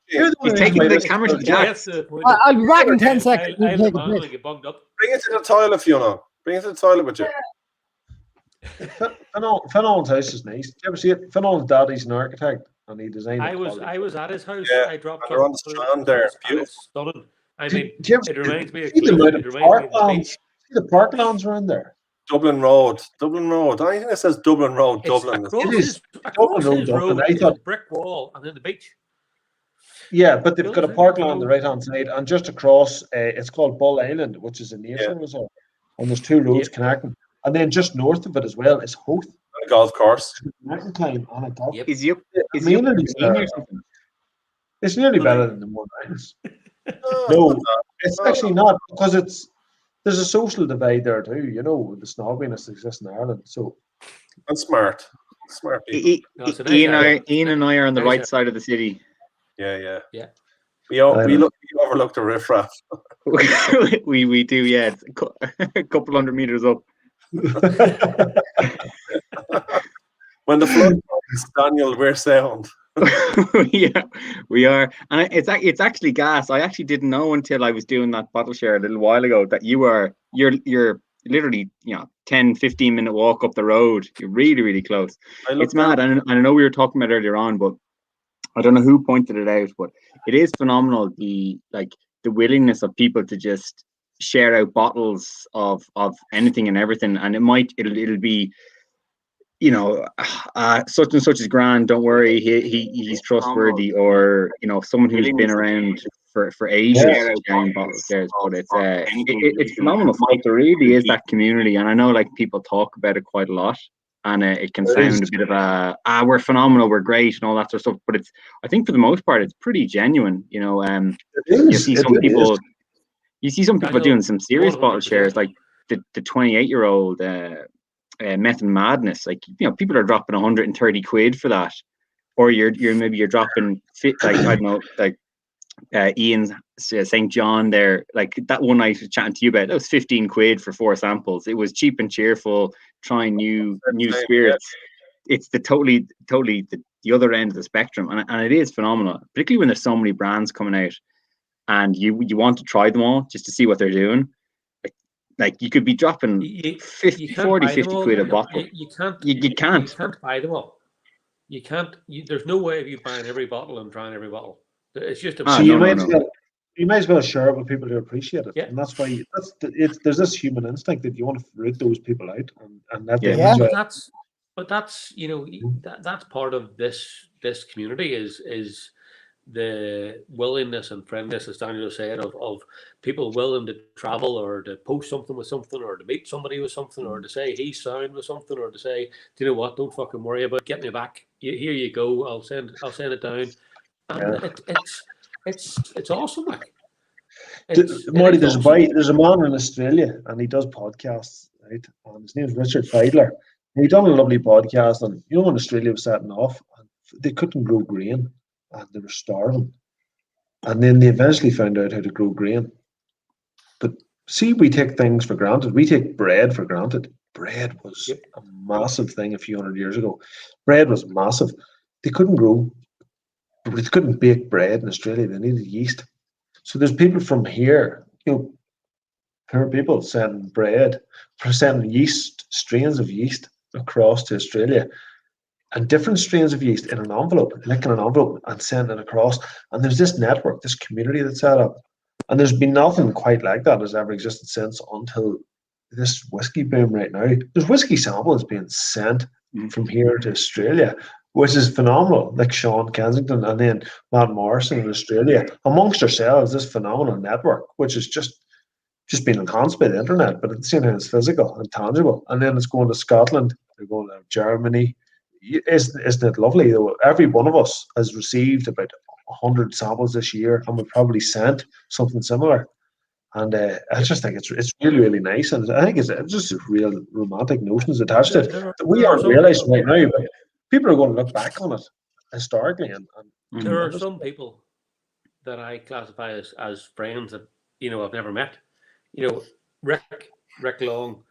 He's taking the camera to the jack. I'll be back in 10 seconds. I get bunged up. Bring it to the toilet, Fiona. Bring it to the toilet with you. Finolan's house is nice. Did you ever see it? Finolan's daddy's an architect, and he designed I it. was at his house. Yeah, I dropped and they're on the through strand his there. house, and Beautiful. it's stunning. I Did mean, you ever it reminds me of see the Cúige. amount It of reminds me of the parklands? beach. See the parklands around there? Dublin Road. Anything that says Dublin Road, It's Dublin. It is across Dublin Road, his Dublin. road I is thought, a brick wall and then the beach. yeah, but they've got a Built in parkland on the road. right hand side, and just across, it's called Bull Island, which is a nature reserve, and there's two roads connecting, and then just north of it as well is Hoth. A golf course. Mountain climb on a golf. Is he up? Is I he mean, up it's, in or something? it's nearly better than the Moor Mountains. No, it's actually not, because there's a social divide there too. You know, the snobbiness exists in Ireland. So, and smart people. No, it's a nice area. Ian and I are on the Nice right area. side of the city. Yeah. Yeah. We overlook the riffraff. we do, yeah. It's a couple 100 meters up. When the flood comes, Daniel, we're sound. Yeah, we are, and it's actually gas. I actually didn't know until I was doing that bottle share a little while ago that you're literally 10-15 minute walk up the road. You're really close. It's mad, and I know we were talking about earlier on, but I don't know who pointed it out, but it is phenomenal the willingness of people to just share out bottles of anything and everything, and it'll be, such and such is grand, don't worry, he's trustworthy, or someone who's been around for ages sharing bottles there. But it's phenomenal. There really is that community, and I know like people talk about it quite a lot, and it can sound a bit of we're phenomenal, we're great, and all that sort of stuff. But I think for the most part, it's pretty genuine. You see some people doing some serious 100%. Bottle shares, like the 28-year-old. Meth and Madness, like people are dropping 130 quid for that, or you're dropping like I don't know, like Ian's St. John there, like that one I was chatting to you about, that was 15 quid for 4 samples. It was cheap and cheerful, trying new spirits. It's the totally the other end of the spectrum, and it is phenomenal, particularly when there's so many brands coming out and you want to try them all just to see what they're doing. Like you could be dropping 50 quid a bottle. You can't buy them all. You can't. There's no way of you buying every bottle and trying every bottle. It's just a. So you might as well share it with people who appreciate it, and that's why there's this human instinct that you want to root those people out and let them enjoy it. But that's that's part of this community is the willingness and friendliness, as Daniel said, of people willing to travel or to post something with something, or to meet somebody with something, or to say he's sound with something, or to say, do you know what, don't fucking worry about getting me back. Here you go. I'll send it down. And it's awesome. Like Marty, there's a man in Australia, and he does podcasts, right? And his name is Richard Feidler. And he done a lovely podcast, and when Australia was setting off, they couldn't grow grain. And they were starving. And then they eventually found out how to grow grain. But see, we take things for granted. We take bread for granted. Bread was a massive thing a few hundred years ago. Bread was massive. They couldn't bake bread in Australia. They needed yeast. So there's people from here, poor people sending yeast, strains of yeast across to Australia. And different strains of yeast in an envelope, licking an envelope and sending it across. And there's this network, this community that's set up. And there's been nothing quite like that has ever existed since, until this whiskey boom right now. There's whiskey samples being sent from here to Australia, which is phenomenal. Like Sean Kensington and then Matt Morrison in Australia. Amongst ourselves, this phenomenal network, which is just been enhanced by the internet, but at the same time it's physical and tangible. And then it's going to Scotland, they're going to Germany. Isn't it lovely though? Every one of us has received about 100 samples this year, and we've probably sent something similar. And I just think it's really nice, and I think it's just real romantic notions attached to it that we aren't realizing right now, but people are going to look back on it historically. And there are some people that I classify as friends that I've never met. Rick Long.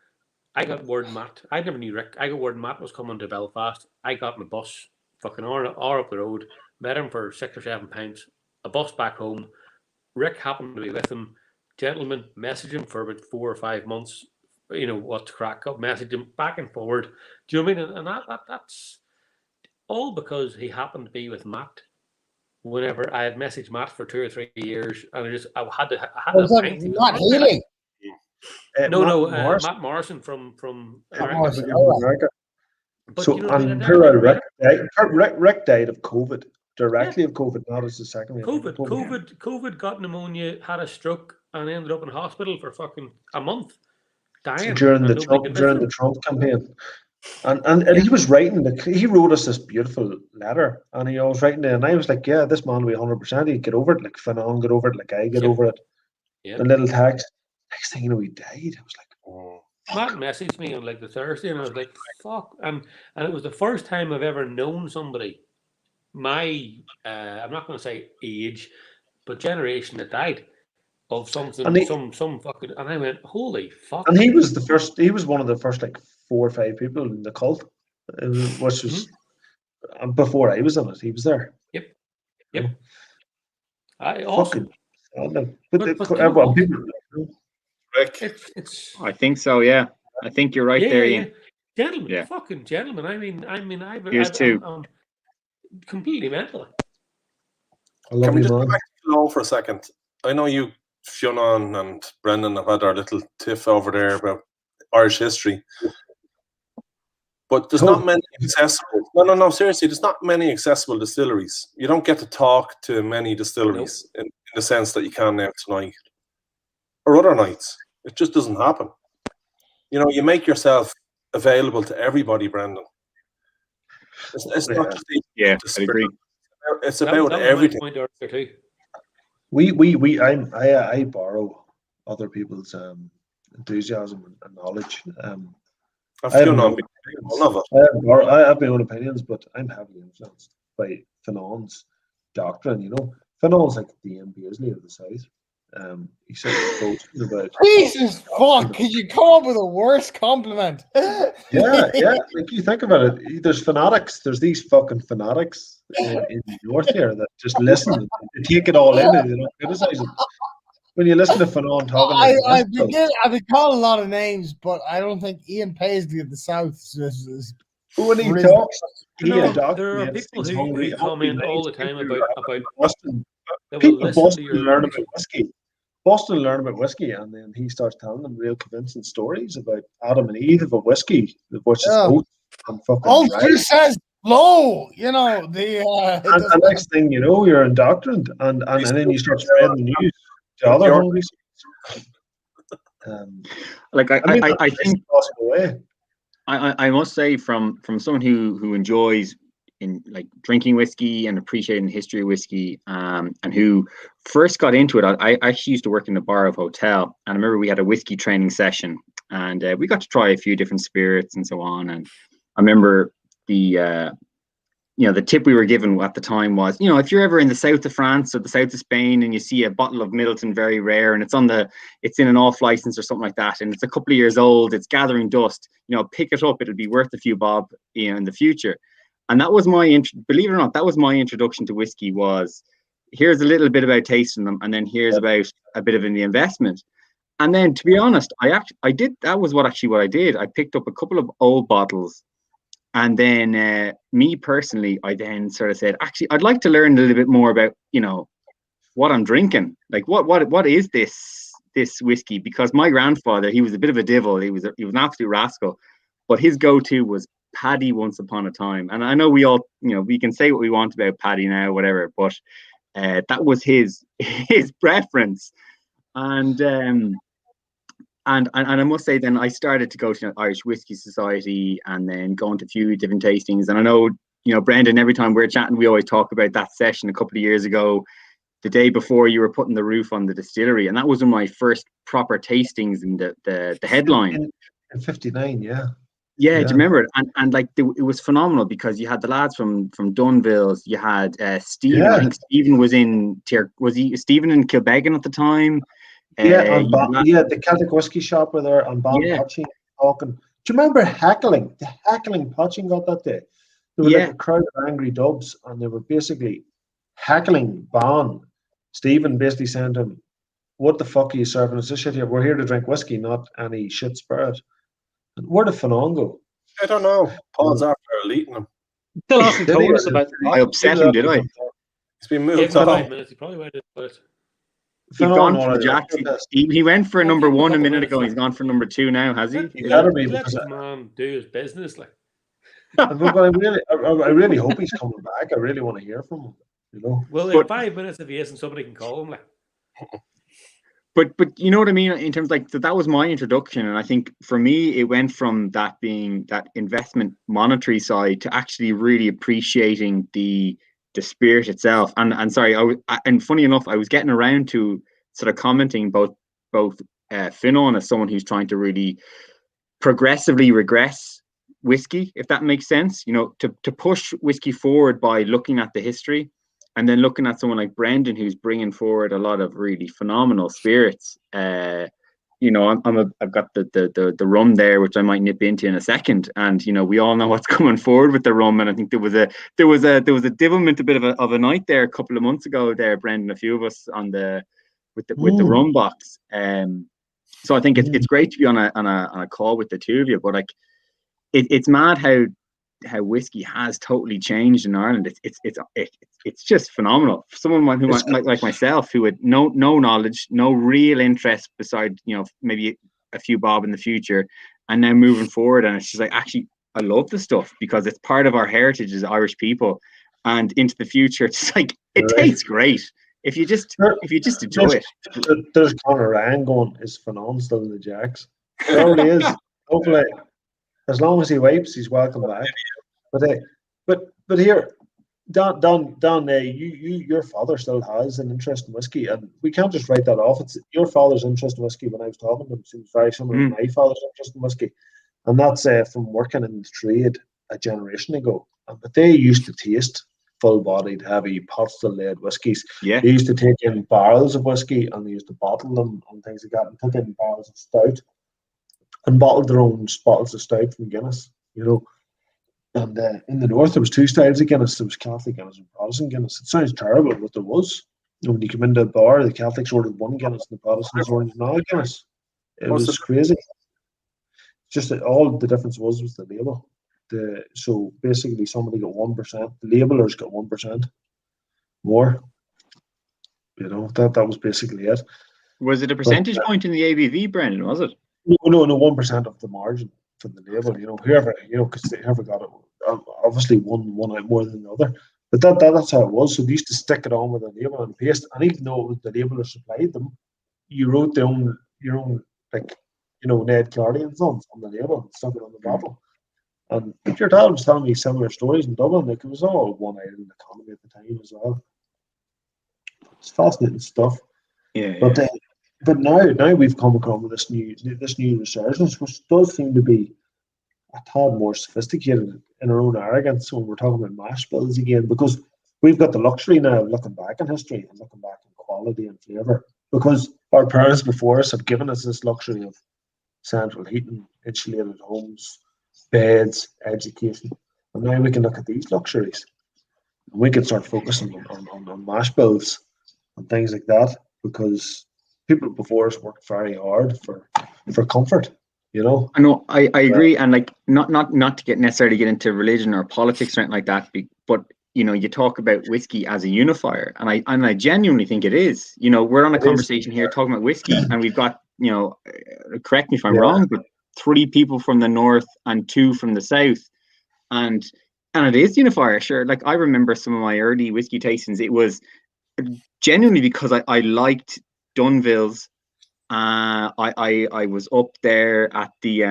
I got word Matt. I never knew Rick. I got word Matt was coming to Belfast. I got in a bus, fucking hour up the road. Met him for 6 or 7 pints. A bus back home. Rick happened to be with him. Gentleman messaged him for about 4 or 5 months. you know, what's crack up, message him back and forward. Do you know what I mean? And that's all because he happened to be with Matt. Whenever I had messaged Matt for 2 or 3 years, and I had to Was have that time. not Healy? Matt Morrison from America. Morrison, America. But So, you know, and poor Rick died of COVID, directly of COVID, not as a secondary. COVID got pneumonia, had a stroke, and ended up in hospital for fucking a month, dying during and the nobody could visit him. Trump campaign. And he was writing, he wrote us this beautiful letter, and he was writing it, and I was like, yeah, this man will be 100%. He'd get over it, like Fanon get over it, like I get over it. Yep. A little text. Next thing you know, he died. I was like, oh. Matt messaged me on like the Thursday, and I was like, fuck. And it was the first time I've ever known somebody, my, I'm not going to say age, but generation that died of something, some fucking, and I went, holy fuck. And he was one of the first like 4 or 5 people in the cult, which was before I was in it. He was there. Yep. Awesome. Everyone, people, it's I think so. Yeah, I think you're right there, Ian. Gentlemen, fucking gentlemen. I mean, I'm completely mental. Can we just go back to Killowen for a second? I know you, Fionn and Brendan, have had our little tiff over there about Irish history, but there's not many accessible. No, seriously, there's not many accessible distilleries. You don't get to talk to many distilleries in the sense that you can now tonight or other nights. It just doesn't happen. You know, you make yourself available to everybody, Brendan. It's not just I agree. It's about everything. I borrow other people's enthusiasm and knowledge. I have my own opinions, but I'm heavily influenced by Fanon's doctrine. You know, Fanon's like the Ian Beasley of the South. He said about Jesus fuck, could you come up with a worse compliment? yeah. Like you think about it, there's fanatics. There's these fucking fanatics in the north here that just listen, they take it all in, and they don't criticize it. When you listen to Fanon talking, I've been calling a lot of names, but I don't think Ian Paisley of the South is when he talks. There are people who comment all the time about Boston. Boston learn about whiskey. Boston learn about whiskey, and then he starts telling them real convincing stories about Adam and Eve of a whiskey, which is oat and fucking Ulster says low, you know. And next thing you know, you're indoctrined, and then you start spreading the news to other hungry. I think I must say from someone who enjoys in like drinking whiskey and appreciating the history of whiskey, and who first got into it. I actually used to work in the bar of hotel, and I remember we had a whiskey training session, and we got to try a few different spirits and so on. And I remember the tip we were given at the time was, you know, if you're ever in the south of France or the south of Spain and you see a bottle of Middleton very rare and it's in an off license or something like that, and it's a couple of years old, it's gathering dust, you know, pick it up, it'll be worth a few bob, you know, in the future. And that was believe it or not, that was my introduction to whiskey. Was here's a little bit about tasting them, and then here's about a bit of the investment. And then, to be honest, I did. That was what I did. I picked up a couple of old bottles, and then me personally, I then sort of said, actually, I'd like to learn a little bit more about, you know, what I'm drinking. Like, what is this whiskey? Because my grandfather, he was a bit of a devil. He was an absolute rascal, but his go-to was Paddy once upon a time. And I know we all, you know, we can say what we want about Paddy now, whatever, but that was his preference. And I must say, then I started to go to Irish Whiskey Society, and then going to a few different tastings. And I know, you know, Brendan, every time we're chatting, we always talk about that session a couple of years ago, the day before you were putting the roof on the distillery, and that was one of my first proper tastings in the headline. In 59, yeah. Yeah, do you remember it? And like it was phenomenal, because you had the lads from Dunville's, you had Stephen. I think Stephen was in Stephen in Kilbegan at the time? The Celtic Whiskey Shop were there, and Bon Potching talking. Do you remember heckling? The heckling Potching got that day. There were like a crowd of angry dubs, and they were basically heckling Bon. Stephen basically saying to him, what the fuck are you serving us this shit here? We're here to drink whiskey, not any shit spirit. And where did Fanon go? I don't know. Paul's after eating him. Still hasn't Did he? told us about the I upset him, did I? He's been Give moved him on. 5 minutes. He probably went into it. He's Fanon gone for already the Jacks. did this. He went for Oh, number give him a 1 a couple minute minutes, ago. like. He's gone for number 2 now, has he? He better Let be, the because man do his business, like. but I really hope he's coming back. I really want to hear from him. You know. Well, in 5 minutes, if he isn't, somebody can call him, like. But you know what I mean in terms like that was my introduction, and I think for me it went from that being that investment monetary side to actually really appreciating the spirit itself. And sorry, and funny enough, I was getting around to sort of commenting both Finon as someone who's trying to really progressively regress whiskey, if that makes sense. You know, to push whiskey forward by looking at the history. And then looking at someone like Brendan, who's bringing forward a lot of really phenomenal spirits. You know, I've got the rum there, which I might nip into in a second. And you know, we all know what's coming forward with the rum. And I think there was a divilment, a bit of a night there a couple of months ago there, Brendan, a few of us on with the rum box. So I think it's great to be on a call with the two of you. But like, it's mad how whiskey has totally changed in Ireland. It's just phenomenal. For someone who like myself, who had no knowledge, no real interest beside, you know, maybe a few bob in the future, and now moving forward, and it's just like, actually, I love the stuff because it's part of our heritage as Irish people, and into the future, it's like it tastes great if you just enjoy it. There's Conor Ryan going, is Fanon still in the Jacks? It already is. Hopefully. As long as he wipes, he's welcome back. But here, Don, your father still has an interest in whiskey, and we can't just write that off. It's your father's interest in whiskey. When I was talking to him, seems very similar to my father's interest in whiskey, and that's from working in the trade a generation ago. But they used to taste full-bodied, heavy, pot-still-laid whiskies. Yeah, they used to take in barrels of whiskey and they used to bottle them and things like that, and took in barrels of stout. And bottled their own bottles of stout from Guinness, you know. And in the north, there was two styles of Guinness. There was Catholic Guinness and Protestant Guinness. It sounds terrible, but there was. And when you come into a bar, the Catholics ordered one Guinness and the Protestants ordered another Guinness. It was crazy. Just that all the difference was the label. So basically, somebody got 1%. The labelers got 1% more. You know, that was basically it. Was it a percentage point in the ABV, Brendan? Was it? No, 1% of the margin from the label. You know, whoever got it, obviously one out more than the other. But that's how it was. So they used to stick it on with a label and paste. And even though the labeler supplied them, you wrote your own like, you know, Ned Cardy and Sons on the label and stuck it on the bottle. And your dad was telling me similar stories in Dublin. Like, it was all one island economy at the time as well. It's fascinating stuff. Yeah. But now we've come across with this new resurgence, which does seem to be a tad more sophisticated in our own arrogance when we're talking about mash bills again, because we've got the luxury now of looking back in history and looking back in quality and flavour, because our parents before us have given us this luxury of central heating, insulated homes, beds, education, and now we can look at these luxuries and we can start focusing on mash bills and things like that, because people before us worked very hard for comfort, you know. I know, I agree, and like not to necessarily get into religion or politics or anything like that, but you know, you talk about whiskey as a unifier, and I genuinely think it is. You know, we're on a conversation here talking about whiskey, and we've got, you know, correct me if I'm wrong, but 3 people from the north and 2 from the south, and it is unifier, sure. Like, I remember some of my early whiskey tastings. It was genuinely because I liked Dunville's. I was up there at the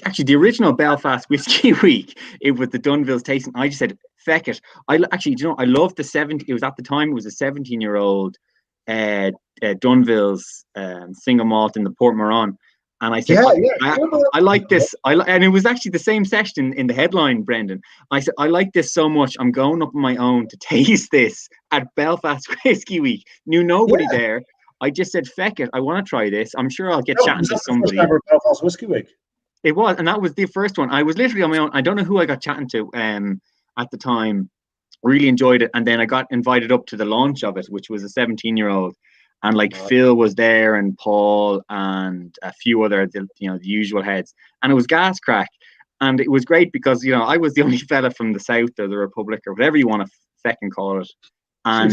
actually the original Belfast Whiskey Week. It was the Dunville's tasting. I just said, feck it. I loved the 70. It was at the time, it was a 17-year-old Dunville's single malt in the Port Moran. And I said, I like this. And it was actually the same session in the headline, Brendan. I said, I like this so much, I'm going up on my own to taste this at Belfast Whiskey Week. Knew nobody there. I just said, feck it, I want to try this. I'm sure I'll get chatting to somebody. That was the first Belfast Whiskey Week. It was, and that was the first one. I was literally on my own. I don't know who I got chatting to at the time. Really enjoyed it. And then I got invited up to the launch of it, which was a 17-year-old. and like Phil was there, and Paul, and a few other, the usual heads, and it was gas crack, and it was great because I was the only fella from the South or the Republic or whatever you want to fucking call it, and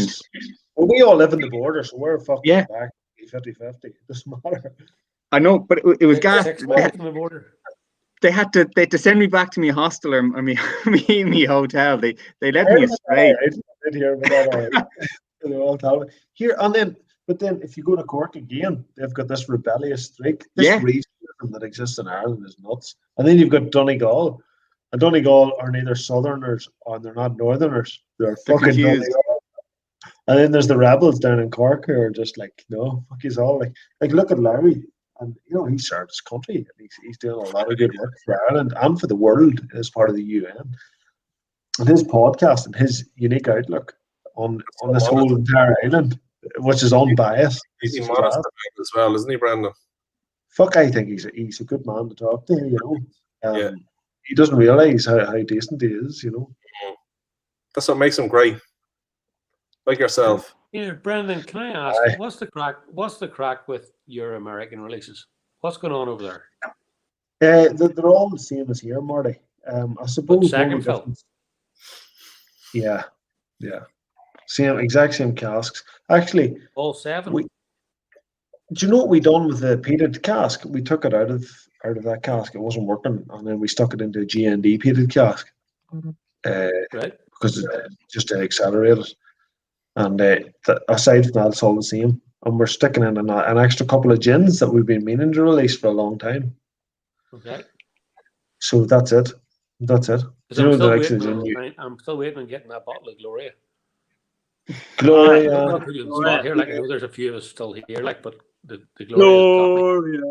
well, we all live in the border, so we're fucking back 50-50. It doesn't matter. I know, but it was gas. 6 miles from the border. They had to send me back to my hostel or me hotel. They let me astray. I did hear about that already. They're all telling me. Here and then, but then if you go to Cork again, they've got this rebellious streak. This regionalism that exists in Ireland is nuts. And then you've got Donegal. And Donegal are neither Southerners or they're not Northerners. They're fucking Donegal. And then there's the rebels down in Cork who are just like, no, fuck he's all like look at Larry. And he served his country. He's doing a lot of good work for Ireland and for the world as part of the UN. And his podcast and his unique outlook on this whole entire island, which is unbiased. He's modest as well, isn't he, Brendan? Fuck, I think he's a good man to talk to. He doesn't realise how decent he is. That's what makes him great. Like yourself. Yeah, Brendan, can I ask, what's the crack with your American releases? What's going on over there? They're all the same as here, Marty. I suppose. Second fill. Yeah. Exact same casks. Actually, all 7. Do you know what we done with the peated cask? We took it out of that cask. It wasn't working, and then we stuck it into a GND peated cask. Right. Because just to accelerate it. And aside from that, it's all the same. And we're sticking in an extra couple of gins that we've been meaning to release for a long time. Okay. So that's it. I'm still waiting on getting that bottle of Gloria. Gloria. I'm not putting you on the spot here. I know there's a few of us still here. But the Gloria.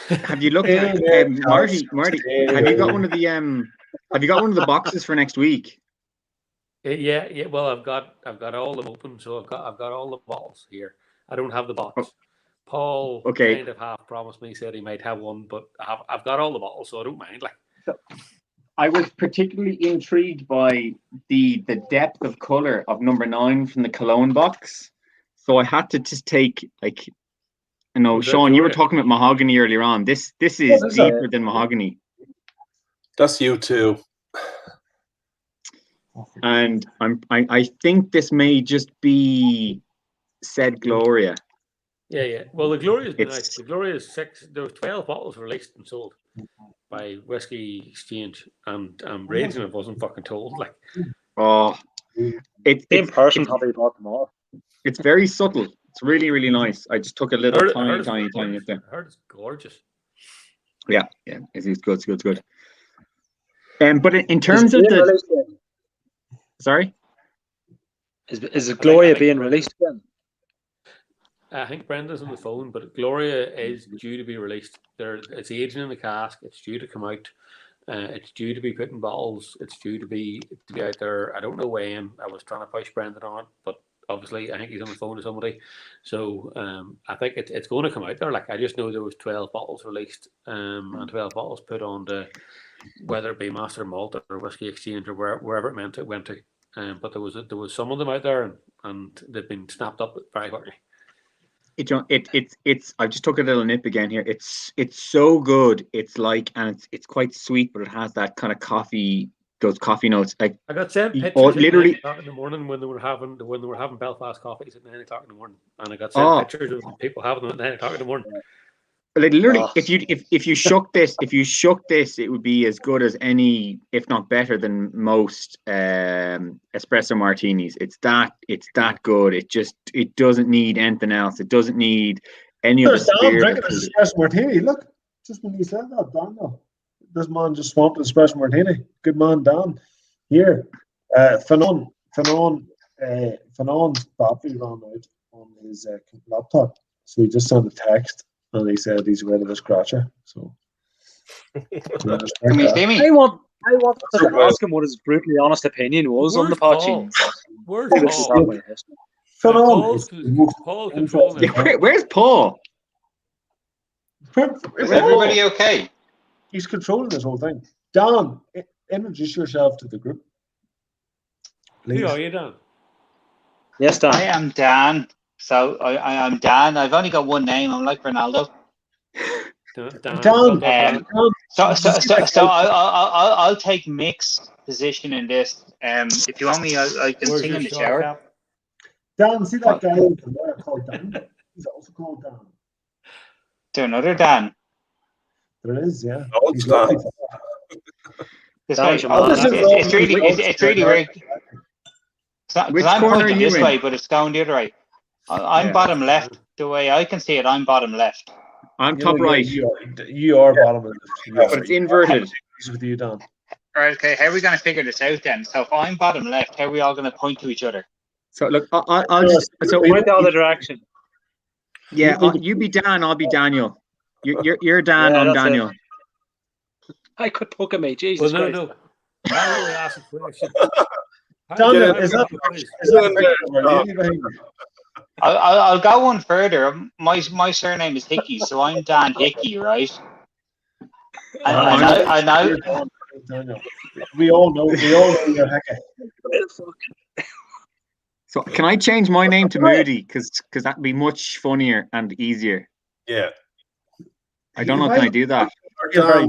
Have you looked at Marty? Have you got one of the Have you got one of the boxes for next week? Yeah. Well, I've got all of them open, so I've got all the bottles here. I don't have the box. Paul kind of half promised me, said he might have one, but I've got all the bottles, so I don't mind. I was particularly intrigued by the depth of color of number 9 from the Killowen box, so I had to just take Sean, you were talking about mahogany earlier on. This is deeper than mahogany. That's you too. And I think this may just be said Gloria. Yeah. Well, the Gloria is nice. The Gloria is 6. There were 12 bottles released and sold by Whiskey Exchange, and Raging it wasn't fucking told. It's in person. Probably bought them all. It's very subtle. It's really, really nice. I just took a little tiny thing. I heard it's gorgeous. Yeah. It's good. It's good. But in terms of the. Sorry? Is it Gloria being released again? I think Brenda's on the phone, but Gloria is due to be released. It's aging in the cask. It's due to come out. It's due to be put in bottles. It's due to be out there. I don't know when. I was trying to push Brendan on it, but obviously I think he's on the phone to somebody. So I think it's going to come out there. I just know there was 12 bottles released and 12 bottles put on the, whether it be Master Malt or Whiskey Exchange or wherever it went to. But there was some of them out there and they've been snapped up very quickly. It's I just took a little nip again here. It's so good. It's it's quite sweet, but it has that kind of those coffee notes. I got sent pictures literally at 9 o'clock in the morning when they were having Belfast coffees at 9 o'clock in the morning, and I got sent pictures of people having them at 9 o'clock in the morning. Literally, if you shook this, it would be as good as any, if not better than most espresso martinis. It's that good. It doesn't need anything else. It doesn't need any other spirit. Drinking an espresso martini. Look, just when you said that, Dan. This man just swamped an espresso martini. Good man, Dan. Here, Fanon's battery ran out on his laptop, so he just sent a text. And he said he's rid of his scratcher. So Can we see me? I want to ask him what his brutally honest opinion was on the Poitín. Where's Paul? Where's Paul? Is everybody okay? He's controlling this whole thing. Dan, introduce yourself to the group. Please. Who are you, Dan? Yes, Dan. I am Dan. So I'm Dan. I've only got one name. I'm like Ronaldo. Dan. So I'll take Mick's position in this. If you want me, I can Where's sing your in the short shower. cap? Dan, see that guy over there called Dan? He's also called Dan. To another Dan. There is, yeah. Oh, He's Dan. lovely. This Dan's guy, your man. it's really weird. Which I'm corner are pointing you this in? way, but it's going the other way. I'm Yeah. bottom left. The way I can see it, I'm bottom left. I'm top right. You are bottom left. But it's inverted. With you, Dan. Right, okay, how are we going to figure this out then? So if I'm bottom left, how are we all going to point to each other? So look, I'll just Point the other direction. Yeah, you be Dan, I'll be Daniel. You're Dan, Yeah, I'm that's it. Daniel. I could poke at me, Jesus Well, Christ. no. I only asked a question. Dan, is that I'll go one further. My surname is Hickey, so I'm Dan Hickey, right? I know. We all know you're Hickey. So can I change my name to Moody? Because that'd be much funnier and easier. Yeah. I don't know, can I do that? Dan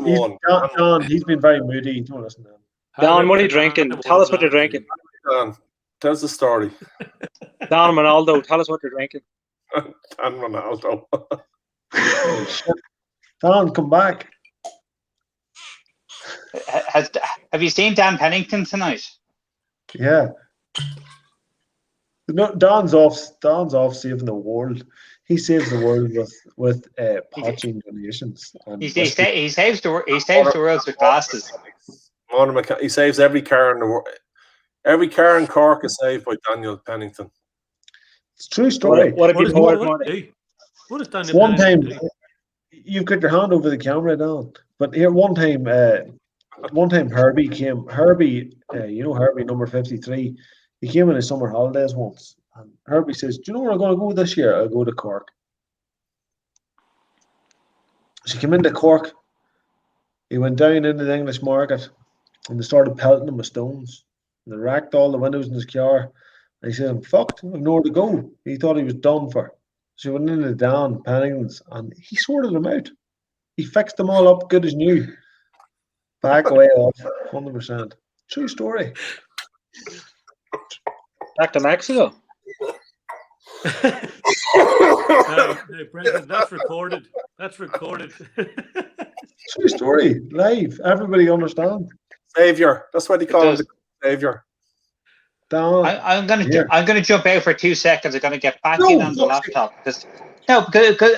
won. Dan, he's been very moody. Don't listen to him. Dan, what are you drinking? Tell us what you're drinking. Dan, tell us the story. Dan Ronaldo, tell us what you're drinking. Dan Ronaldo. Dan, come back. Have you seen Dan Pennington tonight? Yeah. No, Don's off saving the world. He saves the world with poaching donations. He saves the world with glasses. He saves every car in the world. Every car in Cork is saved by Daniel Pennington. It's a true story. What have you poured, What is Daniel One time, Pennington do? you've got your hand over the camera, Don. But here, one time Herbie came. Herbie, Herbie number 53. He came in his summer holidays once, and Herbie says, "Do you know where I'm going to go this year? I'll go to Cork." So he came into Cork. He went down into the English market, and they started pelting him with stones. And they racked all the windows in his car. And he said, "I'm fucked. I've nowhere to go." He thought he was done for. So he went into Dan Pennington's, and he sorted them out. He fixed them all up good as new. Back away off, 100%. True story. Back to Mexico. No, Brendan, that's recorded. That's recorded. True story. Live. Everybody understand. Savior. That's what he calls it. Savior. I'm gonna jump out for 2 seconds. I'm gonna get back in on the laptop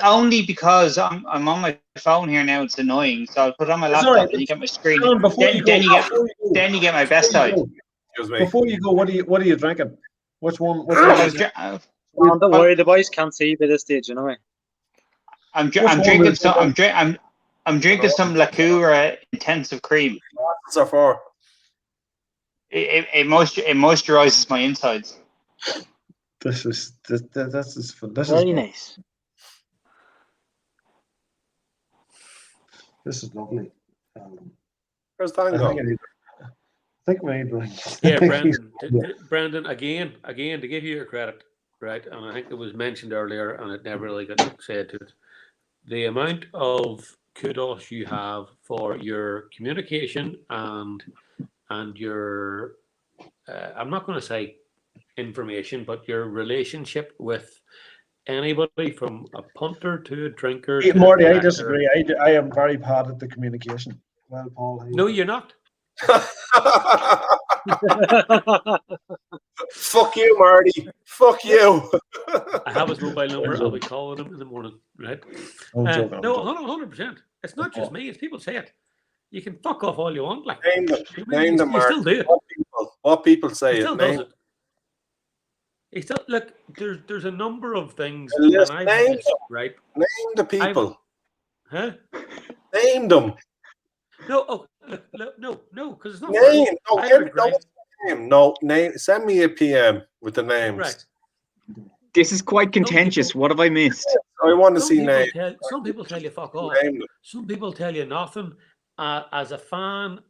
only because I'm on my phone here now. It's annoying, so I'll put it on my laptop and you get my screen. Then you get my best side. Before you go, what are you drinking? Which one? Don't worry, the boys can't see you by this stage, you know. I'm drinking some liqueur intensive cream. What's that for? It moisturizes my insides. This is fun. This very is nice. This is lovely. Where's Dan gone? I think we need to. Yeah, Brandon. Again, to give you your credit, right? And I think it was mentioned earlier, and it never really got said to it. The amount of kudos you have for your communication and your, I'm not going to say information, but your relationship with anybody from a punter to a drinker. Hey, Marty, I disagree. I am very bad at the communication. Well, Paul. No, you're not. Fuck you, Marty. Fuck you. I have his mobile number. I'll be calling him in the morning, right? I'm No, joking. 100%. It's not just me. It's people say it. You can fuck off all you want. Like, Name them. Name them, you Marty. still do it. What people say He it. still Name does it. He still look. There's a number of things. Yes, and I've name missed, them. right? Name the people. Huh? Name them. No, no, because it's not. Name. No, No, give me name. No, name. Send me a PM with the names. Right. This is quite contentious. What have I missed? I want to see names. Some people tell you fuck off. Some people tell you nothing. As a fan,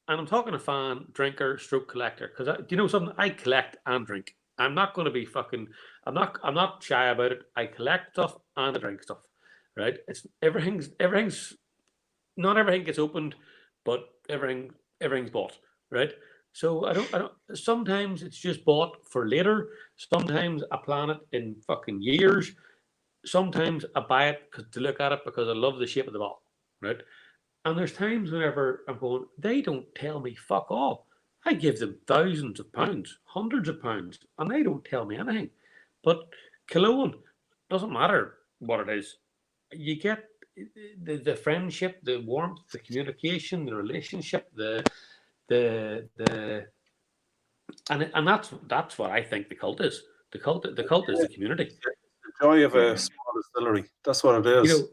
and I'm talking a fan, drinker, stroke collector, because do you know something? I collect and drink. I'm not going to be fucking. I'm not shy about it. I collect stuff and I drink stuff. Right? It's everything's. Not everything gets opened, but everything's bought. Right? So I don't. Sometimes it's just bought for later. Sometimes I plan it in fucking years. Sometimes I buy it to look at it because I love the shape of the bottle. Right? And there's times whenever I'm going, they don't tell me fuck all. I give them thousands of pounds, hundreds of pounds, and they don't tell me anything. But Killowen, doesn't matter what it is. You get the friendship, the warmth, the communication, the relationship, and that's what I think the cult is. The cult is the community. The joy of a small distillery. That's what it is. You know,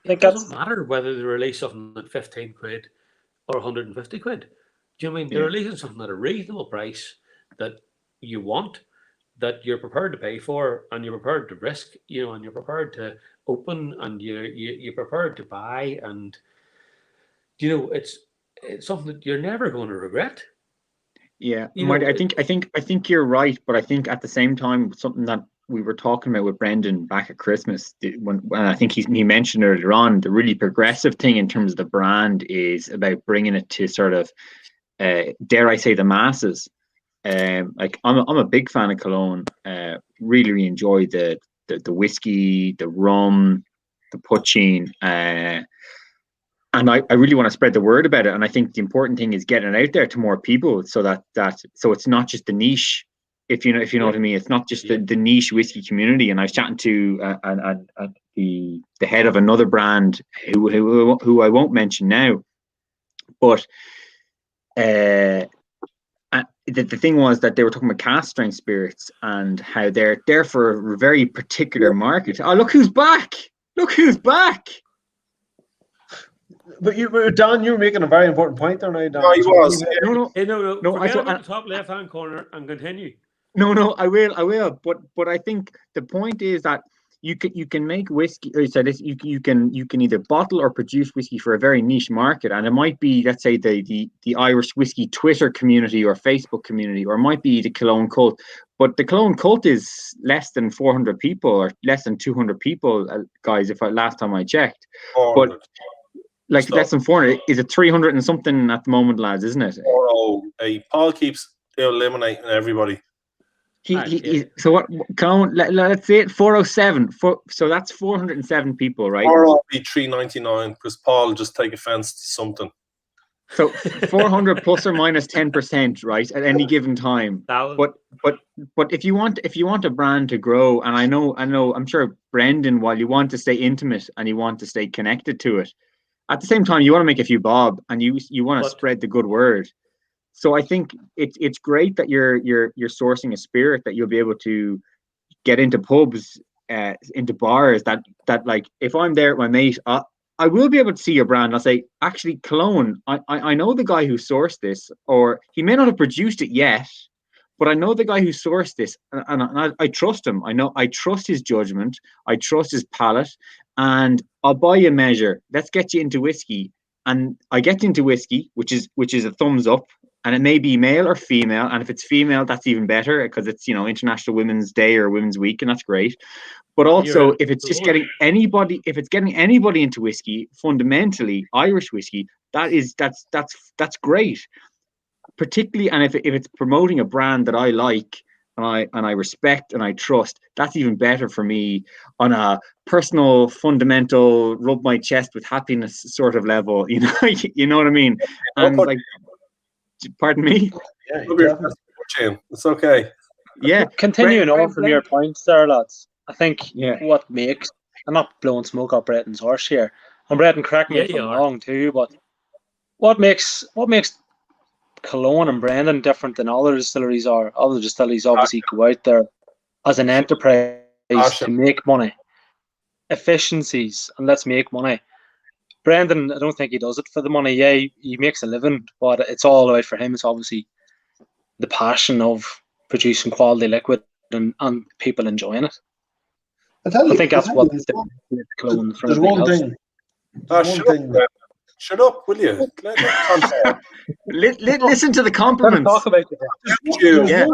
it doesn't matter whether they release something at 15 quid or 150 quid. Do you know what I mean? They're releasing something at a reasonable price that you want, that you're prepared to pay for, and you're prepared to risk, and you're prepared to open, and you're prepared to buy, and it's something that you're never going to regret. Yeah, Marty, I think you're right, but I think at the same time, something that we were talking about with Brendan back at Christmas, when I think he mentioned earlier on, the really progressive thing in terms of the brand is about bringing it to sort of, dare I say, the masses. Like I'm a big fan of Killowen. Really enjoy the whiskey, the rum, the Poitín, and I really want to spread the word about it. And I think the important thing is getting it out there to more people, so that it's not just the niche. If you know what I mean, it's not just the niche whiskey community. And I was chatting to the head of another brand who I won't mention now, but the thing was that they were talking about cask strength spirits and how they're there for a very particular market. Oh, look who's back! Look who's back! But Don, you were making a very important point there now, Don. No, he was. No. Forget I about the top left-hand corner and continue. No, I will. But I think the point is that you can make whiskey. Or you can either bottle or produce whiskey for a very niche market, and it might be, let's say, the Irish whiskey Twitter community or Facebook community, or it might be the Killowen Cult. But the Killowen Cult is less than 400 people or less than 200 people, guys. Last time I checked, but like less than 400. Is it 300 and something at the moment, lads? Isn't it? Paul keeps eliminating everybody. So what? Let's say it 407. So that's 407 people, right? Or it'll be 399 because Paul just take offense to something. So 400 plus or minus 10%, right, at any given time. But if you want a brand to grow, and I know, I'm sure Brendan, while you want to stay intimate and you want to stay connected to it, at the same time you want to make a few bob and you want to spread the good word. So I think it's great that you're sourcing a spirit that you'll be able to get into pubs, into bars. That like if I'm there with my mate, I will be able to see your brand. I'll say, actually, Killowen, I know the guy who sourced this, or he may not have produced it yet, but I know the guy who sourced this, and I trust him. I trust his judgment. I trust his palate, and I'll buy you a measure. Let's get you into whiskey, and I get into whiskey, which is a thumbs up. And it may be male or female, and if it's female, that's even better because it's International Women's Day or Women's Week, and that's great. But also, if it's just getting anybody into whiskey, fundamentally Irish whiskey, that's great. Particularly, and if it's promoting a brand that I like and I respect and I trust, that's even better for me on a personal, fundamental, rub my chest with happiness sort of level. You know what I mean? And like. Pardon me? Yeah, it's okay. Yeah. Continuing on from your points there, lads. I think what makes, I'm not blowing smoke up Brendan's horse here. And Brendan, correct me if I'm wrong too, but what makes Killowen and Brendan different than other distilleries are? Other distilleries obviously go out there as an enterprise to make money. Efficiencies, and let's make money. Brendan, I don't think he does it for the money. Yeah, he makes a living, but it's all out for him. It's obviously the passion of producing quality liquid and people enjoying it. I think that's what There's one thing. Shut up, will you? Listen to the compliments. Talk about it. Yeah.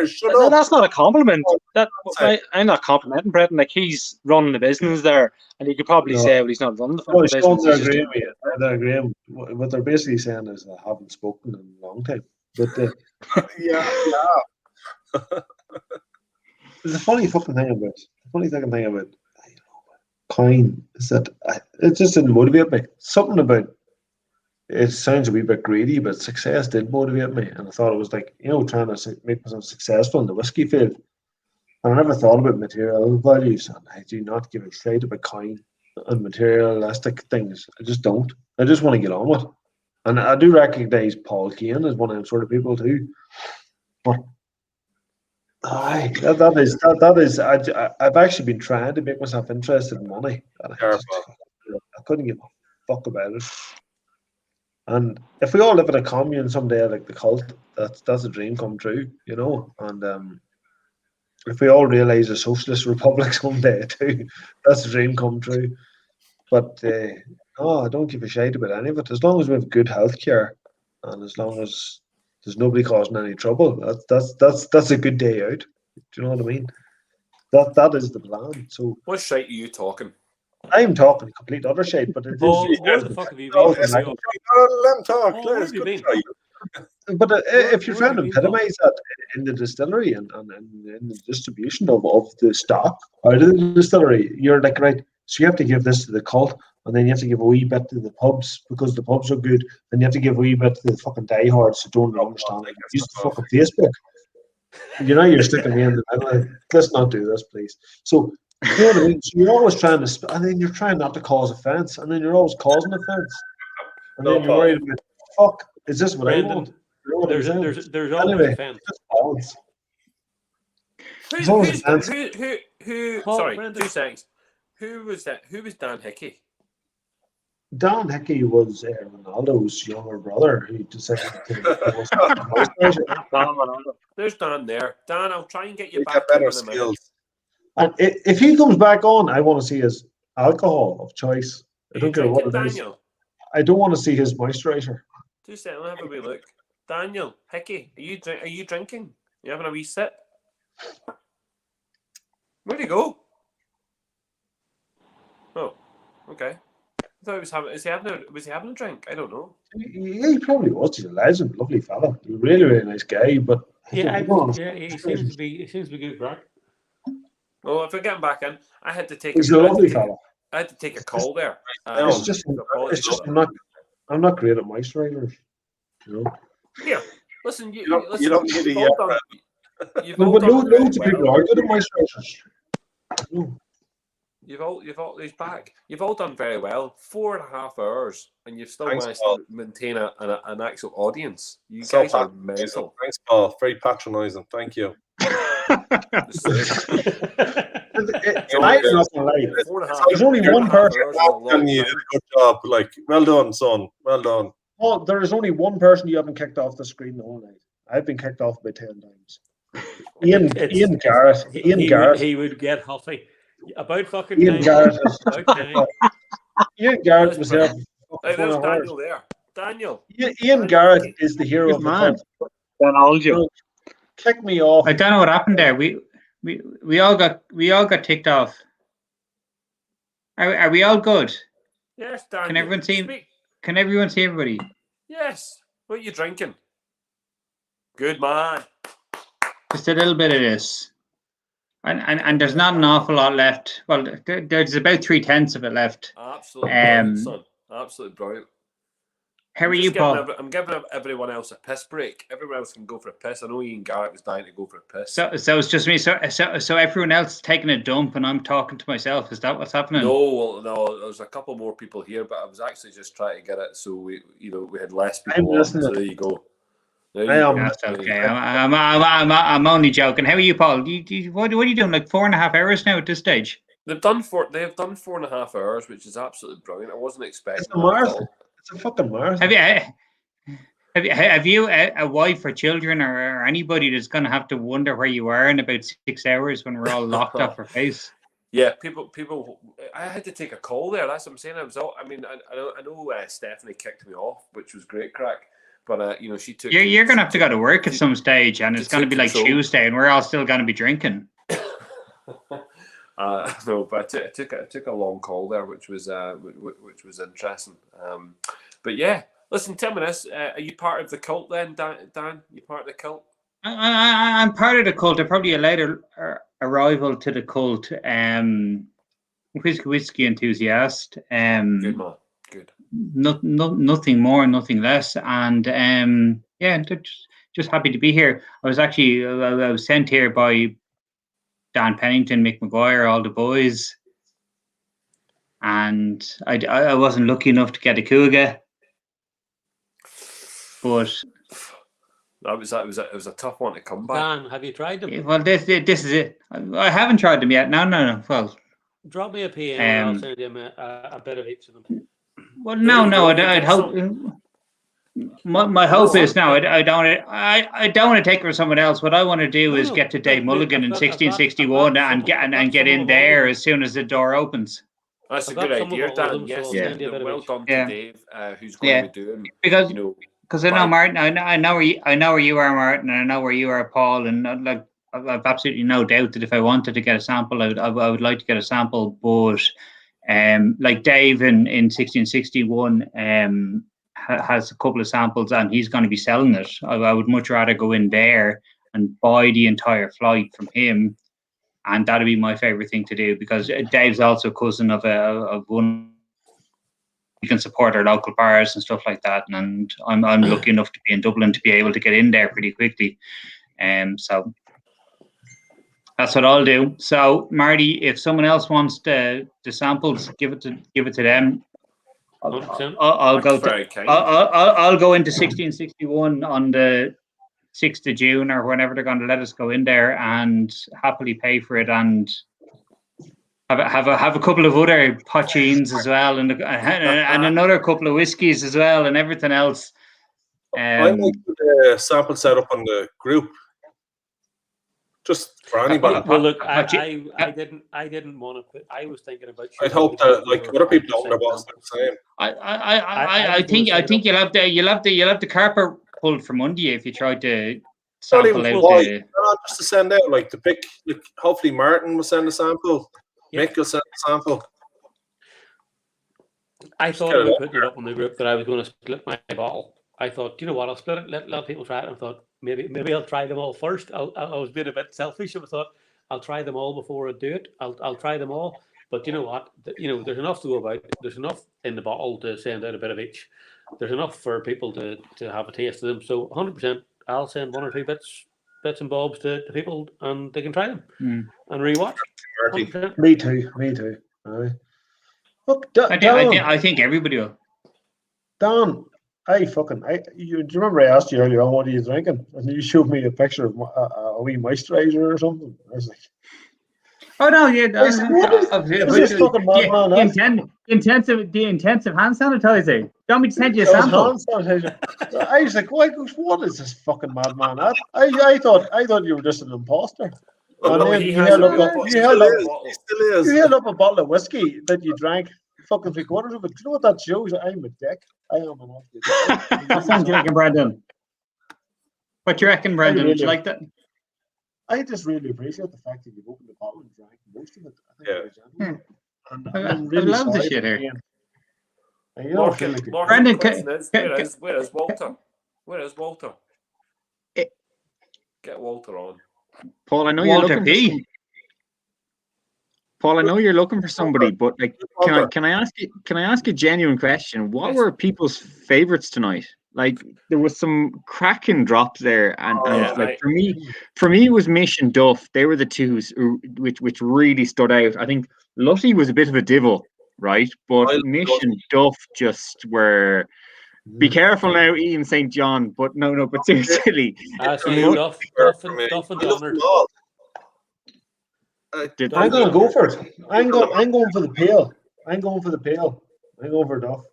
Shut No, up. that's not a compliment. I'm not complimenting Brendan. Like, he's running the business there, and you could probably say, well, he's not running the No, business. Sean, they're He's just agreeing with you. They're agreeing. What they're basically saying is I haven't spoken in a long time. But yeah. There's a funny fucking thing about coin is that it just didn't motivate me. Something about it sounds a wee bit greedy, but success did motivate me, and I thought it was like, trying to make myself successful in the whiskey field. And I never thought about material values, and I do not give a shit about coin and materialistic things. I just don't. I just want to get on with it. And I do recognise Paul Kane as one of them sort of people too. But I've actually been trying to make myself interested in money. And I couldn't give a fuck about it. And if we all live in a commune someday like the Kult, that's a dream come true, And if we all realise a socialist republic someday too, that's a dream come true. But I don't give a shit about any of it. As long as we have good healthcare, and as long as there's nobody causing any trouble, that's a good day out. Do you know what I mean? That is the plan. So what shite are you talking? I'm talking complete other shit, but it is. Where the fuck have you been? Let him talk. Where have you been? But if you're trying to epitomise that in the distillery and in the distribution of the stock out of the distillery, you're like, right, so you have to give this to the Kult, and then you have to give a wee bit to the pubs because the pubs are good, then you have to give a wee bit to the fucking diehards who don't understand it. Use the fucking Facebook. You're sticking me in the middle. Let's not do this, please. So, you know what I mean? So you're always trying to, and then you're trying not to cause offence, and then you're always causing offence. And then you're worried about, fuck, is this what I want? There's always offence. Just balance. Sorry, 2 seconds. Who was that? Who was Dan Hickey? Dan Hickey was Ronaldo's younger brother who decided to There's Dan there. Dan, I'll try and get you He back. got better skills. And if he comes back on, I want to see his alcohol of choice. I don't care what it is. Daniel? I don't want to see his moisturizer. 2 seconds, I'll have a wee look. Daniel Hickey, are you drinking? You having a wee sip? Where'd he go? Oh, okay. I thought he was having. Was he having a drink? I don't know. Yeah, he probably was. He's a legend, lovely fella, really, really nice guy. But he seems to be good, crack. Well, if we're getting back in, I had to take. He's a lovely fella. I had to take a call there. It's just I'm not great at moisturizers. Yeah, listen, you don't need a loads of people are good at moisturizers. You've all done very well. 4.5 hours, and you've still managed to maintain an actual audience. You guys are mental. Thanks, Paul. Very patronising. Thank you. I'm not gonna lie. There's only one person. You did a good job. Like, well done, son. Well done. Oh, there is only one person you haven't kicked off the screen the whole night. I've been kicked off by 10 times. Ian Garrett. He would get huffy. About fucking Ian Garrett. Ian Garrett was there. There's Daniel there. Daniel. Ian Garrett is the hero of the club. Kick me off. I don't know what happened there. We all got ticked off. Are we all good? Yes, Daniel. Can everyone see everybody? Yes. What are you drinking? Good man. Just a little bit of this. And there's not an awful lot left. Well, there's about 3/10 of it left. Absolutely brilliant, son. Absolutely brilliant. How are you, Paul? I'm giving everyone else a piss break. Everyone else can go for a piss. I know Ian Garrett was dying to go for a piss. So it's just me. So everyone else is taking a dump, and I'm talking to myself. Is that what's happening? No. There's a couple more people here, but I was actually just trying to get it so we had less people on. So there you go. That's okay. I'm only joking. How are you, Paul? What are you doing? Like 4.5 hours now at this stage? They've done 4.5 hours, which is absolutely brilliant. I wasn't expecting. It's a marathon. It's a fucking marathon. Have you a wife or children or anybody that's going to have to wonder where you are in about 6 hours when we're all locked up for face? Yeah, people. I had to take a call there. That's what I'm saying. I know Stephanie kicked me off, which was great crack. But she took. You're gonna have to go to work at some stage, and it's gonna be like Tuesday, and we're all still gonna be drinking. No, but I took a long call there, which was interesting. But yeah, listen, tell me this: are you part of the cult then, Dan? You part of the cult? I'm part of the cult. I'm probably a later arrival to the cult. Whiskey enthusiast. Good man. Good. Nothing more, nothing less, and just happy to be here. I was sent here by Dan Pennington, Mick McGuire, all the boys, and I wasn't lucky enough to get a Cúige, but it was a tough one to come by. Dan, have you tried them? Well, this is it. I haven't tried them yet. No. Well, drop me a PM and I'll send you a bit of each of them. Well, no. I'd hope. My hope is now. I don't want to take it from someone else. What I want to do is get to Dave Mulligan in 1661 and get in there as soon as the door opens. That's a good idea, Dan. Yes, well done to Dave, who's going to be doing because I know Martin. I know where you are, Martin, and I know where you are, Paul, and like I've absolutely no doubt that if I wanted to get a sample, I would like to get a sample, but like Dave in 1661 has a couple of samples and he's going to be selling it. I would much rather go in there and buy the entire flight from him, and that'd be my favorite thing to do, because Dave's also a cousin of one. We can support our local bars and stuff like that, and I'm lucky enough to be in Dublin to be able to get in there pretty quickly. So that's what I'll do. So Marty, if someone else wants the samples, give it to them. I'll go into 1661 on the 6th of June or whenever they're going to let us go in there, and happily pay for it, and have a couple of other Poitíns as well, and another couple of whiskies as well, and everything else. I like the sample set up on the group, just for anybody. Well, look, I didn't want to put. I was thinking about. I'd hope that like other people open their bottles the same. I think you'll have the carpet pulled from under you if you try to sample out just to send out, like to pick. Like, hopefully Martin will send a sample. Mick will send a sample. I thought about putting it up on the group that I was going to split my bottle. I thought, you know what, I'll split it, let people try it. And I thought maybe I'll try them all first. I was being a bit selfish. I thought I'll try them all before I do it. I'll try them all. But you know what? There's enough to go about. There's enough in the bottle to send out a bit of each. There's enough for people to have a taste of them. So 100%, I'll send one or two bits and bobs to people, and they can try them and rewatch. 100%. Me too. Look, I think everybody will. Dan, do you remember I asked you earlier on what are you drinking? And you showed me a picture of a wee moisturizer or something. I was like, oh no, yeah, this fucking madman. The intensive hand sanitizer. Do you want me to send you a sample? I was like, what is this fucking madman at? I thought you were just an imposter. And then you held up a bottle of whiskey that you drank fucking 3/4 of it. Do you know what that shows? I'm a dick. I am an awful dick. What sounds you reckon, Brendan? What do you reckon, Brendan? Would you like that? I just really appreciate the fact that you've opened the bottle and drank most of it. I love this shit here. Brendan, where is Walter? Where is Walter? Get Walter on. Paul, I know you're looking for somebody. Paul, I know you're looking for somebody, but like, can I ask a genuine question? What were people's favorites tonight? Like, there was some cracking drops there, and for me, it was Mish and Duff. They were the two which really stood out. I think Lutty was a bit of a divil, right? But Mish and Duff just were. Be careful now, Ian St. John. But no, but seriously, Duff and Donner. I'm gonna go for it. I'm going for the pale. I'm going for Duff.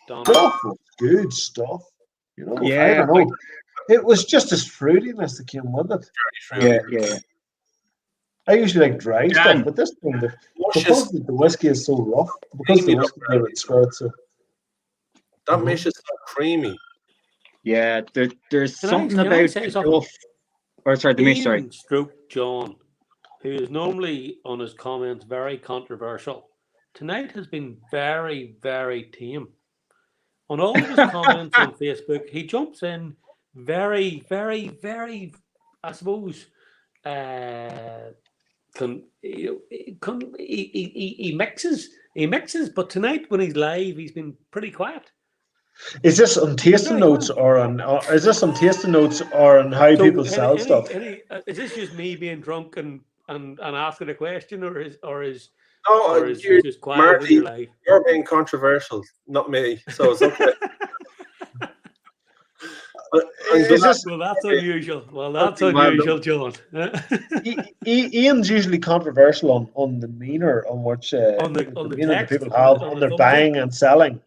Duff was good stuff. You know, I don't know. It was just his fruitiness that came with it. Yeah. I usually like dry Dan. stuff, but this one, because the whiskey is so rough, because the whiskey is squirts. So. That mash is so creamy. Yeah, there's something can I about say the something? Duff. Or sorry, the mash. Sorry. Ian Stroke John, who is normally on his comments very controversial, tonight has been very, very tame. On all of his comments on Facebook, he jumps in very, very, very, I suppose, he mixes, but tonight when he's live, he's been pretty quiet. Is this on tasting notes or on? Is this on tasting notes or on how people sell stuff? Is this just me being drunk and asking a question, or is you're, just quiet Marty, in your life? You're being controversial, not me. So it's okay. Well, that's unusual. Well, that's unusual, John. Ian's usually controversial on the demeanor on which on the demeanor that text, people have on on the their buying and selling.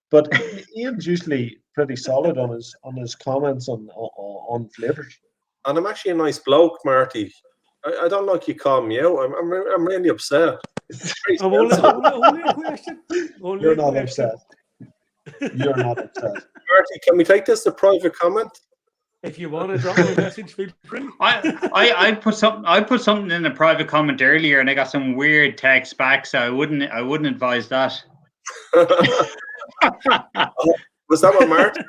But Ian's usually pretty solid on his comments on flavors. And I'm actually a nice bloke, Marty. I don't like you calling me out. I'm really upset. Only a question. You're not upset. You're not upset. Marty, can we take this to private comment? If you want to drop me a message, feel free. I put something in a private comment earlier, and I got some weird text back. So I wouldn't advise that. Was that what Marty?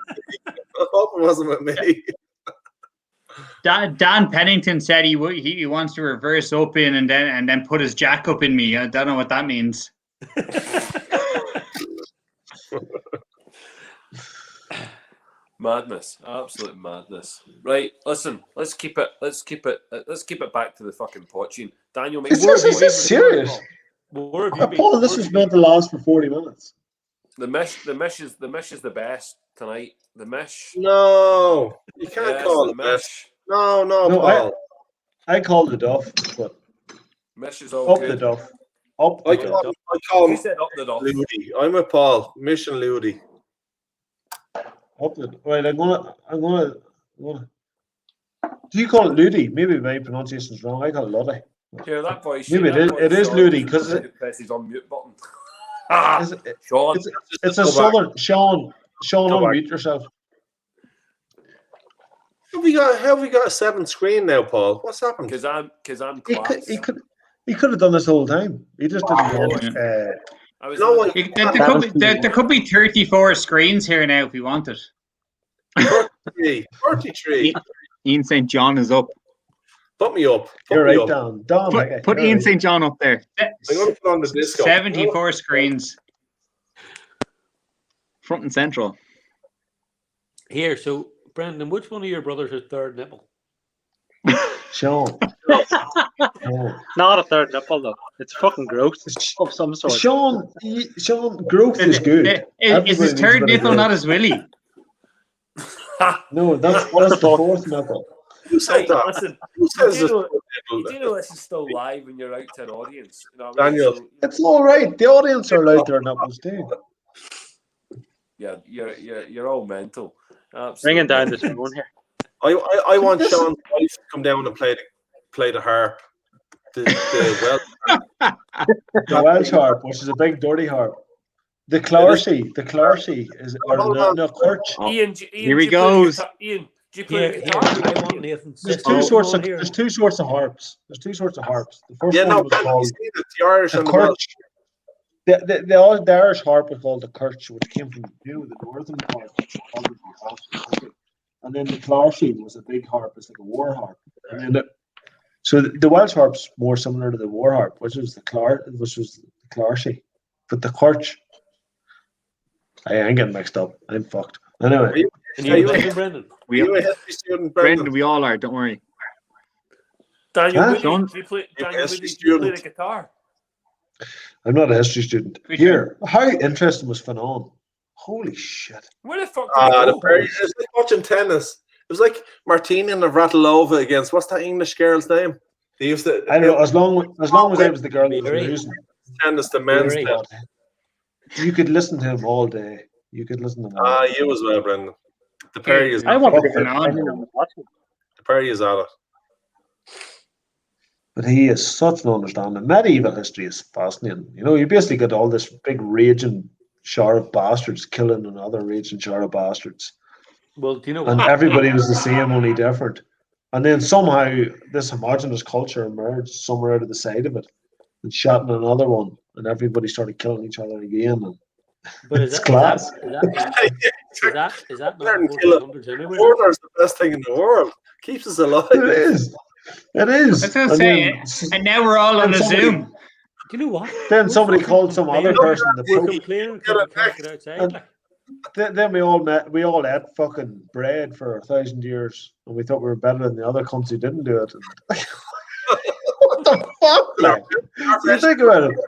I hope it wasn't with me. Dan Pennington said he wants to reverse up in and then put his jack up in me. I don't know what that means. Madness, absolute madness. Right, listen, let's keep it back to the fucking Poitín. Daniel, Is this serious? Paul, this was meant to last for 40 minutes. The mesh is the best tonight. The mesh. No, you can't call it mesh. No, Paul. I called the Duff, but mesh is all up good. the Duff. Up the I Duff. call him. He said up the Duff. Ludi. I'm with Paul. Mission Ludi. Up the right. I'm gonna. Do you call it Ludi? Maybe my pronunciation is wrong. I call it Ludi. Yeah, that voice. Maybe it is Ludi because press his unmute button. Sean, it's a southern Sean. Unmute yourself. Have we got a 7 screen now, Paul? What's happened? Because I'm class. He could have done this the whole time. He just didn't. There could be 34 screens here now if you wanted. 43. Ian St. John is up. Put me up. You're right, Don. Put Ian St. John up there. I'm going to put on the disco. 74 screens. Front and central. Here, so Brendan, which one of your brothers has third nipple? Sean. Not a third nipple though. It's fucking growth of some sort. Sean, growth is good. Is his third nipple not his willy? No, that's the fourth nipple. Who said that? Listen, Who says you do know this is still live when you're out to an audience. You know what I mean? Daniel, So, it's all right. The audience are allowed their nipples too. yeah, you're all mental. Absolutely. Bringing down the tone here. I want Sean's wife to come down and play the harp. The Welsh harp, which is a big dirty harp. The Clarcy is no Kirch. Ian, here he goes. Ian, do you play the guitar? There's two sorts of harps. The first one was called the Irish and the Kirch. The Irish harp was called the Kirch, which came from the northern part. And then the Clarcy was a big harp. It's like a war harp. And then so the Welsh harp's more similar to the war harp, which was the Clarcy. But the Kirch, I ain't getting mixed up. I'm fucked. Anyway. Brendan? Brendan, we all are. Don't worry. Daniel, do you play the guitar? I'm not a history student. Here, how interesting was Fanon? Holy shit! Where the fuck did it go? It's like watching tennis. It was like Martina Navratilova against what's that English girl's name? They used to. I don't know. As long as I was the girl that was losing. Tennis, the men's. You could listen to him all day. You could listen to him. You as well, Brendan. The Perry is. I want to Fanon. The Perry is at it. But he is such an understanding. Medieval history is fascinating. You know, you basically get all this big raging shower of bastards killing another raging shower of bastards. Well, do you know And what? everybody was the same, only different. And then somehow this homogenous culture emerged somewhere out of the side of it and shot in another one, and everybody started killing each other again. And But it's class. is that not Learn the kill it. 1400s anyway? Order is the best thing in the world. Keeps us alive. It is. It is. That's what I'm saying. And now we're all on a Zoom. Do you know what? Then somebody called some other person the We're Pope. complaining because we can't get outside. And then we all ate fucking bread for 1,000 years, and we thought we were better than the other cunts who didn't do it. What the fuck? Like, you think about it.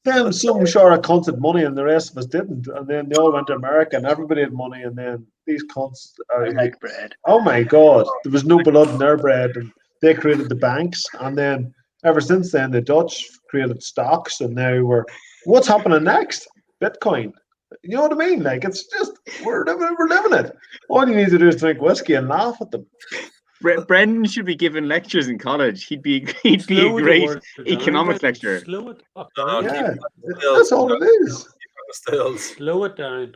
Then some sure of cunts had money, and the rest of us didn't. And then they all went to America, and everybody had money. And then these cunts, I like bread. oh my god, there was no blood in their bread, and they created the banks. And then ever since then, the Dutch created stocks, and now what's happening next? Bitcoin. You know what I mean? Like, it's just we're living it. All you need to do is drink whiskey and laugh at them. Brendan should be giving lectures in college. He'd be a great economics lecturer. Slow it up down. Yeah, that's all it is. Slow it down.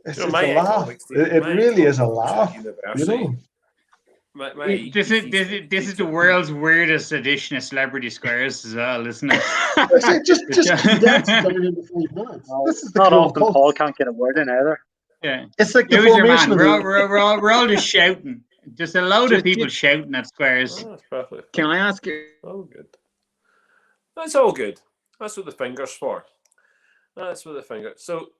It's a laugh. It really is a laugh. You know. This is the world's weirdest edition of Celebrity Squares as well, isn't it? just condense it down into 5 minutes. This is Not often Paul can't get a word in either. Yeah, it's like the Loser, formation man. of We're all just shouting. Just a load of people shouting at Squares. Oh, that's perfect. Can I ask you? Oh, good. That's all good. That's what the finger's for. That's what the finger. So,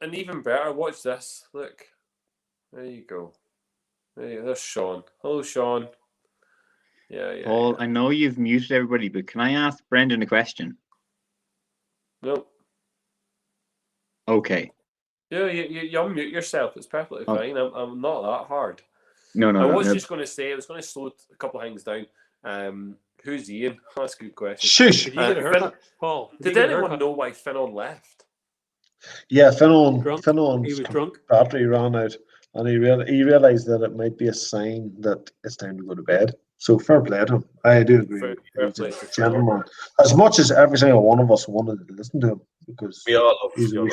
and even better, watch this. Look, there you go. There's Sean. Hello, Sean. Yeah. Paul, I know you've muted everybody, but can I ask Brendan a question? Nope. Okay. Yeah, you unmute yourself. It's perfectly fine. I'm not that hard. No. I was just going to say, I was going to slow a couple of things down. Who's Ian? That's a good question. Shush. Did you get a haircut, Paul? Did anyone know why Finon left? Yeah, Finon's He was drunk. battery ran out, and he realized that it might be a sign that it's time to go to bed. So fair play to him. I do agree. Fair He's play a to gentleman. As much as every single one of us wanted to listen to him, because We all love he's him.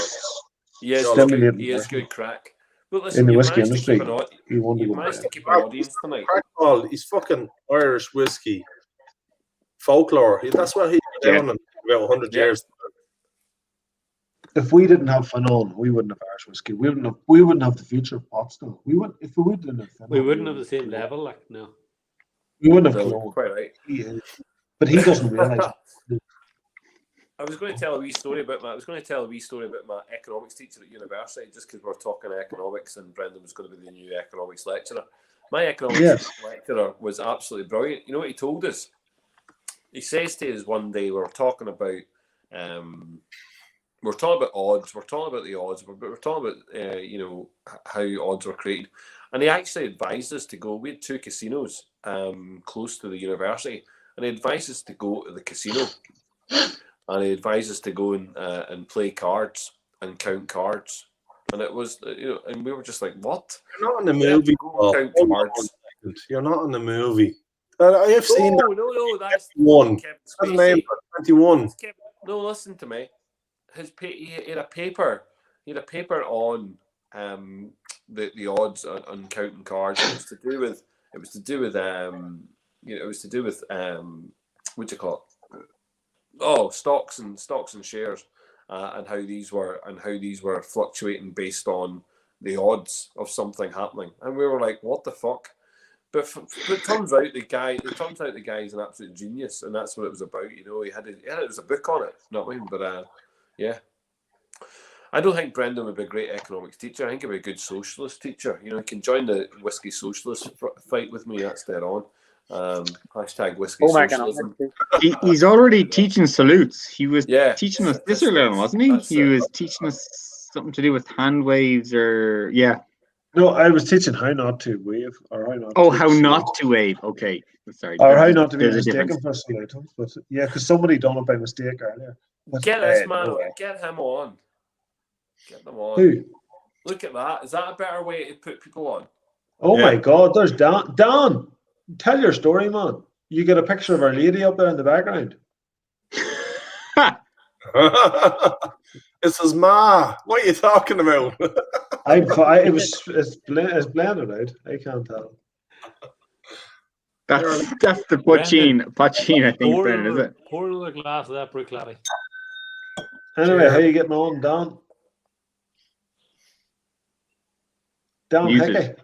He is stimulating. good. He is good crack. But listen, In the you whiskey managed to industry, keep he wanted to you go managed to back. keep an audience tonight. Paul, he's fucking Irish whiskey folklore. That's what he's been doing in about 100 years. If we didn't have Finon, we wouldn't have Irish whiskey. We wouldn't have the future of pot still. We would if we didn't have Finon. We wouldn't have the same level, like no. We wouldn't have No, Cologne. quite right. But he doesn't realise. I was going to tell a wee story about my economics teacher at university, just because we're talking economics, and Brendan was going to be the new economics lecturer. My economics lecturer was absolutely brilliant. You know what he told us? He says to us one day, we're talking about odds. We're talking about the odds, but we're talking about how odds were created. And he actually advised us to go. We had 2 casinos close to the university, and he advised us to go to the casino. And he advised us to go and play cards and count cards. And it was, and we were just like, what? You're not in the movie. Count cards. You're not in the movie. I have seen that. No, that's 21. Kevin That's the name Spacey. for it, 21. No, listen to me. He had a paper. He had a paper on the odds on counting cards. It was to do with what do you call it? Oh, stocks and shares, and how these were fluctuating based on the odds of something happening. And we were like, what the fuck? But it turns out the guy is an absolute genius, and that's what it was about. He had a book on it. Not mine, but yeah. I don't think Brendan would be a great economics teacher. I think he'd be a good socialist teacher. He can join the whiskey socialist fight with me. That's dead on. Hashtag whiskey socialism. He's already teaching salutes. He was teaching us this earlier, wasn't he? He was teaching us something to do with hand waves or No, I was teaching how not to wave or how not. Oh, how not to wave. Okay, sorry. Or how not to be There's a mistaken difference. for salutants. But yeah, because somebody done it by mistake earlier. But, Get this man. no. Get him on. Get them on. Who? Look at that. Is that a better way to put people on? Oh my God! There's Dan. Dan, tell your story, man. You get a picture of Our Lady up there in the background. It's his ma. What are you talking about? It's blended out. I can't tell. That's the Poitín, I think, Brendan, is it? Pour another glass of that brick laddie. Anyway, how you getting on, Dan? Dan Hickey.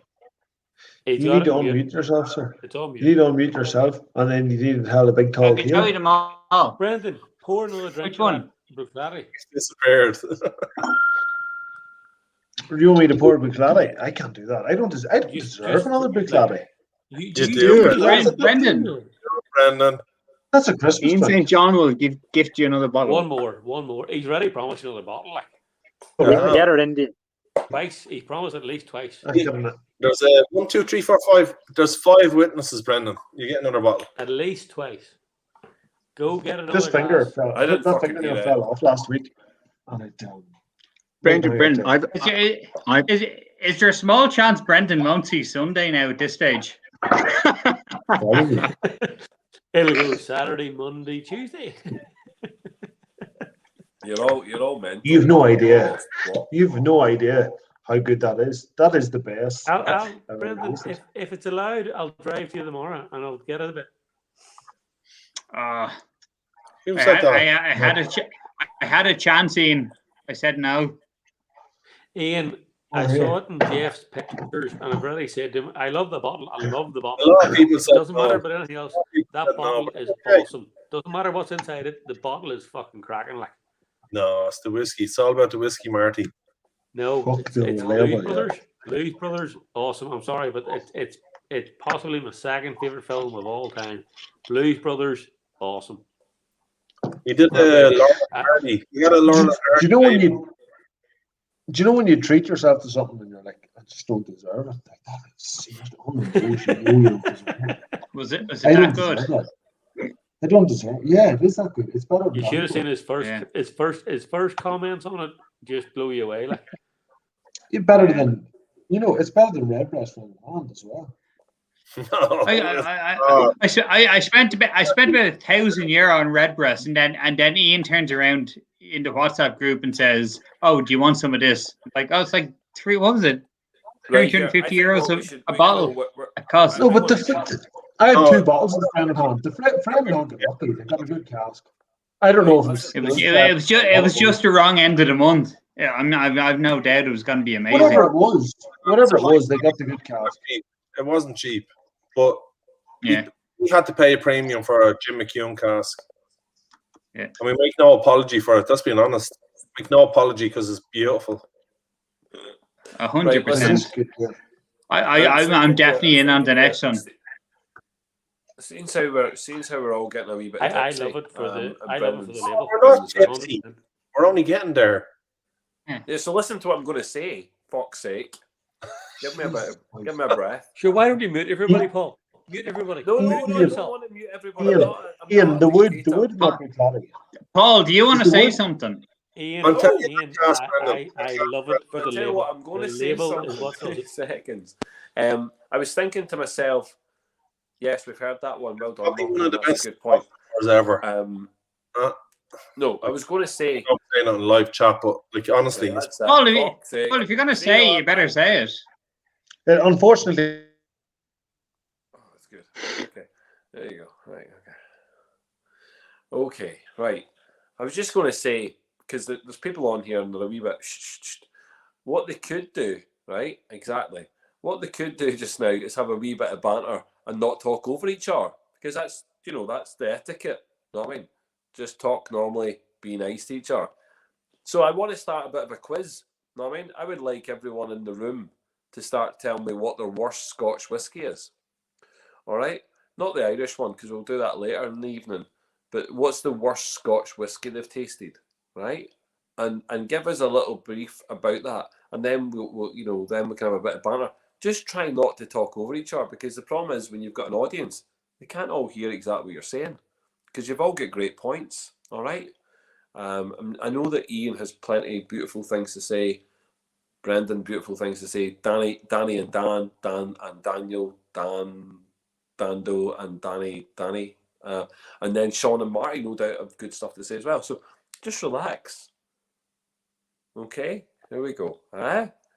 You need to unmute yourself, sir. You need to unmute yourself, and then you need to tell a big tall I can tell you them all. Brendan, pour another drink. Which one? Brick laddie. He's disappeared. Do you want me to pour a Brick laddie? I can't do that. I don't deserve another Brick laddie. You do. Brendan. Brendan. That's a Christmas Ian present. St. John will gift you another bottle. One more. He's ready. Promise you another bottle. Get her in. Twice. He promised at least twice. There's 1, 2, 3, 4, 5. There's 5 witnesses, Brendan. You get another bottle. At least twice. Go get another. This finger glass. fell off last week. And it Brendan, Is there a small chance Brendan won't see Sunday now at this stage? It'll go Saturday, Monday, Tuesday. You're all men. You've no idea. You've no idea how good that is. That is the best. Brendan, if it's allowed, I'll drive to you tomorrow and I'll get it a bit. I had a chance, Ian. I said no. Ian, I saw it in Jeff's pictures, and I've already said to him, I love the bottle. I love the bottle. A lot of people said doesn't matter no. about anything else. That bottle is awesome. Doesn't matter what's inside it. The bottle is fucking cracking. Like, no, it's the whiskey. It's all about the whiskey, Marty. no, it's Blues Brothers. Blues Brothers, awesome. I'm sorry, but it's possibly my second favorite film of all time. Blues Brothers, awesome. You did Laura Hardy. You got a Laura Hardy. Do you know when you treat yourself to something and you're like, I just don't deserve it? Like, that is Was it that good? I don't deserve it. Yeah, it is that good. It's better. You should have seen his first comments on it. Just blew you away. Like, It's better than it's better than Redbreast from the hand as well. I spent about €1,000 on Redbreast, and then Ian turns around in the WhatsApp group and says, "Oh, do you want some of this?" Like, oh, it's like €350 a bottle. It costs. No, but I have 2 bottles of the Friend of Hand. The Friend of Hand got lucky. They got a good cask. I don't know if it was just the wrong end of the month. Yeah, I've no doubt it was going to be amazing. Whatever it was, they got the good cask. It wasn't cheap, but yeah, we had to pay a premium for a Jim McCune cask. Yeah, and we make no apology for it. Let's be honest. Make no apology because it's beautiful. 100%. I'm definitely in on the next one. Since how we're all getting a wee bit. I love it for the level. We're not tipsy. We're only getting there. Yeah, so listen to what I'm going to say. Fuck's sake. Give me a breath. Sure, why don't you mute everybody, Paul? Mute everybody. No, I don't want to mute everybody. Ian, the wood not be clarity. Paul, do you want to say something? Ian, I love it for the label. What, I'm going to say something in 30 seconds. I was thinking to myself, yes, we've heard that one. Well done. Probably one of the best good point. ever. No, I was going to say. I'm saying on live chat, but like honestly, Paul, if you're going to say it, you better say it. Unfortunately. Oh, that's good. Okay, there you go. Right. Okay. Right. I was just going to say, because there's people on here and they're a wee bit. What they could do, right? Exactly. What they could do just now is have a wee bit of banter and not talk over each other, because that's the etiquette. You know what I mean? Just talk normally, be nice to each other. So I want to start a bit of a quiz. You know what I mean? I would like everyone in the room to start telling me what their worst Scotch whiskey is. All right? Not the Irish one, because we'll do that later in the evening. But what's the worst Scotch whiskey they've tasted, right? And give us a little brief about that, and then we'll then we can have a bit of banter. Just try not to talk over each other, because the problem is when you've got an audience, they can't all hear exactly what you're saying, because you've all got great points. All right. I know that Ian has plenty of beautiful things to say. Brendan, beautiful things to say. Danny and Dan and Daniel, Dan. Dando and Danny, and then Sean and Marty, no doubt, have good stuff to say as well. So just relax. Okay, there we go.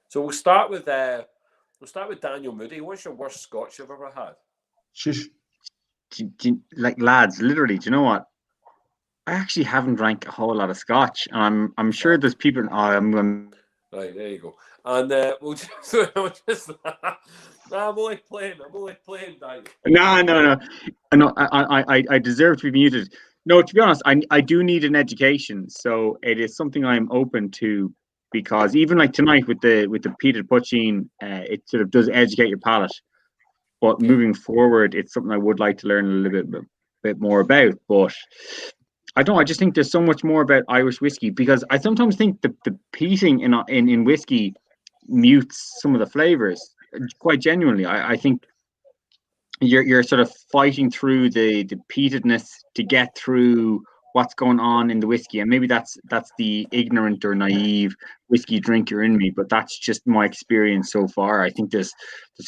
So we'll start with Daniel Moody. What's your worst Scotch you've ever had? Shush. Like, lads, literally, do you know what? I actually haven't drank a whole lot of Scotch. I'm sure there's people. Right, there you go. And we'll just I'm only playing, Daniel. No. I deserve to be muted. No, to be honest, I do need an education, so it is something I'm open to, because even like tonight with the peated poitín, it sort of does educate your palate. But moving forward, it's something I would like to learn a little bit more about. But I just think there's so much more about Irish whiskey, because I sometimes think the peating in whiskey mutes some of the flavors. Quite genuinely, I think you're sort of fighting through the peatedness to get through what's going on in the whiskey, and maybe that's the ignorant or naive whiskey drinker in me, but that's just my experience so far. I think there's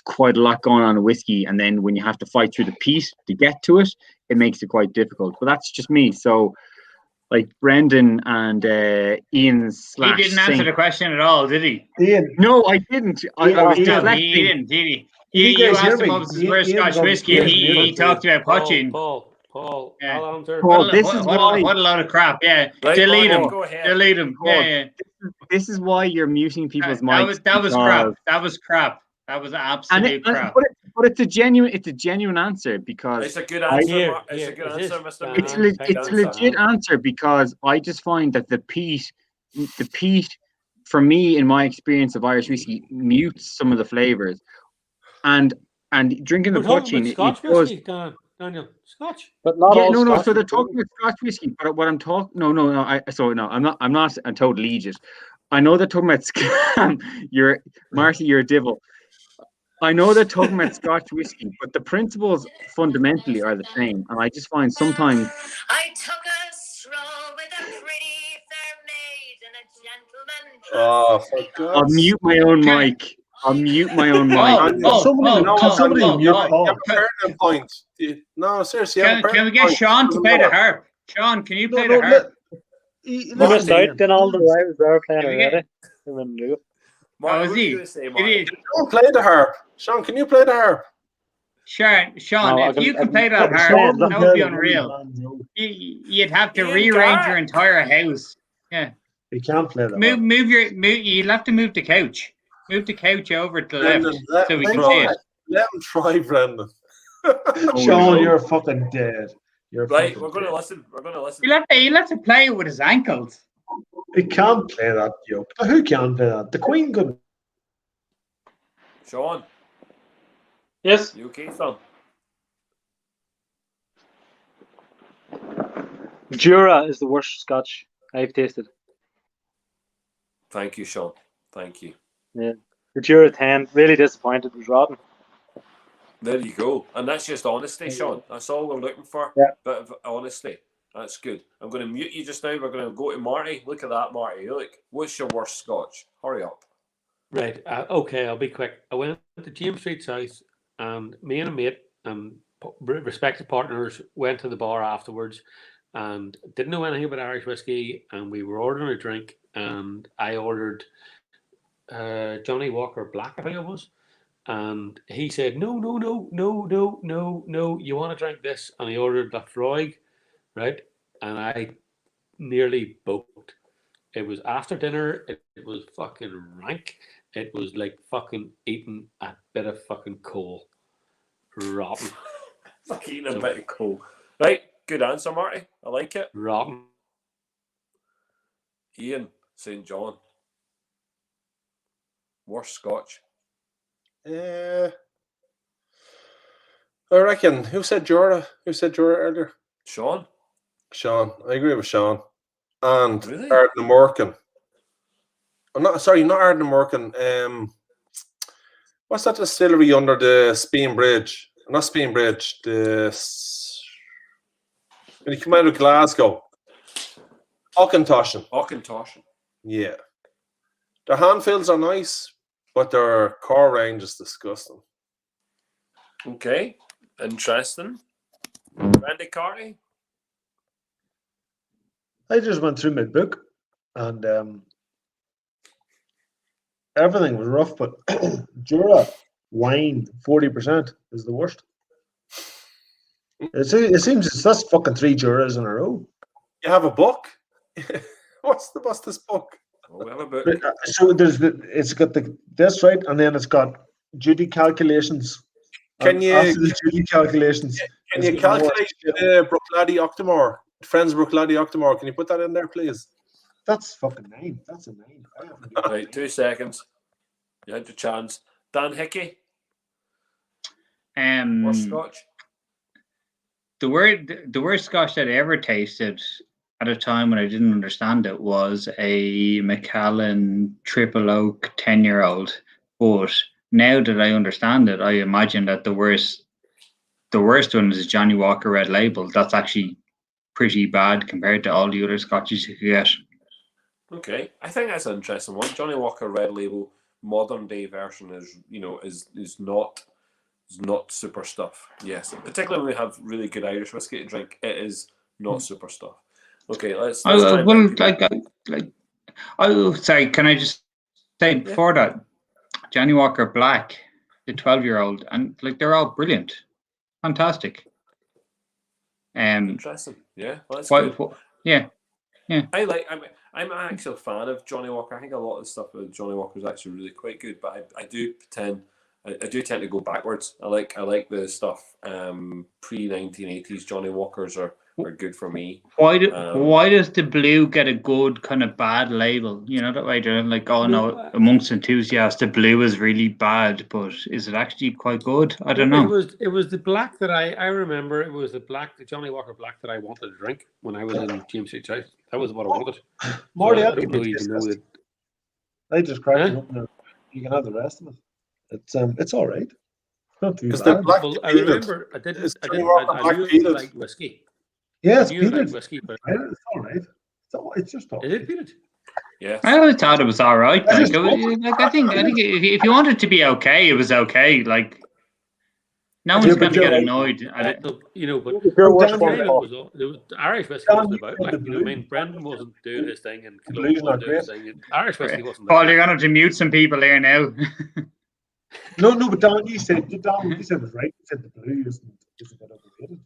quite a lot going on in whiskey, and then when you have to fight through the peat to get to it, it makes it quite difficult. But that's just me. So, like Brendan and Ian He didn't answer the question at all, did he? Ian. No, I didn't. I was deflecting. He didn't, did he? You asked him what was his worst Scotch whiskey, and he talked about poitín. Paul, yeah. I'll answer. Paul, this is why. What a load of crap. Yeah, right, delete him. Go ahead. Delete him. Paul, Yeah. This is why you're muting people's mics. That was crap. That was crap. That was absolute crap. But it's a genuine answer, because it's a good answer. Mr. It's a legit answer, because I just find that the peat, for me, in my experience of Irish whiskey, mutes some of the flavors, and drinking the poitín, Scotch whiskey, Daniel. Scotch, but not all. No. So they're talking about Scotch whiskey, but what I'm talking, no. I'm not a total idiot. I know they're talking about scam. Marty, you're a devil. I know they're talking about Scotch whiskey, but the principles fundamentally are the same, and I just find sometimes. I took a stroll with a pretty fair maid and a gentleman. Oh, for God's I'll mute my own mic. Somebody mute Paul. Point. No, seriously. Can we get Sean to play the harp? Sean, can you play the harp? You missed out. Then all the wives are playing already. What was he? Don't play the harp. Sean, can you play the harp? Sean, if you can play that harp, that would be unreal. You'd have to rearrange your entire house. Yeah. You can't play that. You'd have to move the couch. Move the couch over to the left so we can see it. Let him try, Brendan. Sean, you're fucking dead. We're going to listen. You'll have to play it with his ankles. He can't play that, yo. Who can play that? The Queen couldn't. Sean. Yes. You okay, son? Jura is the worst Scotch I've tasted. Thank you, Sean. Thank you. Yeah. The Jura 10, really disappointed. It was rotten. There you go. And that's just honesty, Sean. That's all we're looking for. Yeah. Bit of honesty. That's good. I'm going to mute you just now. We're going to go to Marty. Look at that, Marty. Look, what's your worst Scotch? Hurry up. Right. Okay, I'll be quick. I went to James Street South, and me and a mate, respective partners, went to the bar afterwards, and didn't know anything about Irish whiskey, and we were ordering a drink, and I ordered Johnny Walker Black, I think it was. And he said, no, you want to drink this? And he ordered Lafroig, right? And I nearly boked. It was after dinner. It was fucking rank. It was like fucking eating a bit of fucking coal. Rotten. Fucking eating a bit of coal. Right, good answer, Marty. I like it. Rotten. Ian St. John. Worst Scotch. I reckon. Who said Jura? Earlier? Sean. I agree with Sean. And really? Ardna Morgan. Not Ardna Morgan. What's that distillery under the Speen Bridge? Not Speen Bridge. When you come out of Glasgow. Auchentoshan. Yeah. Their handfills are nice, but their core range is disgusting. Okay. Interesting. Randy Carty? I just went through my book, and everything was rough, but Jura wine 40% is the worst. It seems that's fucking 3 Juras in a row. You have a book? What's this book? Oh, we have a book. So it's got this right, and then it's got duty calculations. Can you after the duty calculations? Can you calculate Bruichladdich Octomore? Friends Bruichladdich Octomore? Can you put that in there, please? That's fucking 9. That's a 9. Right, 2 seconds. You had your chance. Dan Hickey. Worst Scotch. The worst Scotch that I ever tasted at a time when I didn't understand it was a Macallan Triple Oak 10-year-old. But now that I understand it, I imagine that the worst one is Johnny Walker Red Label. That's actually pretty bad compared to all the other Scotches you could get. Okay, I think that's an interesting one. Johnny Walker Red Label modern day version is not super stuff. Yes, particularly when we have really good Irish whiskey to drink, it is not super stuff. Okay, let's try sorry, can I just say before that, Johnny Walker Black, the 12-year-old, and they're all brilliant, fantastic. Interesting. Yeah, well, that's good. Yeah. I'm actually a fan of Johnny Walker. I think a lot of the stuff with Johnny Walker is actually really quite good, but I do tend to go backwards. I like the stuff pre-1980s Johnny Walkers are good for me. Why does the blue get a good kind of bad label? You know that way they're like, oh no, amongst enthusiasts the blue is really bad, but is it actually quite good? I don't know. It was the black that I remember. It was the Johnny Walker Black that I wanted to drink when I was in James H. House. That was what I wanted. Marty, I don't know you know that. I just cracked it up now. You can have the rest of it. It's all right. Not too bad. I remember I knew I liked whiskey. Yeah, it's peated. Whiskey, but it's all right. It's just all right. Is it peated? Yeah. I always thought it was all right. I think if you want it to be okay, it was okay. Like no one's going to get annoyed at it. You know, but the Irish whiskey wasn't about. Like, you know, I mean, Brendan wasn't doing his thing, and Killowen wasn't doing his thing. And Irish whiskey wasn't. Paul, you're going to mute some people here now. No, but Don, you said it was right. You said the blue isn't overrated.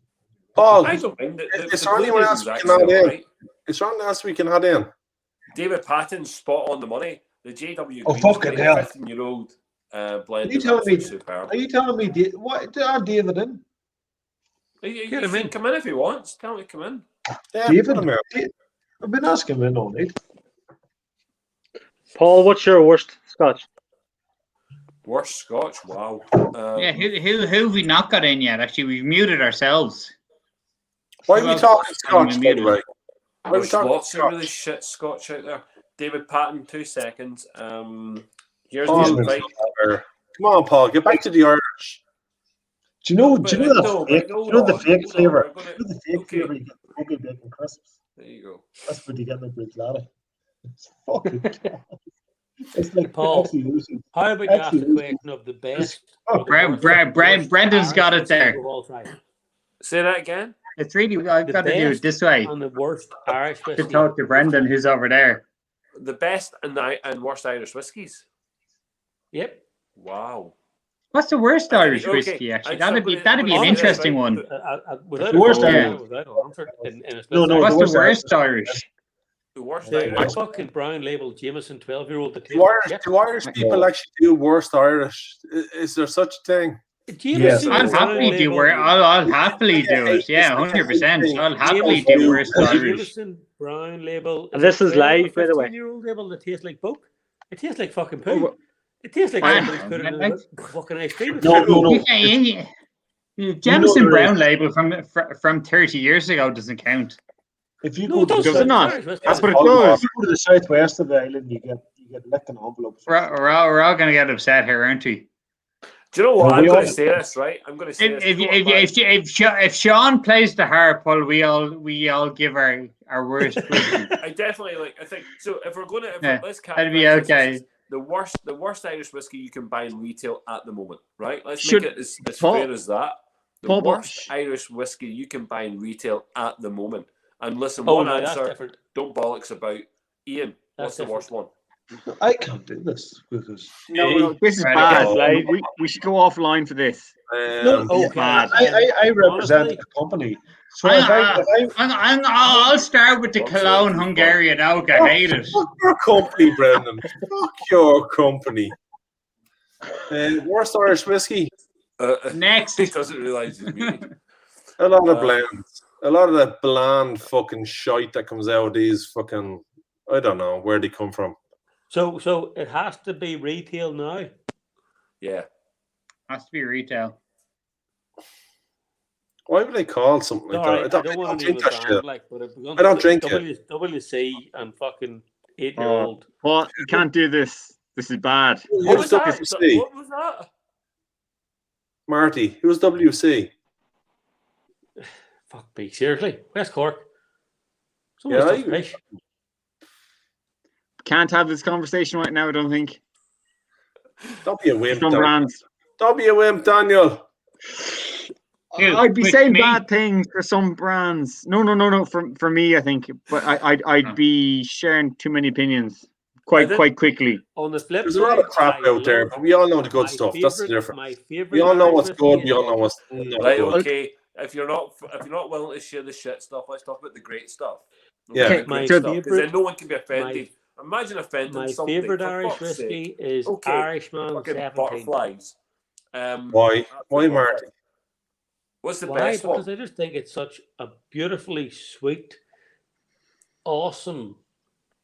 Paul, I don't mind is there anyone else we can add in? Is there anyone else we can add in? David Patton's spot on the money. The JW. Oh, fucking hell. 15-year-old blend. Are you telling me? What did I David in? You can come in if he wants. Tell me to come in. Yeah, David, I've been asking him in all night. Paul, what's your worst Scotch? Worst Scotch? Wow. Yeah, who have we not got in yet? Actually, we've muted ourselves. Why are we talking Scotch, by the way? There's lots of really shit Scotch out there. David Patton, 2 seconds. Here's the invite. Come on, Paul, get back to the Irish. Do you know the fake flavour? The fake flavour you get Cookie Bacon Crisps. There you go. That's what you get in Bruichladdich. It's fucking it's like Paul. How about you ask the question of the best? Brendan's got it there. Say that again. It's really I've got to do it this way. And the worst Irish whiskey. To talk to Brendan, who's over there. The best and worst Irish whiskies. Yep. Wow. What's the worst Irish whiskey? Actually, that'd be an interesting one. The worst Irish. No. What's the worst Irish? The worst Irish. Fucking brown label Jameson 12-year-old. Do Irish people actually do worst Irish? Is there such a thing? Yes. I'll happily do it. Yeah, 100%. I'll happily do worst Irish. Jameson brown label. And this is live, by the way. 15-year-old label that tastes like boke. It tastes like fucking poo. It tastes like somebody's put it in a fucking ice cream. No. Jameson brown label from 30 years ago doesn't count. If you go does it not? That's what it If does. you go to the southwest of the island, you get licking envelopes. We're all going to get upset here, aren't we? Do you know what? I'm going to say this, right? I'm going to say if Sean plays the harp, well, we all give our worst. I definitely I think so. If we're going to, let's that'd be okay. The worst Irish whiskey you can buy in retail at the moment, right? Let's make it as fair as that. Paul, worst Irish whiskey you can buy in retail at the moment. And listen, Oh, one no, that's answer. different. Don't bollocks about. Ian, what's That's the worst one? I can't do this because No, this is Right, bad. okay. We should go offline for this. No, This is bad. I represent honestly, the company. So if I'll start with the Cologne Hungarian oak. I hate it. Fuck your company, Brendan. Fuck your company. Worst Irish whiskey. Next. He doesn't realise he's muted. A lot of blends. A lot of that bland fucking shite that comes out of these fucking... I don't know where they come from. so it has to be retail now. Yeah. Has to be retail. Why would they call something like Sorry, that? I don't want to drink name a that brand, shit. like, but if we're going I don't to drink it. WC and fucking 8-year-old. Paul, you can't do this. This is bad. What was that? WC? What was that? Marty, who's WC? Fuck me, seriously. West Cork. Yeah, Someone's tough fish. Can't have this conversation right now, I don't think. Don't be a wimp, Some Daniel. brands. Don't be a wimp, Daniel. I'd be With saying me? bad things for some brands. No. For me, I think, but I'd be sharing too many opinions quite quickly. On the flip There's a lot of crap out there, but we all know the good stuff. That's the difference. We all know what's good. We all know what's not Right, good. okay. If you're not willing to share the shit stuff, let's talk about the great stuff. Yeah. Okay, My great stuff, because favourite- then no one can be offended. Imagine offending My somebody. favourite for Irish fuck's whiskey sake. is Okay, Irishman fucking 17. butterflies. Why, Marty? What's the Why? best Because one? I just think it's such a beautifully sweet, awesome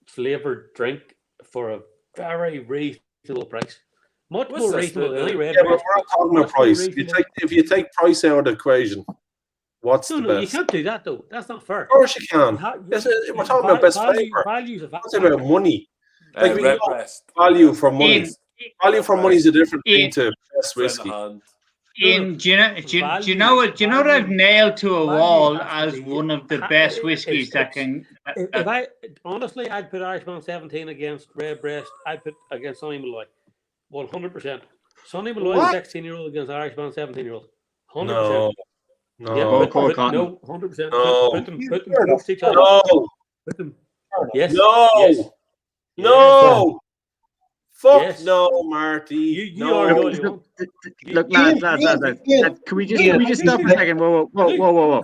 flavoured drink for a very reasonable price. Much What's more this, reasonable than any red Yeah, but breast. we're not talking about Much more price. reasonable. If you take price out of the equation, what's the No, you best? can't do that though. That's not fair. Of course you can. You Yes, we're talking about best flavour. Values of It's about money. Like we red know breast. value for money. Value for money is a different thing Ian. to best Friend whiskey. hand. In do you know what I've nailed to a wall as one of the best whiskies that can. If I honestly, I'd put Irishman 17 against Red Breast. I'd put against Sonny Malloy, 100%. Sonny Malloy, What? 16-year-old against Irishman 17-year-old, 100%. No. Yeah, No. put, no, 100%. No. Put them next to each other. No. Put them. Yes. No. Yes. No. Fuck Yes. no, Marty. You no. are the only one. Look, lads, can we just stop for a second? Whoa.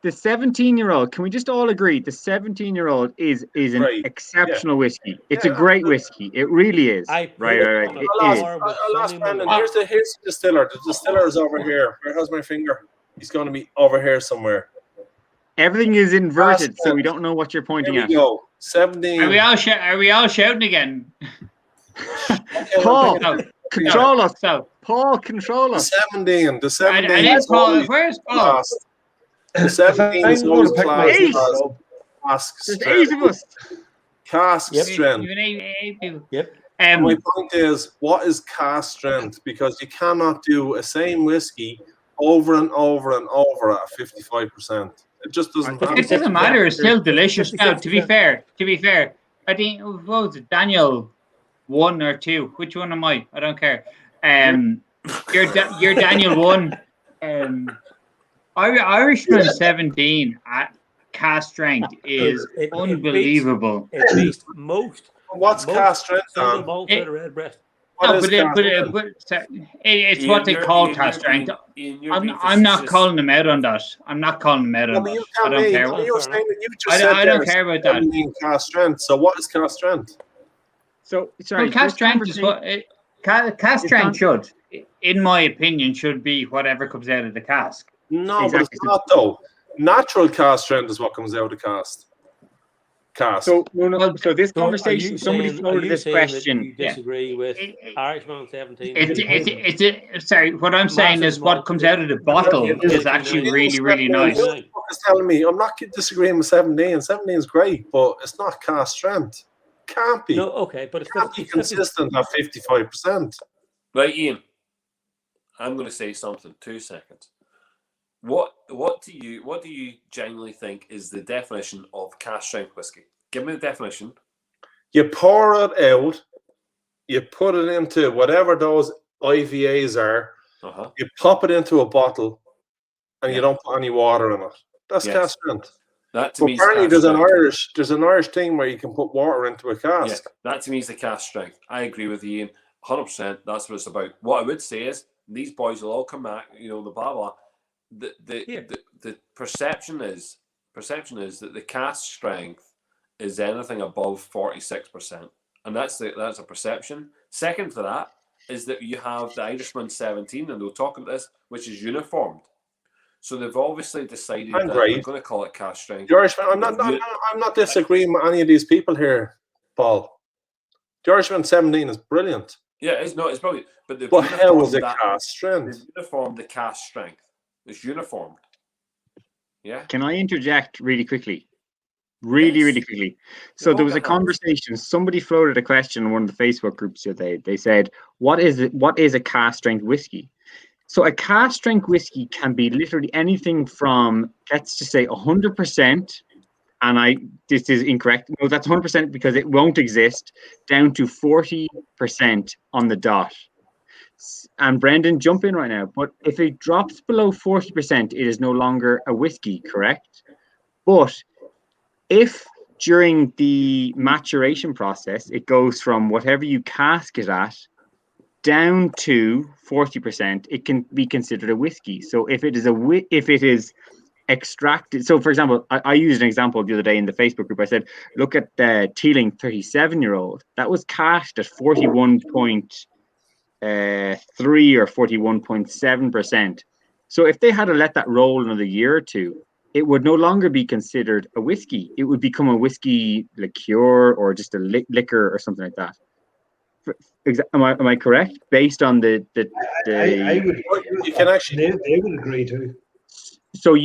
The 17-year-old, can we just all agree the 17-year-old is an Great. exceptional whiskey. It's a great whiskey. It really is. Right. It is. I'll ask Brandon. Here's the distiller. The distiller is over here. Where's my finger? He's going to be over here somewhere. Everything is inverted, so we don't know what you're pointing Here at. we go. 17. Are we all shouting again? Paul, control us. Paul, control us. 17. The 17. I didn't Paul. Where's Paul? The 17 is always classed as casks There's strength. 8 of us. Cask strength. Yep. My point is, what is cask strength? Because you cannot do a same whiskey over and over and over at 55%. It just doesn't happen. It doesn't matter. It's still delicious. Now, to be fair, I think what was it, Daniel 1 or 2? Which one am I? I don't care. You're Daniel 1. Irishman 17 at cask strength is unbelievable. At least most. What's cask strength? Single malt out of Red Breast. It's what they call cask strength. I'm not calling them out on that. I don't care. I don't care about that. Cask strength. So what is cask strength? So sorry. Cask strength is what cask strength should, in my opinion, should be whatever comes out of the cask. No, but it's not though. Natural cask strength is what comes out of the cask. So so this conversation, somebody floated this question. You disagree with Irishman 17? Sorry, what I'm saying is what comes out of the bottle is actually really, really nice. It's telling me I'm not disagreeing with 17. 17 is great, but it's not cask strength. Can't be. No, okay, but it can't be consistent at 55%. Right, Ian. I'm going to say something. 2 seconds. What do you genuinely think is the definition of cask strength whiskey? Give me the definition. You pour it out. You put it into whatever those IVAs are. You pop it into a bottle. and you don't put any water in it. That's Yes. cask strength. That to But me is apparently cask there's an Irish thing where you can put water into a Yeah, cask. that to me is the cask strength. I agree with Ian, 100%. That's what it's about. What I would say is these boys will all come back. You know, the blah blah. The perception is that the cask strength is anything above 46%, and that's a perception. Second to that is that you have the Irishman 17, and they'll talk about this, which is uniformed. So they've obviously decided that they're going to call it cask strength. The Irishman, I'm not disagreeing with any of these people here, Paul. The Irishman 17 is brilliant. Yeah, it's brilliant. But how is it cask strength? They've uniformed the cask strength. It's uniformed. Yeah. Can I interject really quickly? Really quickly. So there was a conversation. Somebody floated a question in one of the Facebook groups the other day. They said, "What is a cask strength whiskey?" So a cask strength whiskey can be literally anything from, let's just say 100%, and this is incorrect. No, that's 100% because it won't exist, down to 40% on the dot. And Brendan, jump in right now. But if it drops below 40%, it is no longer a whiskey, correct? But if during the maturation process, it goes from whatever you cask it at down to 40%, it can be considered a whiskey. So if it is extracted, so for example, I used an example the other day in the Facebook group. I said, look at the Teeling 37-year-old. That was cashed at 41.3 or 41.7%. So if they had to let that roll another year or two, it would no longer be considered a whiskey. It would become a whiskey liqueur or just a liquor or something like that. Am I correct? Based on the I would. You can actually. They would agree too. So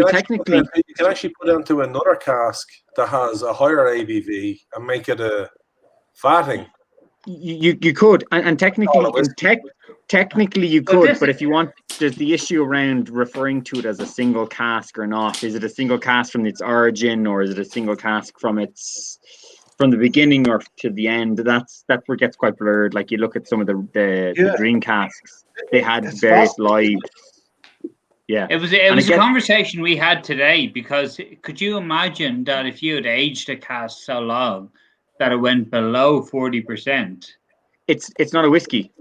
technically, you can actually put it into another cask that has a higher ABV and make it a fatting. You could, and technically you could, but if you want, there's the issue around referring to it as a single cask or not. Is it a single cask from its origin, or is it a single cask from the beginning or to the end? That's where it gets quite blurred. Like you look at some of the dream casks, they had various lives. Yeah, it was a conversation we had today, because could you imagine that if you had aged a cask so long that it went below 40%? It's not a whiskey.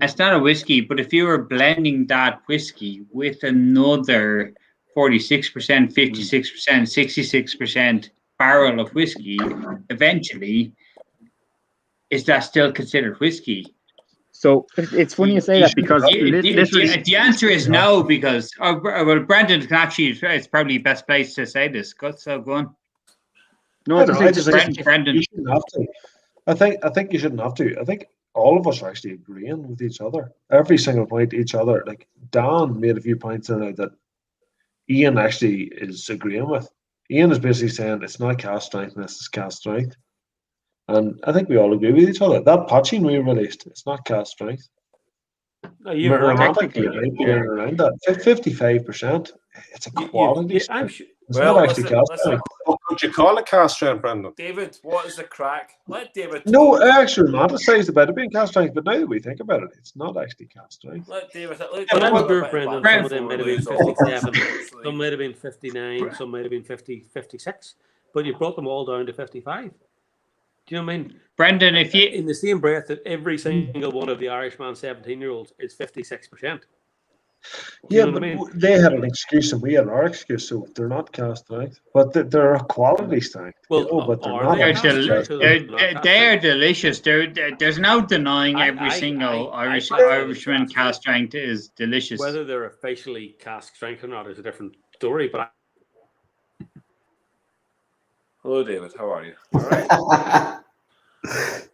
It's not a whiskey, but if you were blending that whiskey with another 46%, 56%, 66% barrel of whiskey, eventually, is that still considered whiskey? So it's funny you say that, because the answer is no, because well, Brendan can actually, it's probably the best place to say this. So go on. No, I just Brendan. You shouldn't have to. I think you shouldn't have to. I think all of us are actually agreeing with each other. Every single point, each other. Like Dan made a few points in it that Ian actually is agreeing with. Ian is basically saying it's not cask strength, this is cask strength. And I think we all agree with each other. That Poitín we released, it's not cask strength. Romantically, around that 55%. It's a quality. It's not actually cask strength. Would you call it cask strength, Brendan? David, what is the crack? Let David talk. No, I actually romanticized about it being cask strength, but now that we think about it, it's not actually cask strength. Let David. But I'm agree with Brendan. Some of them might have been 57, some might have been 59, some might have been 50, 56, but you brought them all down to 55. Do you know what I mean? Brendan, if you... In the same breath that every single one of the Irishman 17-year-olds is 56%. Yeah, but they had an excuse and we had our excuse, so they're not cask strength, but they're a quality strength. Well, but they're not. They're delicious. There's no denying every single Irishman cask strength is delicious. Whether they're officially cask strength or not is a different story, but Hello, David. How are you? All right.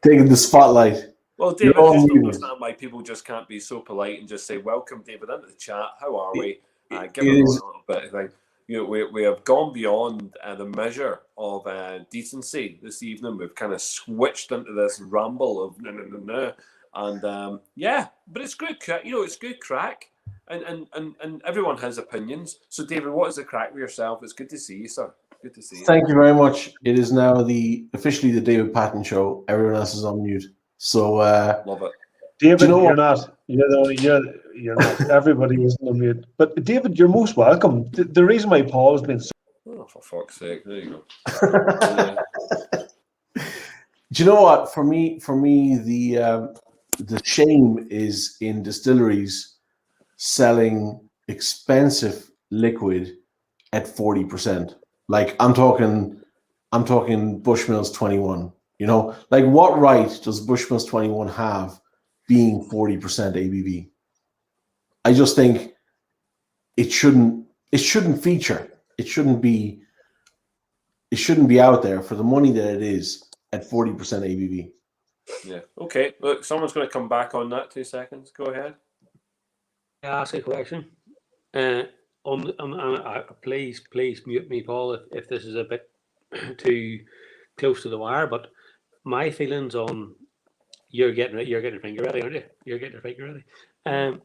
Taking the spotlight. Well, David, I just don't understand why people just can't be so polite and just say, "Welcome, David, into the chat. How are we?" Give it a little bit of thing. You know, we have gone beyond the measure of decency this evening. We've kind of switched into this ramble of no, and yeah, but it's good. You know, it's good crack, and everyone has opinions. So, David, what is the crack with yourself? It's good to see you, sir. Good to see you. Thank you very much. It is now officially the David Patton show. Everyone else is on mute. So love it. David, know you're what? not. You're not. Everybody isn't on mute. But David, you're most welcome. The reason why Paul's been so Oh, for fuck's sake! There you go. Do you know what? For me, the shame is in distilleries selling expensive liquid at 40%. Like I'm talking Bushmills 21. You know, like what right does Bushmills 21 have being 40% ABV? I just think it shouldn't feature. It shouldn't be out there for the money that it is at 40% ABV. Yeah. Okay. Look, someone's going to come back on that. 2 seconds. Go ahead. Ask a question. Please mute me, Paul, if this is a bit too close to the wire. But my feelings on you're getting your finger ready, aren't you? You're getting your finger ready.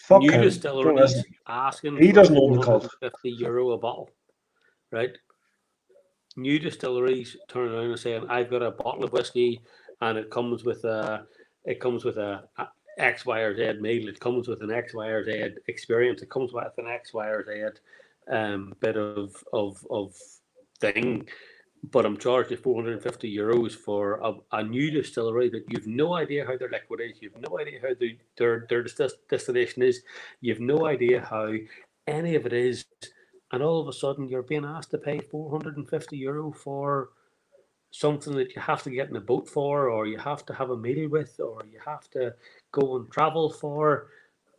Fuck New him. distilleries asking He for doesn't own the Cult. €450 a bottle, right? New distilleries turn around and saying, "I've got a bottle of whiskey, and it comes with a X, Y, or Z meal. It comes with an X, Y, or Z experience. It comes with an X, Y, or Z bit of thing." But I'm charged you €450 for a new distillery that you've no idea how their liquid is, you've no idea how their distillation is, you've no idea how any of it is, and all of a sudden you're being asked to pay €450 for something that you have to get in a boat for, or you have to have a meal with, or you have to go and travel for,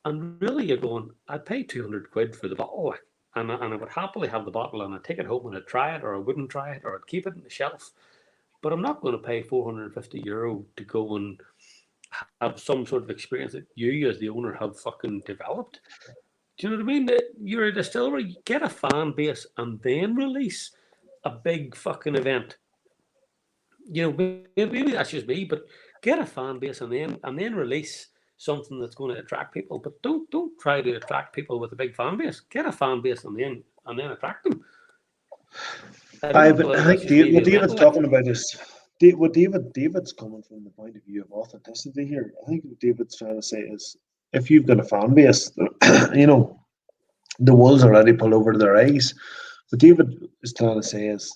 and really you're going, I'd pay £200 for the bottle. And I would happily have the bottle and I'd take it home and I'd try it, or I wouldn't try it, or I'd keep it on the shelf. But I'm not going to pay €450 to go and have some sort of experience that you as the owner have fucking developed. Do you know what I mean? You're a distillery, get a fan base and then release a big fucking event. You know, maybe that's just me, but get a fan base and then release something that's going to attract people. But don't try to attract people with a big fan base. Get a fan base and then attract them. I think what David's talking about is what David's coming from the point of view of authenticity here. I think what David's trying to say is if you've got a fan base, you know, the wool's already pulled over their eyes. What David is trying to say is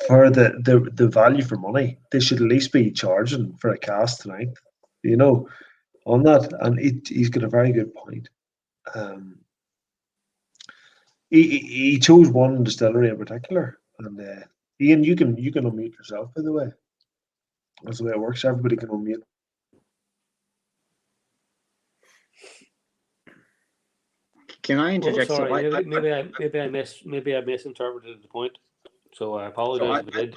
for the value for money, they should at least be charging for a cast tonight, you know, on that. And he's got a very good point. He chose one distillery in particular, and Ian, you can unmute yourself, by the way. That's the way it works. Everybody can unmute. Can I interject? Oh, sorry, maybe I misinterpreted the point. So I apologize if I did.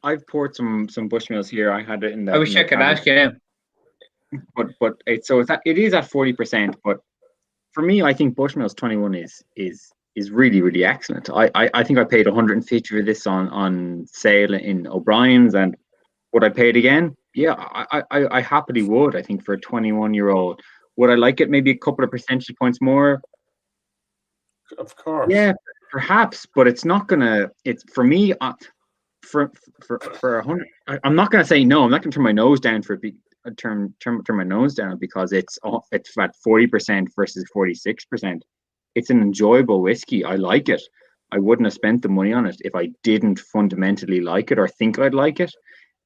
I've poured some Bushmills here. I had it in the. I wish I could ask you now. But it is at 40%. But for me, I think Bushmills 21 is really excellent. I think I paid 150 for this on sale in O'Brien's, and would I pay it again? Yeah, I happily would. I think for a 21-year-old, would I like it maybe a couple of percentage points more? Of course. Yeah, perhaps, but it's not gonna. It's for me. For 100, I'm not gonna say no. I'm not gonna turn my nose down for turn my nose down because it's at 40% versus 46%. It's an enjoyable whiskey. I like it. I wouldn't have spent the money on it if I didn't fundamentally like it or think I'd like it.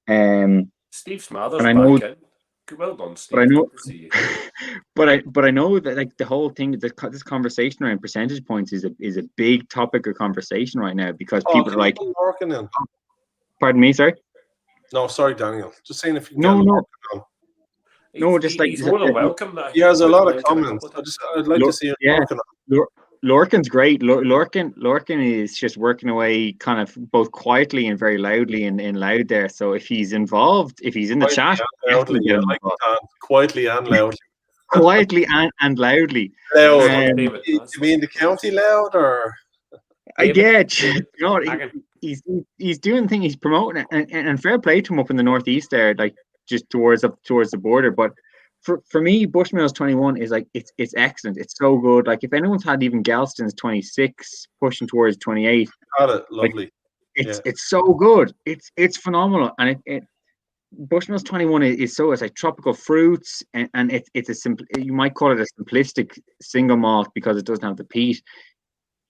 Steve Smathers, and I know, well done, Steve. but I know, Good to see you. but I know that like the whole thing, this conversation around percentage points is a big topic of conversation right now because people are like, working in. Pardon me, sorry. No, sorry, Daniel. Just saying if you no, just like he's more than welcome. He has a lot of comments. I'd like to see him working on. Lorcan's great. Lorcan is just working away kind of both quietly and very loudly and loud there. So if he's involved, if he's in the chat, quietly and loudly. Quietly and loudly. Loud. You mean the county loud or? Yeah, you know, he's doing things. He's promoting it, and fair play to him up in the northeast there, like just towards the border. But for me, Bushmills 21 is like it's excellent. It's so good. Like if anyone's had even Galston's 26 pushing towards 28, got it, lovely. Like, it's so good. It's phenomenal, and it Bushmills 21 is so, it's like tropical fruits, and it's a simple, you might call it a simplistic single malt because it doesn't have the peat.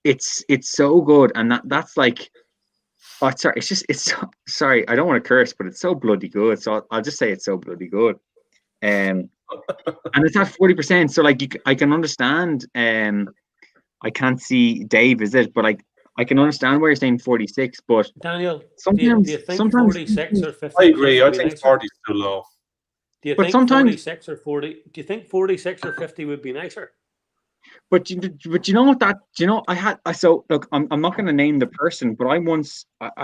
It's so good, and that's like, oh, sorry, sorry, I don't want to curse, but it's so bloody good. So I'll just say it's so bloody good. And it's at 40%. So like, I can understand. I can't see Dave, is it? But like, I can understand why you're saying 46. But Daniel, sometimes, do you think 46 or 50? I agree. I think 40 is too low. Do you But think sometimes- 46 or 40? Do you think 46 or 50 would be nicer? But you know what so look, I'm not going to name the person, but I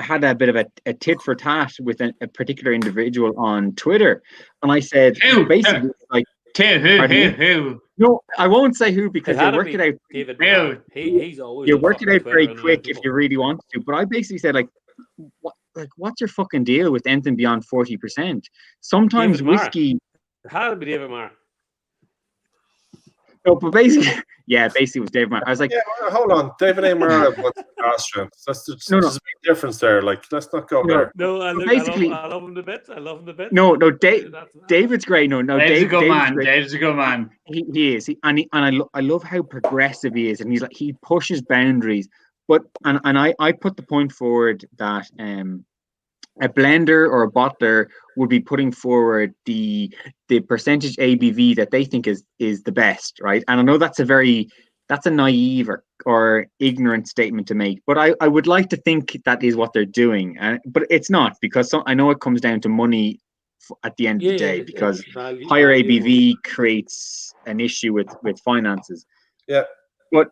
had a bit of a tit for tat with a particular individual on Twitter, and I said basically like who? No, I won't say who because It had you to work be it out. David Brown. He's always You on work top it of out very Twitter and quick people. if you really want to. But I basically said like, what's your fucking deal with anything beyond 40%? Sometimes David Marr. whiskey. It had to be David Marr. No, but basically, basically it was David Marr. I was like, hold on, David A. Marr wants cask strength. That's there's a big difference there. Like, let's not go there. No, I love him a bit. I love him a bit. No, David's great. No, Dave's a good David's man. great. Dave's a good man. He is. I love how progressive he is, and he pushes boundaries. But I put the point forward that a blender or a bottler would be putting forward the percentage ABV that they think is the best, right? And I know that's a naive or ignorant statement to make, but I would like to think that is what they're doing, but it's not, because I know it comes down to money at the end of the day, because higher ABV creates an issue with finances. Yeah, but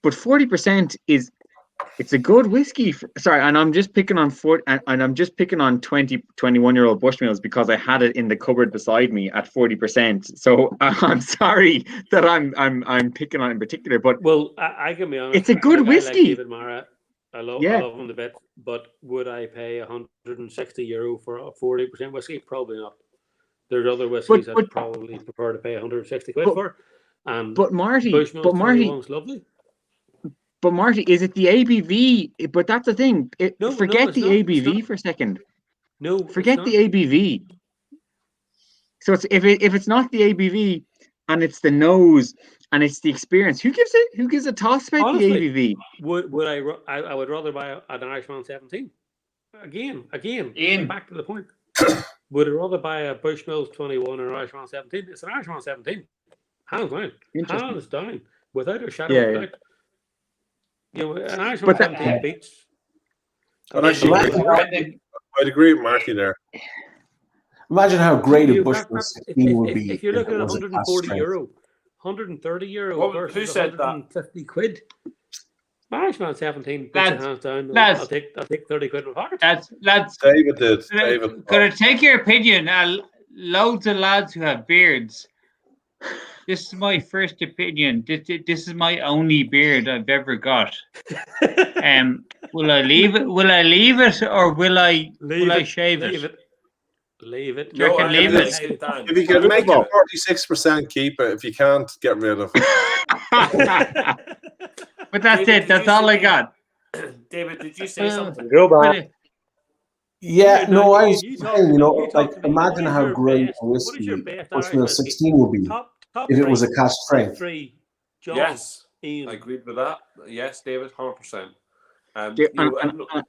40% is. It's a good whiskey. And I'm just picking on 20, 21-year-old Bushmills because I had it in the cupboard beside me at 40%. So I'm sorry that I'm picking on it in particular, but I can be honest. It's a good whiskey. Like David Marr. I love him a bit, but would I pay €160 for a 40% whiskey? Probably not. There's other whiskies I'd probably prefer to pay £160 for. But Marty, Bushmills 21's lovely. But Marty, is it the ABV? But that's the thing. Forget the ABV for a second. No, forget the ABV. So if it's not the ABV and it's the nose and it's the experience, who gives a toss about the ABV? Would I would rather buy an Irishman 17. Again, Ian. Back to the point. Would I rather buy a Bushmills 21 or an Irishman 17? It's an Irishman 17. Hands down, without a shadow of doubt. An Irishman 17 beats. I'd agree with Marky there. Imagine how great a Bushmill 16 would be. If you're looking at €140, €130 versus £150. Irishman 17 puts your hands down. I'll take £30 in my pocket. Lads. David did. Could I take your opinion? Loads of lads who have beards. This is my first opinion. This is my only beard I've ever got. Will I leave it? Or will I shave it? Leave it. No, leave it. If you can make it 46%, keep it. If you can't, get rid of it. But that's it. That's all I got. David, did you say something? Go back. Yeah, no, I was saying, like, imagine how great a whiskey Bushmill 16 would be if it was a cask strength. Yes, I agreed with that. Yes, David, 100%.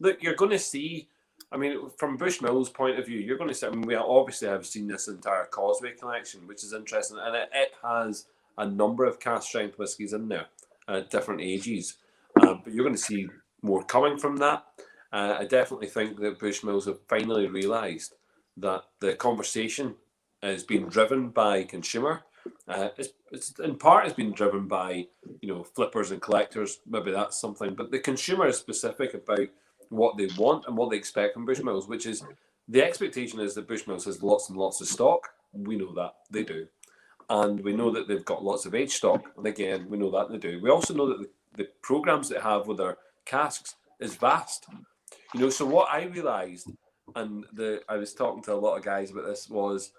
Look, you're going to see. I mean, from Bushmill's point of view, you're going to see. I mean, we obviously have seen this entire Causeway collection, which is interesting, and it has a number of cask strength whiskies in there at different ages. But you're going to see more coming from that. I definitely think that Bushmills have finally realised that the conversation is being driven by consumer. It's in part has been driven by flippers and collectors. Maybe that's something, but the consumer is specific about what they want and what they expect from Bushmills, which is the expectation is that Bushmills has lots and lots of stock. We know that they do, and we know that they've got lots of age stock. And again, we know that they do. We also know that the programs they have with their casks is vast. So what I realised, and I was talking to a lot of guys about this, was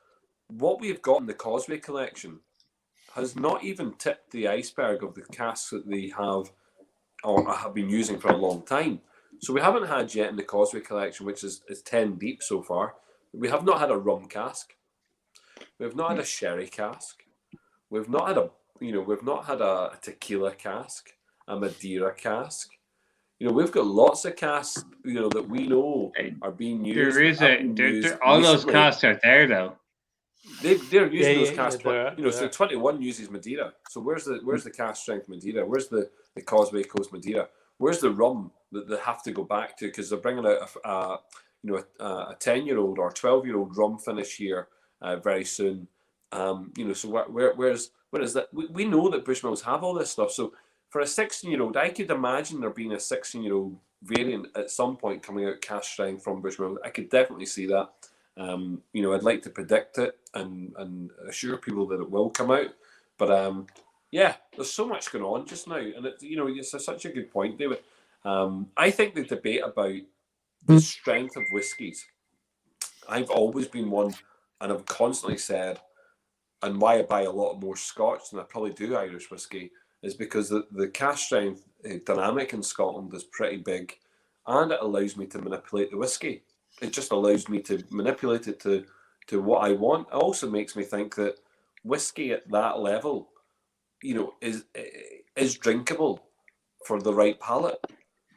what we've got in the Causeway collection has not even tipped the iceberg of the casks that they have or have been using for a long time. So we haven't had yet in the Causeway collection, which is 10 deep so far. We have not had a rum cask. We've not had a sherry cask. We've not had a tequila cask, a Madeira cask. We've got lots of casks, that we know are being used. All those casks are there though. They're using those casks. So 21 uses Madeira. So where's the cask strength Madeira? Where's the Causeway Coast Madeira? Where's the rum that they have to go back to, because they're bringing out a 10-year-old or 12-year-old rum finish here very soon. So where is that? We know that Bushmills have all this stuff. So for a 16-year-old, I could imagine there being a 16-year-old variant at some point coming out cask strength from Bushmills. I could definitely see that. I'd like to predict it and assure people that it will come out. But there's so much going on just now, and it's such a good point, David. I think the debate about the strength of whiskies, I've always been one, and I've constantly said, and why I buy a lot more Scotch than I probably do Irish whiskey, is because the cask strength dynamic in Scotland is pretty big, and it allows me to manipulate the whiskey. It just allows me to manipulate it to what I want. It also makes me think that whiskey at that level, is drinkable for the right palate.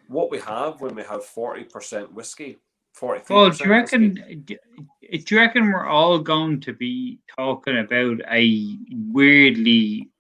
What we have when we have 40% whiskey, 43%. Well, do you reckon we're all going to be talking about a weirdly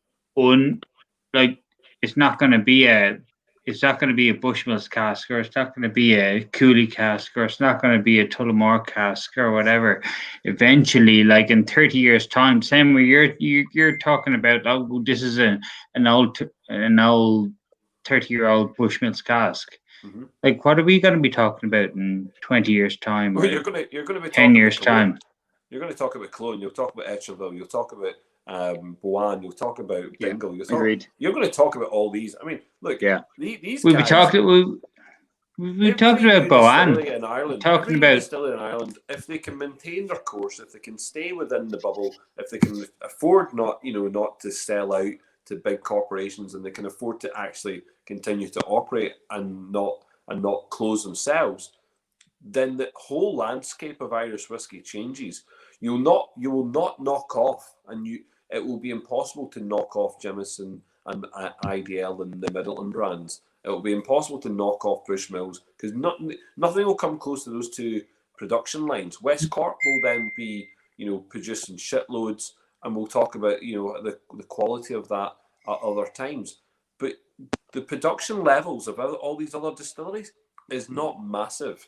it's not going to be a Bushmills cask, or it's not going to be a Cooley cask, or it's not going to be a Tullamore cask, or whatever. Eventually, like in 30 years' time, same way you're talking about, this is an old 30-year-old Bushmills cask. Mm-hmm. Like, what are we going to be talking about in 20 years' time? Well, you're going to be 10 years' time. You're going to talk about Killowen. You'll talk about Etcherville. You'll talk about Boan. You'll talk about Dingle. You're going to talk about all these. I mean, look. Yeah. These We'll guys, be talking. We're talking about Boan. In Ireland, Talking about distillery in Ireland, if they can maintain their course, if they can stay within the bubble, if they can afford not to sell out to big corporations, and they can afford to actually continue to operate and not close themselves, then the whole landscape of Irish whiskey changes. You will not knock off, and it will be impossible to knock off Jameson and IDL and the Midleton brands. It will be impossible to knock off Bushmills, because nothing will come close to those two production lines. West Cork will then be producing shitloads, and we'll talk about the quality of that at other times. But the production levels of all these other distilleries is not massive.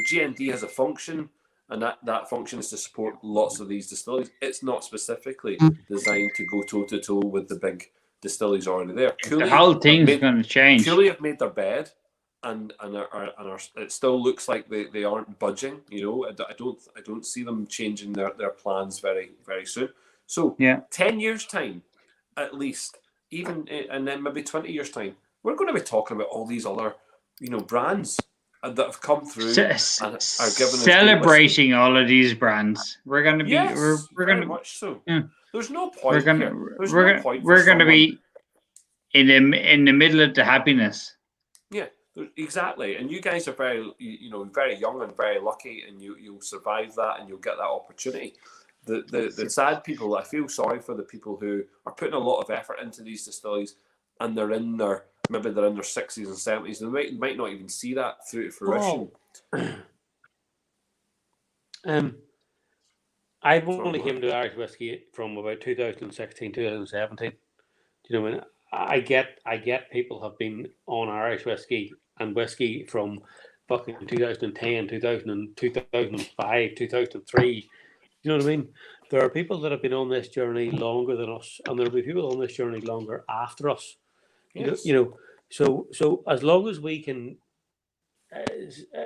GND has a function, and that function is to support lots of these distilleries. It's not specifically designed to go toe to toe with the big distilleries already there. The whole thing's going to change. Cooley have made their bed, and it still looks like they aren't budging. I don't see them changing their plans very, very soon. So 10 years time, at least, and then maybe 20 years time, we're going to be talking about all these other brands that have come through and are giving us celebrating all of these brands. We're going to be we're going to much so. Yeah. There's no point. We're going to be in the middle of the happiness. Yeah, exactly. And you guys are very very young and very lucky, and you'll survive that, and you'll get that opportunity. The sad people, I feel sorry for the people who are putting a lot of effort into these distilleries, and they're in their 60s and 70s, and they might not even see that through to fruition. I've only came to Irish whiskey from about 2016, 2017. When I get people have been on Irish whiskey and whiskey from fucking 2010, 2005, 2003. You know what I mean? There are people that have been on this journey longer than us, and there will be people on this journey longer after us. Yes. So as long as we can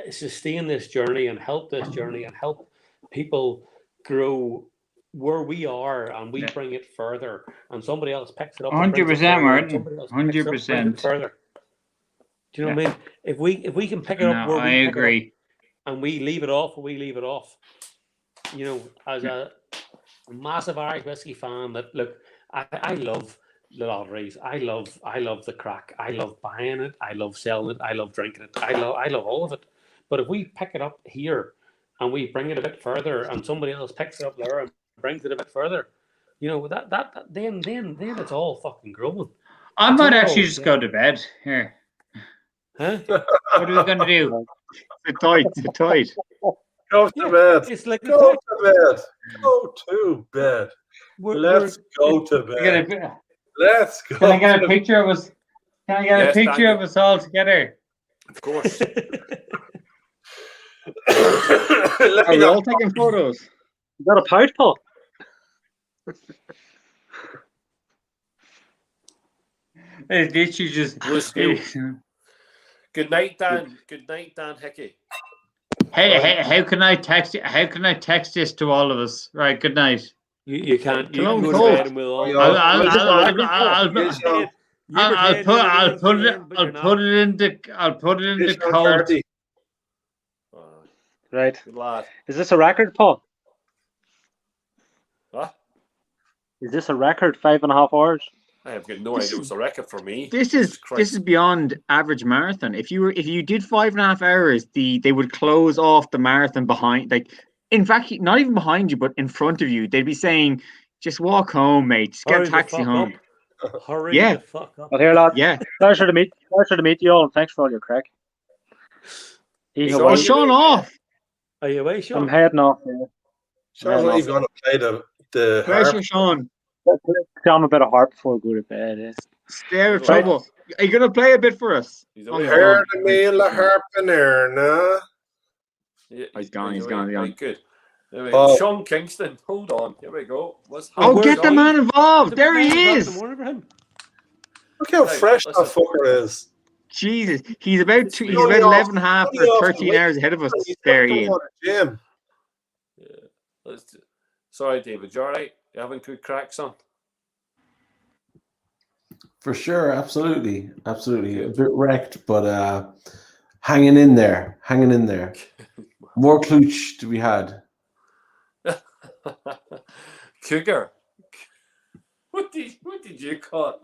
sustain this journey and help this journey and help people grow where we are, and we bring it further, and somebody else picks it up. 100%, Martin. 100%. Further. Do you know what I mean? If we can pick it up where we agree, it up, and we leave it off, as a massive Irish whiskey fan, that look, I love the lotteries. I love the crack. I love buying it. I love selling it. I love drinking it. I love all of it. But if we pick it up here and we bring it a bit further, and somebody else picks it up there and brings it a bit further, you know, then it's all fucking growing. I might actually just go to bed here. Huh? What are we going to do? Sit tight. Go to bed. It's like Go to bed. Go to bed. Let's go to bed. Let's go. Can I get a picture of us? Can I get a picture of us all together? Of course. Are we all taking photos? Is that a pouch, Paul? It's literally just. Good night, Dan. Good night, Dan Hickey. Hey, how can I text? How can I text this to all of us? Right. Good night. You can't. You I'll can go to bed and we'll all. I'll put it in the code. Right. Good lad. Is this a record, Paul? What? Is this a record? 5.5 hours? I have got no idea. It was a record for me. This is beyond average marathon. If you did 5.5 hours, they would close off the marathon behind. Like, in fact, not even behind you, but in front of you. They'd be saying, "Just walk home, mate. Just get a taxi home." Hurry Yeah. the fuck up. Well, here, lad. Yeah. Pleasure to meet you all, and thanks for all your crack. Oh, Sean off. Are you away, Sean? I'm heading off. Yeah. Sean's not even going to play the Pressure, harp. Sean. Tell a bit of harp before I go to bed. Yeah. Stay out of trouble. Are you going to play a bit for us? I heard a meal of harp in there, nah. Yeah, He's gone. Right, good. Anyway, Oh. Sean Kingston, hold on. Here we go. Get the man involved. There he is. Look how fresh that fucker is. Jesus, he's about 11.5 or 13 hours ahead of us. There he is. Gym. Sorry, David. You all right? You having good cracks on? For sure, absolutely. A bit wrecked, but hanging in there. More klooch to be had. Cougar. What did you call it?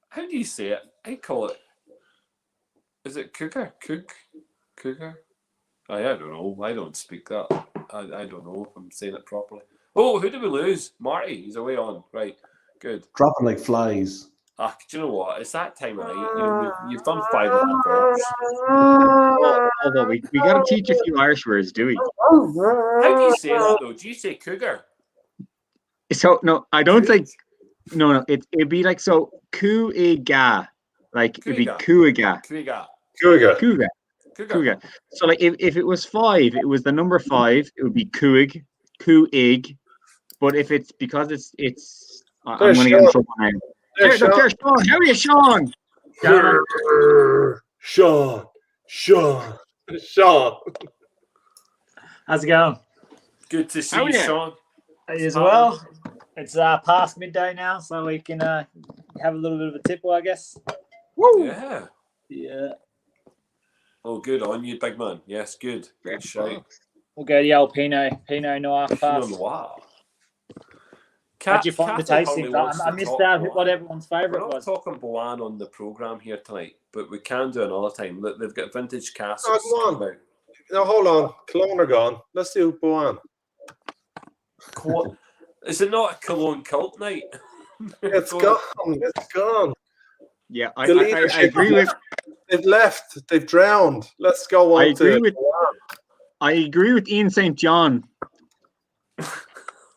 How do you say it? I call it. Is it cougar? Cougar? I don't know. I don't speak that. I don't know if I'm saying it properly. Oh, who did we lose? Marty. He's away on. Right. Good. Dropping like flies. Do you know what? It's that time of night. You've done 5.5 hours. Although we got to teach a few Irish words, do we? How do you say that though? Do you say cougar? So no, I don't think. No, it'd be like so. Cúige, like it'd be Cúige. Cúige. So like if it was 5, it was the number 5. It would be Cúig. But if it's because it's I'm going to get in trouble now. There's Sean. How are you, Sean? Sean. How's it going? Good to see you, Sean. As well. It's past midday now, so we can have a little bit of a tipple, I guess. Woo! Yeah. Oh, good on you, big man. Yes, good. Good shout. We'll go the old Pinot Noir Pinot fast. Noir. How'd you find the tasting? I missed out what everyone's favourite was. We're not talking Boan on the programme here tonight, but we can do another time. Look, they've got vintage casks. Oh, come on. No, hold on. Cologne are gone. Let's do Boan. Is it not a Cologne Kult night? It's gone. It's gone. Yeah, I agree with. They've left. They've drowned. Let's go on. I agree with Ian St. John.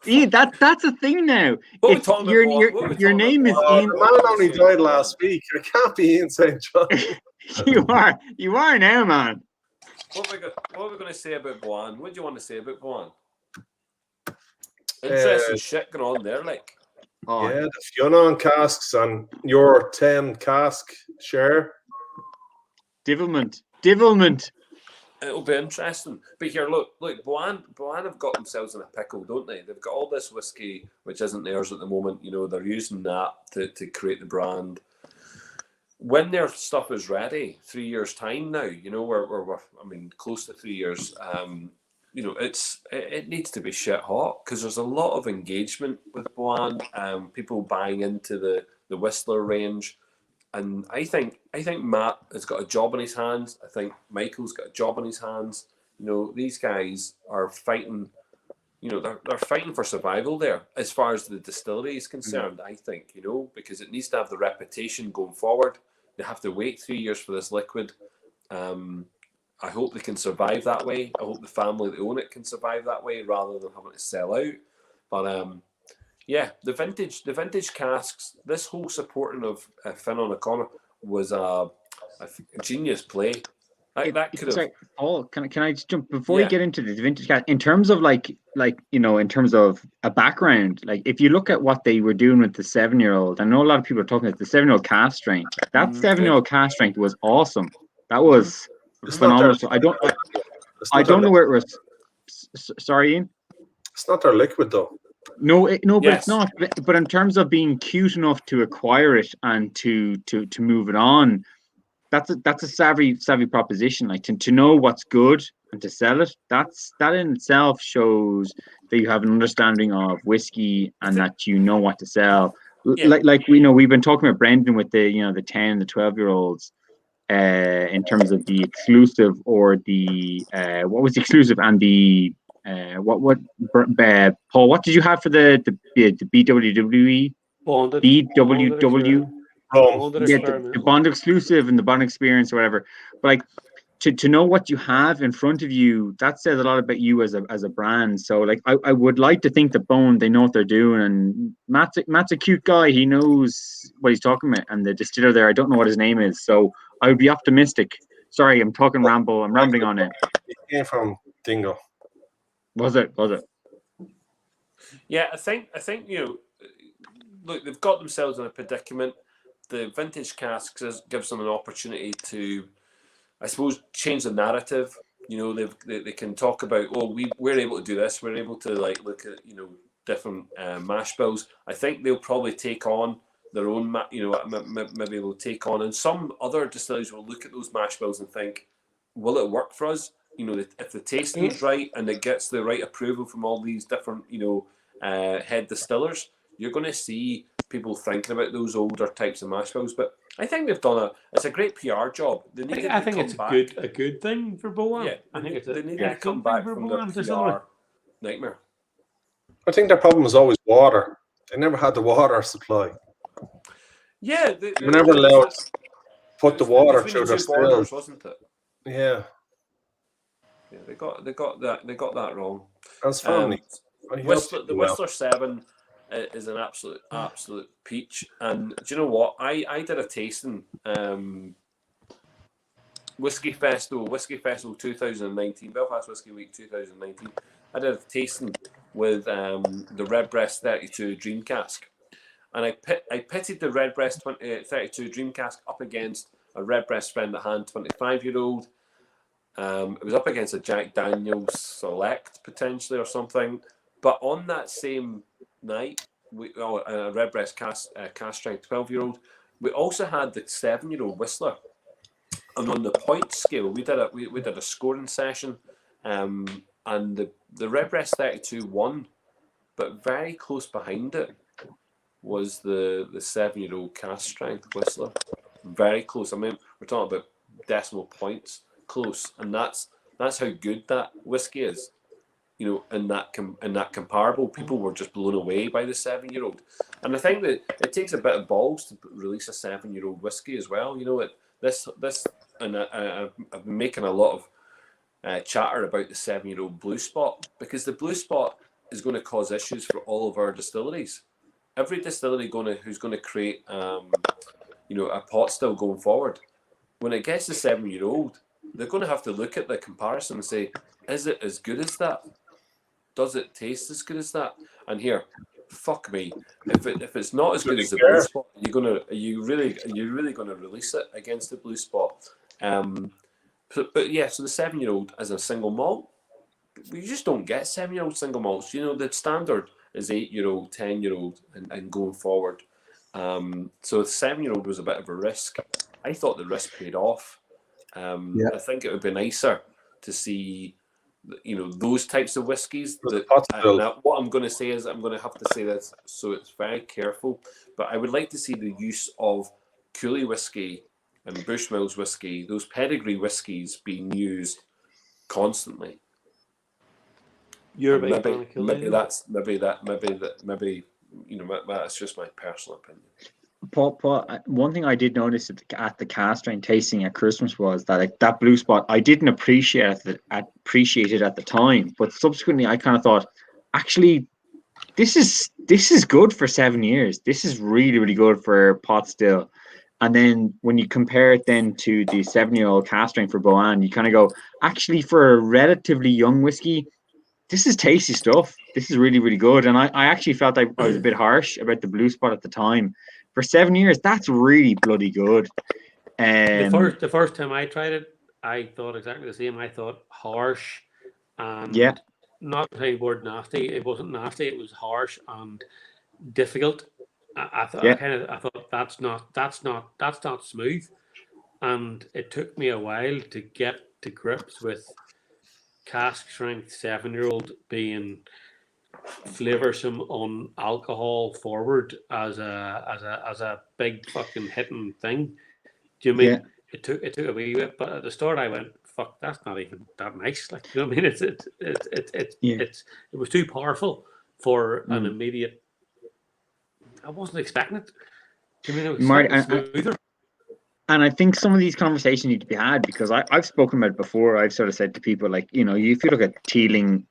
Ian, that's a thing now. Your name is Ian. The man only died last week. It can't be Ian St. John. You are now, man. What are we going to say about Boan? What do you want to say about Boan? Interesting shit going on there, like. Yeah, the Fionn casks and your 10 cask share. Divilment. It'll be interesting. But here, look, Boan have got themselves in a pickle, don't they? They've got all this whiskey, which isn't theirs at the moment. You know, they're using that to create the brand. When their stuff is ready, 3 years' time now, you know, we're close to 3 years. it needs to be shit hot because there's a lot of engagement with Boan, people buying into the Whistler range, and I think Matt has got a job in his hands. I think Michael's got a job in his hands. These guys are fighting. They're fighting for survival there as far as the distillery is concerned. I think because it needs to have the reputation going forward. They have to wait 3 years for this liquid. I hope they can survive that way. I hope the family that own it can survive that way rather than having to sell out. But the vintage casks. This whole supporting of Finn O'Connor was a genius play. That could have. Sorry, Paul, can I just jump before you get into the vintage cask? In terms of in terms of a background, like if you look at what they were doing with the 7-year-old, I know a lot of people are talking about the 7-year-old cask strength. That 7-year-old cask strength was awesome. That was phenomenal. So I don't know where it was. Sorry, Ian. It's not their liquid though. No, but it's not. But in terms of being cute enough to acquire it and to move it on, that's a savvy proposition. Like to know what's good and to sell it. That in itself shows that you have an understanding of whiskey and that you know what to sell. Yeah. Like we know we've been talking about Brendan with the 10, the 12-year-olds. In terms of the exclusive or the what was the exclusive and the Paul, what did you have for the BWW? BWW? The Bond exclusive and the Bond experience or whatever. But like to know what you have in front of you, that says a lot about you as a brand. So like I would like to think that Bone, they know what they're doing, and Matt's a cute guy. He knows what he's talking about, and the distiller there, I don't know what his name is, so I would be optimistic. Sorry, I'm talking ramble. I'm rambling on it. It came from Dingo. Was it? Yeah, I think look, they've got themselves in a predicament. The vintage casks gives them an opportunity to, I suppose, change the narrative. They can talk about, we're able to do this. We're able to look at different mash bills. I think they'll probably take on their own, maybe they'll take on, and some other distilleries will look at those mash bills and think, will it work for us? If the tasting is right and it gets the right approval from all these different, head distillers, you're going to see people thinking about those older types of mash bills. But I think they've done it's a great PR job. I think it's a good thing for Boan. Yeah, I think they need to come back from their PR nightmare. I think their problem was always water. They never had the water supply. Yeah, they were never allowed to put the water through their stills, wasn't it? Yeah. Yeah, they got that wrong. That's funny. The Whistler 7 is an absolute peach. And do you know what? I did a tasting, Whiskey Festival 2019, Belfast Whiskey Week 2019. I did a tasting with the Redbreast 32 Dream Cask. And I pitted the Redbreast 32 Dream Cask up against a Redbreast Friend at Hand 25-year-old. It was up against a Jack Daniels Select potentially or something. But on that same night, a Redbreast cast strength 12-year-old, we also had the 7-year-old Whistler. And on the point scale, we did a scoring session, and the Redbreast 32 won, but very close behind it was the 7-year-old cast strength Whistler. Very close. I mean, we're talking about decimal points close, and that's how good that whiskey is. In that comparable, people were just blown away by the 7-year-old, and I think that it takes a bit of balls to release a 7-year-old whiskey as well. And I've been making a lot of chatter about the 7-year-old Blue Spot, because the Blue Spot is going to cause issues for all of our distilleries. Every distillery who's going to create a pot still going forward, when it gets to 7-year-old, they're going to have to look at the comparison and say, is it as good as that? Does it taste as good as that? And here, fuck me, if it's not as good as the Blue Spot, are you really going to release it against the Blue Spot? But yeah, so the 7-year-old as a single malt, you just don't get 7-year-old single malts. The standard is 8-year-old, 10-year-old, and going forward. So the 7-year-old was a bit of a risk. I thought the risk paid off. I think it would be nicer to see those types of whiskies. What I'm going to say is I'm going to have to say this, so it's very careful. But I would like to see the use of Cúige whiskey and Bushmills whiskey, those pedigree whiskies, being used constantly. You're a big fan of Maybe Killowen? that's just my personal opinion. Paul, one thing I did notice at the cast strength tasting at Christmas was that that blue spot, I didn't appreciate it at the time, but subsequently I kind of thought, actually, this is good for 7 years. This is really, really good for pot still. And then when you compare it then to the 7-year-old cast strength for Boan, you kind of go, actually, for a relatively young whiskey, this is tasty stuff. This is really, really good. And I actually felt I was a bit harsh about the blue spot at the time. For 7 years, that's really bloody good. The first time I tried it, I thought exactly the same. I thought harsh and not the word nasty. It wasn't nasty. It was harsh and difficult. I thought that's not smooth, and it took me a while to get to grips with cask strength 7-year-old being flavoursome on alcohol forward as a big fucking hitting thing. Do you mean it took a wee bit? But at the start I went, fuck, that's not even that nice. Like, you know what I mean? It was too powerful for an immediate. I wasn't expecting it. Do you mean it was smoother? And I think some of these conversations need to be had, because I've spoken about it before. I've sort of said to people, like, if you look at Teeling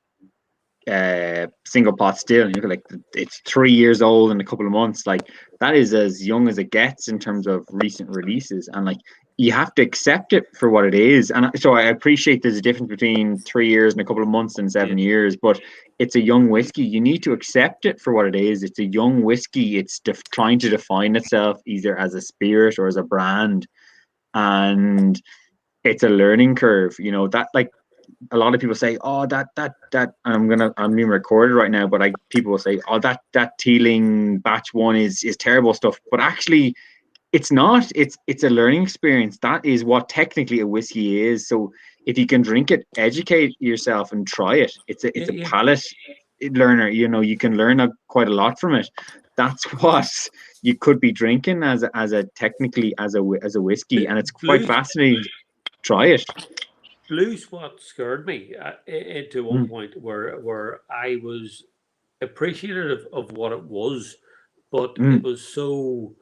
single pot still, and you look like it's 3 years old in a couple of months, like that is as young as it gets in terms of recent releases, and like you have to accept it for what it is. And so I appreciate there's a difference between 3 years and a couple of months and 7 years, but it's a young whiskey. You need to accept it for what it is. It's a young whiskey. It's trying to define itself either as a spirit or as a brand, and it's a learning curve. That, like, a lot of people say, oh, that I'm being recorded right now, but people will say, oh, that Teeling batch 1 is terrible stuff. But actually, it's not. It's a learning experience. That is what technically a whiskey is. So if you can drink it, educate yourself and try it. It's a palate learner. You can learn quite a lot from it. That's what you could be drinking as a whiskey, and it's quite fascinating. Try it. Blue's what scared me into one point where I was appreciative of what it was, but it was so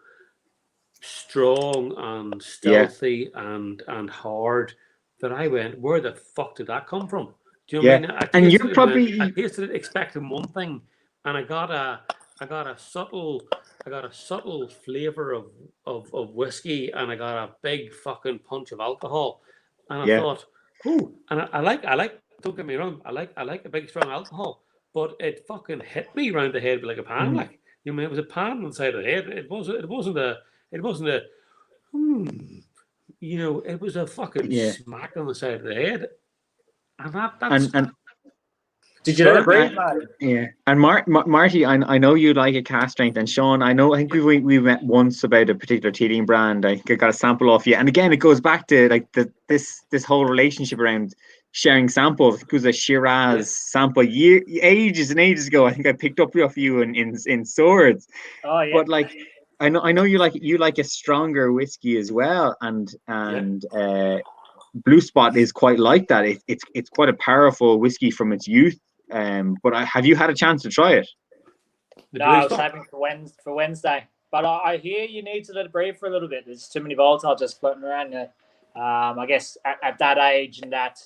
strong and stealthy and hard that I went, where the fuck did that come from? Do you know what I mean? I tasted it expecting one thing, and I got a subtle flavor of whiskey, and I got a big fucking punch of alcohol, and I thought, ooh, and I like. Don't get me wrong, I like a big strong alcohol, but it fucking hit me round the head like a pan. Like, it was a pan on the side of the head. It wasn't a. It was a fucking smack on the side of the head, and that's. Did you let it breathe, Marty? Yeah, and Marty, I know you like a cast strength, and Sean, I think we met once about a particular Teeling brand. I think I got a sample off you, and again, it goes back to like this whole relationship around sharing samples. It was a Shiraz sample ages and ages ago. I think I picked up off you in Swords. Oh yeah. But like, I know you like a stronger whiskey as well, and Blue Spot is quite like that. It's quite a powerful whiskey from its youth. But have you had a chance to try it? No, I was saving for Wednesday. But I hear you need to let it breathe for a little bit. There's too many volatiles just floating around there. I guess at that age and that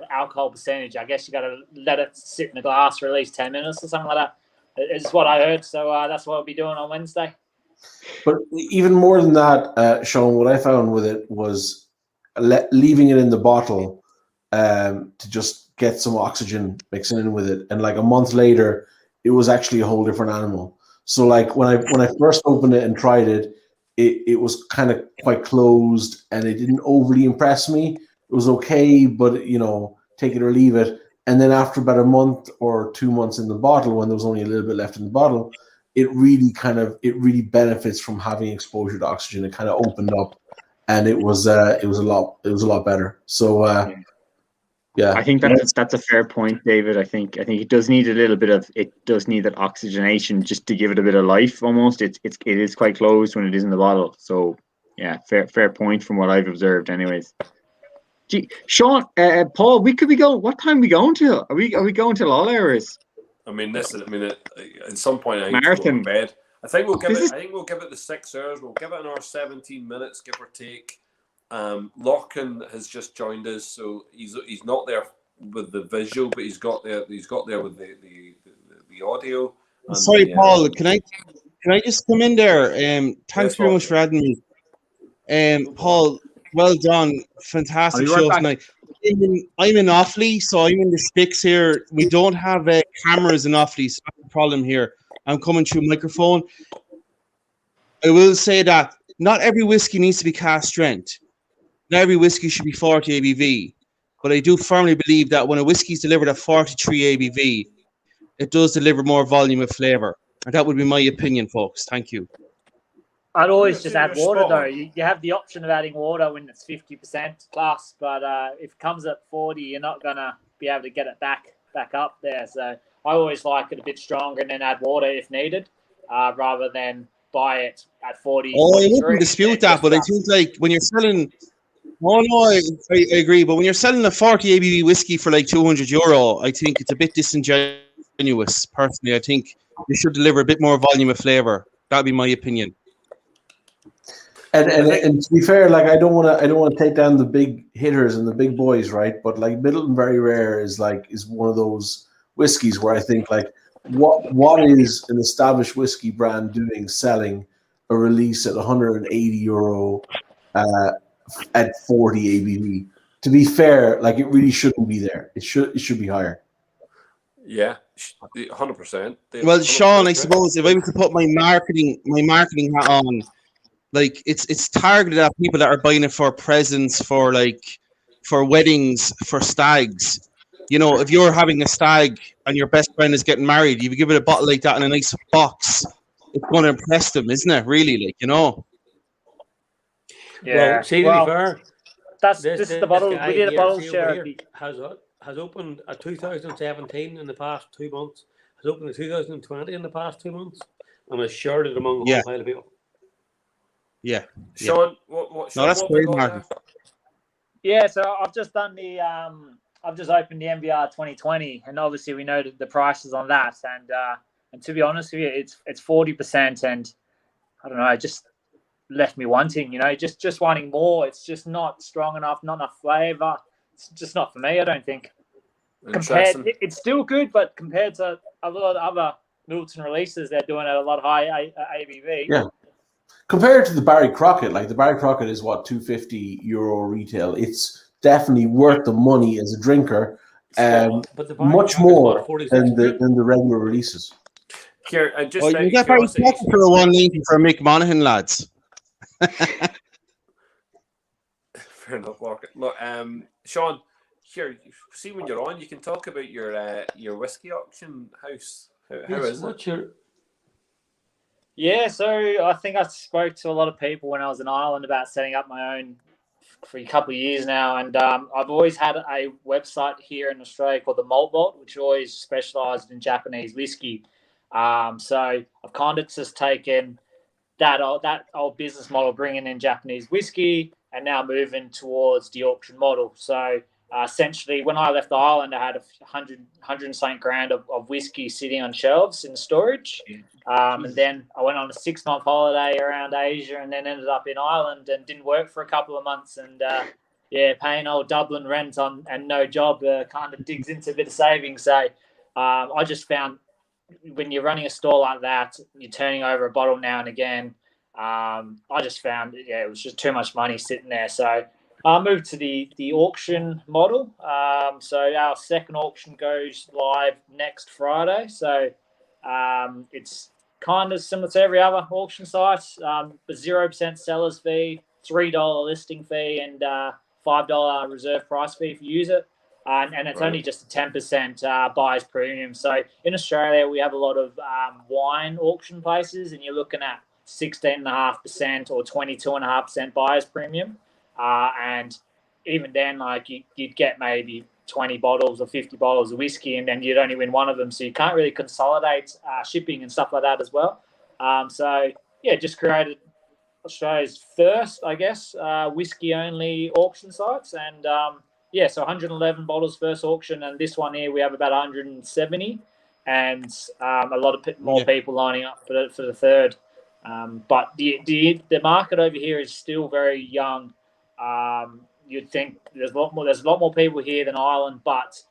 alcohol percentage, I guess you got to let it sit in the glass for at least 10 minutes or something like that. It's what I heard. So that's what I'll be doing on Wednesday. But even more than that, Sean, what I found with it was leaving it in the bottle to just get some oxygen mixing in with it, and like a month later it was actually a whole different animal. So like when I first opened it and tried it, it was kind of quite closed and it didn't overly impress me. It was okay, but take it or leave it. And then after about a month or 2 months in the bottle, when there was only a little bit left in the bottle, it really benefits from having exposure to oxygen. It kind of opened up, and it was a lot better. So Yeah, I think that's a fair point, David. I think it does need that oxygenation just to give it a bit of life. Almost, it is quite closed when it is in the bottle. So yeah, fair point from what I've observed, anyways. Gee, Sean, Paul, we could be going. What time are we going till? Are we going till all hours? I mean, at some point I need to go to Marathon. bed. I think we'll give it the 6 hours. We'll give it an hour 17 minutes, give or take. Lorcan has just joined us, so he's not there with the visual, but he's got there with the audio. And Sorry, Paul. Can I just come in there? Thanks very much for adding me. Paul, well done. Fantastic show tonight. I'm in Offaly, so I'm in the sticks here. We don't have cameras in Offaly, so that's the problem here. I'm coming through a microphone. I will say that not every whiskey needs to be cask strength. Not every whiskey should be 40 ABV. But I do firmly believe that when a whiskey is delivered at 43 ABV, it does deliver more volume of flavour. And that would be my opinion, folks. Thank you. I'd always just add water, though. You have the option of adding water when it's 50% plus, but if it comes at 40, you're not going to be able to get it back up there. So I always like it a bit stronger and then add water if needed, rather than buy it at 40. Oh, I wouldn't dispute that, but I think like when you're selling... Oh, no, I agree. But when you're selling a 40 ABV whiskey for like €200, I think it's a bit disingenuous, personally. I think you should deliver a bit more volume of flavour. That would be my opinion. And to be fair, like I don't want to take down the big hitters and the big boys, right? But like Middleton Very Rare is one of those whiskeys where I think like what is an established whiskey brand doing selling a release at €180 at 40 ABV? To be fair, like it really shouldn't be there. It should be higher. Yeah, 100%. Well, Sean, I suppose if I was to put my marketing hat on, like it's targeted at people that are buying it for presents, for weddings, for stags. You know, if you're having a stag and your best friend is getting married, you give it a bottle like that in a nice box. It's going to impress them, isn't it? Really, like, you know. Yeah. Well, see, to be fair, this is the bottle. We did a bottle share. Has opened a 2017 in the past 2 months. Has opened a 2020 in the past 2 months, and has shared it among a whole pile of people. Yeah. Sean, what? Sean, no, that's great, Martin. Yeah, so I've just done the I've just opened the MBR 2020, and obviously we know the prices on that, and to be honest with you, it's 40%, and I don't know, it just left me wanting, you know, just wanting more. It's just not strong enough, not enough flavour. It's just not for me, I don't think. It's still good, but compared to a lot of other Middleton releases, they're doing it a lot higher ABV. Yeah. Compared to the Barry Crockett, like the Barry Crockett is what, €250 retail. It's definitely worth the money as a drinker, much more than the regular releases. Here, just you get Barry Crockett for a 190 for Mick Monaghan, lads. Fair enough, Walker. Look, Sean, here, see when you're on, you can talk about your whiskey auction house. How is it? Yeah, so I think I spoke to a lot of people when I was in Ireland about setting up my own for a couple of years now, and I've always had a website here in Australia called the Malt Vault, which always specialised in Japanese whiskey. So I've kind of just taken that old business model, bringing in Japanese whiskey, and now moving towards the auction model. So essentially, when I left Ireland, I had 100 something grand of whiskey sitting on shelves in storage. And then I went on a 6-month holiday around Asia, and then ended up in Ireland and didn't work for a couple of months. And paying old Dublin rent and no job kind of digs into a bit of savings. So I just found when you're running a store like that, you're turning over a bottle now and again. I just found it was just too much money sitting there. So I moved to the auction model. So our second auction goes live next Friday. So it's kind of similar to every other auction site. A 0% seller's fee, $3 listing fee, and $5 reserve price fee if you use it. And it's only just a 10% buyer's premium. So in Australia, we have a lot of wine auction places, and you're looking at 16.5% or 22.5% buyer's premium. And even then, like you'd get maybe 20 bottles or 50 bottles of whiskey, and then you'd only win one of them. So you can't really consolidate shipping and stuff like that as well. So yeah, just created Australia's first, I guess, whiskey-only auction sites. And yeah, so 111 bottles first auction, and this one here we have about 170, and a lot of more people lining up for the third. But the market over here is still very young. You'd think there's a lot more people here than Ireland, but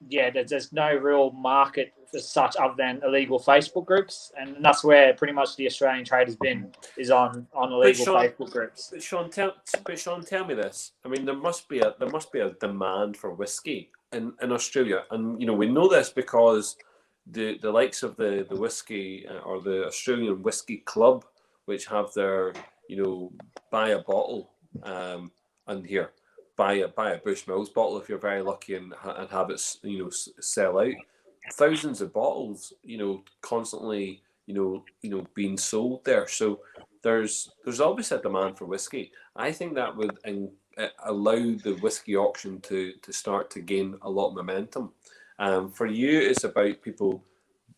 yeah, there's no real market for such other than illegal Facebook groups, and that's where pretty much the Australian trade has been, is on illegal Facebook groups. But Sean, tell me this. I mean, there must be a demand for whiskey in Australia, and you know we know this because the likes of the whiskey or the Australian Whiskey Club, which have their buy a bottle and here. Buy a Bushmills bottle if you're very lucky and have it sell out. Thousands of bottles constantly being sold there. So there's obviously a demand for whiskey. I think that would allow the whiskey auction to start to gain a lot of momentum. For you, it's about people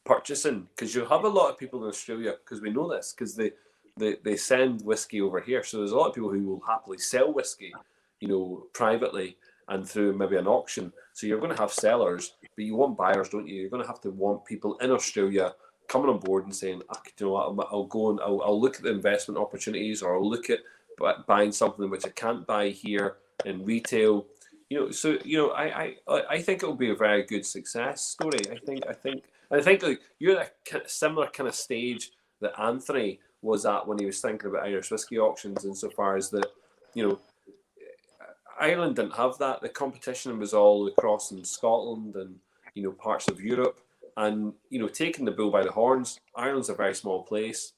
purchasing, because you have a lot of people in Australia, because we know this, because they send whiskey over here. So there's a lot of people who will happily sell whiskey privately and through maybe an auction. So you're going to have sellers, but you want buyers, don't you? You're going to have to want people in Australia coming on board and saying, I'll go and I'll look at the investment opportunities, or I'll look at buying something which I can't buy here in retail. I think it will be a very good success story. I think like you're at a similar kind of stage that Anthony was at when he was thinking about Irish whiskey auctions, insofar as that, Ireland didn't have that. The competition was all across in Scotland and parts of Europe, and taking the bull by the horns. Ireland's a very small place,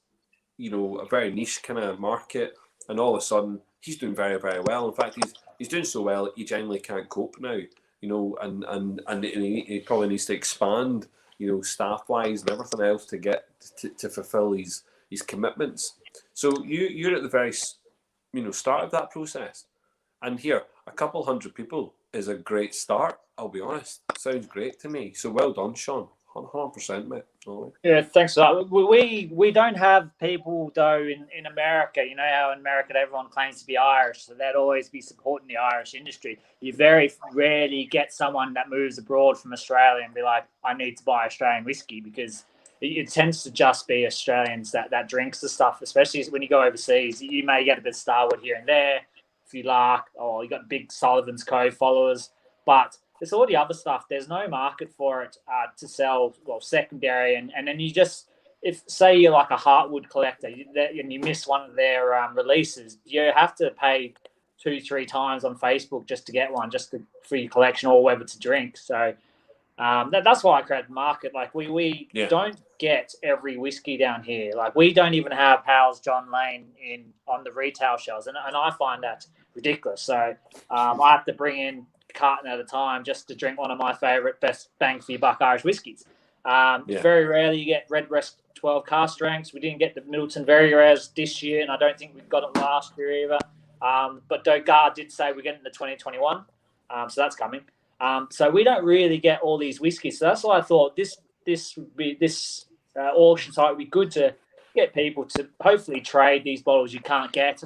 a very niche kind of market, and all of a sudden he's doing very, very well. In fact, he's doing so well that he genuinely can't cope now. And he probably needs to expand, staff wise and everything else to get to fulfill his commitments. So you're at the very start of that process. And here, a couple hundred people is a great start, I'll be honest. Sounds great to me. So well done, Sean. 100%, mate. Oh. Yeah, thanks for that. We don't have people, though, in America. You know how in America everyone claims to be Irish, so they'd always be supporting the Irish industry. You very rarely get someone that moves abroad from Australia and be like, I need to buy Australian whiskey, because it tends to just be Australians that drinks the stuff, especially when you go overseas. You may get a bit of Starwood here and there, if you like, or you got big Sullivan's Cove followers, but it's all the other stuff. There's no market for it to sell, secondary, and then you just, if say you're like a Heartwood collector and you miss one of their releases, you have to pay 2-3 times on Facebook just to get one, for your collection or whether to drink. So that's why I created the market. Like we don't get every whiskey down here. Like we don't even have Powell's John Lane on the retail shelves, and I find that ridiculous. So I have to bring in a carton at a time just to drink one of my favourite best bang for your buck Irish whiskies. Very rarely you get Redbreast 12 cask strengths. We didn't get the Middleton Very Rares this year, and I don't think we got it last year either. But Dogard did say we're getting the 2021, so that's coming. So we don't really get all these whiskies. So that's why I thought this auction site would be good to get people to hopefully trade these bottles you can't get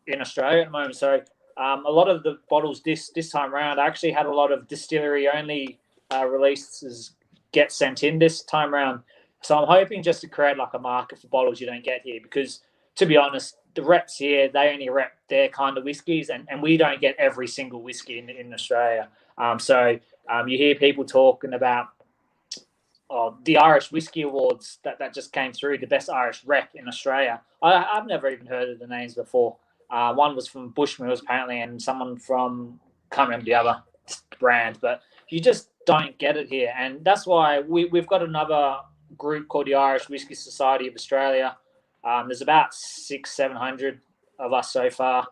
in Australia at the moment. So a lot of the bottles this time around, I actually had a lot of distillery only releases get sent in this time around. So I'm hoping just to create like a market for bottles you don't get here, because to be honest, the reps here, they only rep their kind of whiskies, and we don't get every single whiskey in Australia. So you hear people talking about the Irish Whiskey Awards that just came through, the best Irish rep in Australia. I've never even heard of the names before. One was from Bushmills apparently, and someone from, can't remember the other brand, but you just don't get it here. And that's why we've got another group called the Irish Whiskey Society of Australia. There's about 600-700 of us so far.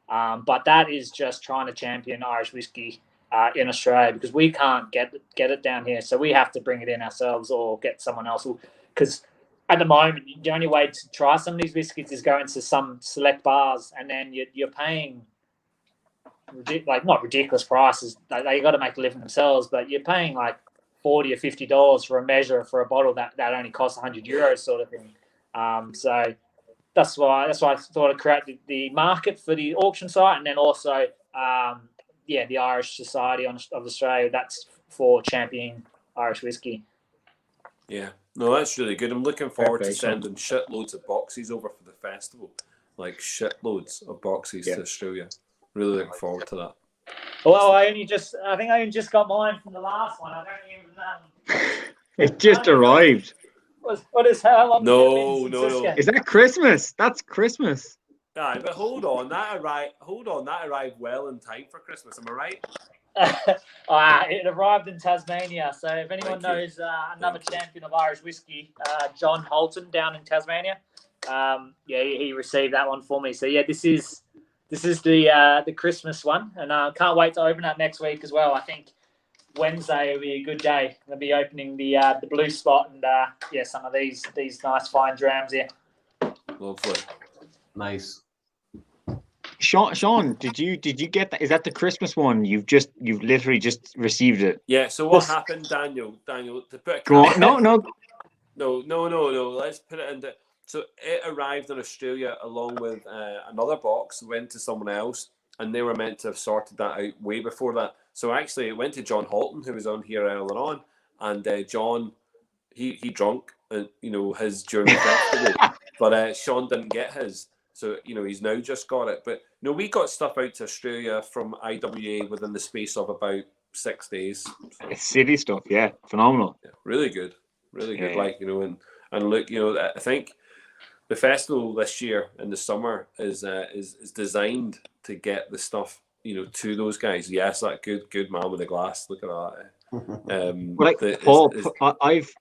But that is just trying to champion Irish whiskey in Australia, because we can't get it down here. So we have to bring it in ourselves or get someone else. Because at the moment, the only way to try some of these whiskies is go into some select bars, and then you're paying like not ridiculous prices. They got to make a living themselves, but you're paying like $40 or $50 for a measure for a bottle that only costs €100 sort of thing. So that's why I thought I'd create the market for the auction site, and then also the Irish Society of Australia. That's for championing Irish whiskey. Yeah, no, that's really good. I'm looking forward to sending shitloads of boxes over for the festival, like shitloads of boxes to Australia. Really looking forward to that. Well, I think I only just got mine from the last one. I don't even. It just arrived. What is how long? No. Is that Christmas? That's Christmas. Aye, but hold on, that arrived well in time for Christmas. Am I right? It arrived in Tasmania. So if anyone knows another champion of Irish whiskey, John Holton down in Tasmania, he received that one for me. So this is the Christmas one, and I can't wait to open that next week as well. I think Wednesday will be a good day. We'll be opening the blue spot and some of these nice fine drams here. Lovely, nice. Sean, did you get that? Is that the Christmas one? You've literally just received it. Yeah. So what happened, Daniel? To put Go on. No. Let's put it in the. So it arrived in Australia along with another box. Went to someone else, and they were meant to have sorted that out way before that. So actually, it went to John Holton, who was on here earlier on, and John, he drunk, his during the festival, but Sean didn't get his. So, he's now just got it. But, we got stuff out to Australia from IWA within the space of about 6 days. It's city stuff, yeah. Phenomenal. Yeah, really good. Really good. Yeah. And look, I think the festival this year in the summer is designed to get the stuff, to those guys. Yes, that good man with the glass. Look at that. Paul,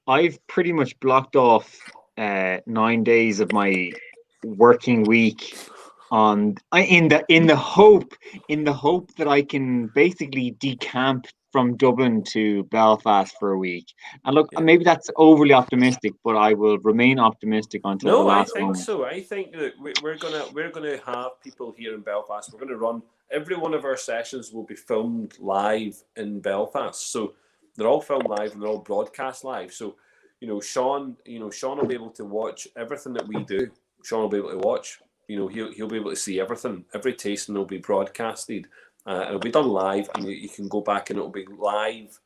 I've pretty much blocked off 9 days of my working week in the hope that I can basically decamp from Dublin to Belfast for a week. And look, maybe that's overly optimistic, but I will remain optimistic until the last moment. I think so. I think that we're gonna have people here in Belfast. We're gonna run every one of our sessions will be filmed live in Belfast. So they're all filmed live and they're all broadcast live. So Sean will be able to watch everything that we do. Sean will be able to watch. He'll be able to see everything. Every tasting will be broadcasted. It'll be done live, and you can go back and it'll be live,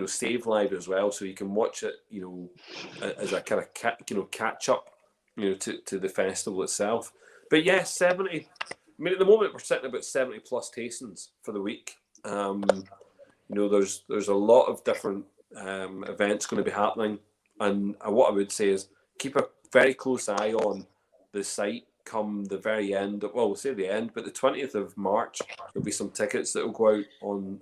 saved live as well, so you can watch it, as a kind of catch up, to the festival itself. But yeah, 70. I mean, at the moment we're sitting about 70 plus tastings for the week. There's a lot of different events going to be happening, and what I would say is keep a very close eye on the site come the very end. Well, we'll say the end, but the 20th of March there'll be some tickets that will go out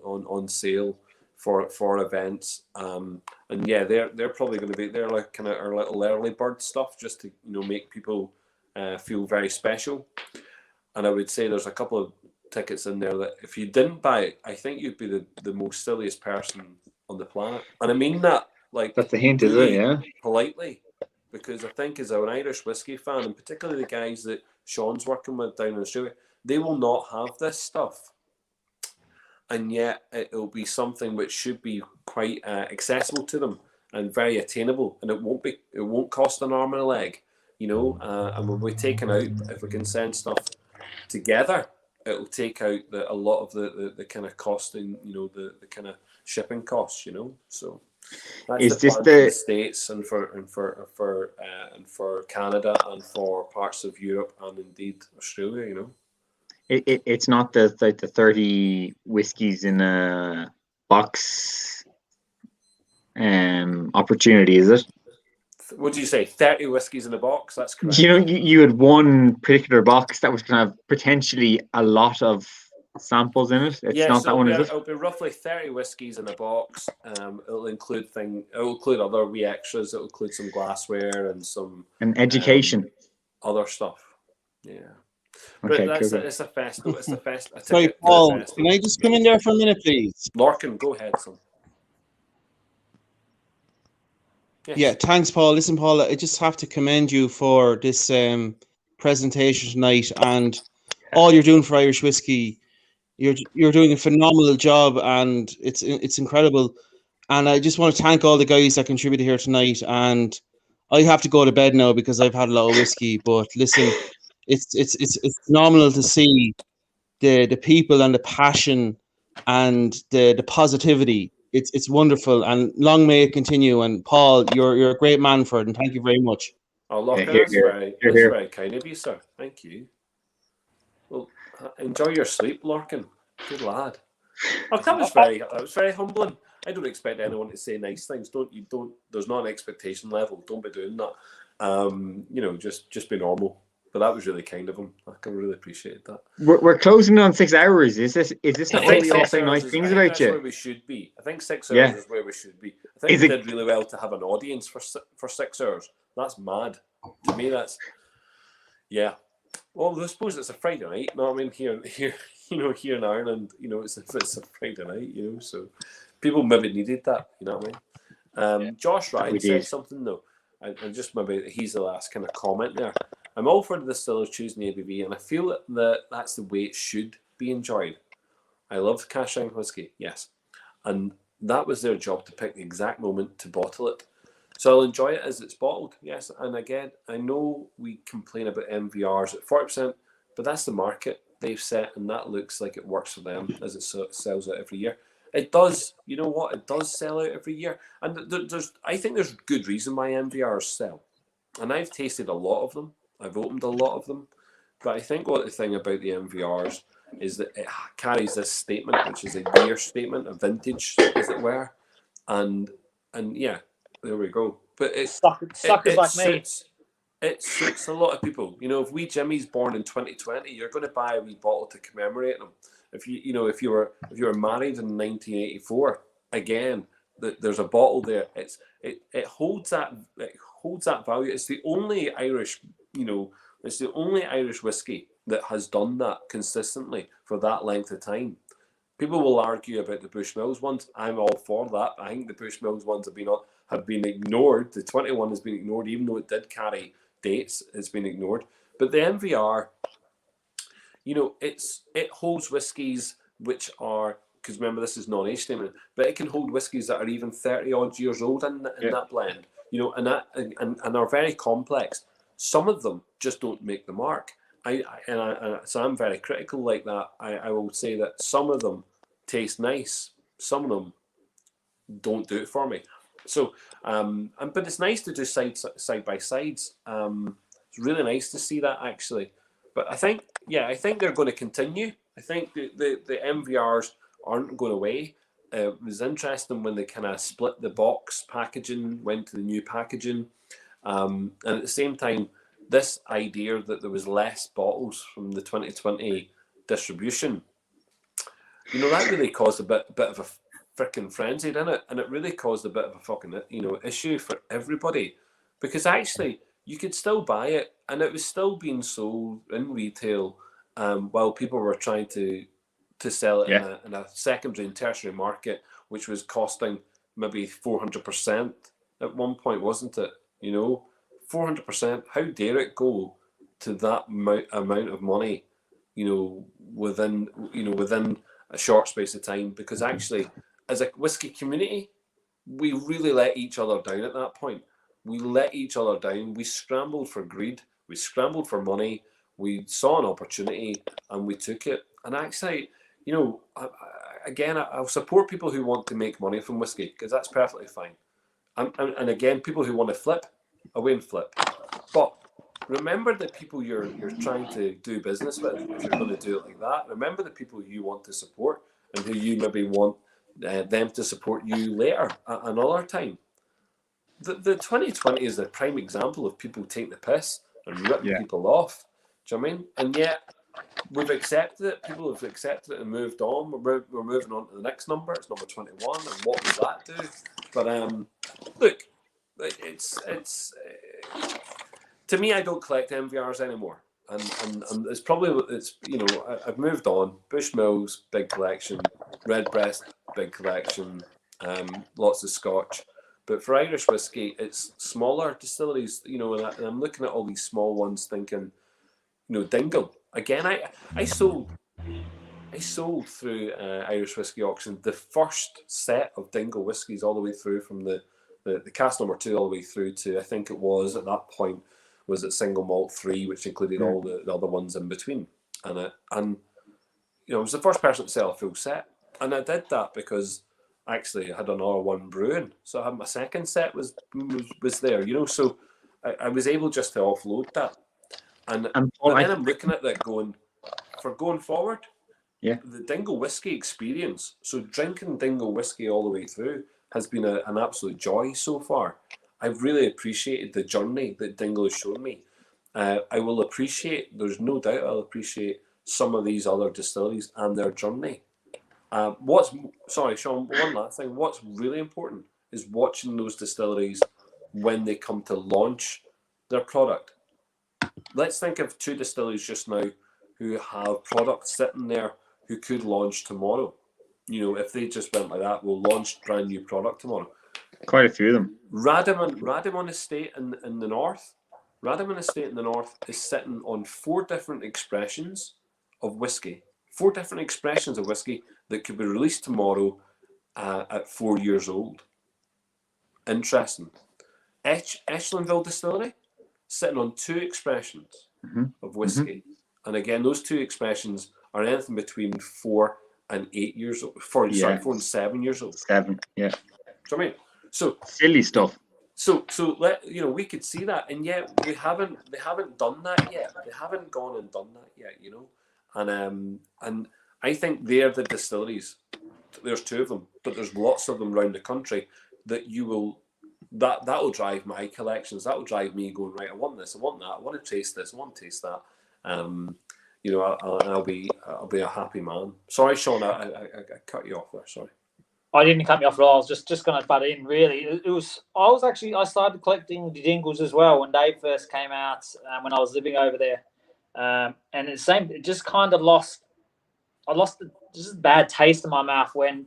on sale for events. And yeah, they're probably going to be like kind of our little early bird stuff, just to make people feel very special. And I would say there's a couple of tickets in there that if you didn't buy it, I think you'd be the most silliest person on the planet. And I mean that like that's a hint, is it? Yeah, politely. Because I think as an Irish whiskey fan, and particularly the guys that Sean's working with down in Australia, they will not have this stuff. And yet it'll be something which should be quite accessible to them and very attainable. And it won't cost an arm and a leg, and we'll be taking out, if we can send stuff together, it'll take out a lot of the kind of costing, the kind of shipping costs, so. That's the States and for Canada and for parts of Europe and indeed Australia, It's not the 30 whiskies in a box opportunity, is it? What do you say? 30 whiskies in a box? That's correct. You had one particular box that was going to have potentially a lot of samples in it. It's not that one, is it? It'll be roughly 30 whiskies in a box. It'll include other wee extras. It'll include some glassware and some education, other stuff. Yeah, okay, but cool. It's a festival. It's a festival. Sorry, Paul. Can I just come in there for a minute, please? Larkin, go ahead, son. Yes. Yeah, thanks, Paul. Listen, Paul, I just have to commend you for this presentation tonight and all you're doing for Irish whiskey. You're doing a phenomenal job, and it's incredible. And I just want to thank all the guys that contributed here tonight. And I have to go to bed now because I've had a lot of whiskey. But listen, it's phenomenal to see the people and the passion and the positivity. It's wonderful, and long may it continue. And Paul, you're a great man for it, and thank you very much. Oh, look, that's very kind of you, sir. Thank you. Well, enjoy your sleep, Lorcan. Good lad. Oh, that was very humbling. I don't expect anyone to say nice things. There's not an expectation level. Don't be doing that. Just be normal. But that was really kind of him. I can really appreciate that. We're closing on 6 hours. Is this not really all saying nice things about that's you? Where we should be. I think 6 hours is where we should be. I think we did really well to have an audience for 6 hours. That's mad. To me, that's Well, I suppose it's a Friday night. No, I mean here in Ireland, it's a Friday night. So people maybe needed that. You know what I mean? Josh Ryan said something though, and just maybe he's the last kind of comment there. I'm all for the distillers choosing the ABV, and I feel that that's the way it should be enjoyed. I love cask whiskey, yes, and that was their job to pick the exact moment to bottle it. So I'll enjoy it as it's bottled, yes. And again, I know we complain about MVRs at 40%, but that's the market they've set, and that looks like it works for them as it sells out every year. It does, you know what? It does sell out every year, and I think there's good reason why MVRs sell, and I've tasted a lot of them. I've opened a lot of them, but I think what the thing about the MVRs is that it carries this statement, which is a year statement, a vintage, as it were, and yeah, there we go. But suckers like me. It suits a lot of people. If wee Jimmy's born in 2020, you're going to buy a wee bottle to commemorate him. If you were married in 1984, again, there's a bottle there. It holds that value. It's the only Irish. It's the only Irish whiskey that has done that consistently for that length of time. People will argue about the Bushmills ones. I'm all for that. I think the Bushmills ones have been ignored. The 21 has been ignored, even though it did carry dates. It's been ignored. But the MVR, it holds whiskies which are, because remember this is non-age statement, but it can hold whiskies that are even 30 odd years old in that blend. And are very complex. Some of them just don't make the mark. So I'm very critical like that. I will say that some of them taste nice. Some of them don't do it for me. So, but it's nice to do side by sides. It's really nice to see that actually. But I think they're going to continue. I think the MVRs aren't going away. It was interesting when they kind of split the box packaging, went to the new packaging, and at the same time, this idea that there was less bottles from the 2020 distribution, that really caused a bit of a freaking frenzy, didn't it? And it really caused a bit of a fucking issue for everybody, because actually you could still buy it and it was still being sold in retail while people were trying to sell it in a secondary and tertiary market, which was costing maybe 400% at one point, wasn't it? 400%. How dare it go to that amount of money, within a short space of time? Because actually, as a whiskey community, we really let each other down at that point. We let each other down. We scrambled for greed. We scrambled for money. We saw an opportunity and we took it. And actually, I'll support people who want to make money from whiskey, because that's perfectly fine. And again, people who want to flip, away and flip. But remember the people you're trying to do business with. If you're going to do it like that, remember the people you want to support and who you maybe want them to support you later at another time. The 2020 is a prime example of people taking the piss and ripping people off. Do you know what I mean? And yet we've accepted it. People have accepted it and moved on. We're moving on to the next number. It's number 21. And what does that do? But look, it's to me, I don't collect MVRs anymore, and it's probably I've moved on. Bushmills, big collection. Redbreast, big collection. Lots of Scotch. But for Irish whiskey, it's smaller distilleries. And I'm looking at all these small ones, thinking, Dingle. Again, I sold I sold through Irish Whiskey Auction the first set of Dingle whiskies all the way through from the cask number 2 all the way through to, I think it was at that point, was it single malt 3, which included all the other ones in between. And I was the first person to sell a full set. And I did that because actually I had another one brewing. So I had my second set was there, so I was able just to offload that. And then I'm looking at that going forward, the Dingle whiskey experience, so drinking Dingle whiskey all the way through has been an absolute joy so far. I've really appreciated the journey that Dingle has shown me. I will appreciate, there's no doubt I'll appreciate some of these other distilleries and their journey. Sorry, Sean, one last thing. What's really important is watching those distilleries when they come to launch their product. Let's think of 2 distilleries just now who have products sitting there who could launch tomorrow. If they just went like that, we'll launch brand new product tomorrow. Quite a few of them. Radimon Estate in the north. Radimon Estate in the north is sitting on 4 different expressions of whiskey. 4 different expressions of whiskey that could be released tomorrow at 4 years old. Interesting. Eshlinville Distillery sitting on 2 expressions of whiskey. And again, those 2 expressions are anything between 4 and 8 years old. 4 and 7 years old. 7, yeah. Do you know what I mean? So silly stuff. So we could see that, and yet they haven't done that yet. They haven't gone and done that yet, And I think they're the distilleries. There's 2 of them, but there's lots of them around the country that that will drive my collections. That will drive me going, right, I want this, I want that, I want to taste this, I want to taste that. I'll be a happy man. Sorry, Sean, I cut you off there. Sorry. I didn't cut me off at all. I was just going to butt in. Really, I started collecting the Dingles as well when they first came out when I was living over there, and it's same. It just kind of lost. I lost just a bad taste in my mouth when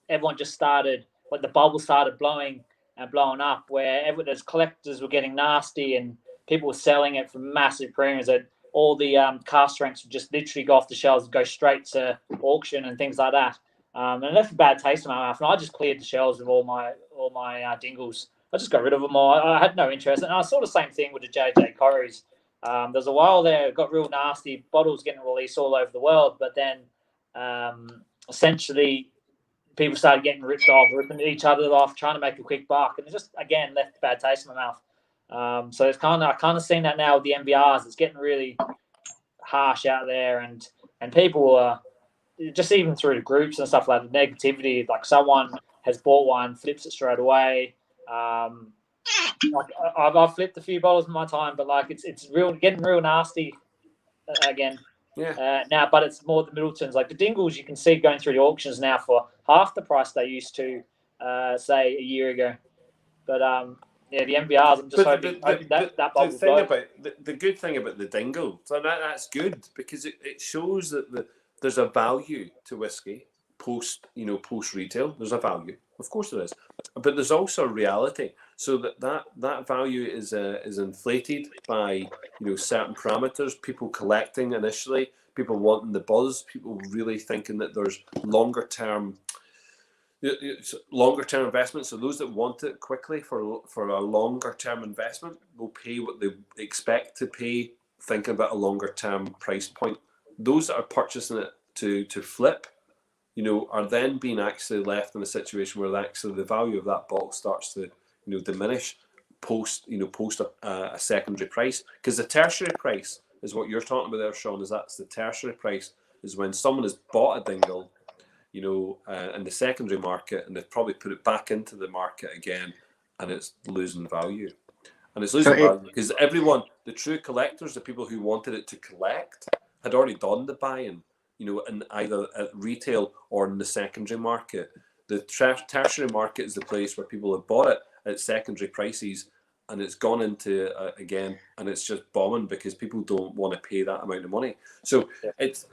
everyone just started, when the bubble started blowing and blowing up, where those collectors were getting nasty and people were selling it for massive premiums. That all the cask strengths would just literally go off the shelves and go straight to auction and things like that. And it left a bad taste in my mouth. And I just cleared the shelves of all my Dingles. I just got rid of them all. I had no interest. And I saw the same thing with the JJ Corries. There's a while there, it got real nasty. Bottles getting released all over the world. But then essentially people started getting ripping each other off, trying to make a quick buck. And it just, again, left a bad taste in my mouth. So it's I kind of seen that now with the MBRs. It's getting really harsh out there. And people are, just even through the groups and stuff like the negativity, like someone has bought one, flips it straight away. I've flipped a few bottles in my time, but like it's getting real nasty again. Yeah. Now, but it's more the Middletons. Like the Dingles, you can see going through the auctions now for half the price they used to, say, a year ago. But the MBRs, I'm just hoping that bubble the thing about the good thing about the Dingle, so that's good because it shows that there's a value to whiskey post retail. There's a value, of course there is, but there's also a reality. So that value is inflated by certain parameters. People collecting initially, people wanting the buzz, people really thinking that there's longer term investment. So those that want it quickly for a longer term investment will pay what they expect to pay, thinking about a longer term price point. Those that are purchasing it to flip, are then being actually left in a situation where actually the value of that bottle starts to diminish post a secondary price, because the tertiary price is what you're talking about there, Sean. That's the tertiary price is when someone has bought a Dingle, in the secondary market, and they've probably put it back into the market again, and it's losing value. And it's losing value because everyone, the true collectors, the people who wanted it to collect, had already done the buying, in either at retail or in the secondary market. The tertiary market is the place where people have bought it at secondary prices, and it's gone into again, and it's just bombing because people don't want to pay that amount of money. So it's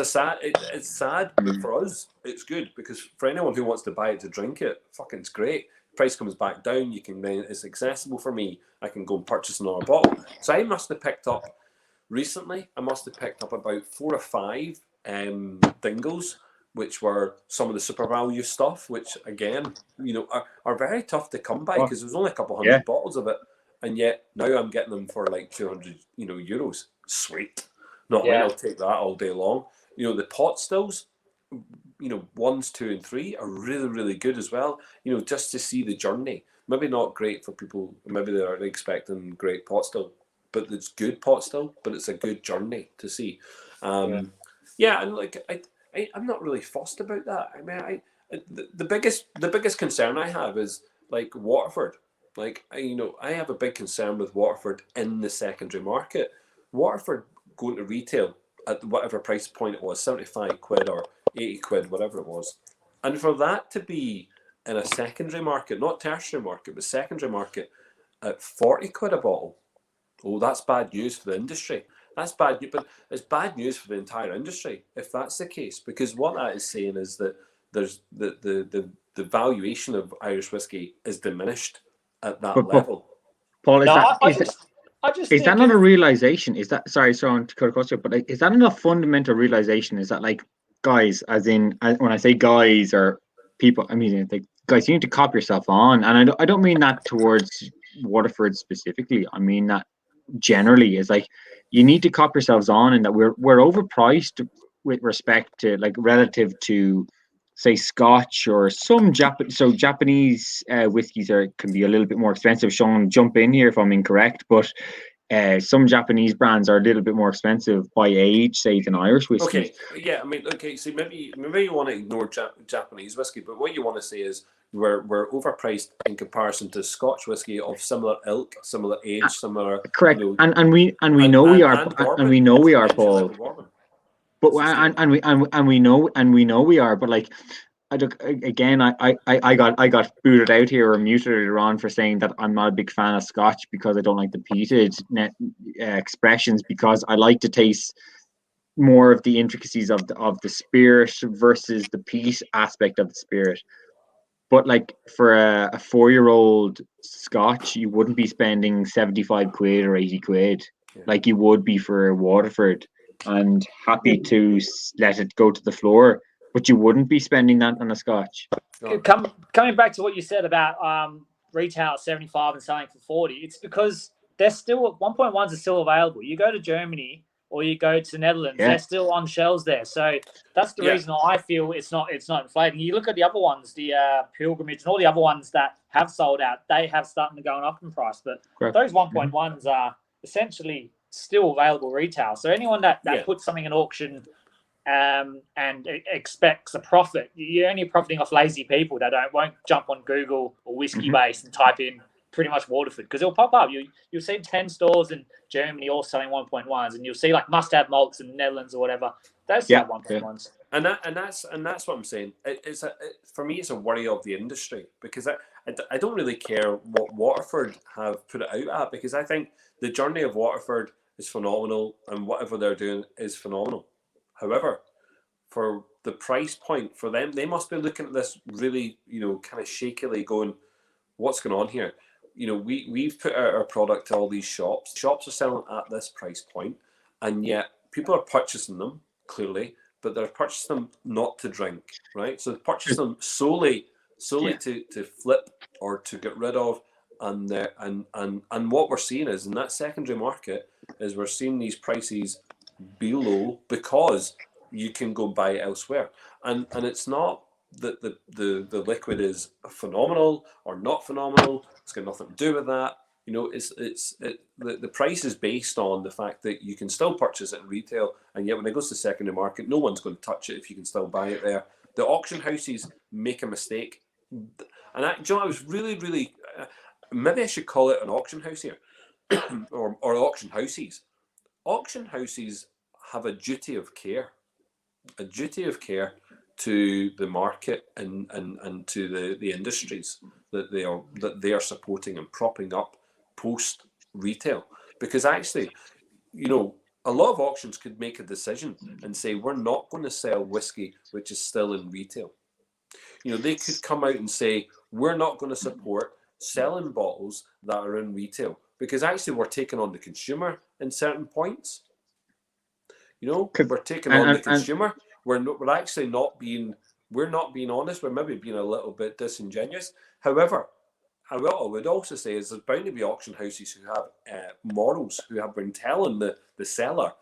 sad, but for us, it's good because for anyone who wants to buy it to drink it, fucking it's great. Price comes back down. It's accessible for me. I can go and purchase another bottle. So I must have picked up recently I must have picked up about 4 or 5 dingles, which were some of the super value stuff, which again, are very tough to come by because there's only a couple hundred bottles of it, and yet now I'm getting them for like 200, euros. Sweet. Not only I'll take that all day long. The pot stills, 1s, 2, and 3 are really, really good as well. Just to see the journey. Maybe not great for people. Maybe they aren't expecting great pot still, but it's good pot still. But it's a good journey to see. And like I'm not really fussed about that. I mean, the biggest concern I have is like Waterford. Like I have a big concern with Waterford in the secondary market. Waterford going to retail at whatever price point it was, 75 quid or 80 quid, whatever it was, and for that to be in a secondary market, not tertiary market, but secondary market at 40 quid a bottle. Oh, that's bad news for the industry. That's bad, but it's bad news for the entire industry if that's the case, because what that is saying is that there's the valuation of Irish whiskey is diminished at that level. Paul, I just is that not a realization? Is that sorry to cut across you, but like, is that not a fundamental realization? Is that like guys, as in when I say guys or people, I mean like guys, you need to cop yourself on, and I don't mean that towards Waterford specifically. I mean that generally is like you need to cop yourselves on, and that we're overpriced with respect to like relative to say Scotch or some Japanese whiskeys can be a little bit more expensive. Sean, jump in here if I'm incorrect, but some Japanese brands are a little bit more expensive by age, say, than Irish whiskey. Okay, yeah, I mean, okay, so maybe you want to ignore Japanese whiskey, but what you want to say is we're overpriced in comparison to Scotch whiskey of similar ilk, similar age, similar. Correct, and we know we are, Paul. But we know we are, but like I got booted out here or muted earlier on for saying that I'm not a big fan of Scotch because I don't like the peated expressions, because I like to taste more of the intricacies of the spirit versus the peat aspect of the spirit. But like for a 4-year-old Scotch, you wouldn't be spending 75 quid or 80 quid like you would be for Waterford, and happy to let it go to the floor, but you wouldn't be spending that on a Scotch. Coming back to what you said about retail at 75 and selling for 40, it's because they're still 1.1s are still available. You go to Germany or you go to the Netherlands, they're still on shelves there. So that's the reason I feel it's not inflating. You look at the other ones, the Pilgrimage and all the other ones that have sold out, they have started to go up in price, but those 1.1s are essentially still available retail. So anyone that puts something in auction and expects a profit, you're only profiting off lazy people that won't jump on Google or Whiskey Base and type in pretty much Waterford, because it'll pop up. You'll see 10 stores in Germany all selling 1.1s, and you'll see like must-have malts in the Netherlands or whatever. Those sell 1.1s. And that's what I'm saying. For me, it's a worry of the industry, because I don't really care what Waterford have put it out at, because I think the journey of Waterford is phenomenal and whatever they're doing is phenomenal. However, for the price point for them, they must be looking at this really, kind of shakily going, what's going on here? We've put out our product to all these shops. Shops are selling at this price point, and yet people are purchasing them, clearly, but they're purchasing them not to drink, right? So they purchase them solely to flip or to get rid of, and what we're seeing is in that secondary market is we're seeing these prices be low because you can go buy it elsewhere, and it's not that the liquid is phenomenal or not phenomenal. It's got nothing to do with that. The price is based on the fact that you can still purchase it in retail, and yet when it goes to secondary market, no one's going to touch it if you can still buy it there. The auction houses make a mistake, and I was really maybe I should call it an auction house here, or auction houses. Auction houses have a duty of care to the market and to the industries that they are supporting and propping up post retail, because actually, a lot of auctions could make a decision and say we're not going to sell whiskey which is still in retail. They could come out and say we're not going to support selling bottles that are in retail, because actually we're taking on the consumer in certain points. You know, we're taking on the consumer. We're actually not being honest. We're maybe being a little bit disingenuous. However, I would also say is there's bound to be auction houses who have morals, who have been telling the seller,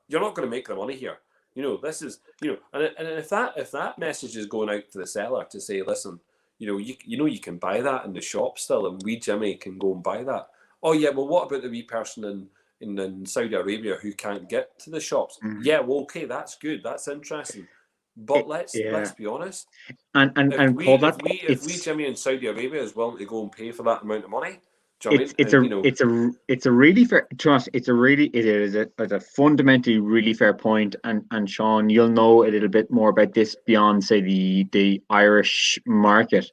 you're not going to make the money here. You know, this is, you know, and if that message is going out to the seller to say, listen, you can buy that in the shop still, and we, Jimmy, can go and buy that. Oh yeah, well, what about the wee person in Saudi Arabia who can't get to the shops? Yeah, well, okay, that's good, that's interesting. But let's be honest. And Paul, if we Jimmy in Saudi Arabia is willing to go and pay for that amount of money, it's a really fair. Trust, it is a fundamentally really fair point. And Sean, you'll know a little bit more about this beyond, say, the Irish market.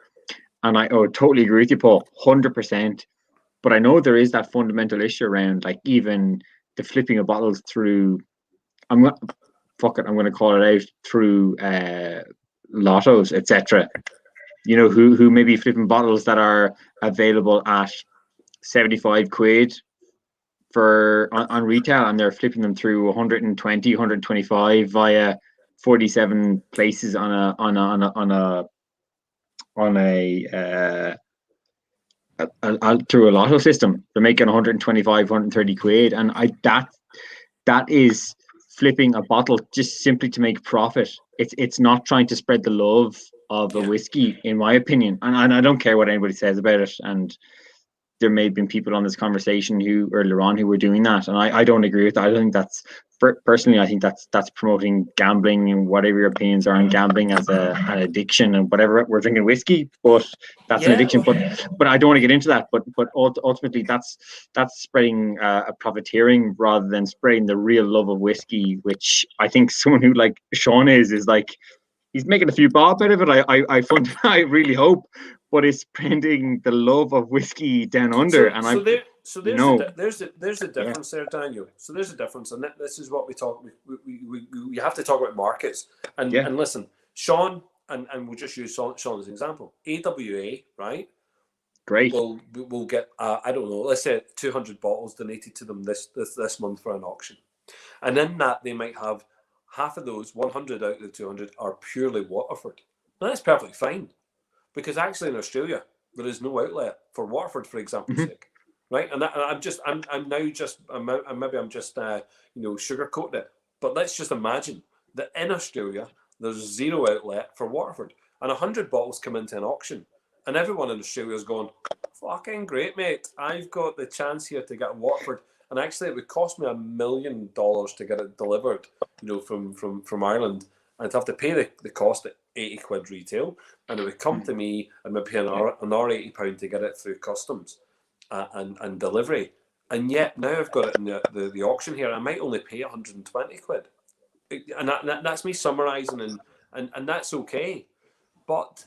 And I totally agree with you, Paul, 100%. But I know there is that fundamental issue around, like, even the flipping of bottles through. I'm going to call it out through lottos, etc. You know, who may be flipping bottles that are available at 75 quid on retail, and they're flipping them through 120, 125 via 47 places through a lotto system. They're making 125, 130 quid, and that is flipping a bottle just simply to make profit. It's not trying to spread the love of a whiskey, in my opinion. And I don't care what anybody says about it. And there may have been people on this conversation earlier on who were doing that, and I don't agree with that. I don't think that's personally. I think that's promoting gambling, and whatever your opinions are on gambling as an addiction and whatever. We're drinking whiskey, but that's an addiction. But I don't want to get into that. But ultimately, that's spreading a profiteering rather than spreading the real love of whiskey, which I think someone who like Sean is like, he's making a few bob out of it. I really hope. But it's spreading the love of whiskey down under, there's a difference there, Daniel. So there's a difference, and this is what we talk. We have to talk about markets, and listen, Sean, and we'll just use Sean as an example. AWA, right? Great. We'll get I don't know. Let's say 200 bottles donated to them this month for an auction, and in that they might have half of those 100 out of the 200 are purely Waterford. Now, that's perfectly fine. Because actually in Australia there is no outlet for Waterford, for example's sake, right? And I'm just sugarcoating it. But let's just imagine that in Australia there's zero outlet for Waterford, and 100 bottles come into an auction, and everyone in Australia is going, "Fucking great, mate! I've got the chance here to get Waterford." And actually, it would cost me $1 million to get it delivered, from Ireland. I'd have to pay the cost at 80 quid retail, and it would come to me and maybe another £80 to get it through customs and delivery. And yet now I've got it in the auction here. I might only pay 120 quid, and that's me summarising, and that's okay. But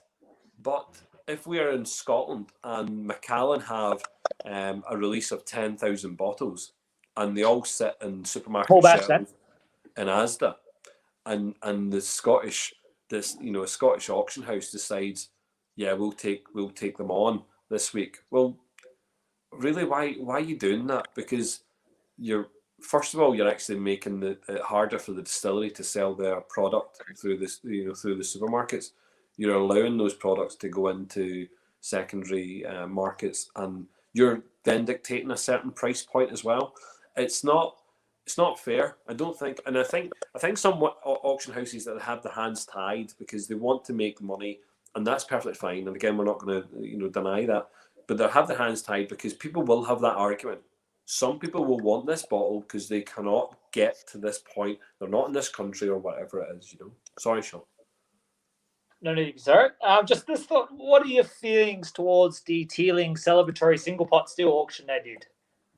if we are in Scotland and Macallan have a release of 10,000 bottles, and they all sit in supermarket shelves in Asda. And the Scottish a Scottish auction house decides, we'll take them on this week. Well, really, why are you doing that? Because you're actually making it harder for the distillery to sell their product through the supermarkets. You're allowing those products to go into secondary markets, and you're then dictating a certain price point as well. It's not fair, I don't think, and I think some auction houses that have the hands tied because they want to make money, and that's perfectly fine. And again, we're not going to deny that, but they have their hands tied because people will have that argument. Some people will want this bottle because they cannot get to this point. They're not in this country or whatever it is. Sorry, Sean. No need, sir. Just this thought. What are your feelings towards the Teeling celebratory single pot still auction they did,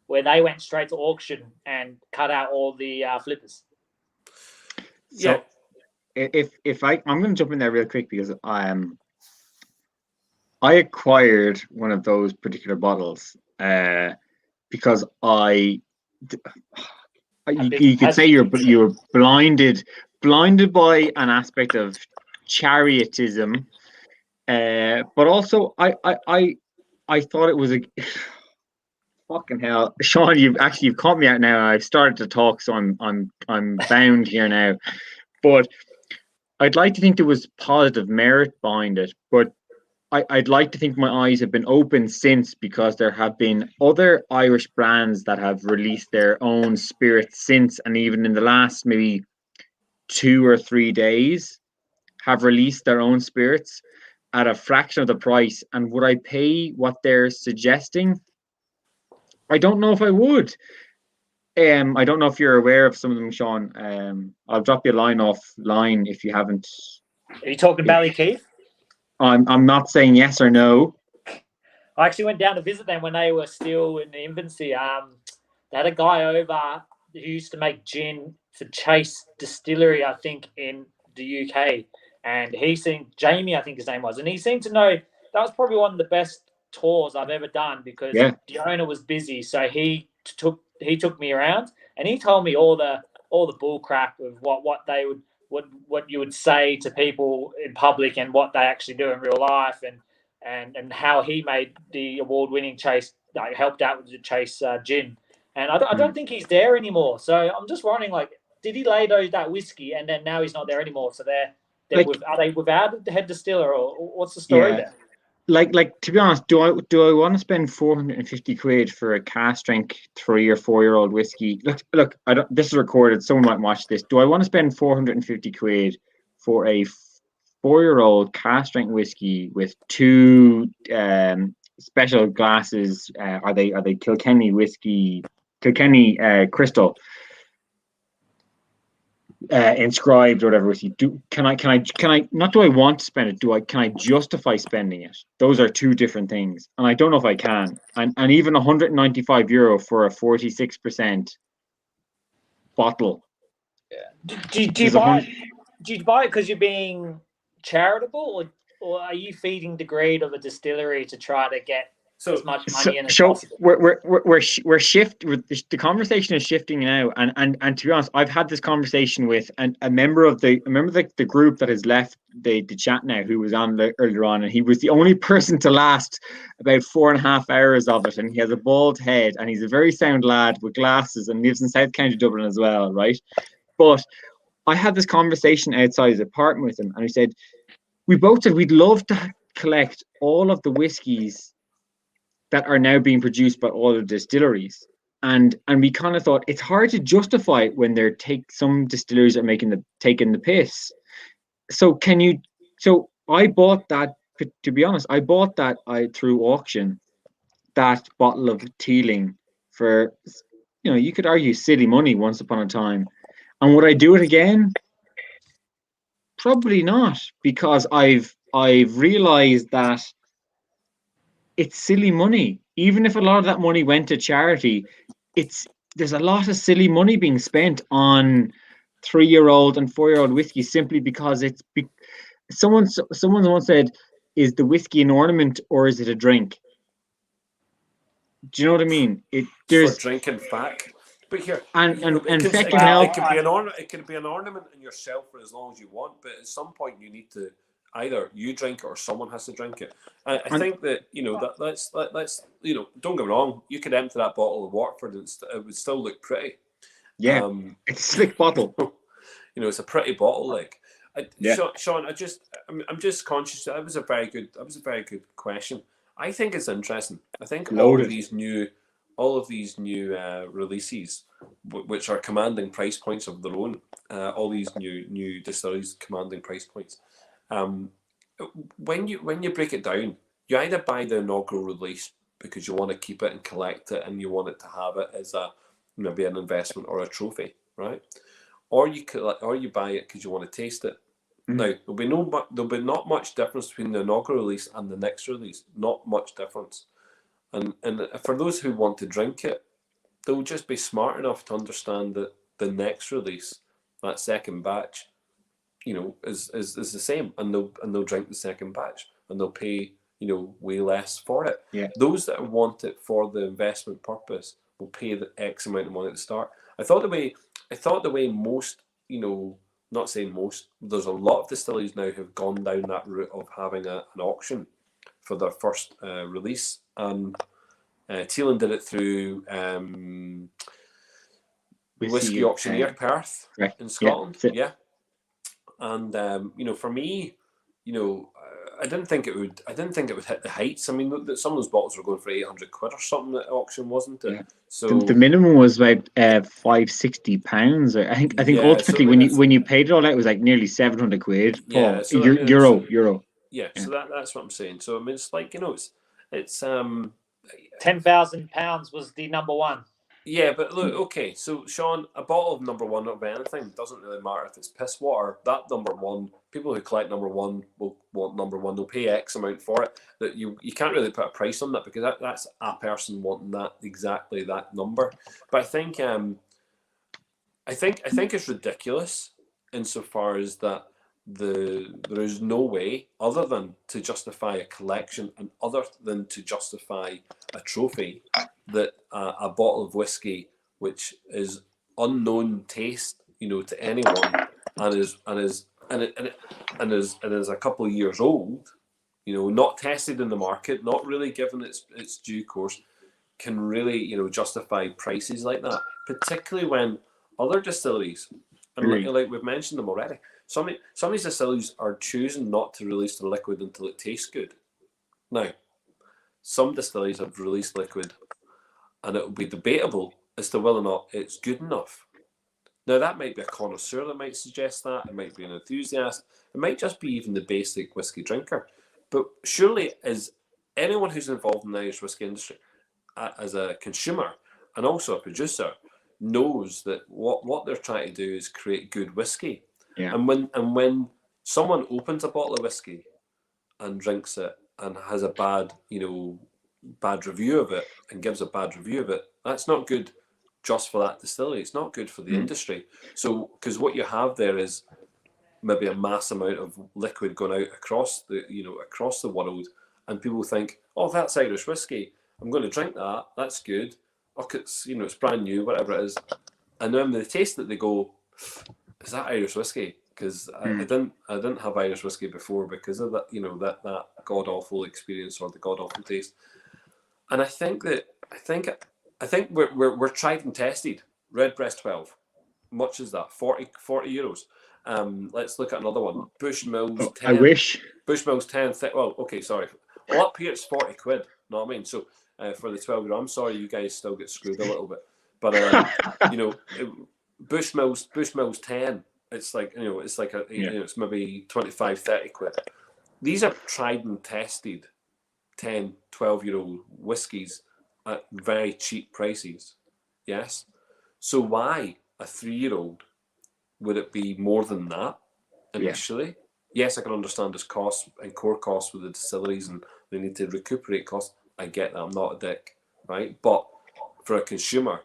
where they went straight to auction and cut out all the flippers? So, if I'm going to jump in there real quick because I acquired one of those particular bottles because you could say you're blinded by an aspect of chariotism, but also I thought it was Fucking hell, Sean! You've caught me out now. I've started to talk, so I'm bound here now. But I'd like to think there was positive merit behind it. But I'd like to think my eyes have been open since, because there have been other Irish brands that have released their own spirits since, and even in the last maybe 2 or 3 days have released their own spirits at a fraction of the price. And would I pay what they're suggesting? I don't know if I would. I don't know if you're aware of some of them, Sean. I'll drop you a line offline if you haven't. Are you talking Ballykeith? I'm not saying yes or no. I actually went down to visit them when they were still in the infancy. They had a guy over who used to make gin for Chase Distillery, I think, in the UK. And he seemed, Jamie, I think his name was, and he seemed to know that was probably one of the best tours I've ever done, because the owner was busy. So he took me around, and he told me all the bull crap of what they would what you would say to people in public and what they actually do in real life, and how he made the award-winning Chase, like, helped out with the Chase gin. And I don't think he's there anymore. So I'm just wondering, like, did he lay that whiskey and then now he's not there anymore? So are they without the head distiller, or what's the story there? Like to be honest, do I want to spend 450 quid for a cask strength 3 or 4 year old whiskey? Look, this is recorded. Someone might watch this. Do I want to spend 450 quid for a 4-year-old cask strength whiskey with 2 special glasses? Are they Kilkenny whiskey, Kilkenny crystal inscribed or whatever whiskey? Can I not, do I want to spend it? Can I justify spending it? Those are 2 different things, and I don't know if I can. And even €195 for a 46% bottle. Do you buy it because you're being charitable, or are you feeding the greed of a distillery to try to get as much money in as possible? We're the conversation is shifting now, and to be honest, I've had this conversation with a member of the group that has left the chat now, who was on earlier on, and he was the only person to last about 4.5 hours of it, and he has a bald head, and he's a very sound lad with glasses, and lives in South County Dublin as well, right? But I had this conversation outside his apartment with him, and he said, we both said we'd love to collect all of the whiskies that are now being produced by all the distilleries, and we kind of thought it's hard to justify it when some distilleries are taking the piss. So I bought that. To be honest, I bought that through auction, that bottle of Teeling for, you could argue silly money once upon a time. And would I do it again? Probably not, because I've realized that it's silly money. Even if a lot of that money went to charity, there's a lot of silly money being spent on 3-year-old and 4-year-old whiskey, simply because someone once said, is the whiskey an ornament or is it a drink? Do you know what I mean? For drinking back. But here, and second, it can be an ornament. It can be an ornament in yourself for as long as you want. But at some point, you need to either you drink it or someone has to drink it. I think that let's don't get me wrong. You could empty that bottle of Watford and it would still look pretty. Yeah, it's a slick bottle. It's a pretty bottle. Sean, I'm just conscious that was a very good question. I think it's interesting. I think all of these new releases, which are commanding price points of their own, all these new distilleries commanding price points. When you break it down, you either buy the inaugural release because you want to keep it and collect it, and you want it to have it as maybe an investment or a trophy, right? Or you buy it because you want to taste it. Now there'll be not much difference between the inaugural release and the next release. Not much difference. And for those who want to drink it, they'll just be smart enough to understand that the next release, that second batch, is the same, and they'll drink the second batch, and they'll pay way less for it. Yeah. Those that want it for the investment purpose will pay the X amount of money at the start. I thought the way most, not saying most, there's a lot of distilleries now who've gone down that route of having an auction for their first release, and Teelan did it through Whiskey Auctioneer Perth in Scotland. Yeah. And for me, I didn't think it would hit the heights. I mean, some of those bottles were going for 800 quid or something at auction, wasn't it? Yeah. So the minimum was about £560. I think ultimately when you paid it all out, it was like nearly 700 quid. Yeah, so euro. Yeah, so that's what I'm saying. So I mean, it's like it's £10,000 was the number one. Yeah, but look, okay, so Sean, a bottle of number one of anything doesn't really matter if it's piss water. That number one, people who collect number one will want number one. They'll pay X amount for it. That you can't really put a price on that because that's a person wanting exactly that number. But I think it's ridiculous insofar as that there is no way other than to justify a collection and other than to justify a trophy that a bottle of whiskey which is unknown taste, to anyone and is a couple of years old, not tested in the market, not really given its due course, can really justify prices like that, particularly when other distilleries, and like we've mentioned them already, some of these distilleries are choosing not to release the liquid until it tastes good. Now, some distilleries have released liquid and it will be debatable as to whether or not it's good enough. Now, that might be a connoisseur that might suggest that. It might be an enthusiast. It might just be even the basic whiskey drinker. But surely, as anyone who's involved in the Irish whiskey industry, as a consumer and also a producer, knows that what they're trying to do is create good whiskey. Yeah. And when someone opens a bottle of whiskey and drinks it and has a bad review of it and gives a bad review of it, that's not good just for that distillery. It's not good for the industry. So, because what you have there is maybe a mass amount of liquid going out across the world, and people think, oh, that's Irish whiskey. I'm going to drink that. That's good. Look, it's it's brand new, whatever it is. And then when they taste it, they go, is that Irish whiskey? Because I didn't have Irish whiskey before because of that that god awful experience or the god awful taste. And I think we're tried and tested. Redbreast 12, much is that? 40 euros. Let's look at another one. Bushmills 10. I wish. Bushmills 10. Well, okay, sorry. Well, up here it's 40 quid. Know what I mean? So for the 12 euro, I'm sorry you guys still get screwed a little bit. But Bushmills 10. It's like it's like it's maybe 25, 30 quid. These are tried and tested 10, 12 year old whiskies at very cheap prices. Yes. So why a 3-year-old would it be more than that initially? Yeah. Yes, I can understand there's costs and core costs with the distilleries and they need to recuperate costs. I get that. I'm not a dick, right? But for a consumer,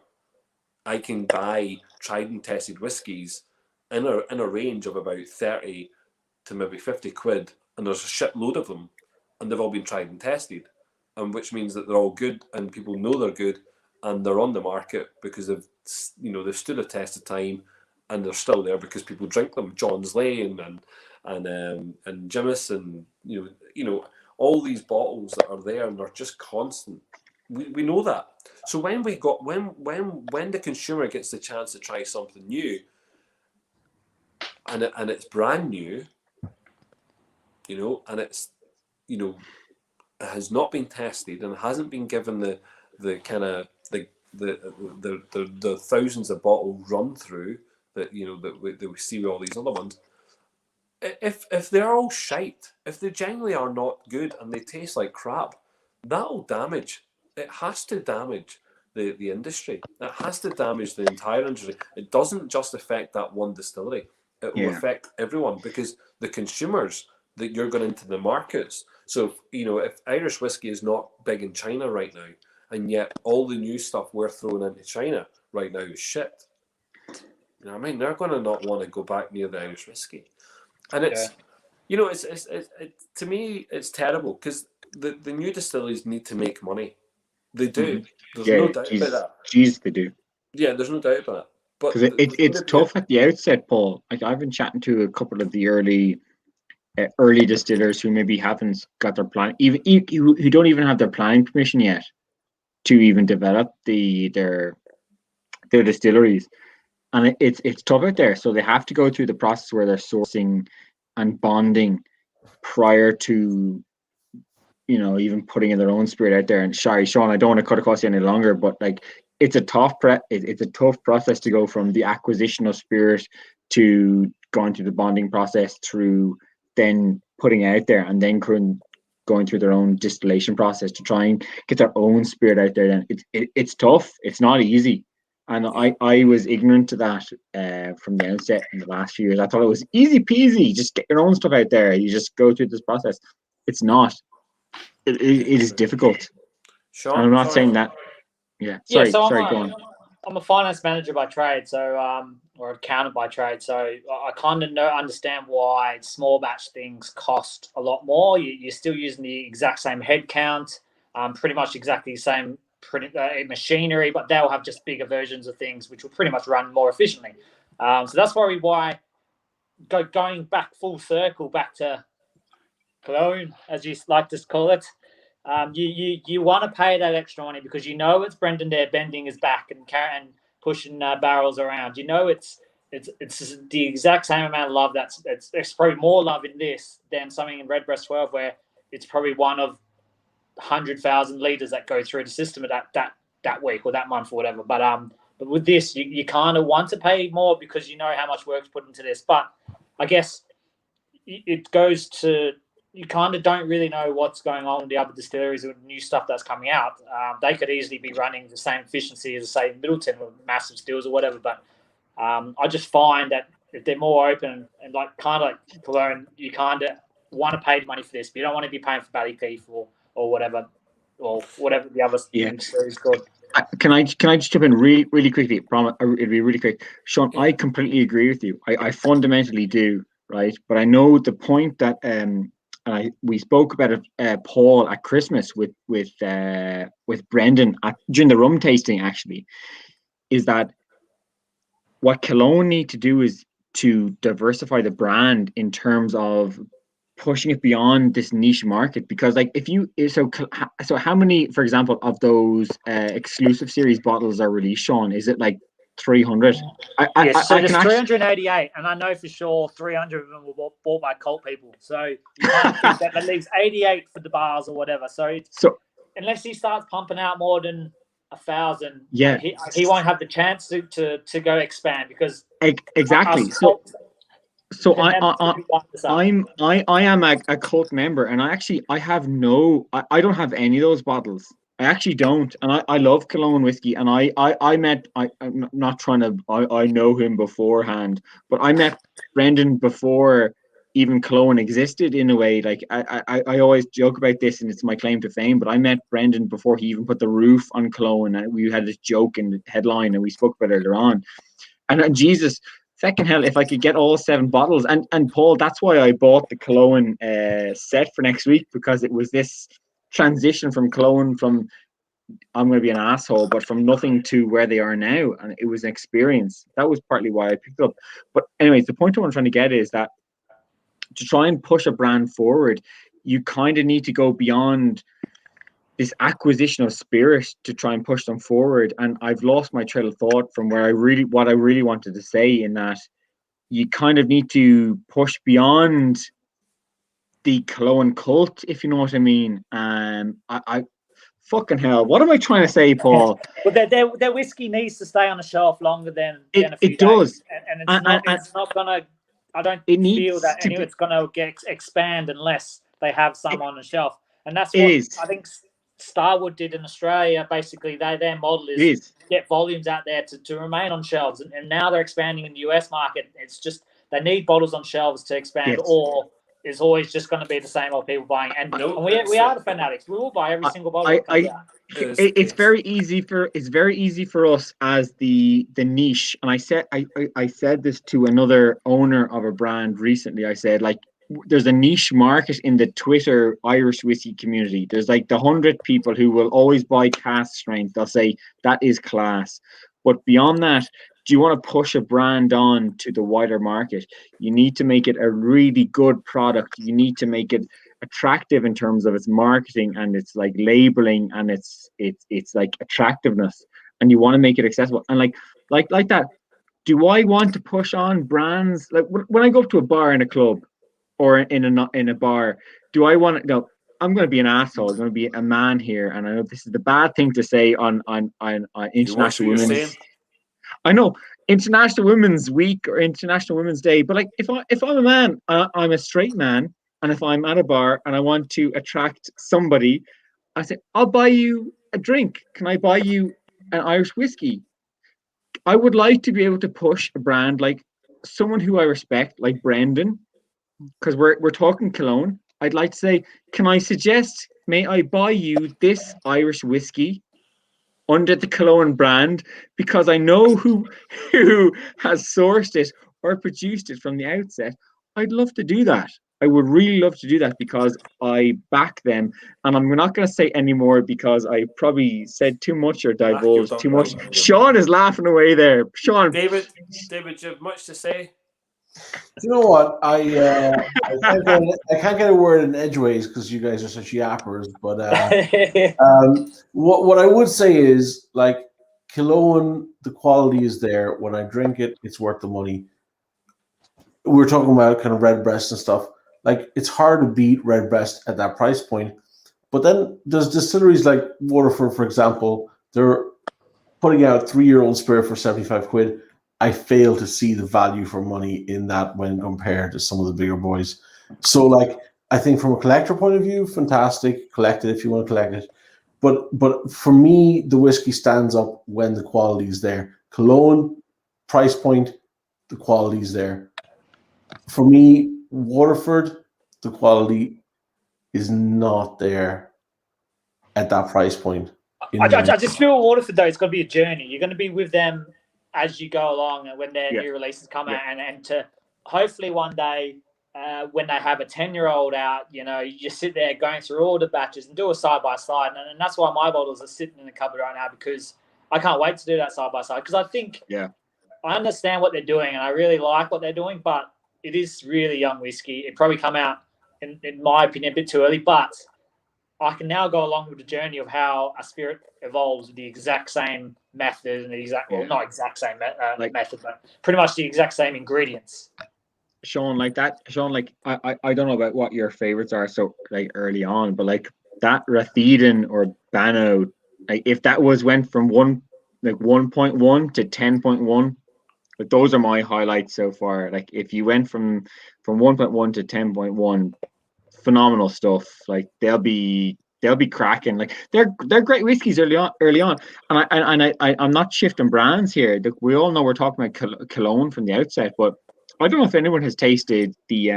I can buy tried and tested whiskies in a range of about 30 to maybe 50 quid, and there's a shitload of them, and they've all been tried and tested, and which means that they're all good, and people know they're good, and they're on the market because they've stood a test of time, and they're still there because people drink them. John's Lane and Jameson, all these bottles that are there, and they're just constant. We know that. So when the consumer gets the chance to try something new, and it's brand new, and it's it has not been tested and hasn't been given the kind of the thousands of bottles run through that that we see with all these other ones. If they're all shite, if they genuinely are not good and they taste like crap, that'll damage. It has to damage the industry. It has to damage the entire industry. It doesn't just affect that one distillery. It will affect everyone because the consumers that you're going into the markets. So if Irish whiskey is not big in China right now, and yet all the new stuff we're throwing into China right now is shit. You know what I mean? They're going to not want to go back near the Irish whiskey, and it's it's to me it's terrible because the new distilleries need to make money. They do. There's no doubt about that. Jeez, they do. Yeah, there's no doubt about that. But it's tough at the outset, Paul. Like I've been chatting to a couple of the early distillers who maybe haven't got their plan, even who don't even have their planning permission yet. to even develop their distilleries, and it's tough out there. So they have to go through the process where they're sourcing and bonding prior to, you know, even putting in their own spirit out there. And sorry, Sean, I don't want to cut across you any longer, but like it's a tough process to go from the acquisition of spirit to going through the bonding process, through then putting it out there, and then going through their own distillation process to try and get their own spirit out there. Then it's tough. It's not easy. And I was ignorant to that from the outset in the last few years. I thought it was easy peasy. Just get your own stuff out there. You just go through this process. It's not. It is difficult. Sean, and I'm not saying that. Yeah. Sorry. So Sorry. Go on. I'm a finance manager by trade, so or accountant by trade. So I kind of understand why small batch things cost a lot more. You're still using the exact same head count, pretty much exactly the same machinery, but they'll have just bigger versions of things which will pretty much run more efficiently. So that's probably why going back full circle back to Killowen, as you like to call it, you want to pay that extra money because you know it's Brendan there bending his back and pushing barrels around. You know it's the exact same amount of love. It's probably more love in this than something in Redbreast 12 where it's probably one of 100,000 liters that go through the system at that week or that month or whatever. But with this, you kind of want to pay more because you know how much work's put into this. But I guess it goes to, you kind of don't really know what's going on with the other distilleries with new stuff that's coming out. They could easily be running the same efficiency as, say, Middleton with massive stills or whatever. But I just find that if they're more open and like kind of like Killowen, you kind of want to pay money for this, but you don't want to be paying for Ballypeef or whatever the other distilleries called. Can I just jump in really quickly? It'll be really quick. Sean, I completely agree with you. I fundamentally do, right? But I know the point that we spoke about it, Paul, at Christmas with Brendan during the rum tasting. Actually, is that what Killowen need to do is to diversify the brand in terms of pushing it beyond this niche market. Because like so how many, for example, of those exclusive series bottles are released, Sean? Is it like 300? Yes, so there's 388, and I know for sure 300 of them were bought by Kult people. So you can't think that leaves 88 for the bars or whatever. So unless he starts pumping out more than 1,000, he won't have the chance to go expand because exactly. So I am a Kult member, and I don't have any of those bottles. I actually don't, and I love Killowen whiskey, and I'm not trying to, I know him beforehand, but I met Brendan before even Killowen existed in a way. Like I always joke about this, and it's my claim to fame, but I met Brendan before he even put the roof on Killowen, and we had this joke in the headline, and we spoke about it earlier on, and Jesus. Second hell, if I could get all 7 bottles, and Paul, that's why I bought the Killowen set for next week, because it was this transition from Killowen from, I'm going to be an asshole, but from nothing to where they are now, and it was an experience. That was partly why I picked it up. But anyways, the point I'm trying to get is that to try and push a brand forward, you kind of need to go beyond this acquisition of spirit to try and push them forward. And I've lost my trail of thought from what I really wanted to say, in that you kind of need to push beyond the Killowen cult, if you know what I mean. I fucking hell, what am I trying to say, Paul? But their whiskey needs to stay on the shelf longer than a few it does days. And it's not gonna, I don't feel that it's gonna expand unless they have some on the shelf. And that's what I think Starwood did in Australia. Basically, their model is get volumes out there to remain on shelves, and now they're expanding in the US market. It's just they need bottles on shelves to expand, or it's always just going to be the same old people buying. And we are the fanatics. We will buy every single bottle. It's very easy for us as the niche. And I said this to another owner of a brand recently. I said, like, there's a niche market in the Twitter Irish whiskey community. There's like the 100 people who will always buy cask strength. They'll say that is class. But beyond that, do you want to push a brand on to the wider market? You need to make it a really good product. You need to make it attractive in terms of its marketing and its like labeling and its like attractiveness, and you want to make it accessible and like that. Do I want to push on brands like when I go up to a bar in a club or in a bar? Do I want to? No, I'm going to be an asshole. I'm going to be a man here, and I know this is the bad thing to say on International Women's. I know International Women's Week or International Women's Day, but like if I'm a man, I'm a straight man, and if I'm at a bar and I want to attract somebody, I say I'll buy you a drink. Can I buy you an Irish whiskey? I would like to be able to push a brand like someone who I respect, like Brendan, because we're talking Killowen. I'd like to say, can I suggest, may I buy you this Irish whiskey under the Killowen brand, because I know who has sourced it or produced it from the outset. I'd love to do that. I would really love to do that because I back them. And I'm not going to say any more because I probably said too much or divulged too much. Sean is laughing away there. Sean. David, do you have much to say? Do you know what? I can't get a word in edgeways because you guys are such yappers. But what I would say is, like, Killowen, the quality is there. When I drink it, it's worth the money. We're talking about kind of Redbreast and stuff. Like, it's hard to beat Redbreast at that price point. But then there's distilleries like Waterford, for example. They're putting out 3-year-old spirit for 75 quid. I fail to see the value for money in that when compared to some of the bigger boys. So, like, I think from a collector point of view, fantastic. Collect it if you want to collect it. But for me, the whiskey stands up when the quality is there. Killowen, price point, the quality is there. For me, Waterford, the quality is not there at that price point. I just feel Waterford, though, it's got to be a journey. You're going to be with them as you go along and when their new releases come out, and to hopefully one day when they have a 10-year-old out, you know, you just sit there going through all the batches and do a side-by-side. And that's why my bottles are sitting in the cupboard right now, because I can't wait to do that side-by-side, because I think I understand what they're doing and I really like what they're doing, but it is really young whiskey. It probably come out, in my opinion, a bit too early, but I can now go along with the journey of how a spirit evolves with the exact same method and well, not exact same method, but pretty much the exact same ingredients. Sean, like I don't know about what your favorites are so like early on, but like that Ratheden or Bano, like if that went from 1.1 to 10.1, like those are my highlights so far. Like if you went from 1.1 to 10.1, phenomenal stuff. Like they'll be cracking. Like they're great whiskeys early on. And I'm not shifting brands here. We all know we're talking about Killowen from the outset, but I don't know if anyone has tasted the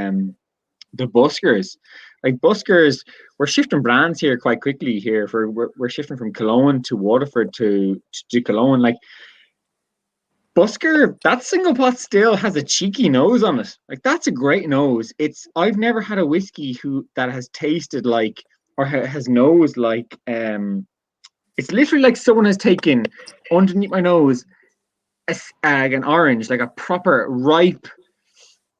Buskers. Like Buskers, we're shifting brands here quite quickly here. We're shifting from Killowen to Waterford to Killowen. Like Busker, that single pot still has a cheeky nose on it. Like that's a great nose. I've never had a whiskey that has tasted like or has nosed like it's literally like someone has taken underneath my nose an orange, like a proper ripe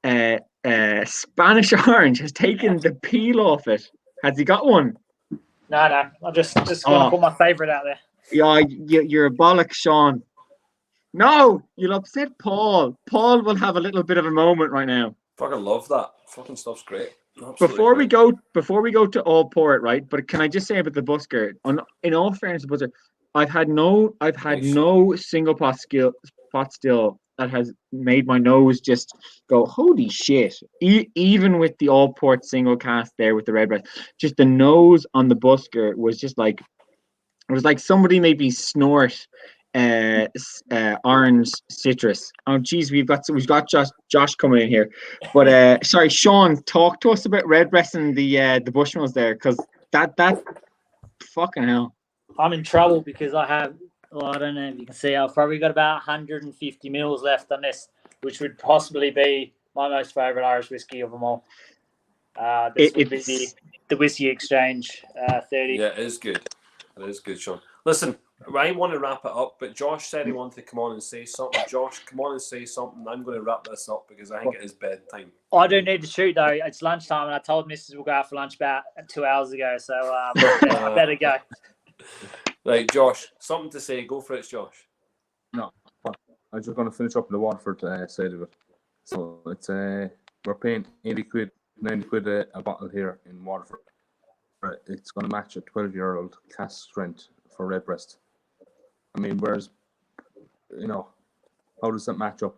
Spanish orange, has taken the peel off it. Has he got one? No. I'm just want to put my favourite out there. Yeah, you're a bollock, Sean. No, you'll upset Paul. Paul will have a little bit of a moment right now. Fucking love that. Fucking stuff's great. Before we go to all port, right? But can I just say about the Busker? In all fairness, the Busker, I've had no single pot still that has made my nose just go, holy shit. Even with the all port single cast there with the Redbreast, just the nose on the Busker was just like, it was like somebody made me snort orange citrus. Oh geez, we've got Josh coming in here. But sorry, Sean, talk to us about Redbreast and the Bushmills there, because that fucking hell. I'm in trouble because I have, I don't know if you can see, I've probably got about 150 mils left on this, which would possibly be my most favourite Irish whiskey of them all. This would be the Whiskey Exchange 30. Yeah, it is good. It is good, Sean. Listen, I want to wrap it up, but Josh said he wanted to come on and say something. Josh, come on and say something. I'm going to wrap this up because I think it is bedtime. I don't need to shoot though. It's lunchtime, and I told Mrs. we'll go out for lunch about 2 hours ago. So I better go. Right, Josh, something to say. Go for it, Josh. No, I'm just going to finish up the Waterford side of it. So it's we're paying 80 quid, 90 quid a bottle here in Waterford. It's going to match a 12-year-old cask strength for Redbreast. I mean, whereas, how does that match up?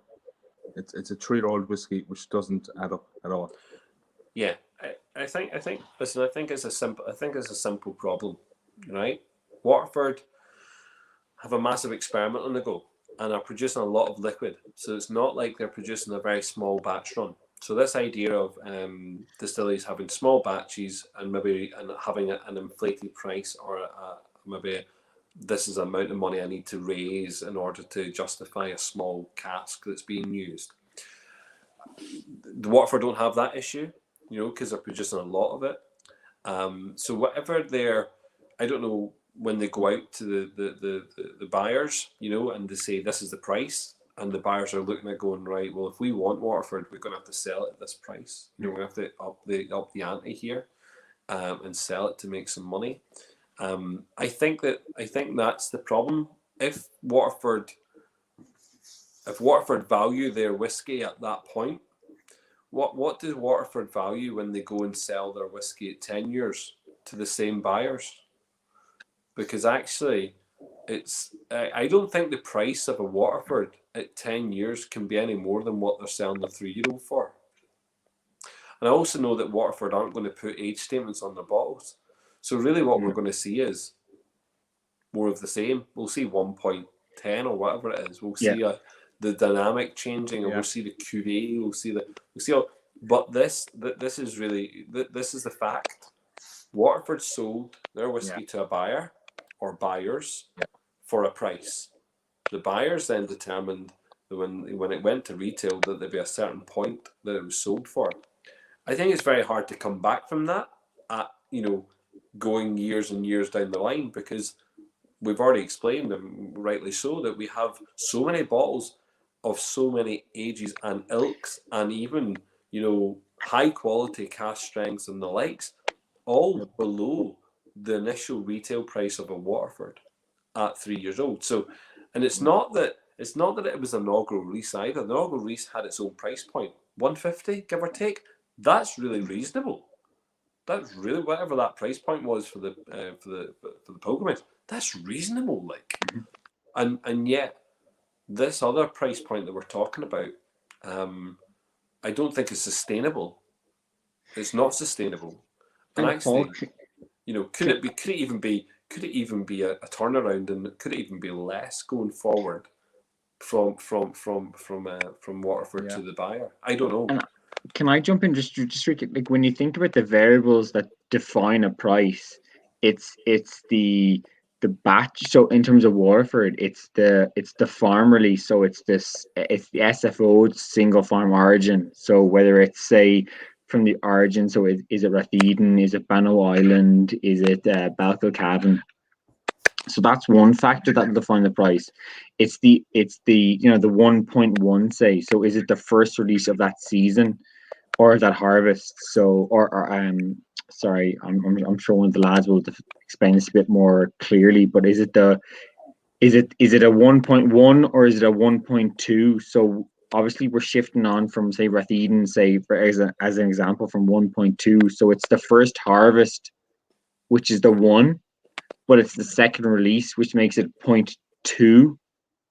It's a 3-year-old whiskey which doesn't add up at all. Yeah, I think. Listen, I think it's a simple problem, right? Waterford have a massive experiment on the go and are producing a lot of liquid, so it's not like they're producing a very small batch run. So this idea of distilleries having small batches and maybe having an inflated price or maybe this is the amount of money I need to raise in order to justify a small cask that's being used. The Waterford don't have that issue, because they're producing a lot of it. So whatever I don't know when they go out to the buyers, and they say this is the price. And the buyers are looking at going, right, well, if we want Waterford, we're going to have to sell it at this price. We're going to have to up the ante here and sell it to make some money. I think that's the problem. If Waterford value their whiskey at that point, what does Waterford value when they go and sell their whiskey at 10 years to the same buyers? Because actually, I don't think the price of a Waterford at 10 years can be any more than what they're selling the 3-year-old for. And I also know that Waterford aren't going to put age statements on their bottles. So really what we're going to see is more of the same. We'll see 1.10 or whatever it is. We'll see the dynamic changing, and we'll see the cuvee. We'll see all. But this is really this is the fact. Waterford sold their whiskey to a buyer or buyers for a price. The buyers then determined that when it went to retail that there'd be a certain point that it was sold for. I think it's very hard to come back from that at going years and years down the line, because we've already explained, and rightly so, that we have so many bottles of so many ages and ilks, and even high quality cask strengths and the likes, all below the initial retail price of a Waterford at 3 years old. So, and it's not that it was an inaugural release either. The inaugural release had its own price point, 150, give or take. That's really reasonable. That's really whatever that price point was for the pilgrimage. That's reasonable, and yet this other price point that we're talking about, I don't think is sustainable. It's not sustainable. And actually, could it even be a turnaround, and could it even be less going forward from Waterford to the buyer? I don't know. And can I jump in just like when you think about the variables that define a price, it's the batch. So in terms of Waterford, it's the farm release. So it's the SFO, single farm origin. So whether it's say from the origin, so is it Ratheden, is it Bannow Island, is it Balclcavan? So that's one factor that will define the price. It's the the 1.1 say. So is it the first release of that season or that harvest? So sorry, I'm sure one of the lads will explain this a bit more clearly, but is it a 1.1 or is it a 1.2? So obviously we're shifting on from say Ratheden, say as an example, from 1.2. So it's the first harvest, which is the 1, but it's the second release, which makes it 0.2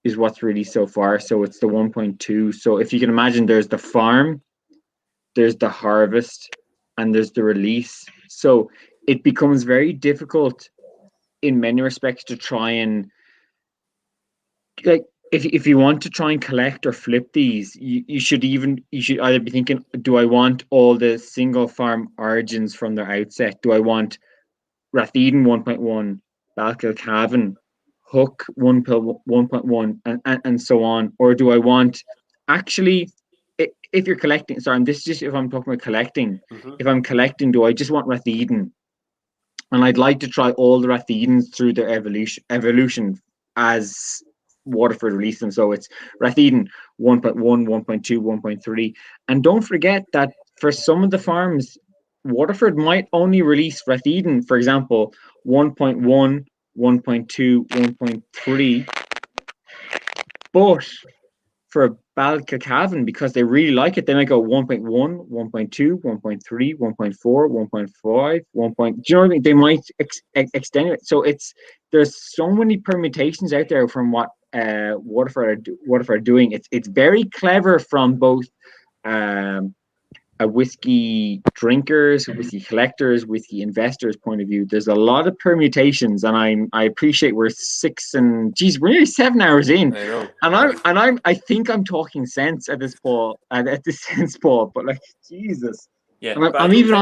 is what's released so far. So it's the 1.2. So if you can imagine, there's the farm, there's the harvest, and there's the release. So it becomes very difficult in many respects to try and, like, if you want to try and collect or flip these, you should either be thinking, do I want all the single farm origins from their outset? Do I want Ratheden 1.1, Balclcavan, Hook 1.1, and so on? Or do I want, actually, if you're collecting, sorry, this is just if I'm talking about collecting, if I'm collecting, do I just want Ratheden? and I'd like to try all the Rathedens through their evolution as Waterford released them. So it's Ratheden 1.1, 1.2, 1.3, and don't forget that for some of the farms, Waterford might only release Ratheden, for example, 1.1, 1.2, 1.3, but for Balcacavan, because they really like it, they might go 1.1, 1.2, 1.3, 1.4, 1.5, 1. Do you know what I mean? They might extend it. So there's so many permutations out there from what Waterford are doing. It's very clever from both a whiskey drinkers, whiskey collectors, whiskey investors point of view. There's a lot of permutations, and I appreciate we're we're nearly 7 hours in. I know. And I think I'm talking sense at this Paul, but like Jesus. Yeah, And I'm even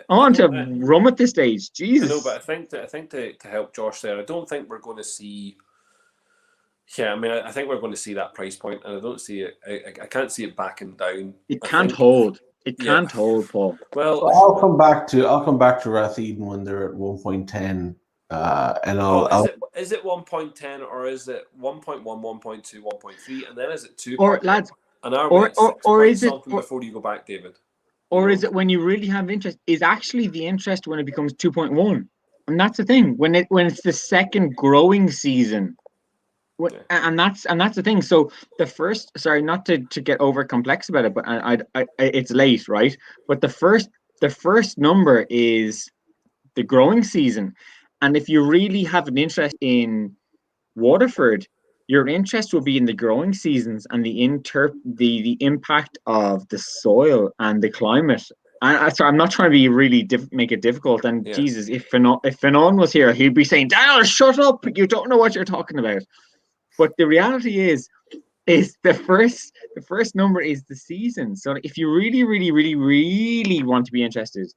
on to rum at this stage. Jesus. I know, but I think to help Josh there, I don't think we're going to see. Yeah, I mean, I think we're going to see that price point, and I don't see it. I can't see it backing down. It can't hold. It can't hold, Paul. Well, I'll come back to Ratheden when they're at 1.10, and is it 1.10 or is it 1.1, 1.2, 1.3, and then is it 2? Or lads, and are we at 6 or is it something before you go back, David? Or is it when you really have interest? Is actually the interest when it becomes 2.1, and that's the thing when it's the second growing season. And that's the thing. So the first, sorry, not to get over complex about it, but it's late, right? But the first number is the growing season, and if you really have an interest in Waterford, your interest will be in the growing seasons and the impact of the soil and the climate. And sorry, I'm not trying to be really make it difficult. And Jesus, if Finon was here, he'd be saying, "Daniel, shut up! You don't know what you're talking about." But the reality is the first number is the season. So if you really, really, really, really want to be interested,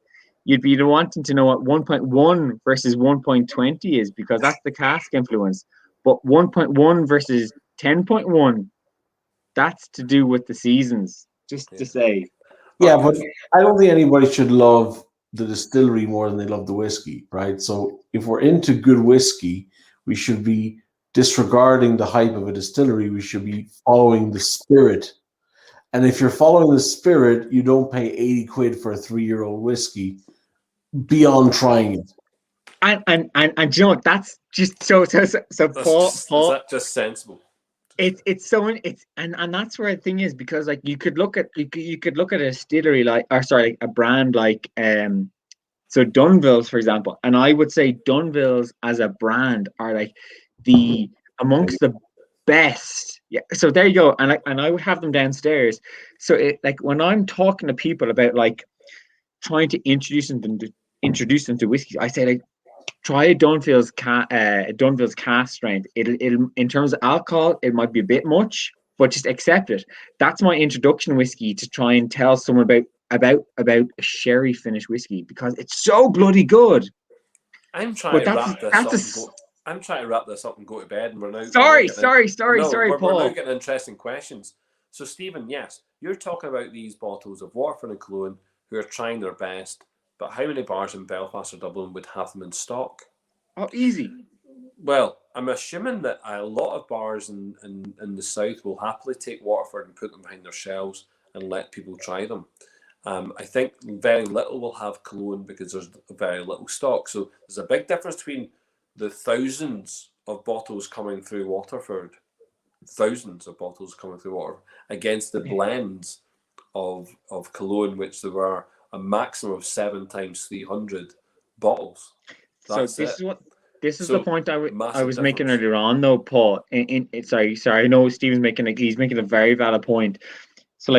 you'd be wanting to know what 1.1 versus 1.20 is, because that's the cask influence. But 1.1 versus 10.1, that's to do with the seasons. Just to say. Yeah, but I don't think anybody should love the distillery more than they love the whiskey, right? So if we're into good whiskey, we should be disregarding the hype of a distillery. We should be following the spirit. And if you're following the spirit, you don't pay 80 quid for a 3-year-old whiskey beyond trying it. And you know what, that's just so Paul, is that just sensible? It's and that's where the thing is, because like you could look at a distillery a brand like so Dunville's, for example, and I would say Dunville's as a brand are like amongst the best. Yeah, so there you go. And I would have them downstairs. So like when I'm talking to people about like trying to introduce them to whiskey, I say like try a Dunville's cask strength. It'll in terms of alcohol, it might be a bit much, but just accept it. That's my introduction whiskey to try and tell someone about a sherry finished whiskey, because it's so bloody good. I'm trying to wrap this up and go to bed, and we're now. Sorry, Paul. We're now getting interesting questions. So, Stephen, yes, you're talking about these bottles of Waterford and Killowen who are trying their best, but how many bars in Belfast or Dublin would have them in stock? Oh, easy. Well, I'm assuming that a lot of bars in the south will happily take Waterford and put them behind their shelves and let people try them. I think very little will have Killowen because there's very little stock. So there's a big difference between the thousands of bottles coming through Waterford, against the blends of Killowen, which there were a maximum of 7 times 300 bottles. That's this is the point I was making earlier on, though, Paul. Sorry, I know he's making a very valid point. So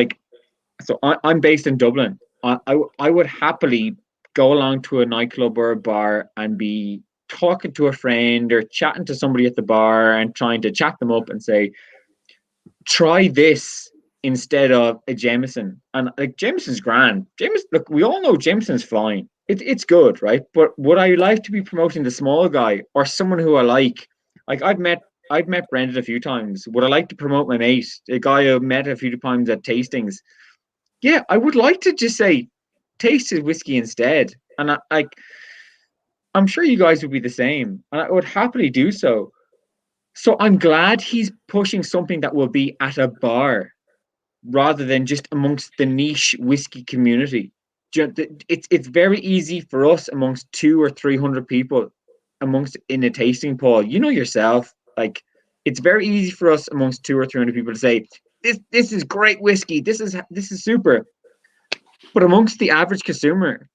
I'm based in Dublin. I would happily go along to a nightclub or a bar and be talking to a friend or chatting to somebody at the bar and trying to chat them up and say, try this instead of a Jameson. And like Jameson's grand. Look, we all know Jameson's fine. It's good, right? But would I like to be promoting the small guy or someone who I like? Like I've met Brendan a few times. Would I like to promote my mate, a guy I've met a few times at tastings? Yeah, I would like to just say, taste his whiskey instead. And I'm sure you guys would be the same, and I would happily do so. So I'm glad he's pushing something that will be at a bar rather than just amongst the niche whiskey community. It's very easy for us amongst 200 or 300 people amongst in a tasting, Paul. You know yourself, like it's very easy for us amongst 200 or 300 people to say this is great whiskey. This is super. But amongst the average consumer,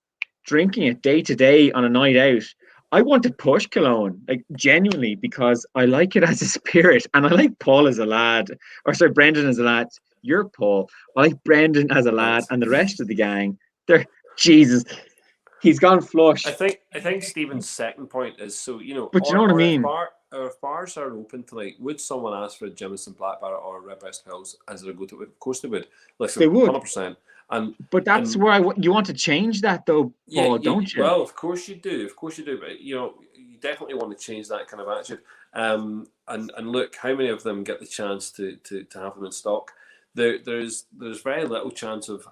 drinking it day to day on a night out, I want to push Killowen, like genuinely, because I like it as a spirit, and I like Paul as a lad, or sorry, Brendan as a lad. You're Paul. I like Brendan as a lad, and the rest of the gang. They're Jesus. He's gone flush. I think Stephen's second point is so But you know what I mean. If bars are open tonight, would someone ask for a Jameson Black Barrett or a Redbreast Pils as their go-to? Of course they would. Listen, They would. 100%. But that's where you want to change that, though, Paul, don't you? Well, of course you do. Of course you do. But you definitely want to change that kind of attitude. And look, how many of them get the chance to have them in stock? There's very little chance of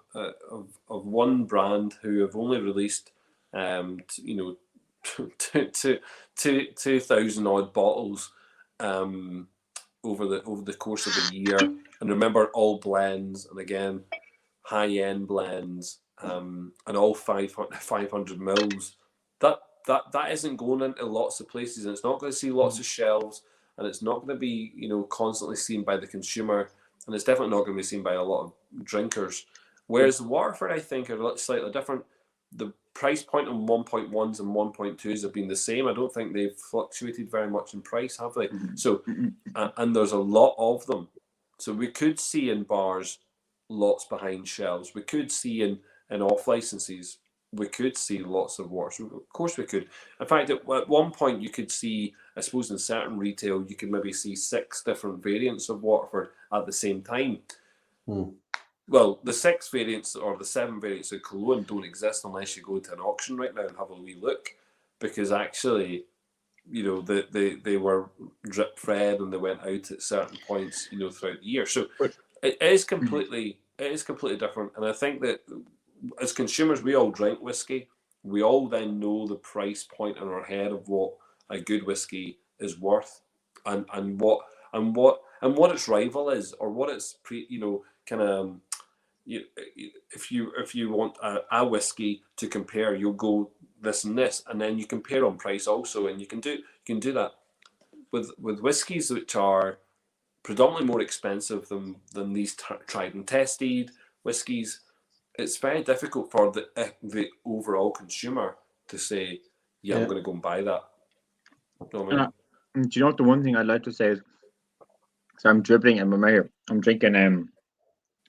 one brand who have only released 2,000 odd bottles over the course of a year. And remember, all blends, and again, high-end blends, and all 500 mils. That isn't going into lots of places, and it's not going to see lots of shelves, and it's not going to be constantly seen by the consumer, and it's definitely not going to be seen by a lot of drinkers. Whereas Waterford, I think, are slightly different. The price point on 1.1s and 1.2s have been the same. I don't think they've fluctuated very much in price, have they? So, and there's a lot of them. So we could see in bars lots behind shelves. We could see in off licenses. We could see lots of waters. Of course we could. In fact, at one point you could see, I suppose in certain retail, you could maybe see 6 different variants of Waterford at the same time. Well, the 6 variants or the 7 variants of Killowen don't exist unless you go to an auction right now and have a wee look, because actually, they were drip fed and they went out at certain points, throughout the year. So it is completely different. And I think that as consumers, we all drink whiskey. We all then know the price point in our head of what a good whiskey is worth, and what its rival is, or what its if you want a whiskey to compare, you'll go this and this, and then you compare on price also, and you can do that with whiskies which are predominantly more expensive than these tried and tested whiskies. It's very difficult for the overall consumer to say, I'm going to go and buy that. You know what I mean? And do you know what the one thing I'd like to say is, so I'm dribbling and I'm drinking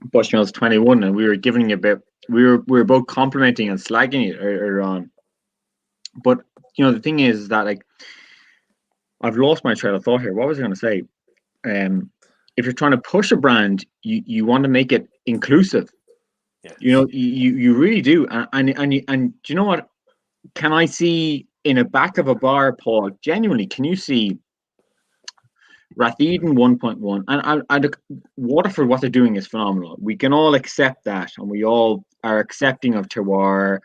Bushmills 21, and we were giving a bit. We were both complimenting and slagging it earlier on. But the thing is that, like, I've lost my trail of thought here. What was I going to say? If you're trying to push a brand, you want to make it inclusive. Yeah. You really do. And do you know what? Can I see in a back of a bar, Paul? Genuinely, can you see Ratheden 1.1 and Waterford? What they're doing is phenomenal. We can all accept that, and we all are accepting of terroir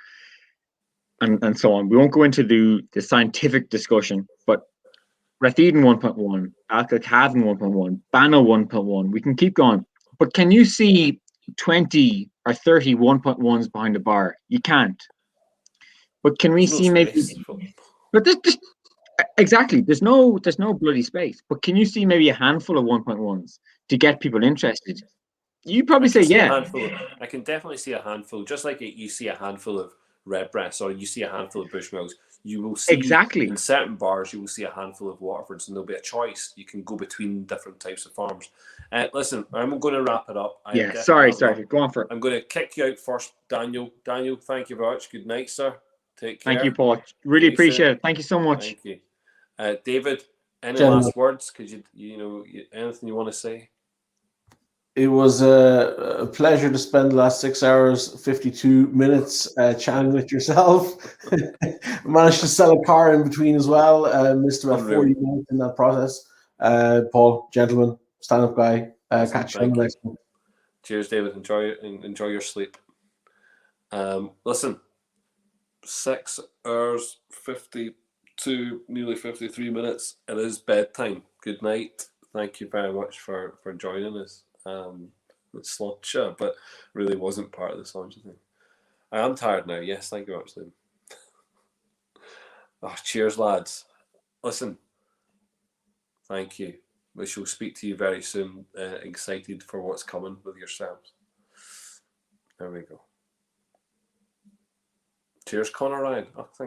and so on. We won't go into the scientific discussion, but Ratheden 1.1, Alcalcavan 1.1, Banno 1.1. We can keep going, but can you see 20 or 30 1.1s behind the bar? You can't. But can we see maybe? But exactly, there's no bloody space. But can you see maybe a handful of 1.1s to get people interested? You probably say yeah. I can definitely see a handful, just like you see a handful of Redbreasts or you see a handful of Bushmills. You will see in certain bars, you will see a handful of Waterfords, and there'll be a choice. You can go between different types of farms. Listen, I'm going to wrap it up. Sorry. Go on for it. I'm going to kick you out first, Daniel. Daniel, thank you very much. Good night, sir. Take care. Thank you, Paul. Really appreciate it. Thank you so much. Thank you. David, any last words? Could anything you want to say? It was a pleasure to spend the last 6 hours, 52 minutes chatting with yourself. Managed to sell a car in between as well. Missed about 40 minutes in that process. Paul, gentleman, stand-up guy. Catch you on the next one. Cheers, David. Enjoy your sleep. Listen, 6 hours, 52, nearly 53 minutes. It is bedtime. Good night. Thank you very much for joining us. It's Slotcha, but really wasn't part of the Slotcha thing. I am tired now. Yes, thank you very much, Liam. Oh, cheers, lads. Listen, thank you. We shall speak to you very soon. Excited for what's coming with yourselves. There we go. Cheers, Conor Ryan. Oh, thank